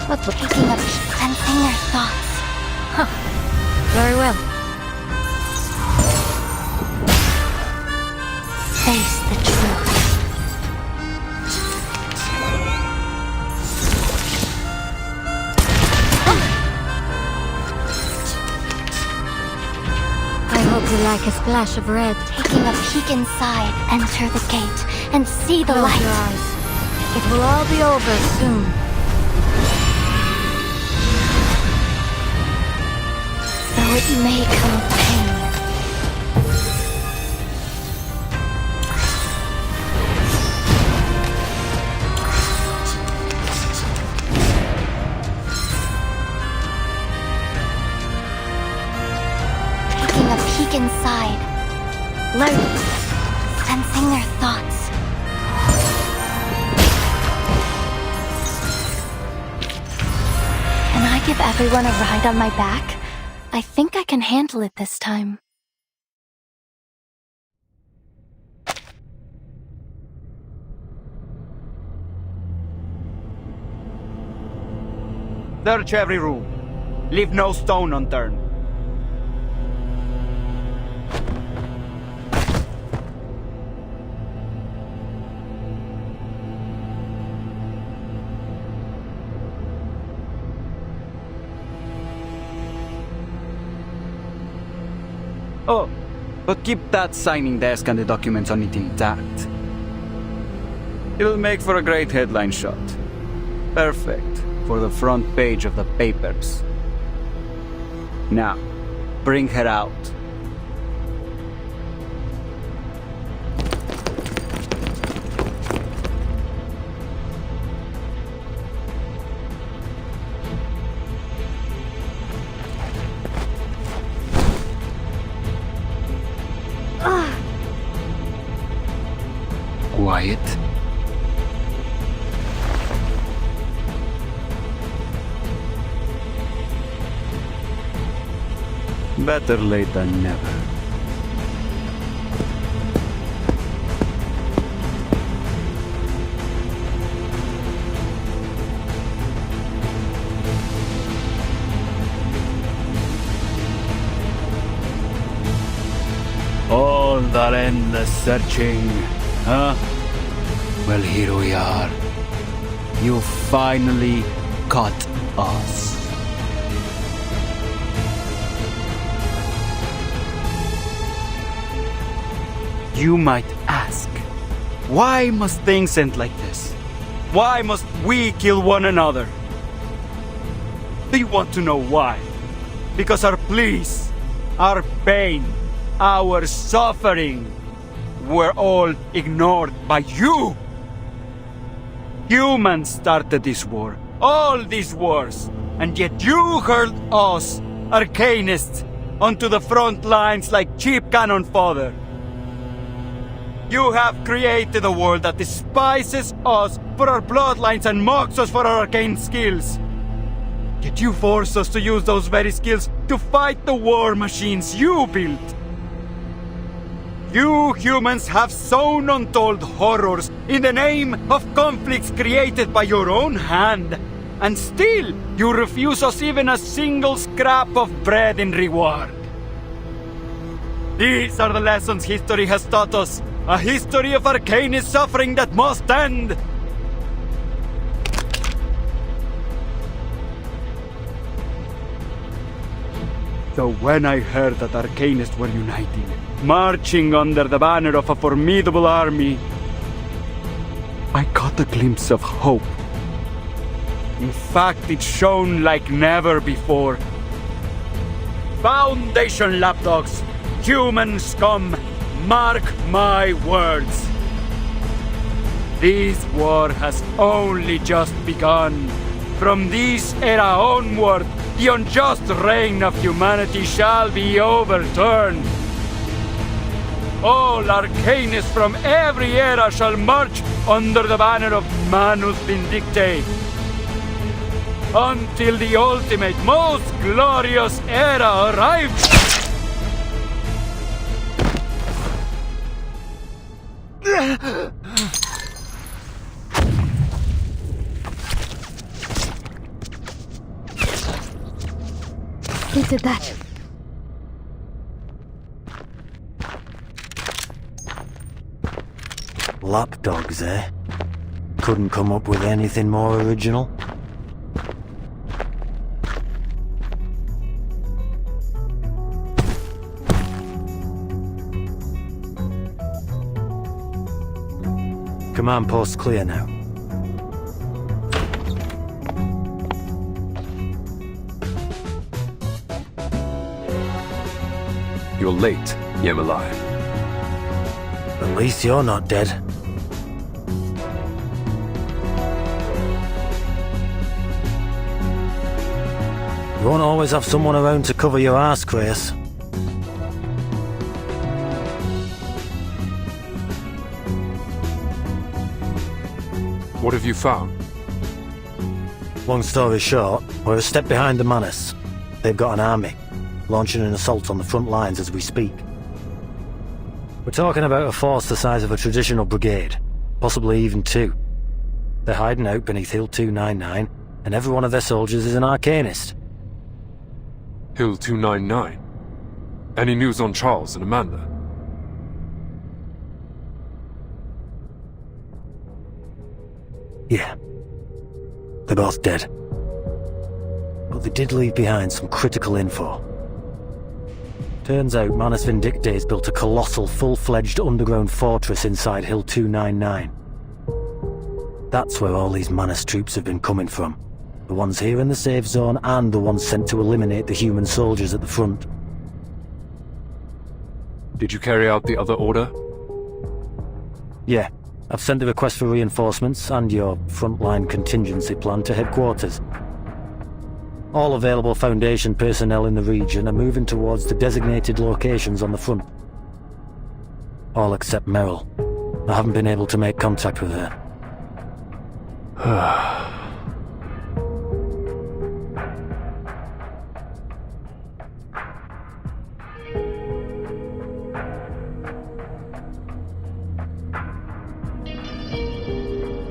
But picking up sensing their thoughts. Huh. Very well. Face the truth. I hope you like a splash of red. Taking a peek inside, enter the gate, and see the light. Your eyes. It will all be over soon. Though it may come with pain. Taking a peek inside, learning, sensing their thoughts. Can I give everyone a ride on my back? I think I can handle it this time. Search every room. Leave no stone unturned. Oh, but keep that signing desk and the documents on it intact. It'll make for a great headline shot. Perfect for the front page of the papers. Now, bring her out. Quiet. Better late than never. All that endless searching, huh? Well, here we are. You finally caught us. You might ask, why must things end like this? Why must we kill one another? Do you want to know why? Because our pleas, our pain, our suffering were all ignored by you. Humans started this war, all these wars, and yet you hurled us, arcanists, onto the front lines like cheap cannon fodder. You have created a world that despises us for our bloodlines and mocks us for our arcane skills. Yet you force us to use those very skills to fight the war machines you built. You humans have sown untold horrors in the name of conflicts created by your own hand. And still, you refuse us even a single scrap of bread in reward. These are the lessons history has taught us. A history of arcanist suffering that must end. So when I heard that Arcanists were uniting, marching under the banner of a formidable army, I caught a glimpse of hope. In fact, it shone like never before. Foundation lapdogs, human scum, mark my words. This war has only just begun. From this era onward, the unjust reign of humanity shall be overturned. All Arcanists from every era shall march under the banner of Manus Vindictae, until the ultimate, most glorious era arrives. Who did that? Lapdogs, eh? Couldn't come up with anything more original? Command post clear now. You're late, Yemelai. At least you're not dead. You won't always have someone around to cover your ass, Creius. What have you found? Long story short, we're a step behind the Manus. They've got an army, launching an assault on the front lines as we speak. We're talking about a force the size of a traditional brigade, possibly even two. They're hiding out beneath Hill 299, and every one of their soldiers is an Arcanist. Hill 299? Any news on Charles and Amanda? Yeah. They're both dead. But they did leave behind some critical info. Turns out Manus Vindictae has built a colossal, full-fledged underground fortress inside Hill 299. That's where all these Manus troops have been coming from. The ones here in the safe zone and the ones sent to eliminate the human soldiers at the front. Did you carry out the other order? Yeah. I've sent the request for reinforcements and your frontline contingency plan to headquarters. All available Foundation personnel in the region are moving towards the designated locations on the front. All except Merel. I haven't been able to make contact with her.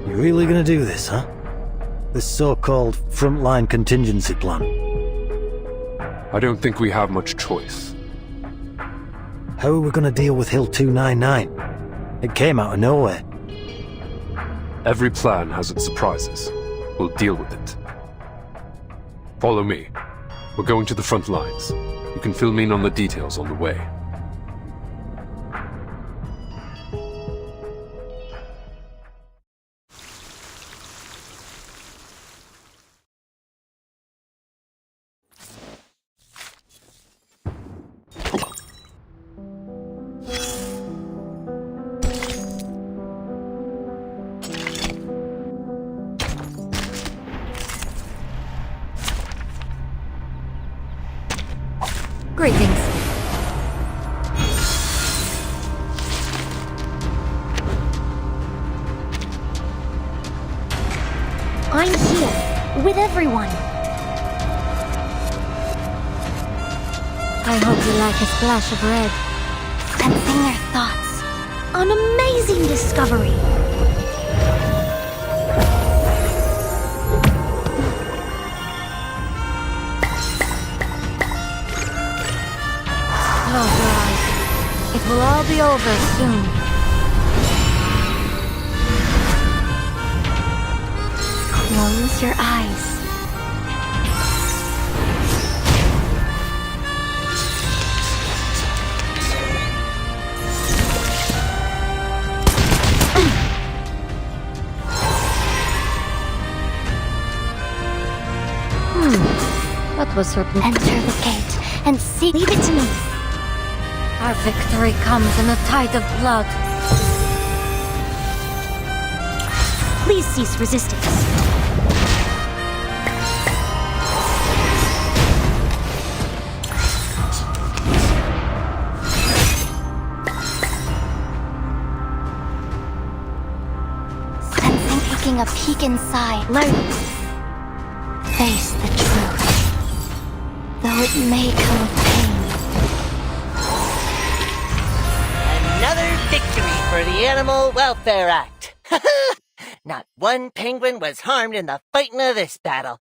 You really gonna do this, huh? This so-called frontline contingency plan? I don't think we have much choice. How are we gonna deal with Hill 299? It came out of nowhere. Every plan has its surprises. We'll deal with it. Follow me. We're going to the front lines. You can fill me in on the details on the way. Greetings. I'm here, with everyone. I hope you like a splash of red. Sensing your thoughts. An amazing discovery. Close your eyes. It will all be over soon. Close your eyes. That was certain. Enter the gate and see. Leave it to me. Our victory comes in a tide of blood. Please cease resistance. Taking a peek inside. Face the truth, though it may come with pain. Another victory for the Animal Welfare Act. Not one penguin was harmed in the fighting of this battle.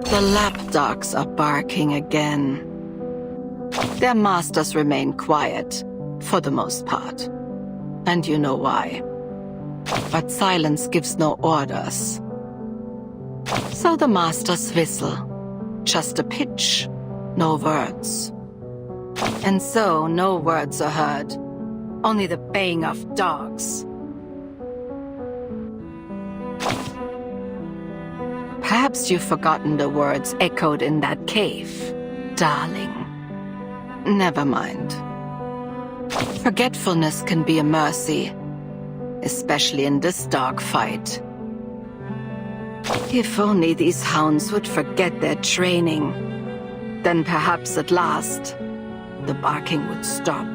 The lapdogs are barking again. Their masters remain quiet, for the most part. And you know why. But silence gives no orders. So the masters whistle. Just a pitch, no words. And so no words are heard, only the baying of dogs. Perhaps you've forgotten the words echoed in that cave, darling. Never mind. Forgetfulness can be a mercy, especially in this dogfight. If only these hounds would forget their training, then perhaps at last, the barking would stop.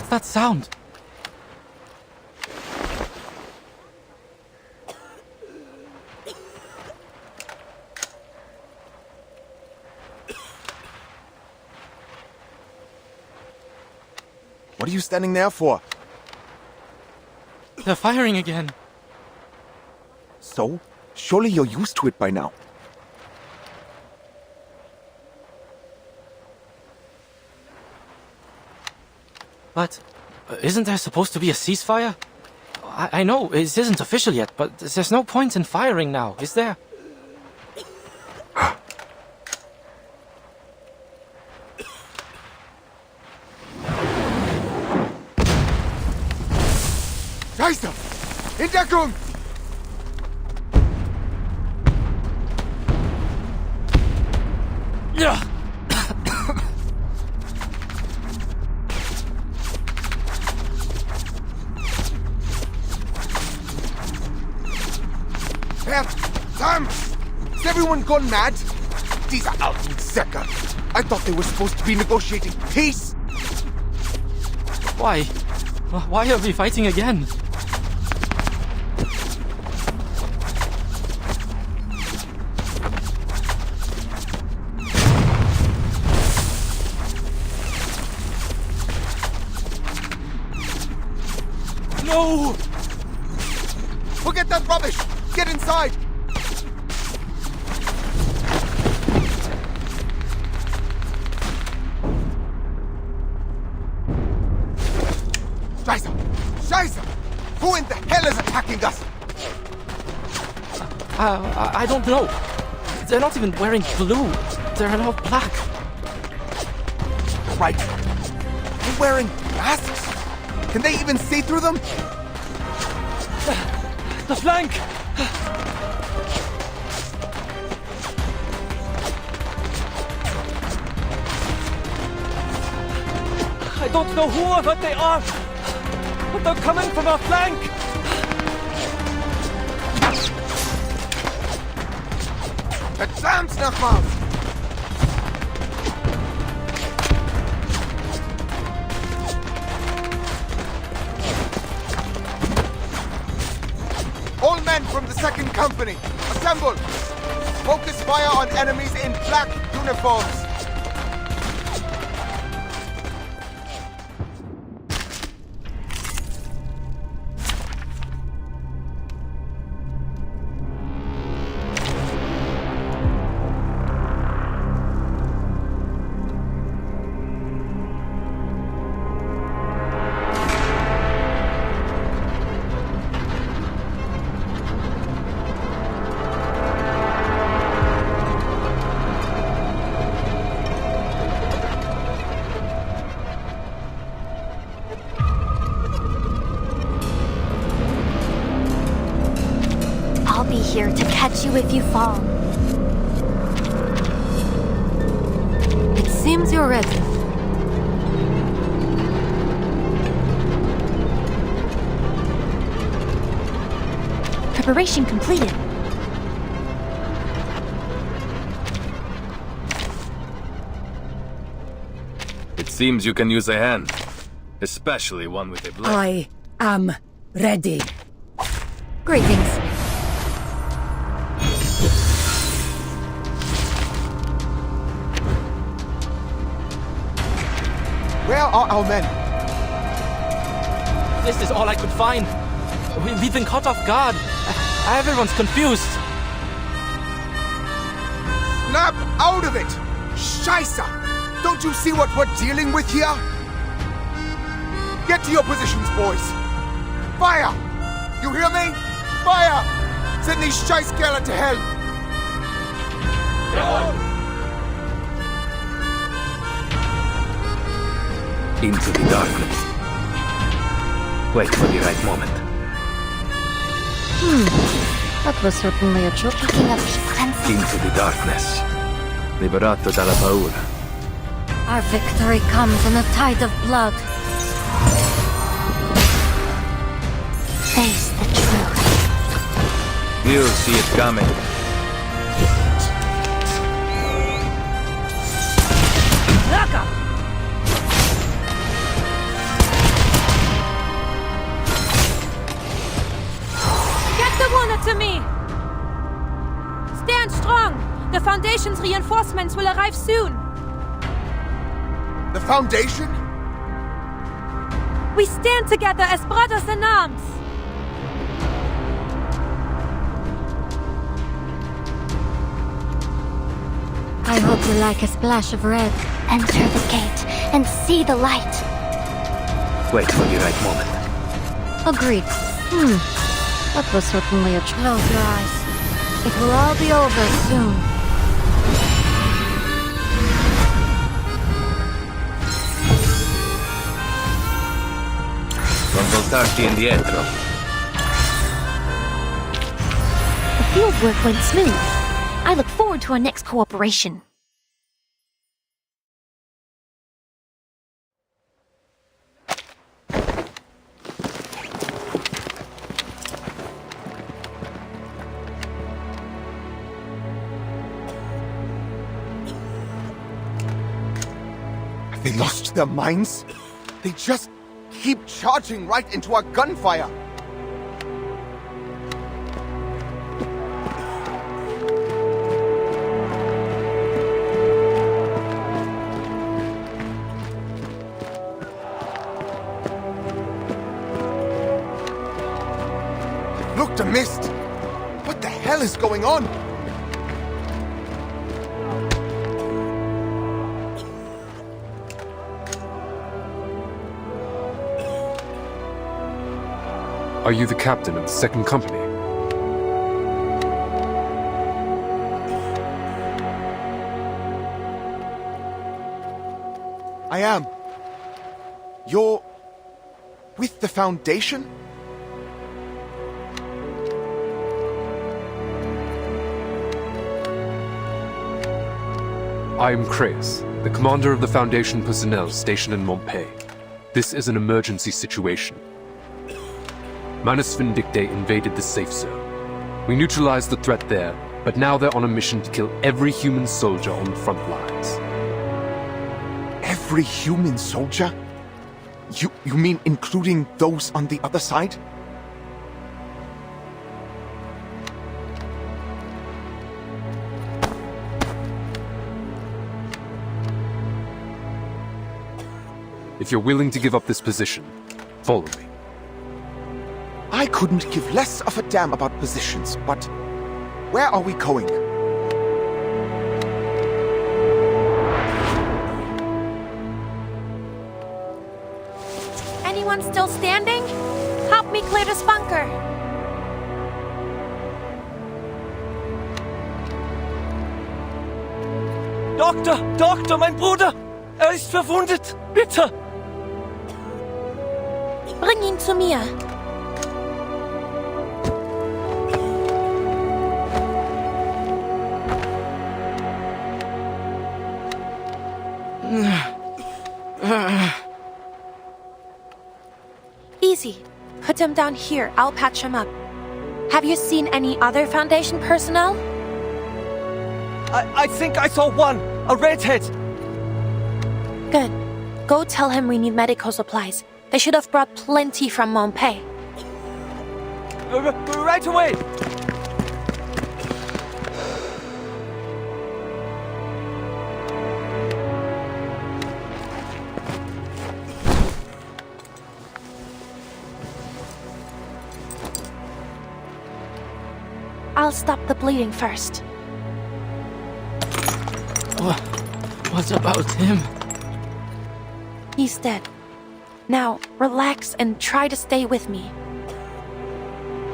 That sound? What are you standing there for? They're firing again. So? Surely you're used to it by now. But isn't there supposed to be a ceasefire? I know, it isn't official yet, but there's no point in firing now, is there? Scheiße! In Deckung! Ja! Sam! Is everyone gone mad? These are alten Säcke. I thought they were supposed to be negotiating peace. Why? Why are we fighting again? No! Forget that rubbish! Get inside! Scheiße! Scheiße! Who in the hell is attacking us? I don't know. They're not even wearing blue. They're all black. Right. They're wearing masks? Can they even see through them? The flank! I don't know who or what they are, but they're coming from our flank! Verdammt nochmal! All men from the second company, assemble! Focus fire on enemies in black uniforms! be here to catch you if you fall. It seems you're ready. Preparation completed. It seems you can use a hand, especially one with a blade. I am ready. Greetings. Where are our men? This is all I could find. We've been caught off guard. Everyone's confused. Snap out of it! Scheiße! Don't you see what we're dealing with here? Get to your positions, boys. Fire! You hear me? Fire! Send these Scheißkerle to hell! Into the darkness. Wait for the right moment. That was certainly a joke. Into the darkness. Liberato dalla paura. Our victory comes in a tide of blood. Face the truth. You'll see it coming. Laka! Get the wounded to me! Stand strong! The Foundation's reinforcements will arrive soon! The Foundation? We stand together as brothers in arms! I hope you like a splash of red. Enter the gate and see the light. Wait for the right moment. Agreed. That was certainly a close your eyes. It will all be over soon. Non voltarti indietro. The field work went smooth. I look forward to our next cooperation. Have they lost their minds? They just keep charging right into our gunfire. Looked a mist. What the hell is going on? Are you the captain of the second company? I am. You're with the Foundation? I am Creius, the commander of the Foundation personnel stationed in Montpellier. This is an emergency situation. Manus Vindictae invaded the safe zone. We neutralized the threat there, but now they're on a mission to kill every human soldier on the front lines. Every human soldier? You mean including those on the other side? If you're willing to give up this position, follow me. I couldn't give less of a damn about positions, but where are we going? Anyone still standing? Help me clear this bunker! Doktor, mein Bruder! Er ist verwundet! Bitte! Bring ihn zu mir! Easy. Put him down here. I'll patch him up. Have you seen any other Foundation personnel? I think I saw one. A redhead. Good. Go tell him we need medical supplies. They should have brought plenty from Montpay. Right away! I'll stop the bleeding first. What about him? He's dead. Now, relax and try to stay with me.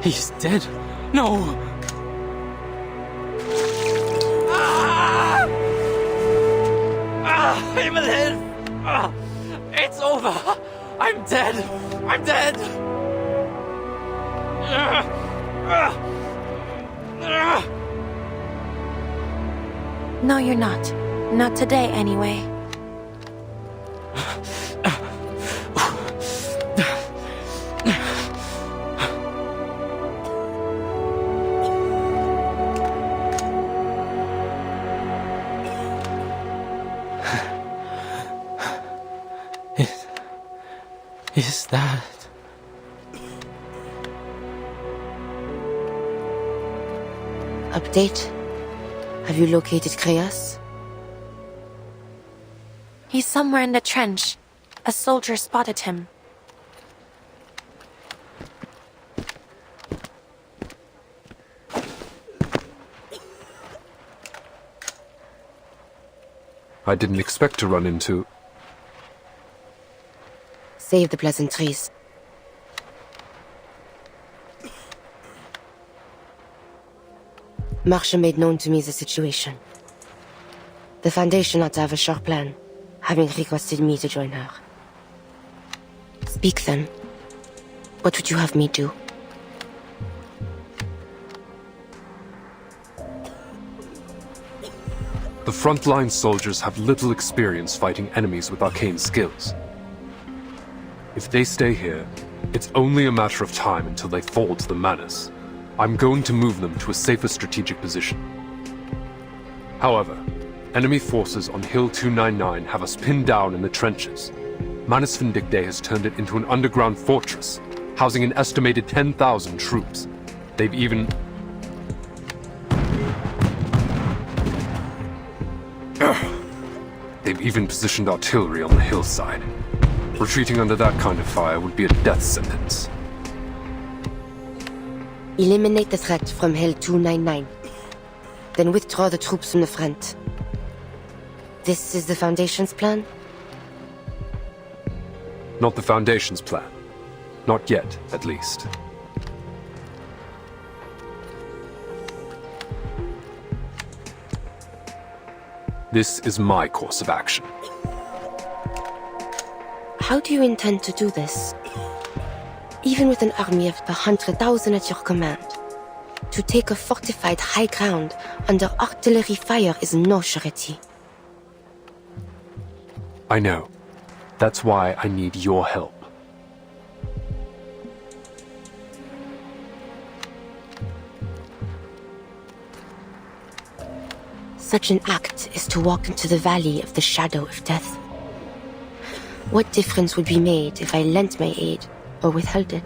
He's dead? No! I'm alive! It's over! I'm dead! I'm dead! No, you're not. Not today, anyway. Is that... Update? Have you located Creius? He's somewhere in the trench. A soldier spotted him. I didn't expect to run into... Save the pleasantries. Marsha made known to me the situation. The Foundation ought to have a sure plan, having requested me to join her. Speak then. What would you have me do? The frontline soldiers have little experience fighting enemies with arcane skills. If they stay here, it's only a matter of time until they fall to the Manus. I'm going to move them to a safer strategic position. However, enemy forces on Hill 299 have us pinned down in the trenches. Manus Vindictae has turned it into an underground fortress, housing an estimated 10,000 troops. They've even... They've even positioned artillery on the hillside. Retreating under that kind of fire would be a death sentence. Eliminate the threat from Hill 299. Then withdraw the troops from the front. This is the Foundation's plan? Not the Foundation's plan. Not yet, at least. This is my course of action. How do you intend to do this? Even with an army of 100,000 at your command, to take a fortified high ground under artillery fire is no surety. I know. That's why I need your help. Such an act is to walk into the valley of the shadow of death. What difference would be made if I lent my aid or withheld it?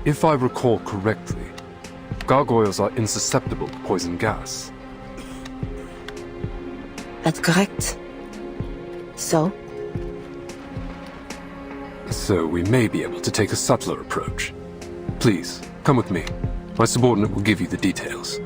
If I recall correctly, gargoyles are insusceptible to poison gas. That's correct. So? So we may be able to take a subtler approach. Please, come with me. My subordinate will give you the details.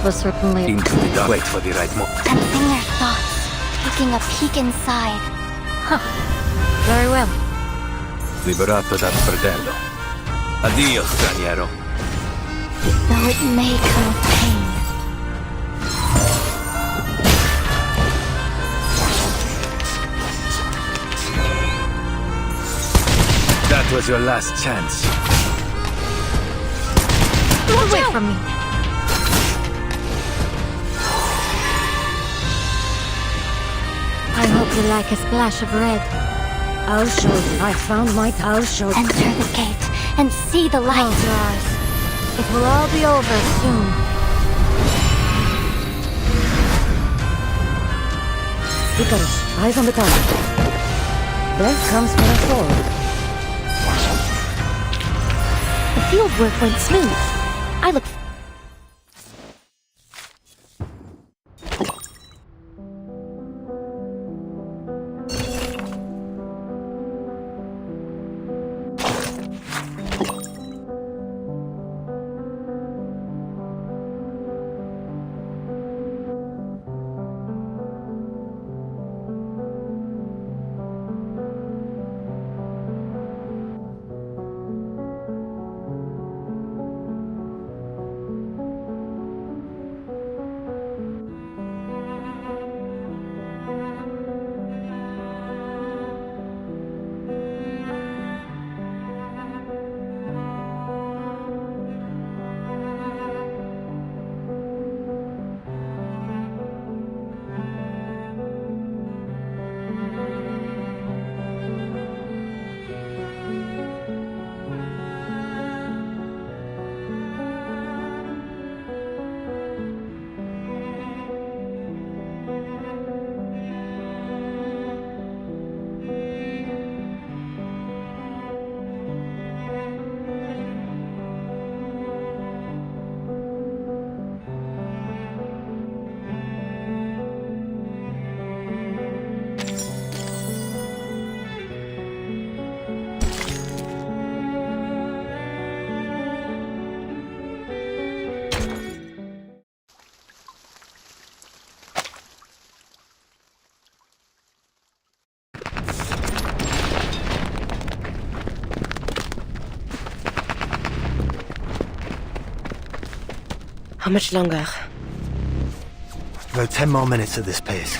was certainly... Into the dark. Wait for the right moment. Sensing their thoughts, taking a peek inside. Huh. Very well. Liberato dal fratello. Addio, straniero. Though it may come with pain. That was your last chance. Get away from me! I hope you like a splash of red. I'll show you. I found my... I'll show you. Enter the gate and see the light. Close your eyes. It will all be over soon. Icarus, eyes on the target. There comes Merel. The field work went smooth. I look... How much longer? About 10 more minutes at this pace.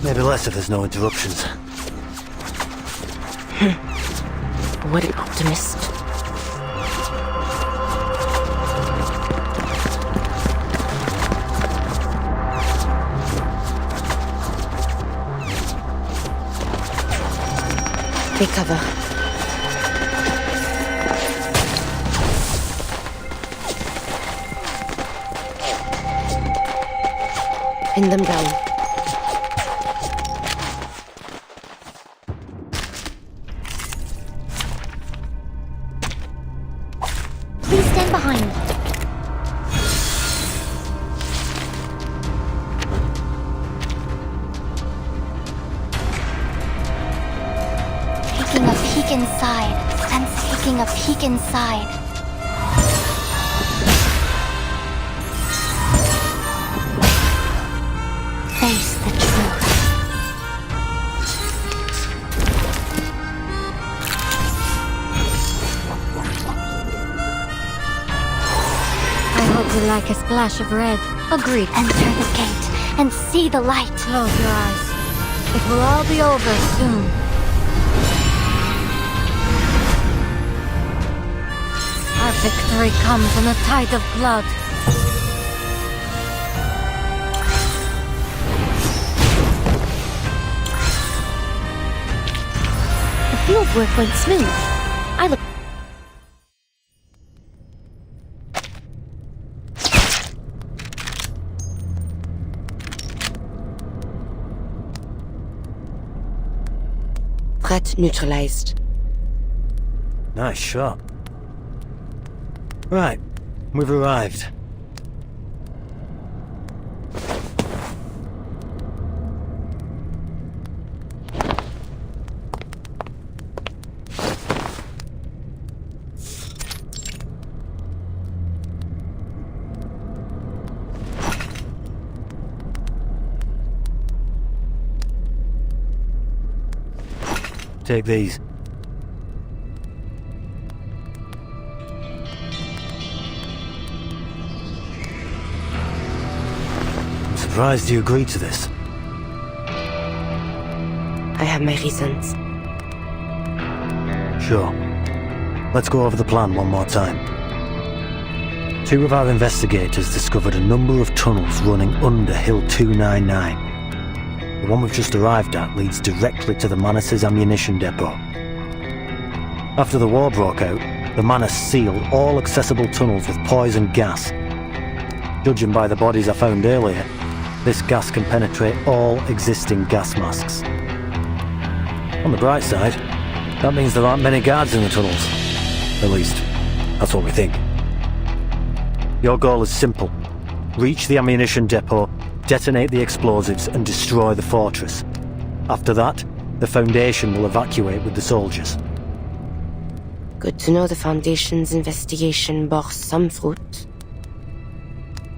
Maybe less if there's no interruptions. What an optimist. Take cover. Pin them down. Please stand behind. Taking a peek inside. Sense taking a peek inside. Face the truth. I hope you like a splash of red. Agreed. Enter the gate and see the light. Close your eyes. It will all be over soon. Our victory comes in a tide of blood. Field work went smooth. I look... Threat neutralized. Nice shot. Right, we've arrived. Take these. I'm surprised you agreed to this. I have my reasons. Sure. Let's go over the plan one more time. 2 of our investigators discovered a number of tunnels running under Hill 299. The one we've just arrived at leads directly to the Manus' ammunition depot. After the war broke out, the Manus sealed all accessible tunnels with poison gas. Judging by the bodies I found earlier, this gas can penetrate all existing gas masks. On the bright side, that means there aren't many guards in the tunnels. At least, that's what we think. Your goal is simple. Reach the ammunition depot, detonate the explosives, and destroy the fortress. After that, the Foundation will evacuate with the soldiers. Good to know the Foundation's investigation bore some fruit.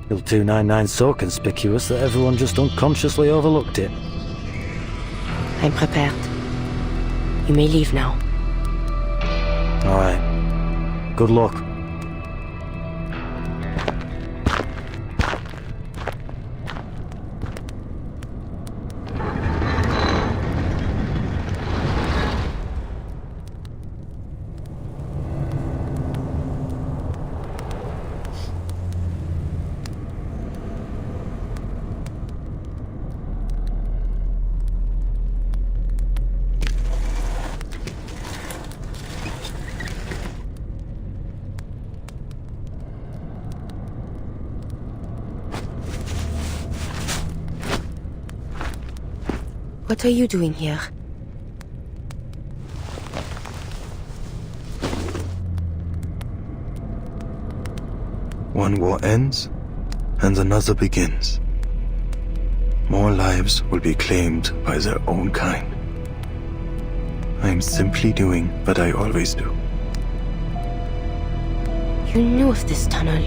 Hill 299's so conspicuous that everyone just unconsciously overlooked it. I'm prepared. You may leave now. Alright. Good luck. What are you doing here? One war ends, and another begins. More lives will be claimed by their own kind. I am simply doing what I always do. You knew of this tunnel.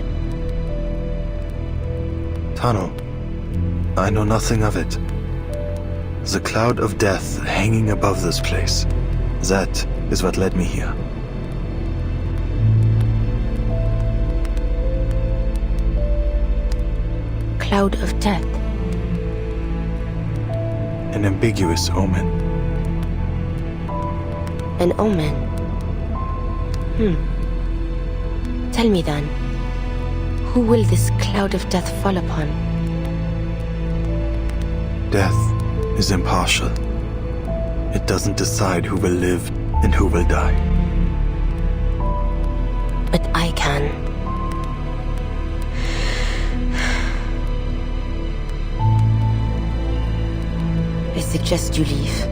Tunnel. I know nothing of it. The cloud of death hanging above this place. That is what led me here. Cloud of death. An ambiguous omen. An omen? Tell me then, who will this cloud of death fall upon? Death is impartial. It doesn't decide who will live and who will die. But I can. I suggest you leave.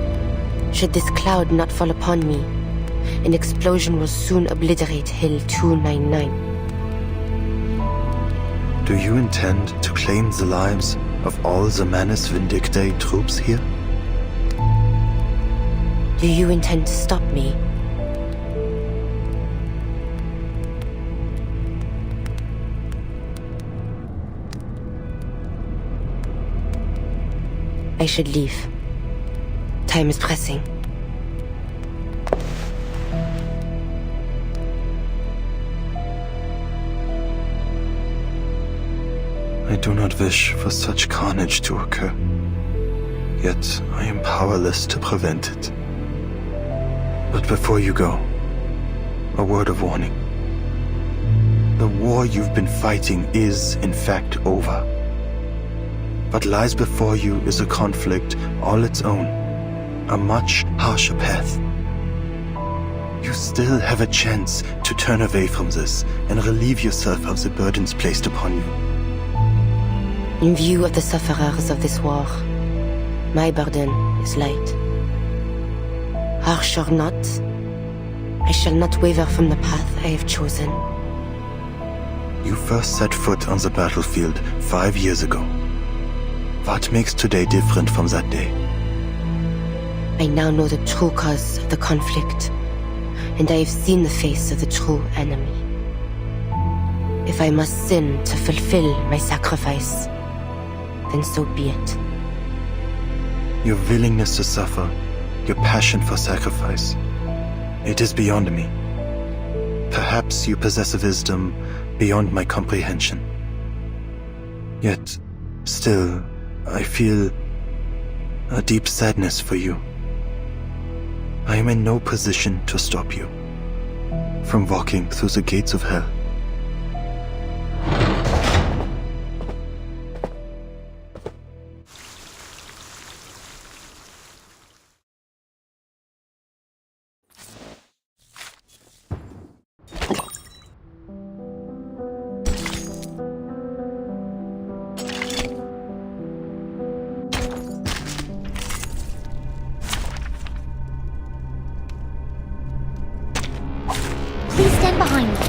Should this cloud not fall upon me, an explosion will soon obliterate Hill 299. Do you intend to claim the lives of all the Manus Vindictae troops here? Do you intend to stop me? I should leave. Time is pressing. I do not wish for such carnage to occur. Yet I am powerless to prevent it. But before you go, a word of warning. The war you've been fighting is, in fact, over. What lies before you is a conflict all its own, a much harsher path. You still have a chance to turn away from this and relieve yourself of the burdens placed upon you. In view of the sufferers of this war, my burden is light. Harsh or not, I shall not waver from the path I have chosen. You first set foot on the battlefield 5 years ago. What makes today different from that day? I now know the true cause of the conflict, and I have seen the face of the true enemy. If I must sin to fulfill my sacrifice, then so be it. Your willingness to suffer your passion for sacrifice. It is beyond me. Perhaps you possess a wisdom beyond my comprehension. Yet, still, I feel a deep sadness for you. I am in no position to stop you from walking through the gates of hell. Please stand behind me.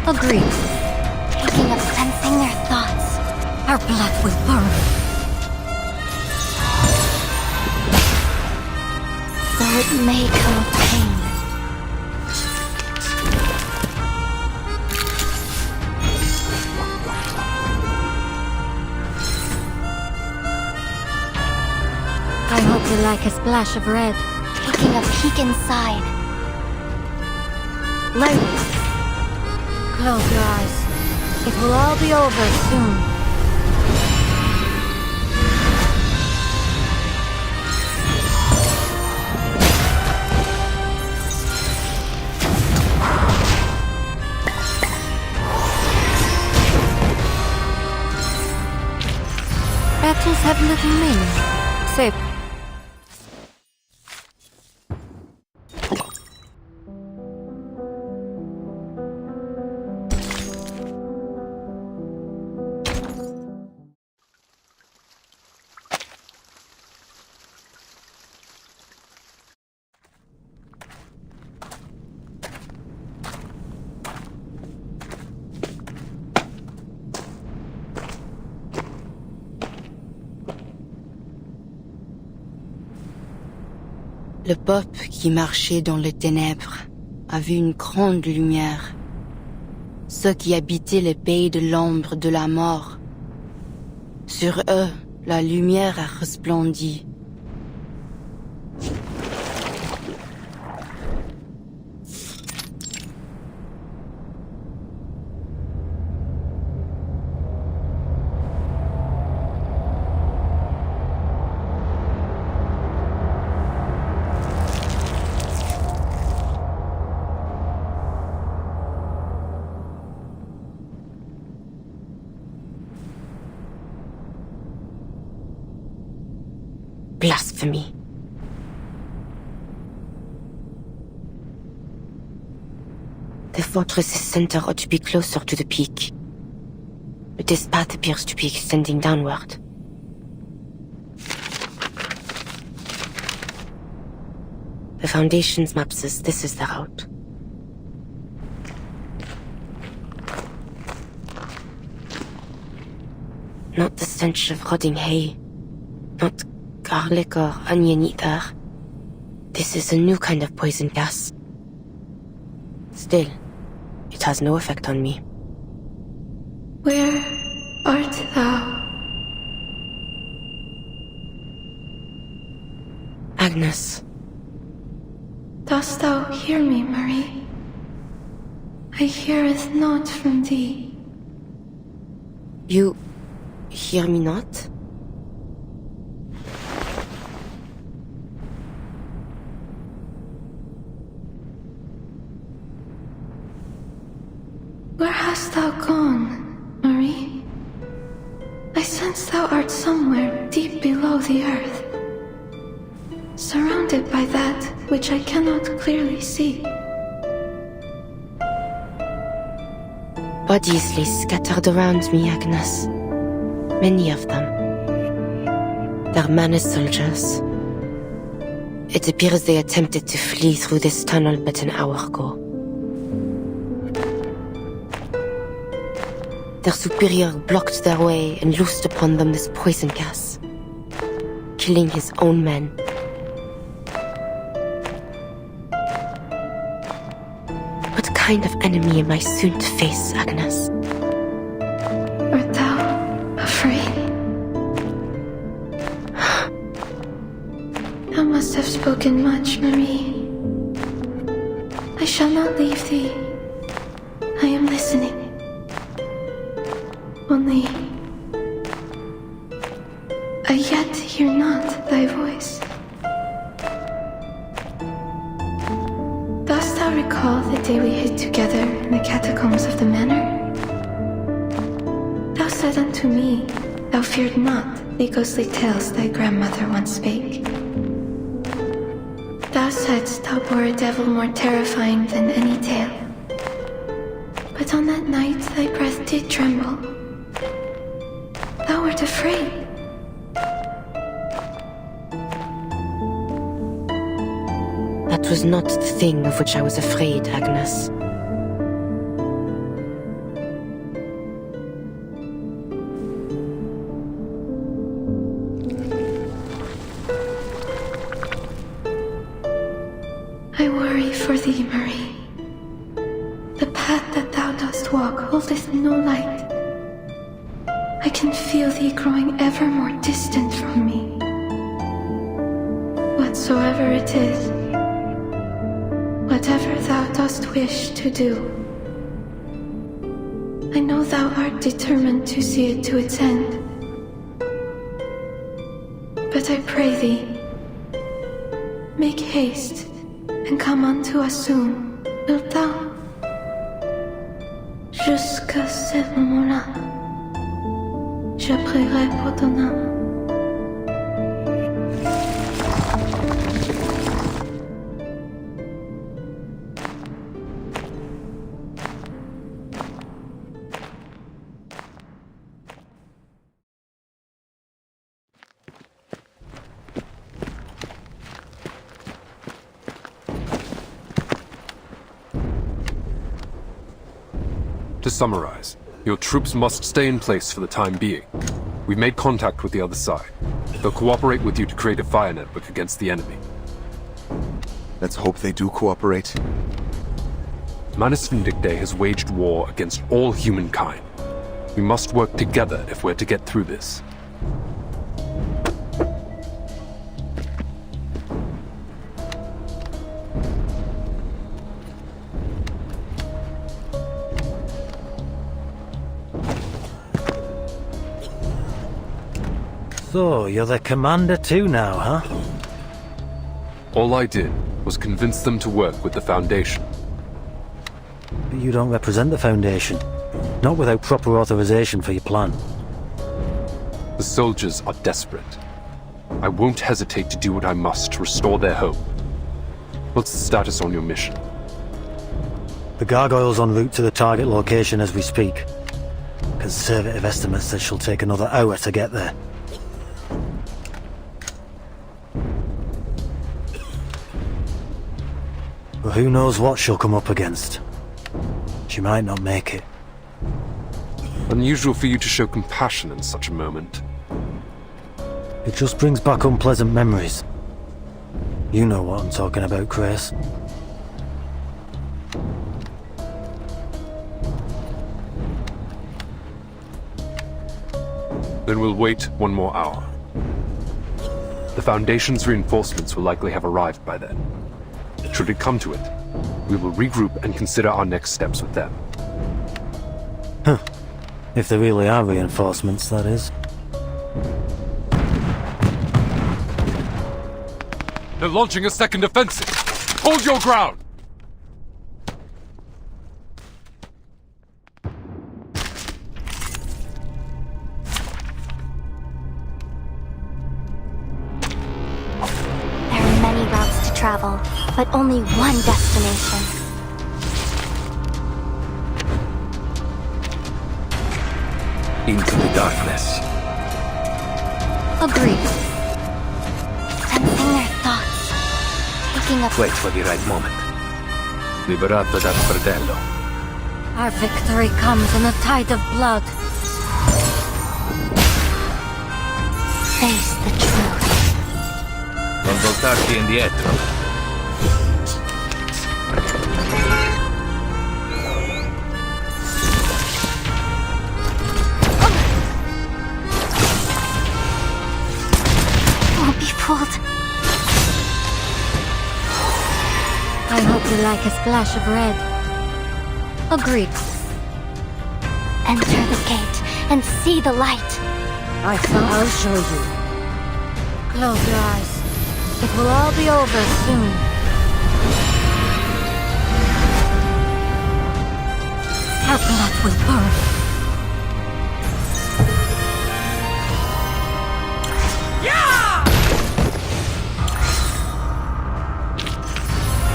Agreed. Thinking of sensing their thoughts. Our blood will burn. For it may come of pain. I hope you like a splash of red. Taking a peek inside. Ladies, close your eyes. It will all be over soon. Battles have little meaning, save Le peuple qui marchait dans les ténèbres a vu une grande lumière. Ceux qui habitaient les pays de l'ombre de la mort. Sur eux, la lumière a resplendi. Blasphemy. The fortress's center ought to be closer to the peak. But this path appears to be extending downward. The Foundation's map says this is the route. Not the stench of rotting hay. Not garlic or onion either. This is a new kind of poison gas. Still, it has no effect on me. Where art thou? Agnes. Dost thou hear me, Marie? I heareth not from thee. You hear me not? Where hast thou gone, Marie? I sense thou art somewhere deep below the earth, surrounded by that which I cannot clearly see. Bodies lay scattered around me, Agnes. Many of them. They're Manus soldiers. It appears they attempted to flee through this tunnel but an hour ago. Their superior blocked their way and loosed upon them this poison gas, killing his own men. What kind of enemy am I soon to face, Agnes? spoken much, Marie. I shall not leave thee. I am listening. Only I yet hear not thy voice. Dost thou recall the day we hid together in the catacombs of the manor? Thou said unto me, thou feared not the ghostly tales thy grandmother once spake. Thou saidst thou bore a devil more terrifying than any tale. But on that night thy breath did tremble. Thou wert afraid. That was not the thing of which I was afraid, Agnes. I worry for thee, Marie. The path that thou dost walk holdeth no light. I can feel thee growing ever more distant from me. Whatsoever it is, whatever thou dost wish to do, I know thou art determined to see it to its end. But I pray thee, make haste and come unto us soon, wilt thou? Jusqu'à ce moment-là, je prierai pour ton âme. To summarize, your troops must stay in place for the time being. We've made contact with the other side. They'll cooperate with you to create a fire network against the enemy. Let's hope they do cooperate. Manus Vindictae has waged war against all humankind. We must work together if we're to get through this. So, you're the commander too now, huh? All I did was convince them to work with the Foundation. But you don't represent the Foundation. Not without proper authorization for your plan. The soldiers are desperate. I won't hesitate to do what I must to restore their hope. What's the status on your mission? The gargoyle's en route to the target location as we speak. Conservative estimates says she'll take another hour to get there. But who knows what she'll come up against. She might not make it. Unusual for you to show compassion in such a moment. It just brings back unpleasant memories. You know what I'm talking about, Creius. Then we'll wait one more hour. The Foundation's reinforcements will likely have arrived by then. Should it come to it, we will regroup and consider our next steps with them. Huh. If there really are reinforcements, that is. They're launching a second offensive! Hold your ground! There are many routes to travel, but only one destination. Into the darkness. Agreed. Sensing their thoughts. Taking up... Wait for the right moment. Liberato dal fratello. Our victory comes in a tide of blood. Face the truth. Non voltarti indietro. Won't be fooled. like a splash of red. Agreed. Enter the gate and see the light. I'll show you. Close your eyes. It will all be over soon. Our blood will burn.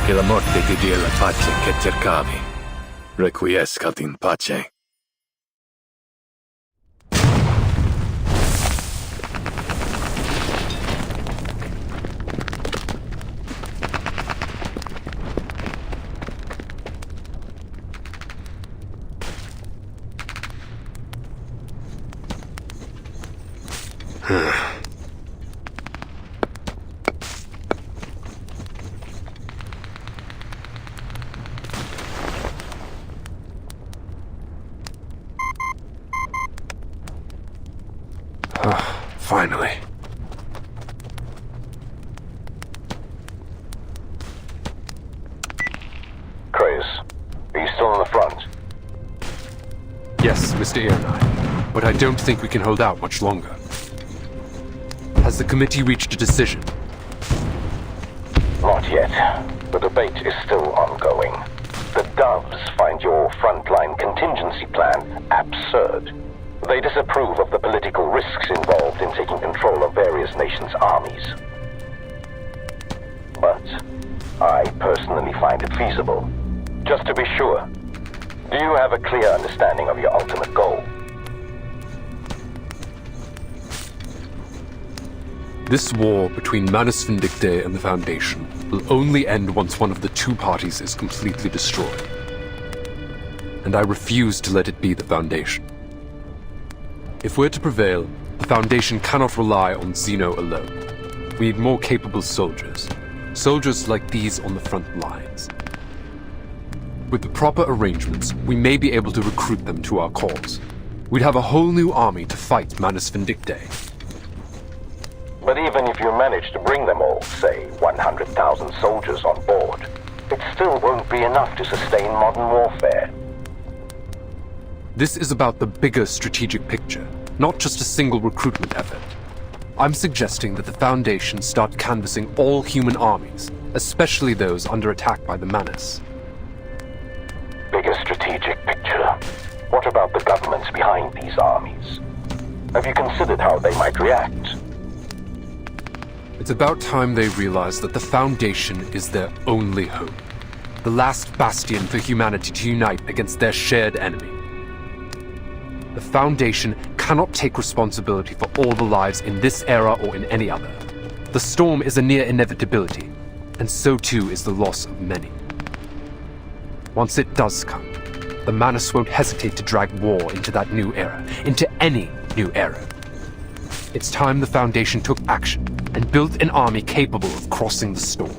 Che la morte ti dia la pace che cercavi. Requiescat in pace. Finally. Creius, are you still in the front? Yes, Mr. Earnine, but I don't think we can hold out much longer. Has the committee reached a decision? Not yet. The debate is still ongoing. The Doves find your frontline contingency plan absurd. They disapprove of the political risks involved in taking control of various nations' armies. But I personally find it feasible. Just to be sure, do you have a clear understanding of your ultimate goal? This war between Manus Vindictae and the Foundation will only end once one of the two parties is completely destroyed. And I refuse to let it be the Foundation. If we're to prevail, the Foundation cannot rely on Xeno alone. We need more capable soldiers. Soldiers like these on the front lines. With the proper arrangements, we may be able to recruit them to our cause. We'd have a whole new army to fight Manus Vindictae. But even if you manage to bring them all, say, 100,000 soldiers on board, it still won't be enough to sustain modern warfare. This is about the bigger strategic picture, not just a single recruitment effort. I'm suggesting that the Foundation start canvassing all human armies, especially those under attack by the Manus. Bigger strategic picture. What about the governments behind these armies? Have you considered how they might react? It's about time they realize that the Foundation is their only hope. The last bastion for humanity to unite against their shared enemy. The Foundation cannot take responsibility for all the lives in this era or in any other. The storm is a near inevitability, and so too is the loss of many. Once it does come, the Manus won't hesitate to drag war into that new era, into any new era. It's time the Foundation took action and built an army capable of crossing the storm.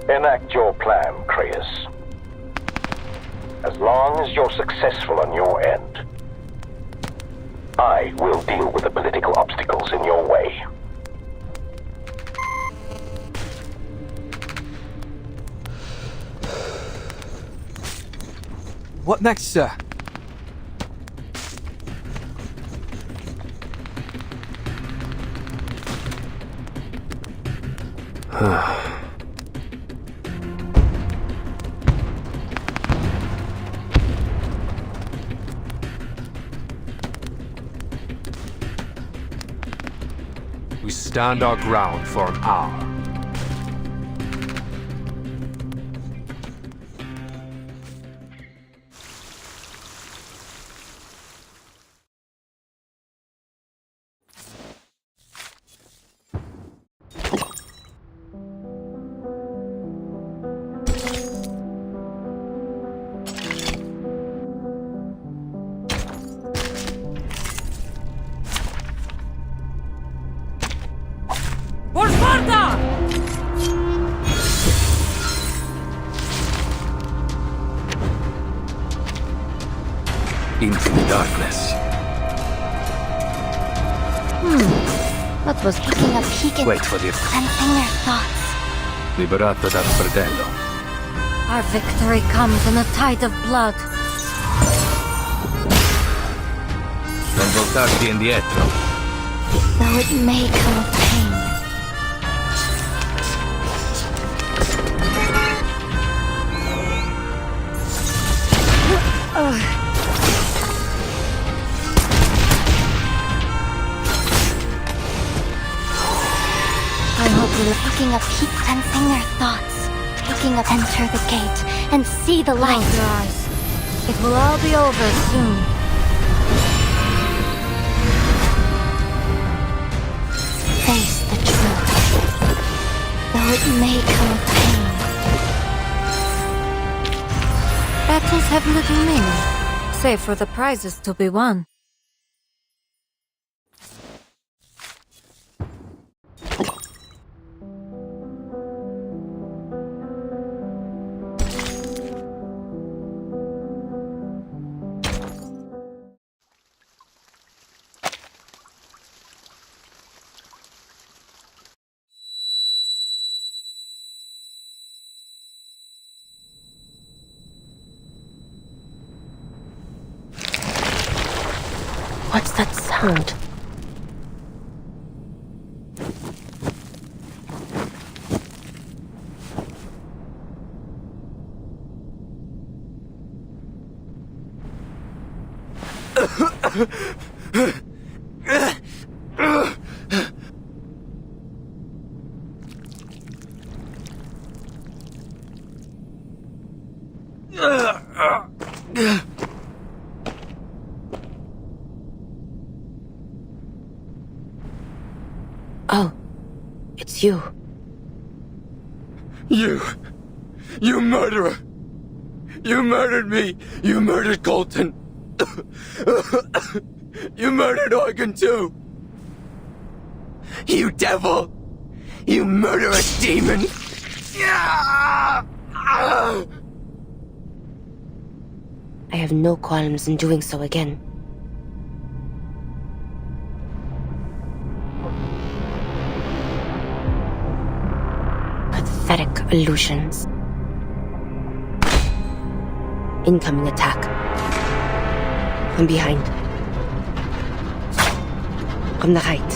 Enact your plan, Creius. As long as you're successful on your end, I will deal with the political obstacles in your way. What next, sir? We stand our ground for an hour. Into the darkness. What was taking a peek at Wait for the sensing their thoughts. liberato dal fratello. Our victory comes in a tide of blood. Non voltarti indietro. Though it may come with pain. I hope we're taking a peek, sensing their thoughts. Looking up, enter the gate, and see the light. Close your eyes. It will all be over soon. Face the truth. Though it may come with pain. Battles have little meaning, save for the prizes to be won. What's that sound? Oh, it's you. You murderer! You murdered me! You murdered Colton! You murdered Eugen too! You devil! You murderous demon! I have no qualms in doing so again. Pathetic illusions. Incoming attack. From behind. From the right.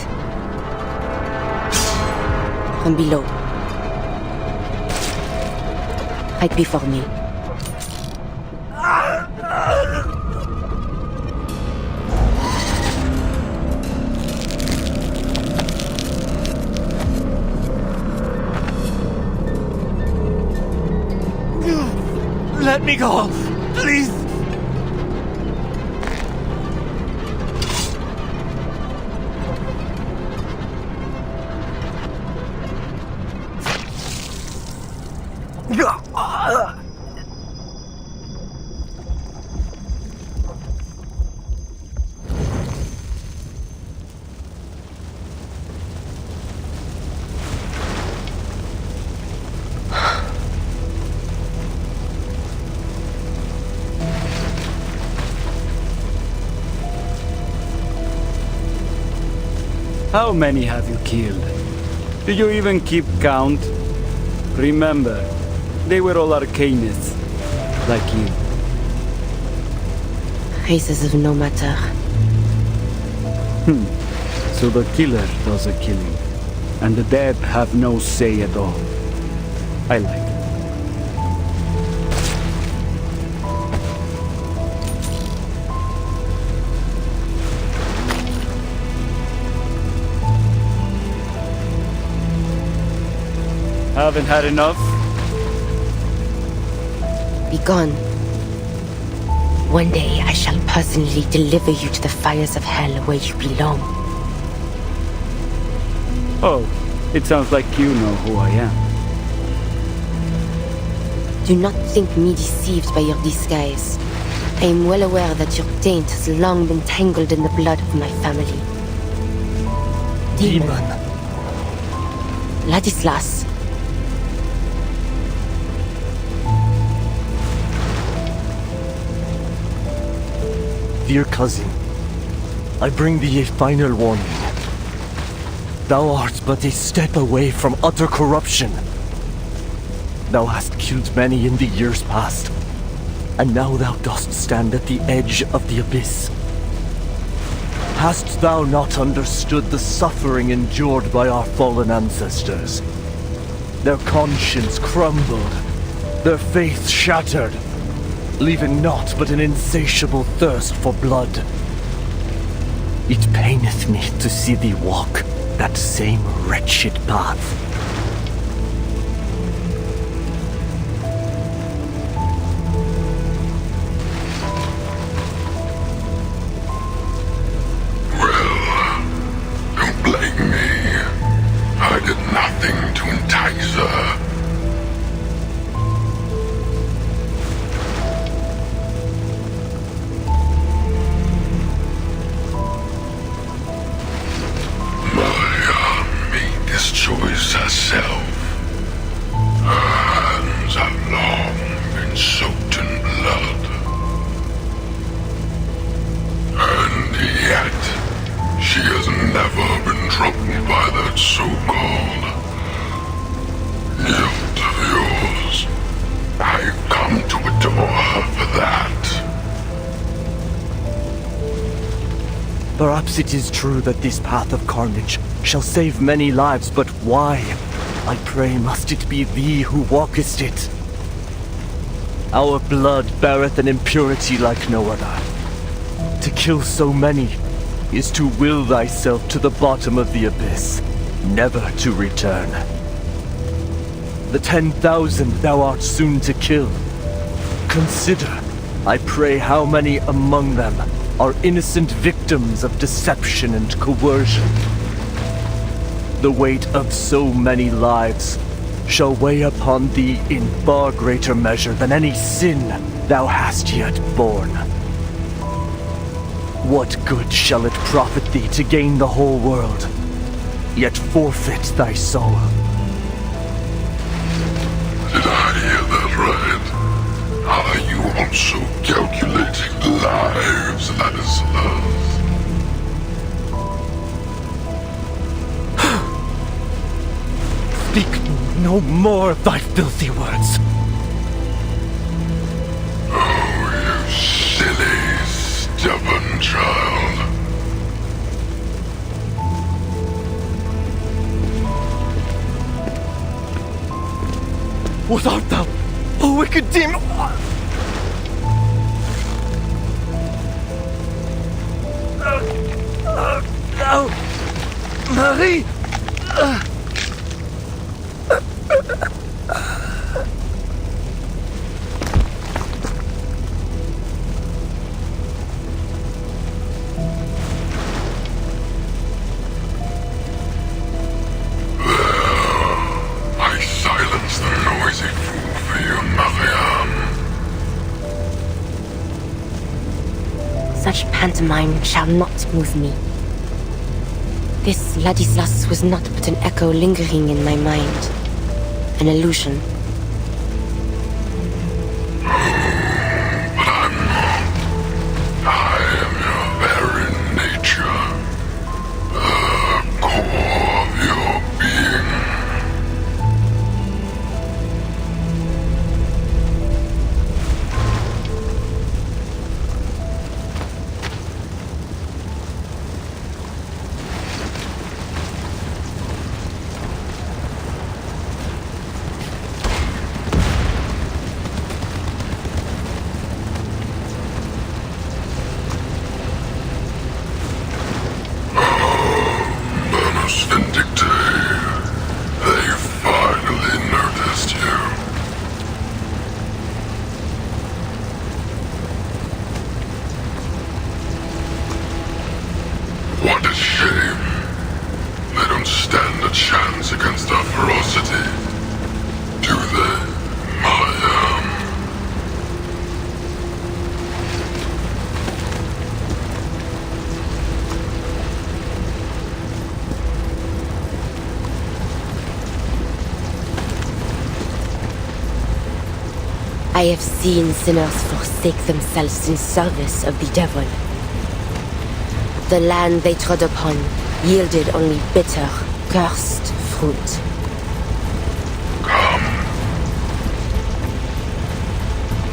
From below. Right before me. Let me go! Please! How many have you killed? Do you even keep count? Remember, they were all arcanists, like you. Races of no matter. So the killer does the killing, and the dead have no say at all. I like it. Haven't had enough? Be gone. One day I shall personally deliver you to the fires of hell where you belong. Oh, it sounds like you know who I am. Do not think me deceived by your disguise. I am well aware that your taint has long been tangled in the blood of my family. Demon. Ladislas. Dear cousin, I bring thee a final warning. thou art but a step away from utter corruption. Thou hast killed many in the years past, and now thou dost stand at the edge of the abyss. Hast thou not understood the suffering endured by our fallen ancestors? Their conscience crumbled, their faith shattered, leaving naught but an insatiable thirst for blood. It paineth me to see thee walk that same wretched path. Perhaps it is true that this path of carnage shall save many lives, but why, I pray, must it be thee who walkest it? Our blood beareth an impurity like no other. To kill so many is to will thyself to the bottom of the abyss, never to return. The 10,000 thou art soon to kill. Consider, I pray, how many among them are innocent victims of deception and coercion. The weight of so many lives shall weigh upon thee in far greater measure than any sin thou hast yet borne. What good shall it profit thee to gain the whole world, yet forfeit thy soul? Did I hear that right? Are you also calculating lives, Ladislas? Speak no more of thy filthy words. Oh, you silly, stubborn child. What art thou, O wicked demon? Marie! I silenced the noisy fool for you, Marianne. Such pantomime shall not move me. This Ladislas was not but an echo lingering in my mind. An illusion. But I'm not. I am your very nature. The core of your being. Manus Vindictae. They finally noticed you. What a shame. They don't stand a chance against our ferocity. Do they, Marianne? I have seen sinners forsake themselves in service of the devil. The land they trod upon yielded only bitter, first fruit.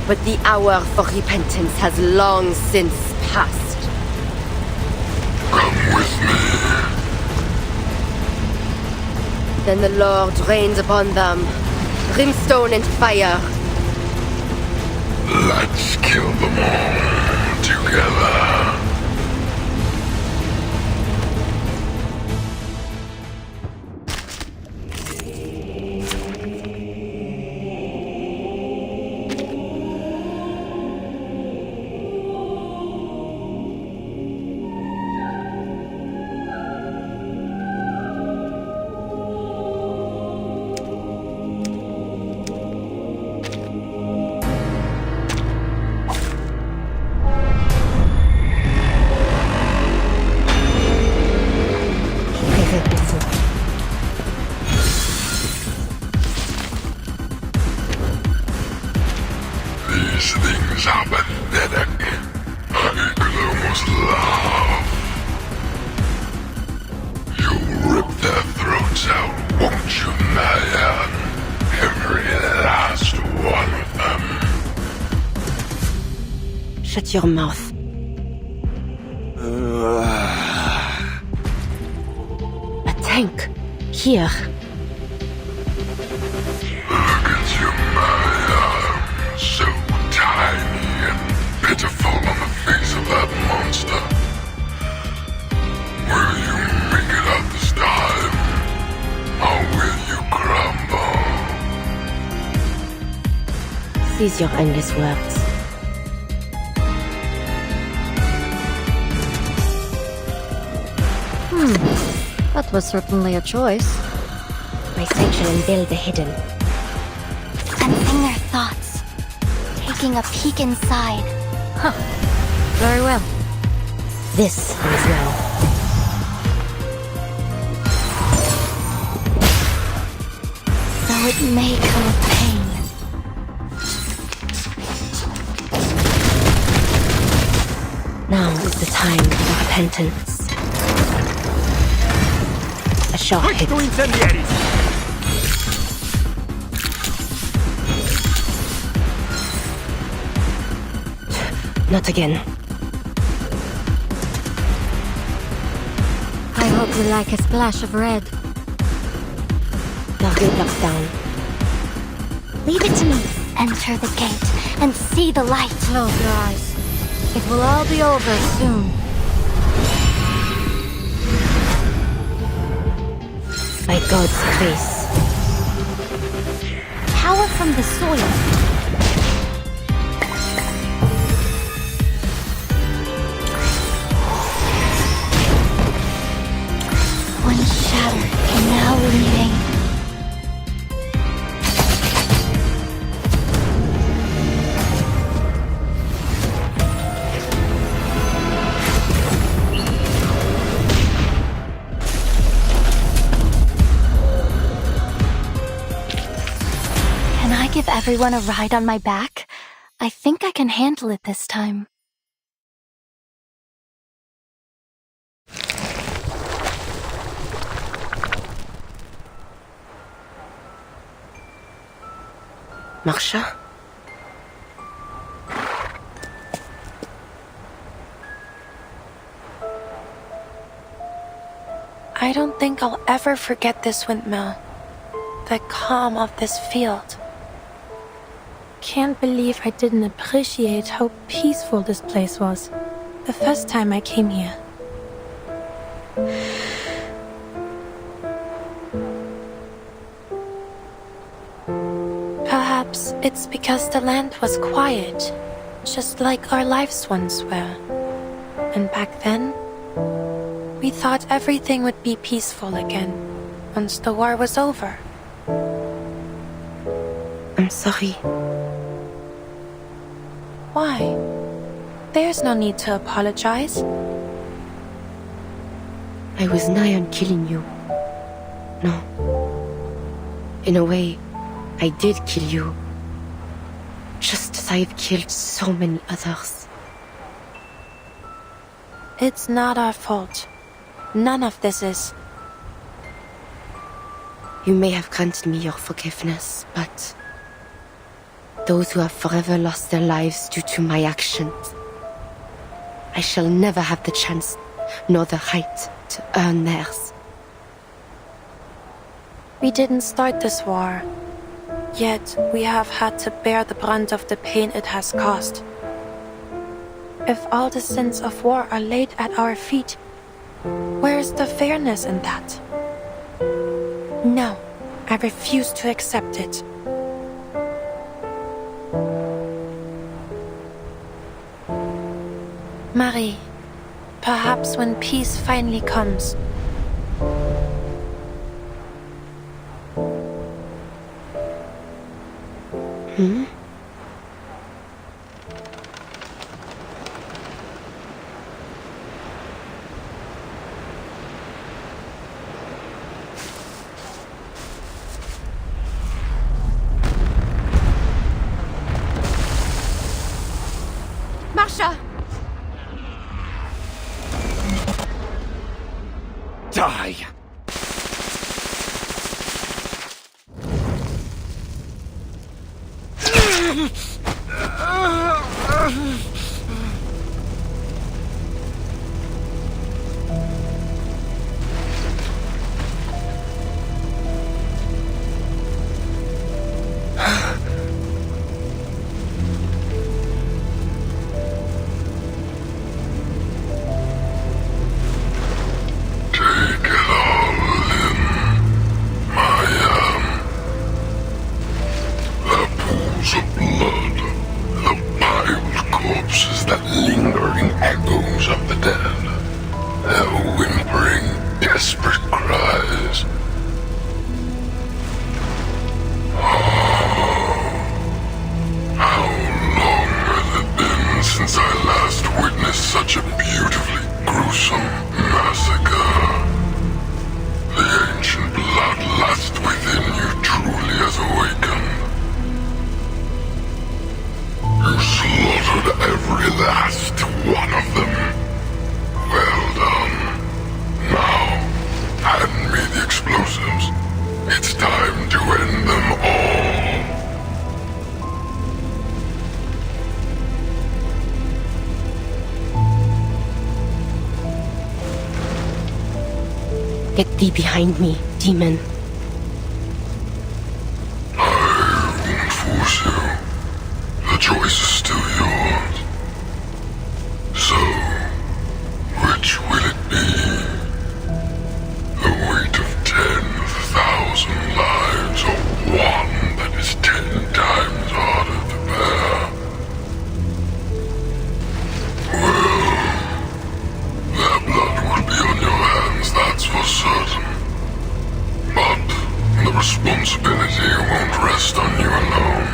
But the hour for repentance has long since passed. Come with me. Then the Lord rains upon them, brimstone and fire. Let's kill them all together. These things are pathetic. I could almost laugh. You'll rip their throats out, won't you, Marianne? Every last one of them. Shut your mouth. A tank. Here. Look at you, Marianne. So tiny and pitiful on the face of that monster. Will you make it out this time? Or will you crumble? Cease your endless words. That was certainly a choice. My sight shall unveil the hidden. Sensing their thoughts. Taking a peek inside. Huh. Very well. This is well. Though it may come with pain. Now is the time for repentance. A shot hit. Not again. I hope you like a splash of red. Gargoyle blocks down. Leave it to me. Enter the gate and see the light. Close your eyes. It will all be over soon. By God's grace. Power from the soil. One shatter can now remain. Give everyone a ride on my back? I think I can handle it this time. Marsha? I don't think I'll ever forget this windmill. The calm of this field. Can't believe I didn't appreciate how peaceful this place was the first time I came here. Perhaps it's because the land was quiet, just like our lives once were. And back then, we thought everything would be peaceful again once the war was over. I'm sorry. Why? There's no need to apologize. I was nigh on killing you. No. In a way, I did kill you. Just as I've killed so many others. It's not our fault. None of this is. You may have granted me your forgiveness, but those who have forever lost their lives due to my actions, I shall never have the chance nor the right to earn theirs. We didn't start this war, yet we have had to bear the brunt of the pain it has caused. If all the sins of war are laid at our feet, where is the fairness in that? No, I refuse to accept it. Marie, perhaps when peace finally comes, Marsha! Die! Get thee behind me, demon. I won't force you. The choice is still yours. So, which will it be? The weight of 10,000 lives, or one that is 10 times harder to bear? Well, their blood will be on your hands, that's for certain. But the responsibility won't rest on you alone.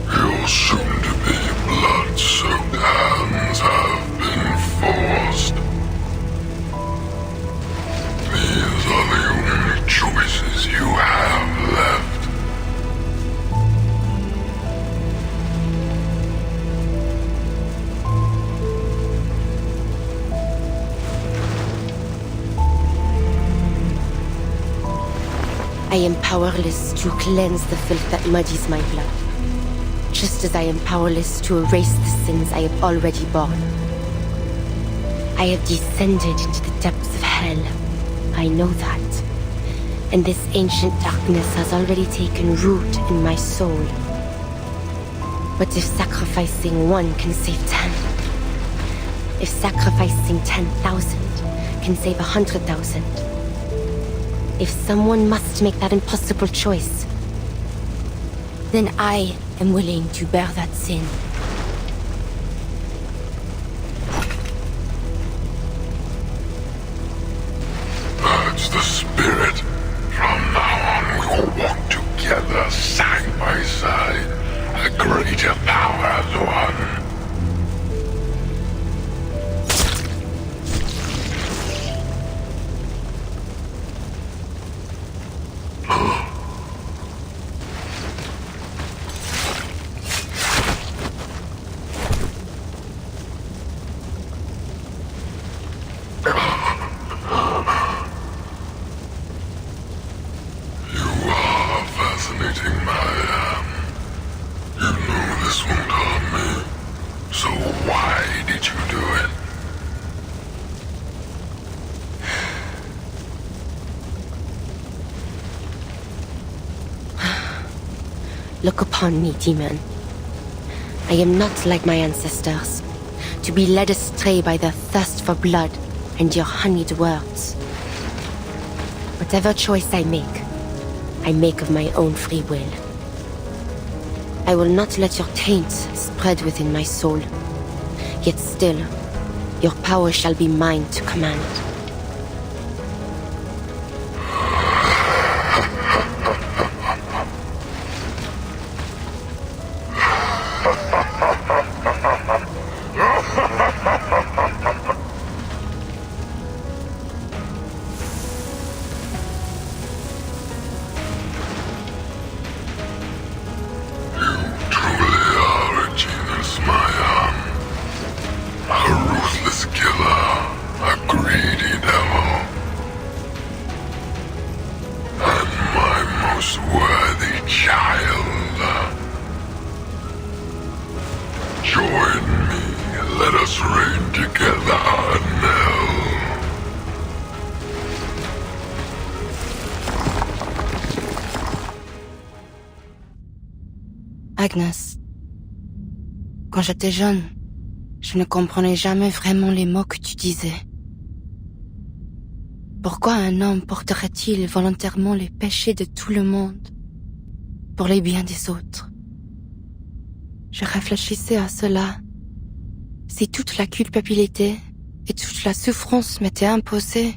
Your soon-to-be blood-soaked hands have been forced. These are the only choices you have left. I am powerless to cleanse the filth that muddies my blood, just as I am powerless to erase the sins I have already borne. I have descended into the depths of hell. I know that. And this ancient darkness has already taken root in my soul. But if sacrificing one can save 10, if sacrificing 10,000 can save 100,000, if someone must make that impossible choice, then I am willing to bear that sin. That's the spirit. From now on, we will walk together, side by side. A greater power as one. Look upon me, demon. I am not like my ancestors, to be led astray by their thirst for blood and your honeyed words. Whatever choice I make of my own free will. I will not let your taint spread within my soul. Yet still, your power shall be mine to command. Agnes, quand j'étais jeune, je ne comprenais jamais vraiment les mots que tu disais. Pourquoi un homme porterait-il volontairement les péchés de tout le monde pour les biens des autres? Je réfléchissais à cela. Si toute la culpabilité et toute la souffrance m'étaient imposées,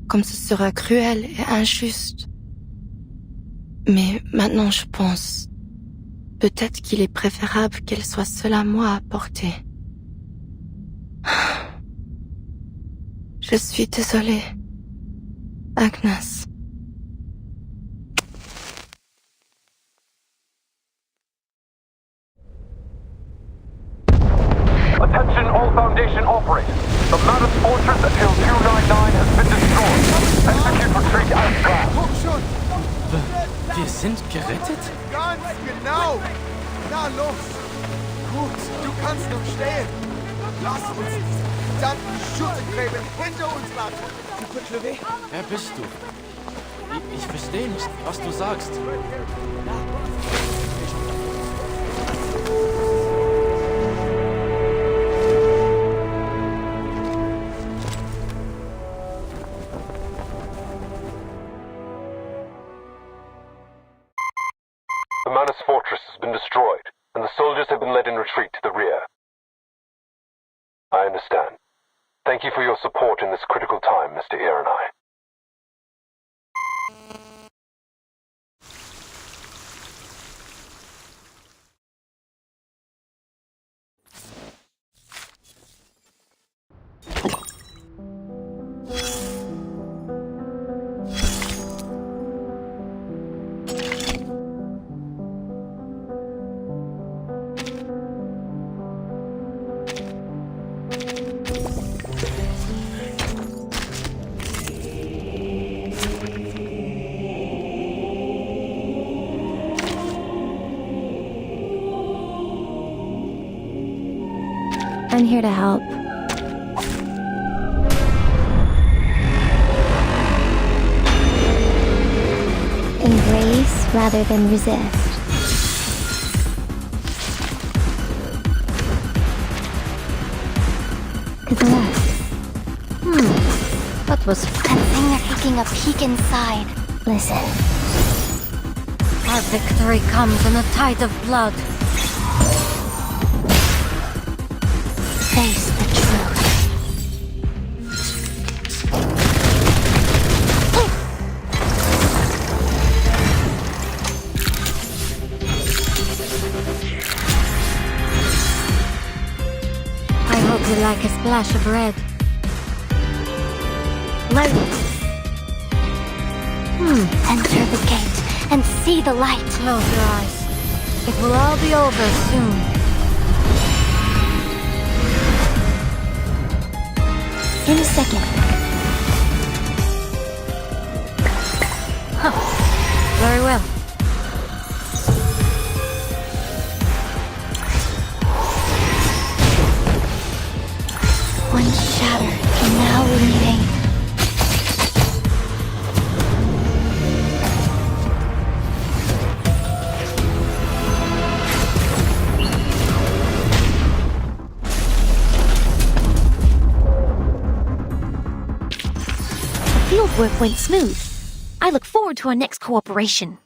comme ce serait cruel et injuste. Mais maintenant je pense, peut-être qu'il est préférable qu'elle soit seule à moi à porter. Je suis désolée, Agnes. Attention all Foundation operators. The Manus Fortress at Hill 299 has been destroyed. Execute retreat as planned. Komm schon! Wir sind gerettet? Ganz genau! Na los! Gut, du kannst noch stehen. Lass uns diese verdammten Schutzgräben hinter uns lassen. Wer bist du? Ich verstehe nicht, was du sagst. The Manus Fortress has been destroyed, and the soldiers have been led in retreat to the rear. I understand. Thank you for your support in this critical time, Mr. Ironeye. I'm here to help. Embrace rather than resist. Good luck. That was sensing you're taking a peek inside. Listen. Our victory comes in a tide of blood. Face the truth. I hope you like a splash of red. Enter the gate and see the light. Close your eyes. It will all be over soon. In a second. Very well. One shatter can now remain. work went smooth. I look forward to our next cooperation.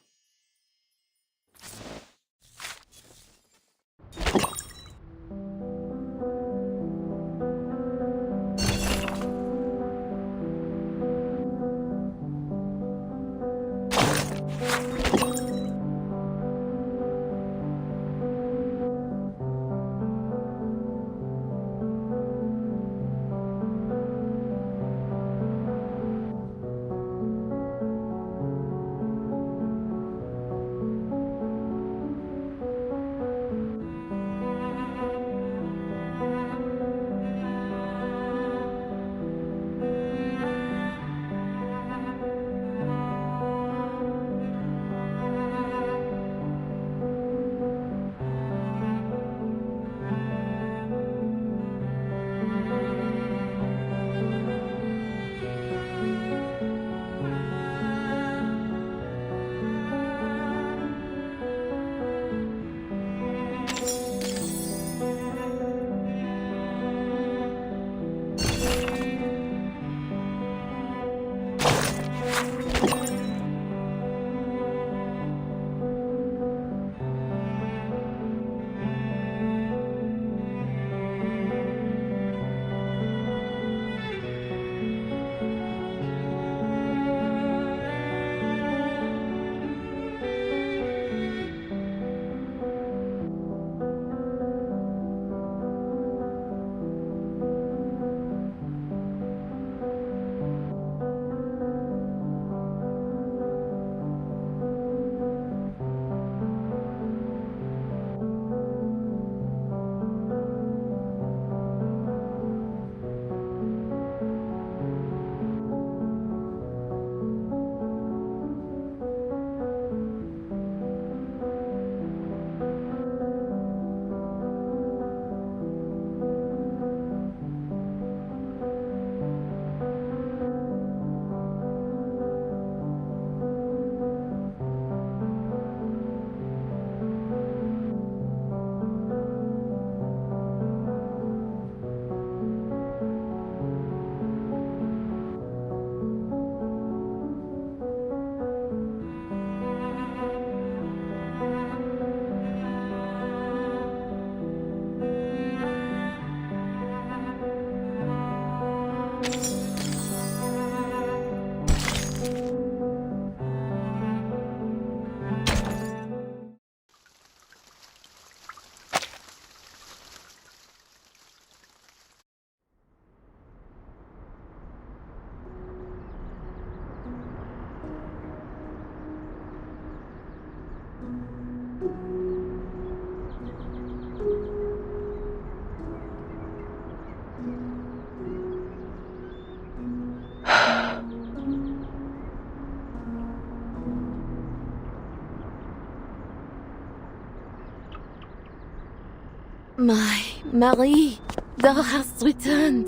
My Marie, thou hast returned.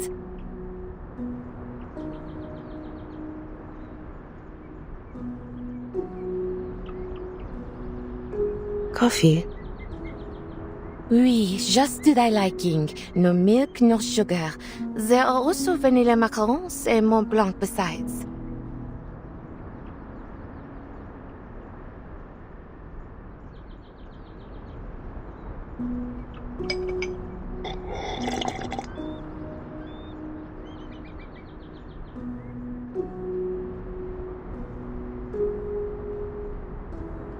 Coffee? Oui, just to thy liking. No milk, no sugar. There are also vanilla macarons and Mont Blanc besides.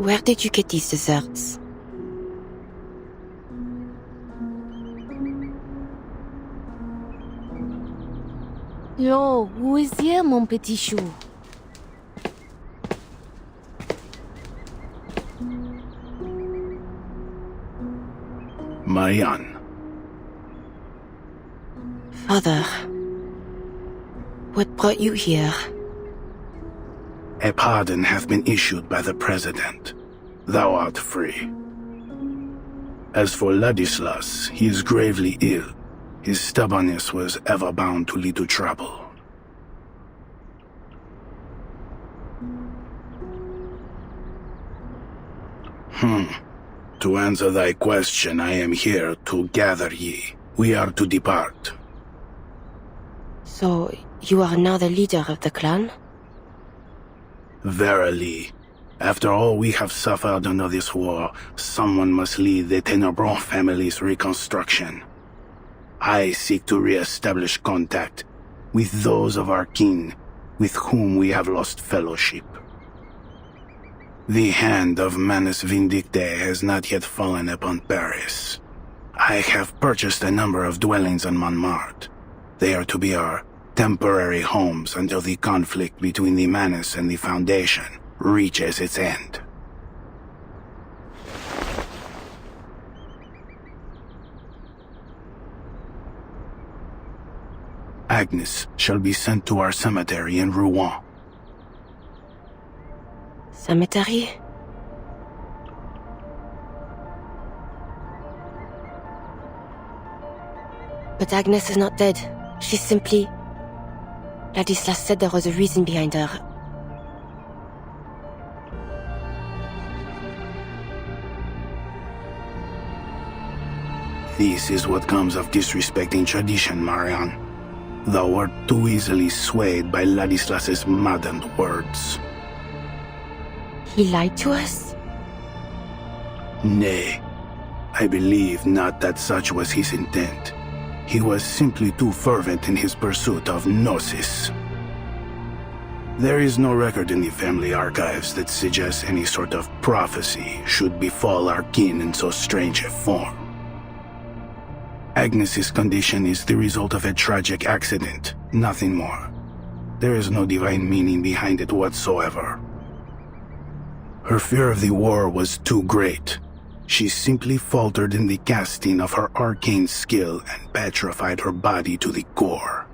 Where did you get these desserts? Yo, who is here, mon petit chou? Marianne. Father, what brought you here? A pardon hath been issued by the President. Thou art free. As for Ladislas, he is gravely ill. His stubbornness was ever bound to lead to trouble. To answer thy question, I am here to gather ye. We are to depart. So, you are now the leader of the clan? Verily, after all we have suffered under this war, someone must lead the Ténébrun family's reconstruction. I seek to re-establish contact with those of our kin with whom we have lost fellowship. The hand of Manus Vindictae has not yet fallen upon Paris. I have purchased a number of dwellings on Montmartre. They are to be our temporary homes until the conflict between the Manus and the Foundation reaches its end. Agnes shall be sent to our cemetery in Rouen. Cemetery? But Agnes is not dead. She's simply... Ladislas said there was a reason behind her. This is what comes of disrespecting tradition, Marianne. Thou wert too easily swayed by Ladislas's maddened words. He lied to us? Nay, I believe not that such was his intent. He was simply too fervent in his pursuit of Gnosis. There is no record in the family archives that suggests any sort of prophecy should befall our kin in so strange a form. Agnes's condition is the result of a tragic accident, nothing more. There is no divine meaning behind it whatsoever. Her fear of the war was too great. She simply faltered in the casting of her arcane skill and petrified her body to the core.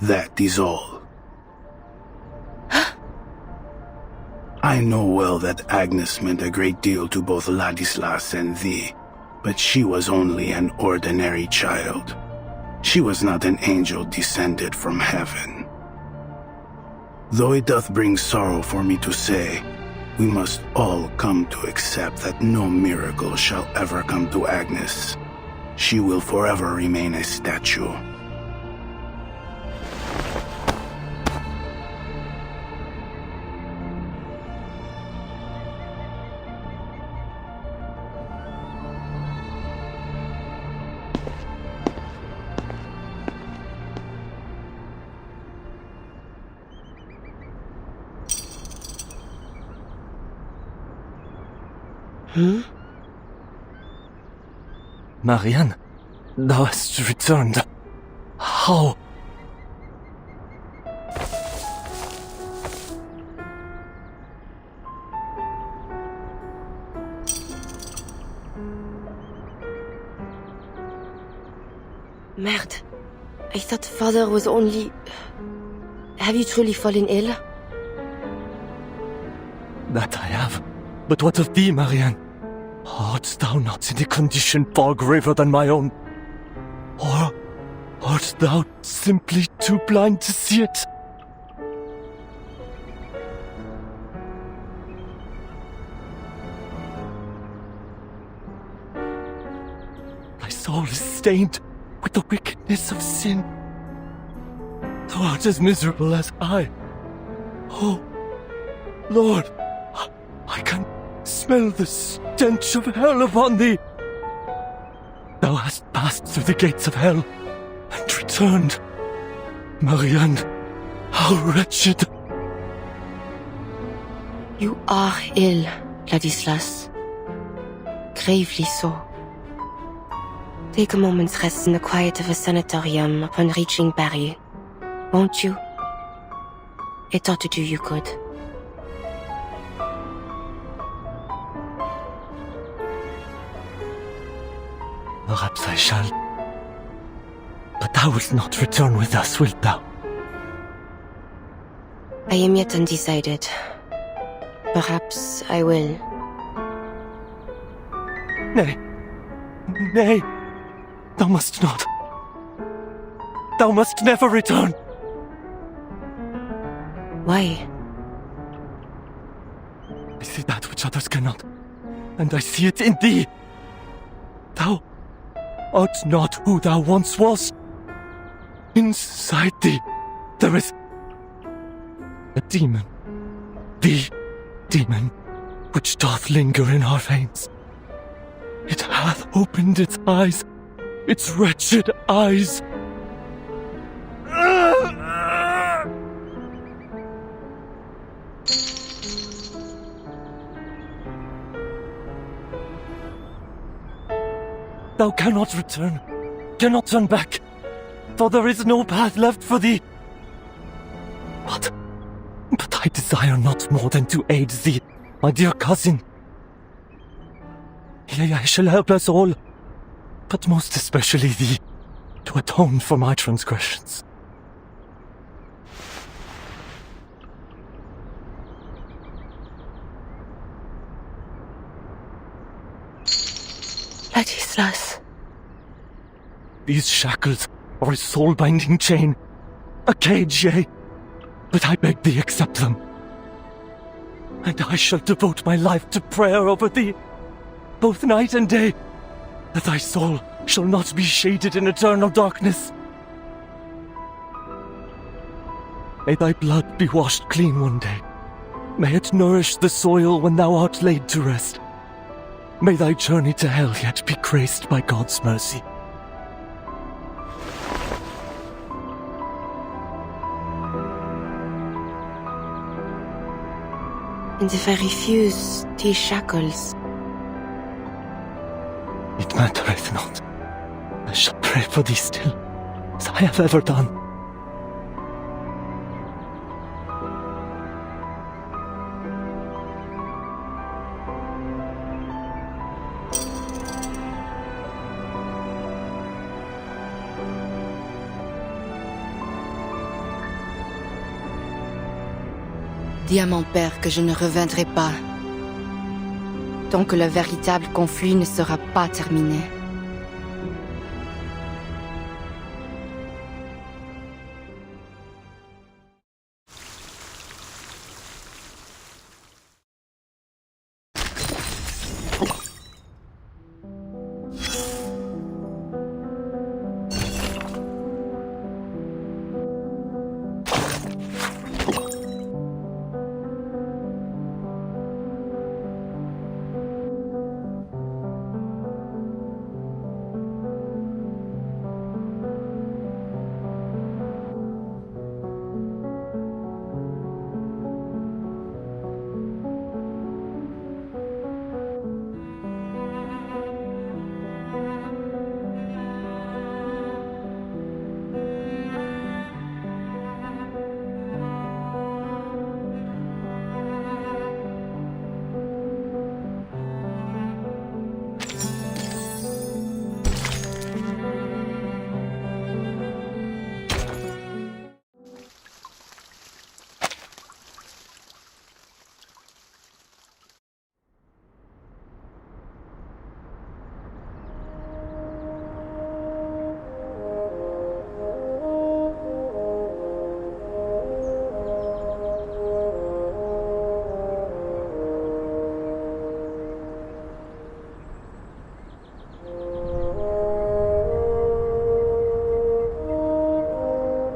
That is all. I know well that Agnes meant a great deal to both Ladislas and thee, but she was only an ordinary child. She was not an angel descended from heaven. Though it doth bring sorrow for me to say, we must all come to accept that no miracle shall ever come to Agnes. She will forever remain a statue. Marianne, thou hast returned. How? Merde. I thought father was only... Have you truly fallen ill? That I have. But what of thee, Marianne? Art thou not in a condition far graver than my own? Or art thou simply too blind to see it? Thy soul is stained with the wickedness of sin. Thou art as miserable as I. Oh, Lord, I can smell the stench of hell upon thee. Thou hast passed through the gates of hell and returned. Marianne, how wretched. You are ill, Ladislas. Gravely so. Take a moment's rest in the quiet of a sanatorium upon reaching Paris, won't you? It ought to do you good. Perhaps I shall. But thou wilt not return with us, wilt thou? I am yet undecided. Perhaps I will. Nay. Nay. Thou must not. Thou must never return. Why? I see that which others cannot, and I see it in thee. Thou art not who thou once was. Inside thee, there is a demon The demon which doth linger in our veins. It hath opened its eyes, its wretched eyes. Thou cannot return, cannot turn back, for there is no path left for thee. But I desire not more than to aid thee, my dear cousin. Yea, I shall help us all, but most especially thee, to atone for my transgressions. Ladislas. These shackles are a soul-binding chain, a cage, yea, but I beg thee accept them. And I shall devote my life to prayer over thee, both night and day, that thy soul shall not be shaded in eternal darkness. May thy blood be washed clean one day. May it nourish the soil when thou art laid to rest. May thy journey to hell yet be graced by God's mercy. And if I refuse these shackles? It mattereth not. I shall pray for thee still, as I have ever done. Dis à mon père que je ne reviendrai pas tant que le véritable conflit ne sera pas terminé.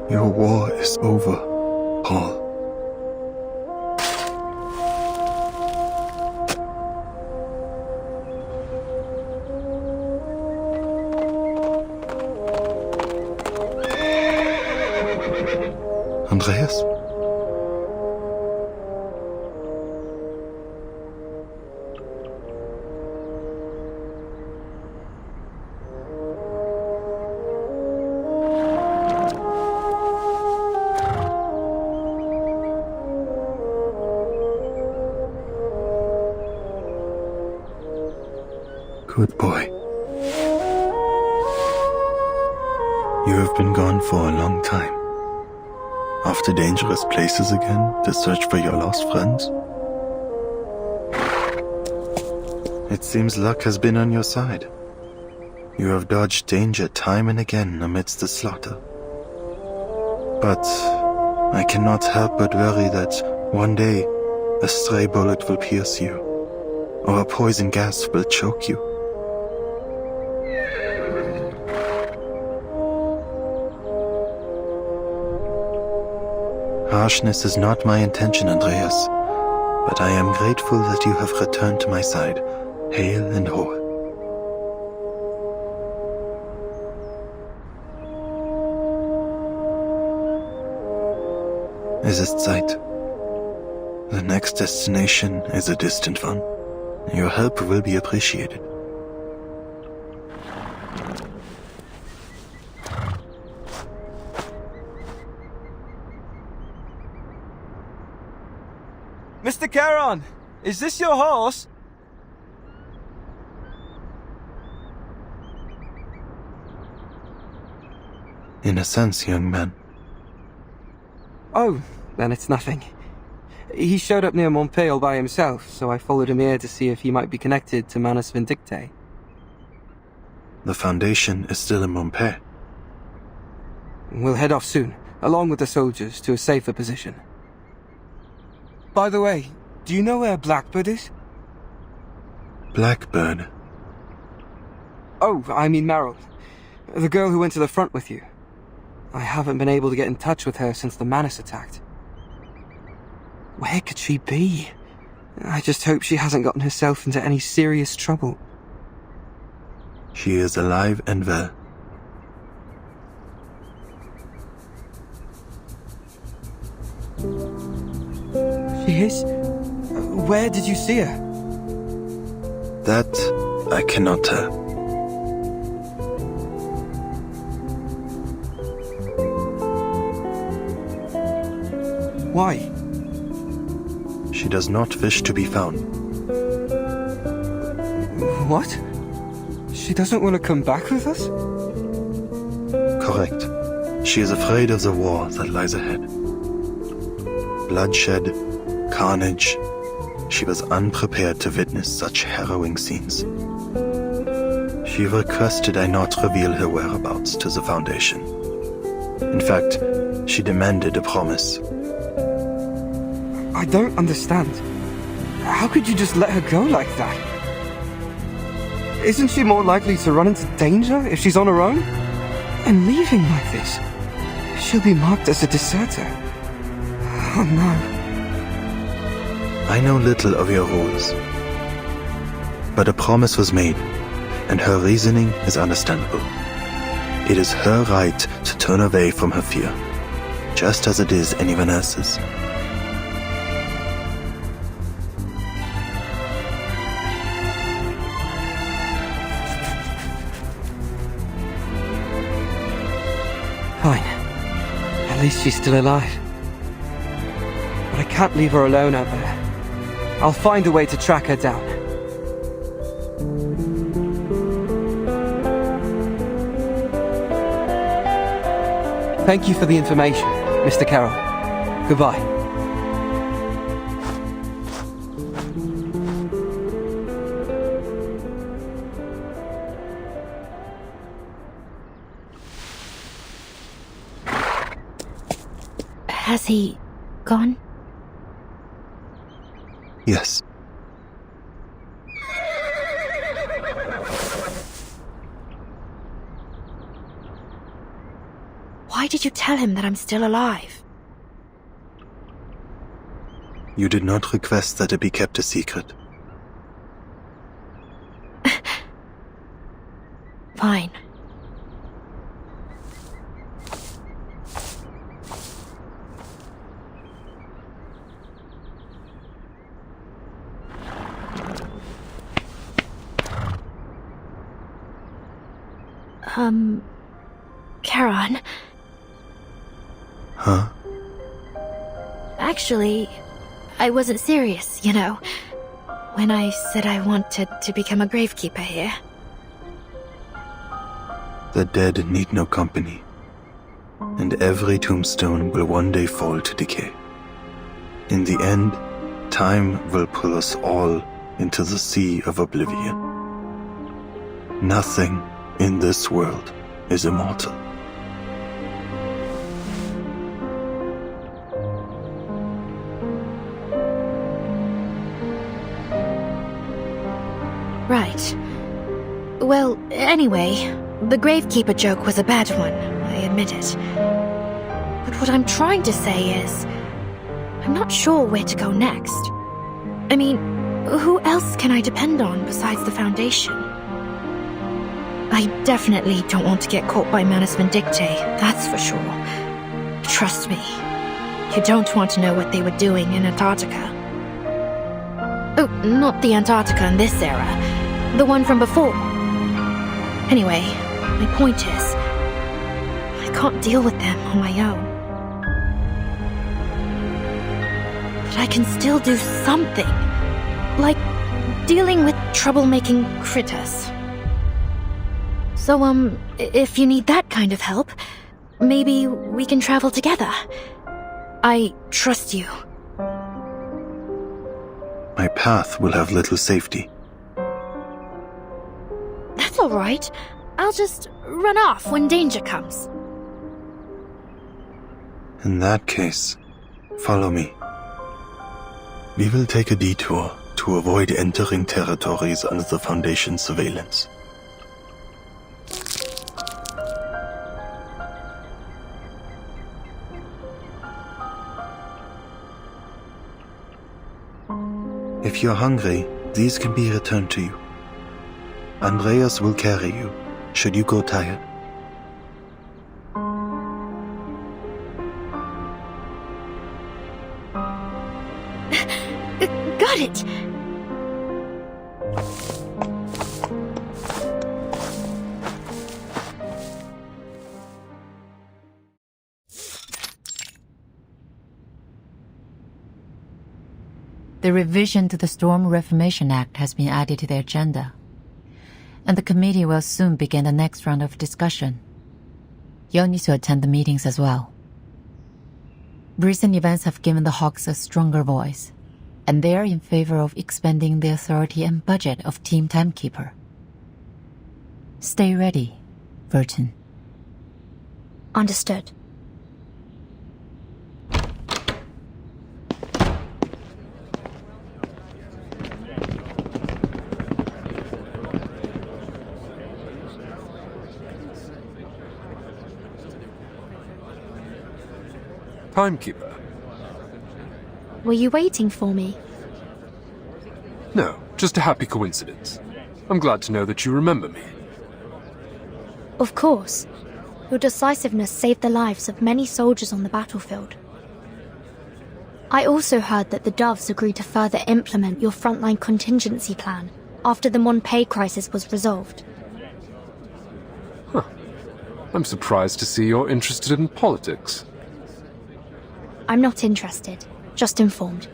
Your war is over, Paul. Andreas? Good boy. You have been gone for a long time. Off to dangerous places again to search for your lost friends? It seems luck has been on your side. You have dodged danger time and again amidst the slaughter. But I cannot help but worry that one day a stray bullet will pierce you, or a poison gas will choke you. Harshness is not my intention, Andreas. but I am grateful that you have returned to my side, hale and whole. Es ist Zeit. The next destination is a distant one. Your help will be appreciated. Mr. Charon, is this your horse? In a sense, young man. Oh, then it's nothing. He showed up near Montpellier by himself, so I followed him here to see if he might be connected to Manus Vindictae. The Foundation is still in Montpellier. We'll head off soon, along with the soldiers, to a safer position. By the way, do you know where Blackbird is? Blackbird? Oh, I mean Merel. The girl who went to the front with you. I haven't been able to get in touch with her since the Manus attacked. Where could she be? I just hope she hasn't gotten herself into any serious trouble. She is alive and well. She is? Where did you see her? That I cannot tell. Why? She does not wish to be found. What? She doesn't want to come back with us? Correct. She is afraid of the war that lies ahead. Bloodshed, carnage. She was unprepared to witness such harrowing scenes. She requested I not reveal her whereabouts to the Foundation. In fact, she demanded a promise. I don't understand. How could you just let her go like that? Isn't she more likely to run into danger if she's on her own? And leaving like this, she'll be marked as a deserter. Oh no. I know little of your rules. But a promise was made, and her reasoning is understandable. It is her right to turn away from her fear, just as it is anyone else's. Fine. At least she's still alive. But I can't leave her alone out there. I'll find a way to track her down. Thank you for the information, Mr. Charon. Goodbye. Has he gone? Yes. Why did you tell him that I'm still alive? You did not request that it be kept a secret. Fine. Charon. Huh? Actually, I wasn't serious, you know, when I said I wanted to become a gravekeeper here. The dead need no company, and every tombstone will one day fall to decay. In the end, time will pull us all into the sea of oblivion. Nothing in this world is immortal. Right. Well, anyway, the gravekeeper joke was a bad one, I admit it. But what I'm trying to say is, I'm not sure where to go next. I mean, who else can I depend on besides the Foundation? I definitely don't want to get caught by Manus Vindictae, that's for sure. Trust me, you don't want to know what they were doing in Antarctica. Oh, not the Antarctica in this era. The one from before. Anyway, my point is, I can't deal with them on my own. But I can still do something. Like dealing with troublemaking critters. So, if you need that kind of help, maybe we can travel together. I trust you. My path will have little safety. That's all right. I'll just run off when danger comes. In that case, follow me. We will take a detour to avoid entering territories under the Foundation's surveillance. If you're hungry, these can be returned to you. Andreas will carry you, should you go tired. Got it! The revision to the Storm Reformation Act has been added to the agenda, and the committee will soon begin the next round of discussion. You'll need to attend the meetings as well. Recent events have given the Hawks a stronger voice, and they are in favor of expanding the authority and budget of Team Timekeeper. Stay ready, Vertin. Understood. Timekeeper? Were you waiting for me? No, just a happy coincidence. I'm glad to know that you remember me. Of course. Your decisiveness saved the lives of many soldiers on the battlefield. I also heard that the Doves agreed to further implement your frontline contingency plan after the Monpay crisis was resolved. Huh. I'm surprised to see you're interested in politics. I'm not interested, just informed.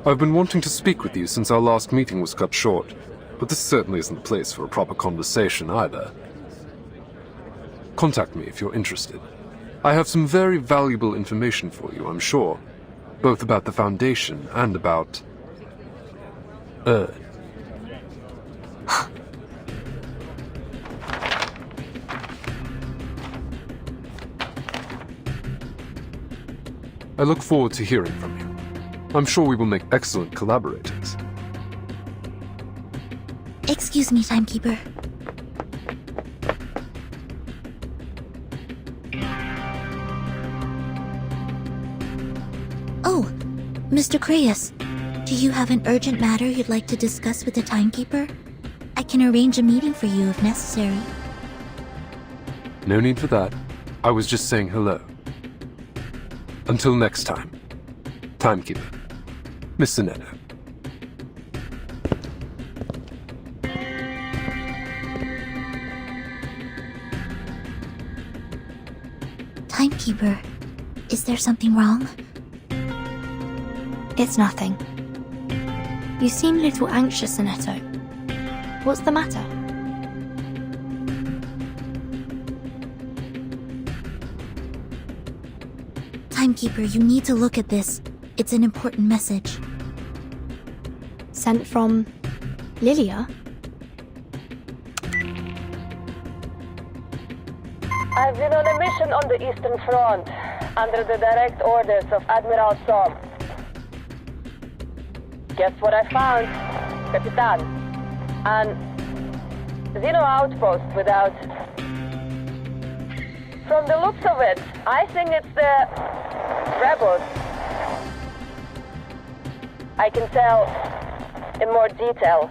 I've been wanting to speak with you since our last meeting was cut short, but this certainly isn't the place for a proper conversation either. Contact me if you're interested. I have some very valuable information for you, I'm sure, both about the Foundation and about... I look forward to hearing from you. I'm sure we will make excellent collaborators. Excuse me, Timekeeper. Oh, Mr. Creius, do you have an urgent matter you'd like to discuss with the Timekeeper? I can arrange a meeting for you if necessary. No need for that. I was just saying hello. Until next time. Timekeeper. Miss Sonetto. Timekeeper, is there something wrong? It's nothing. You seem a little anxious, Sonetto. What's the matter? Timekeeper, you need to look at this. It's an important message. Sent from... Lilia? I've been on a mission on the Eastern Front, under the direct orders of Admiral Som. Guess what I found, Capitan? An Xeno outpost without From the looks of it, I think it's the rebels. I can tell in more detail.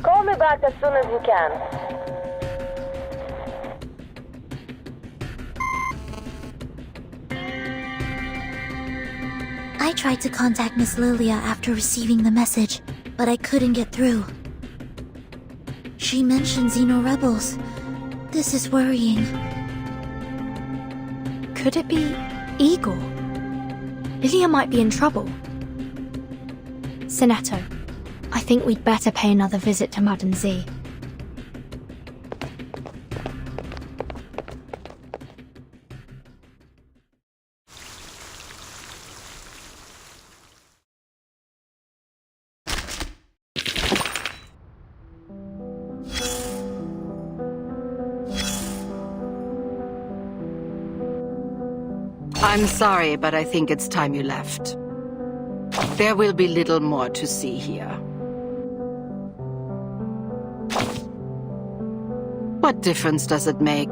Call me back as soon as you can. I tried to contact Miss Lilia after receiving the message, but I couldn't get through. She mentioned Xeno rebels. This is worrying. Could it be Eagle? Lilia might be in trouble. Sonetto, I think we'd better pay another visit to Madam Z. I'm sorry, but I think it's time you left. There will be little more to see here. What difference does it make?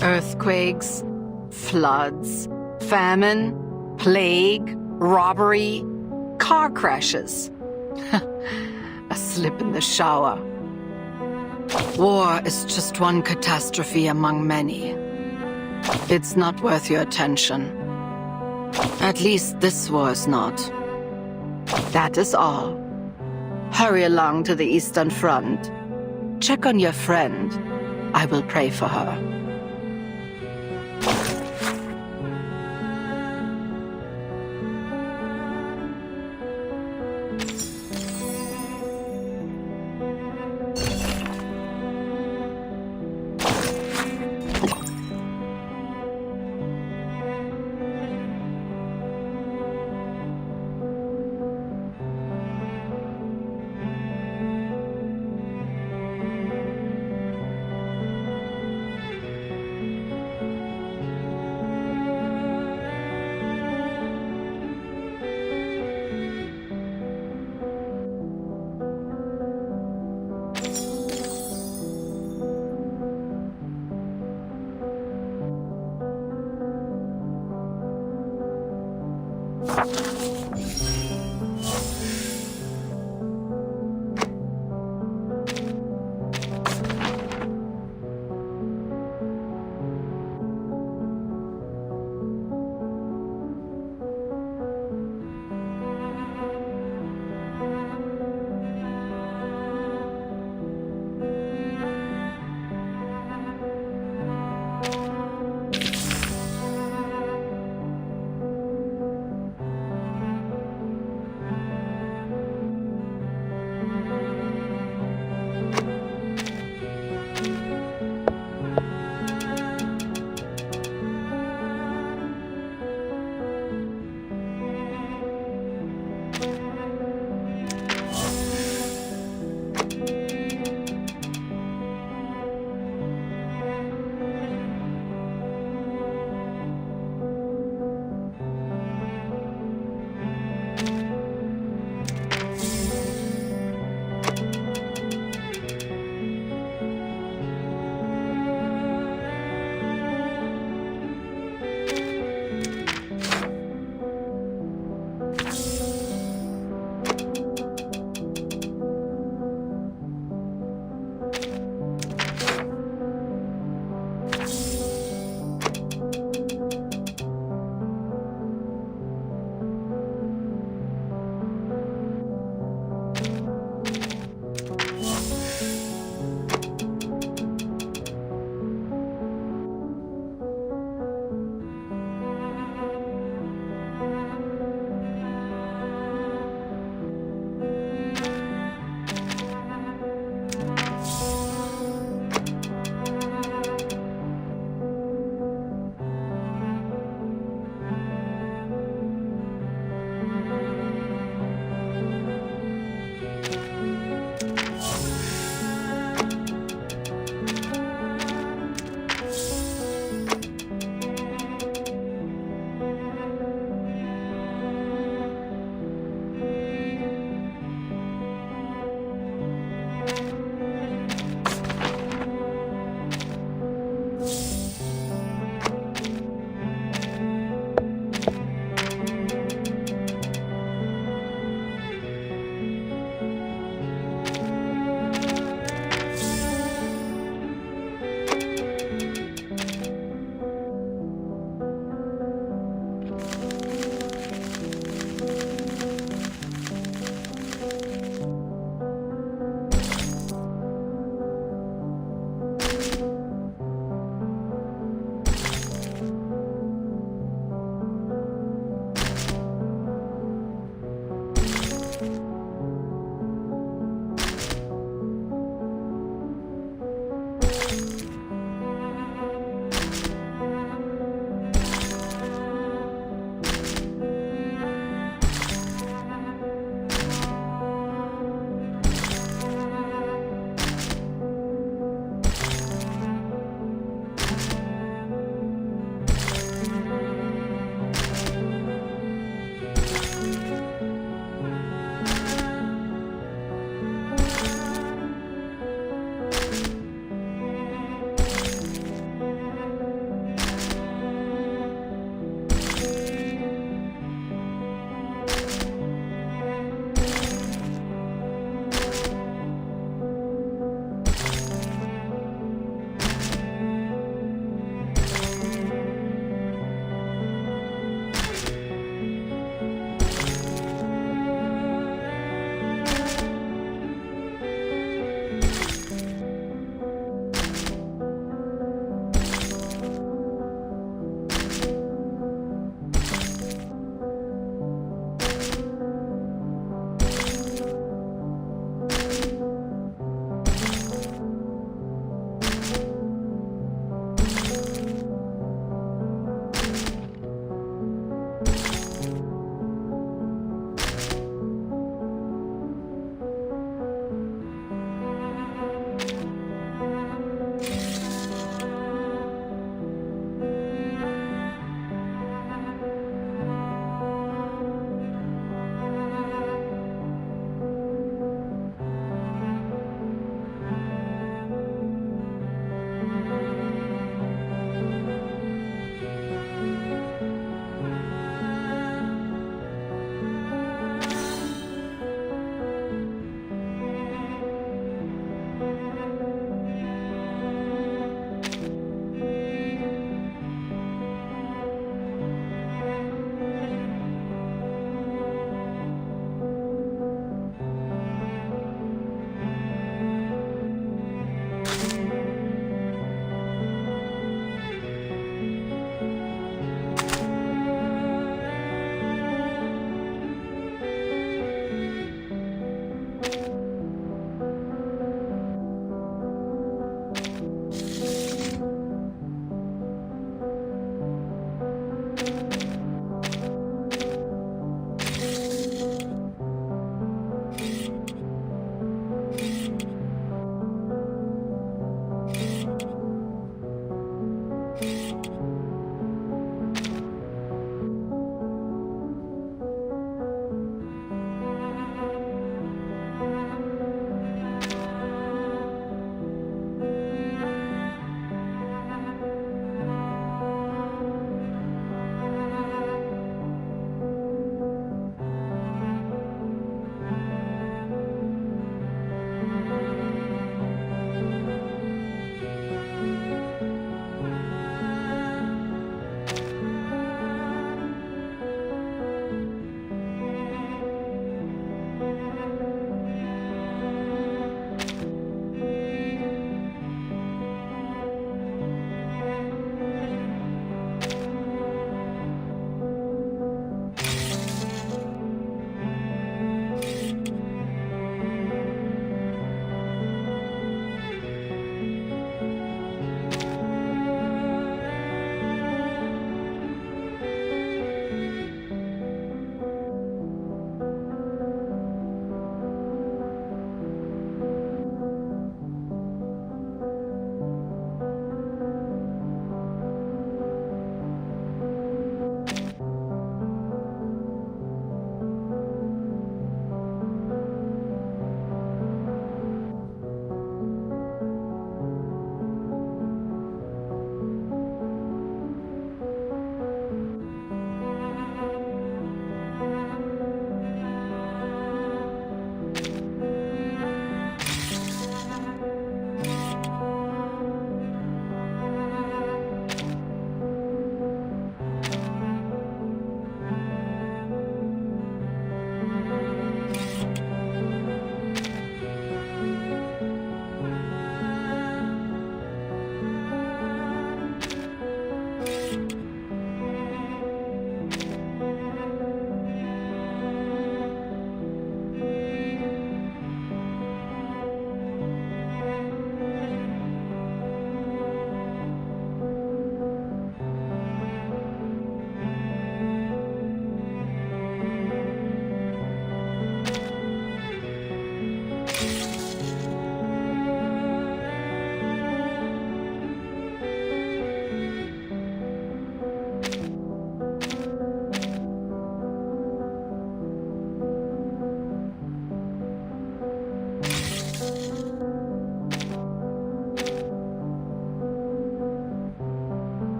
Earthquakes, floods, famine, plague, robbery, car crashes. A slip in the shower. War is just one catastrophe among many. It's not worth your attention. At least this war is not. That is all. Hurry along to the Eastern Front. Check on your friend. I will pray for her.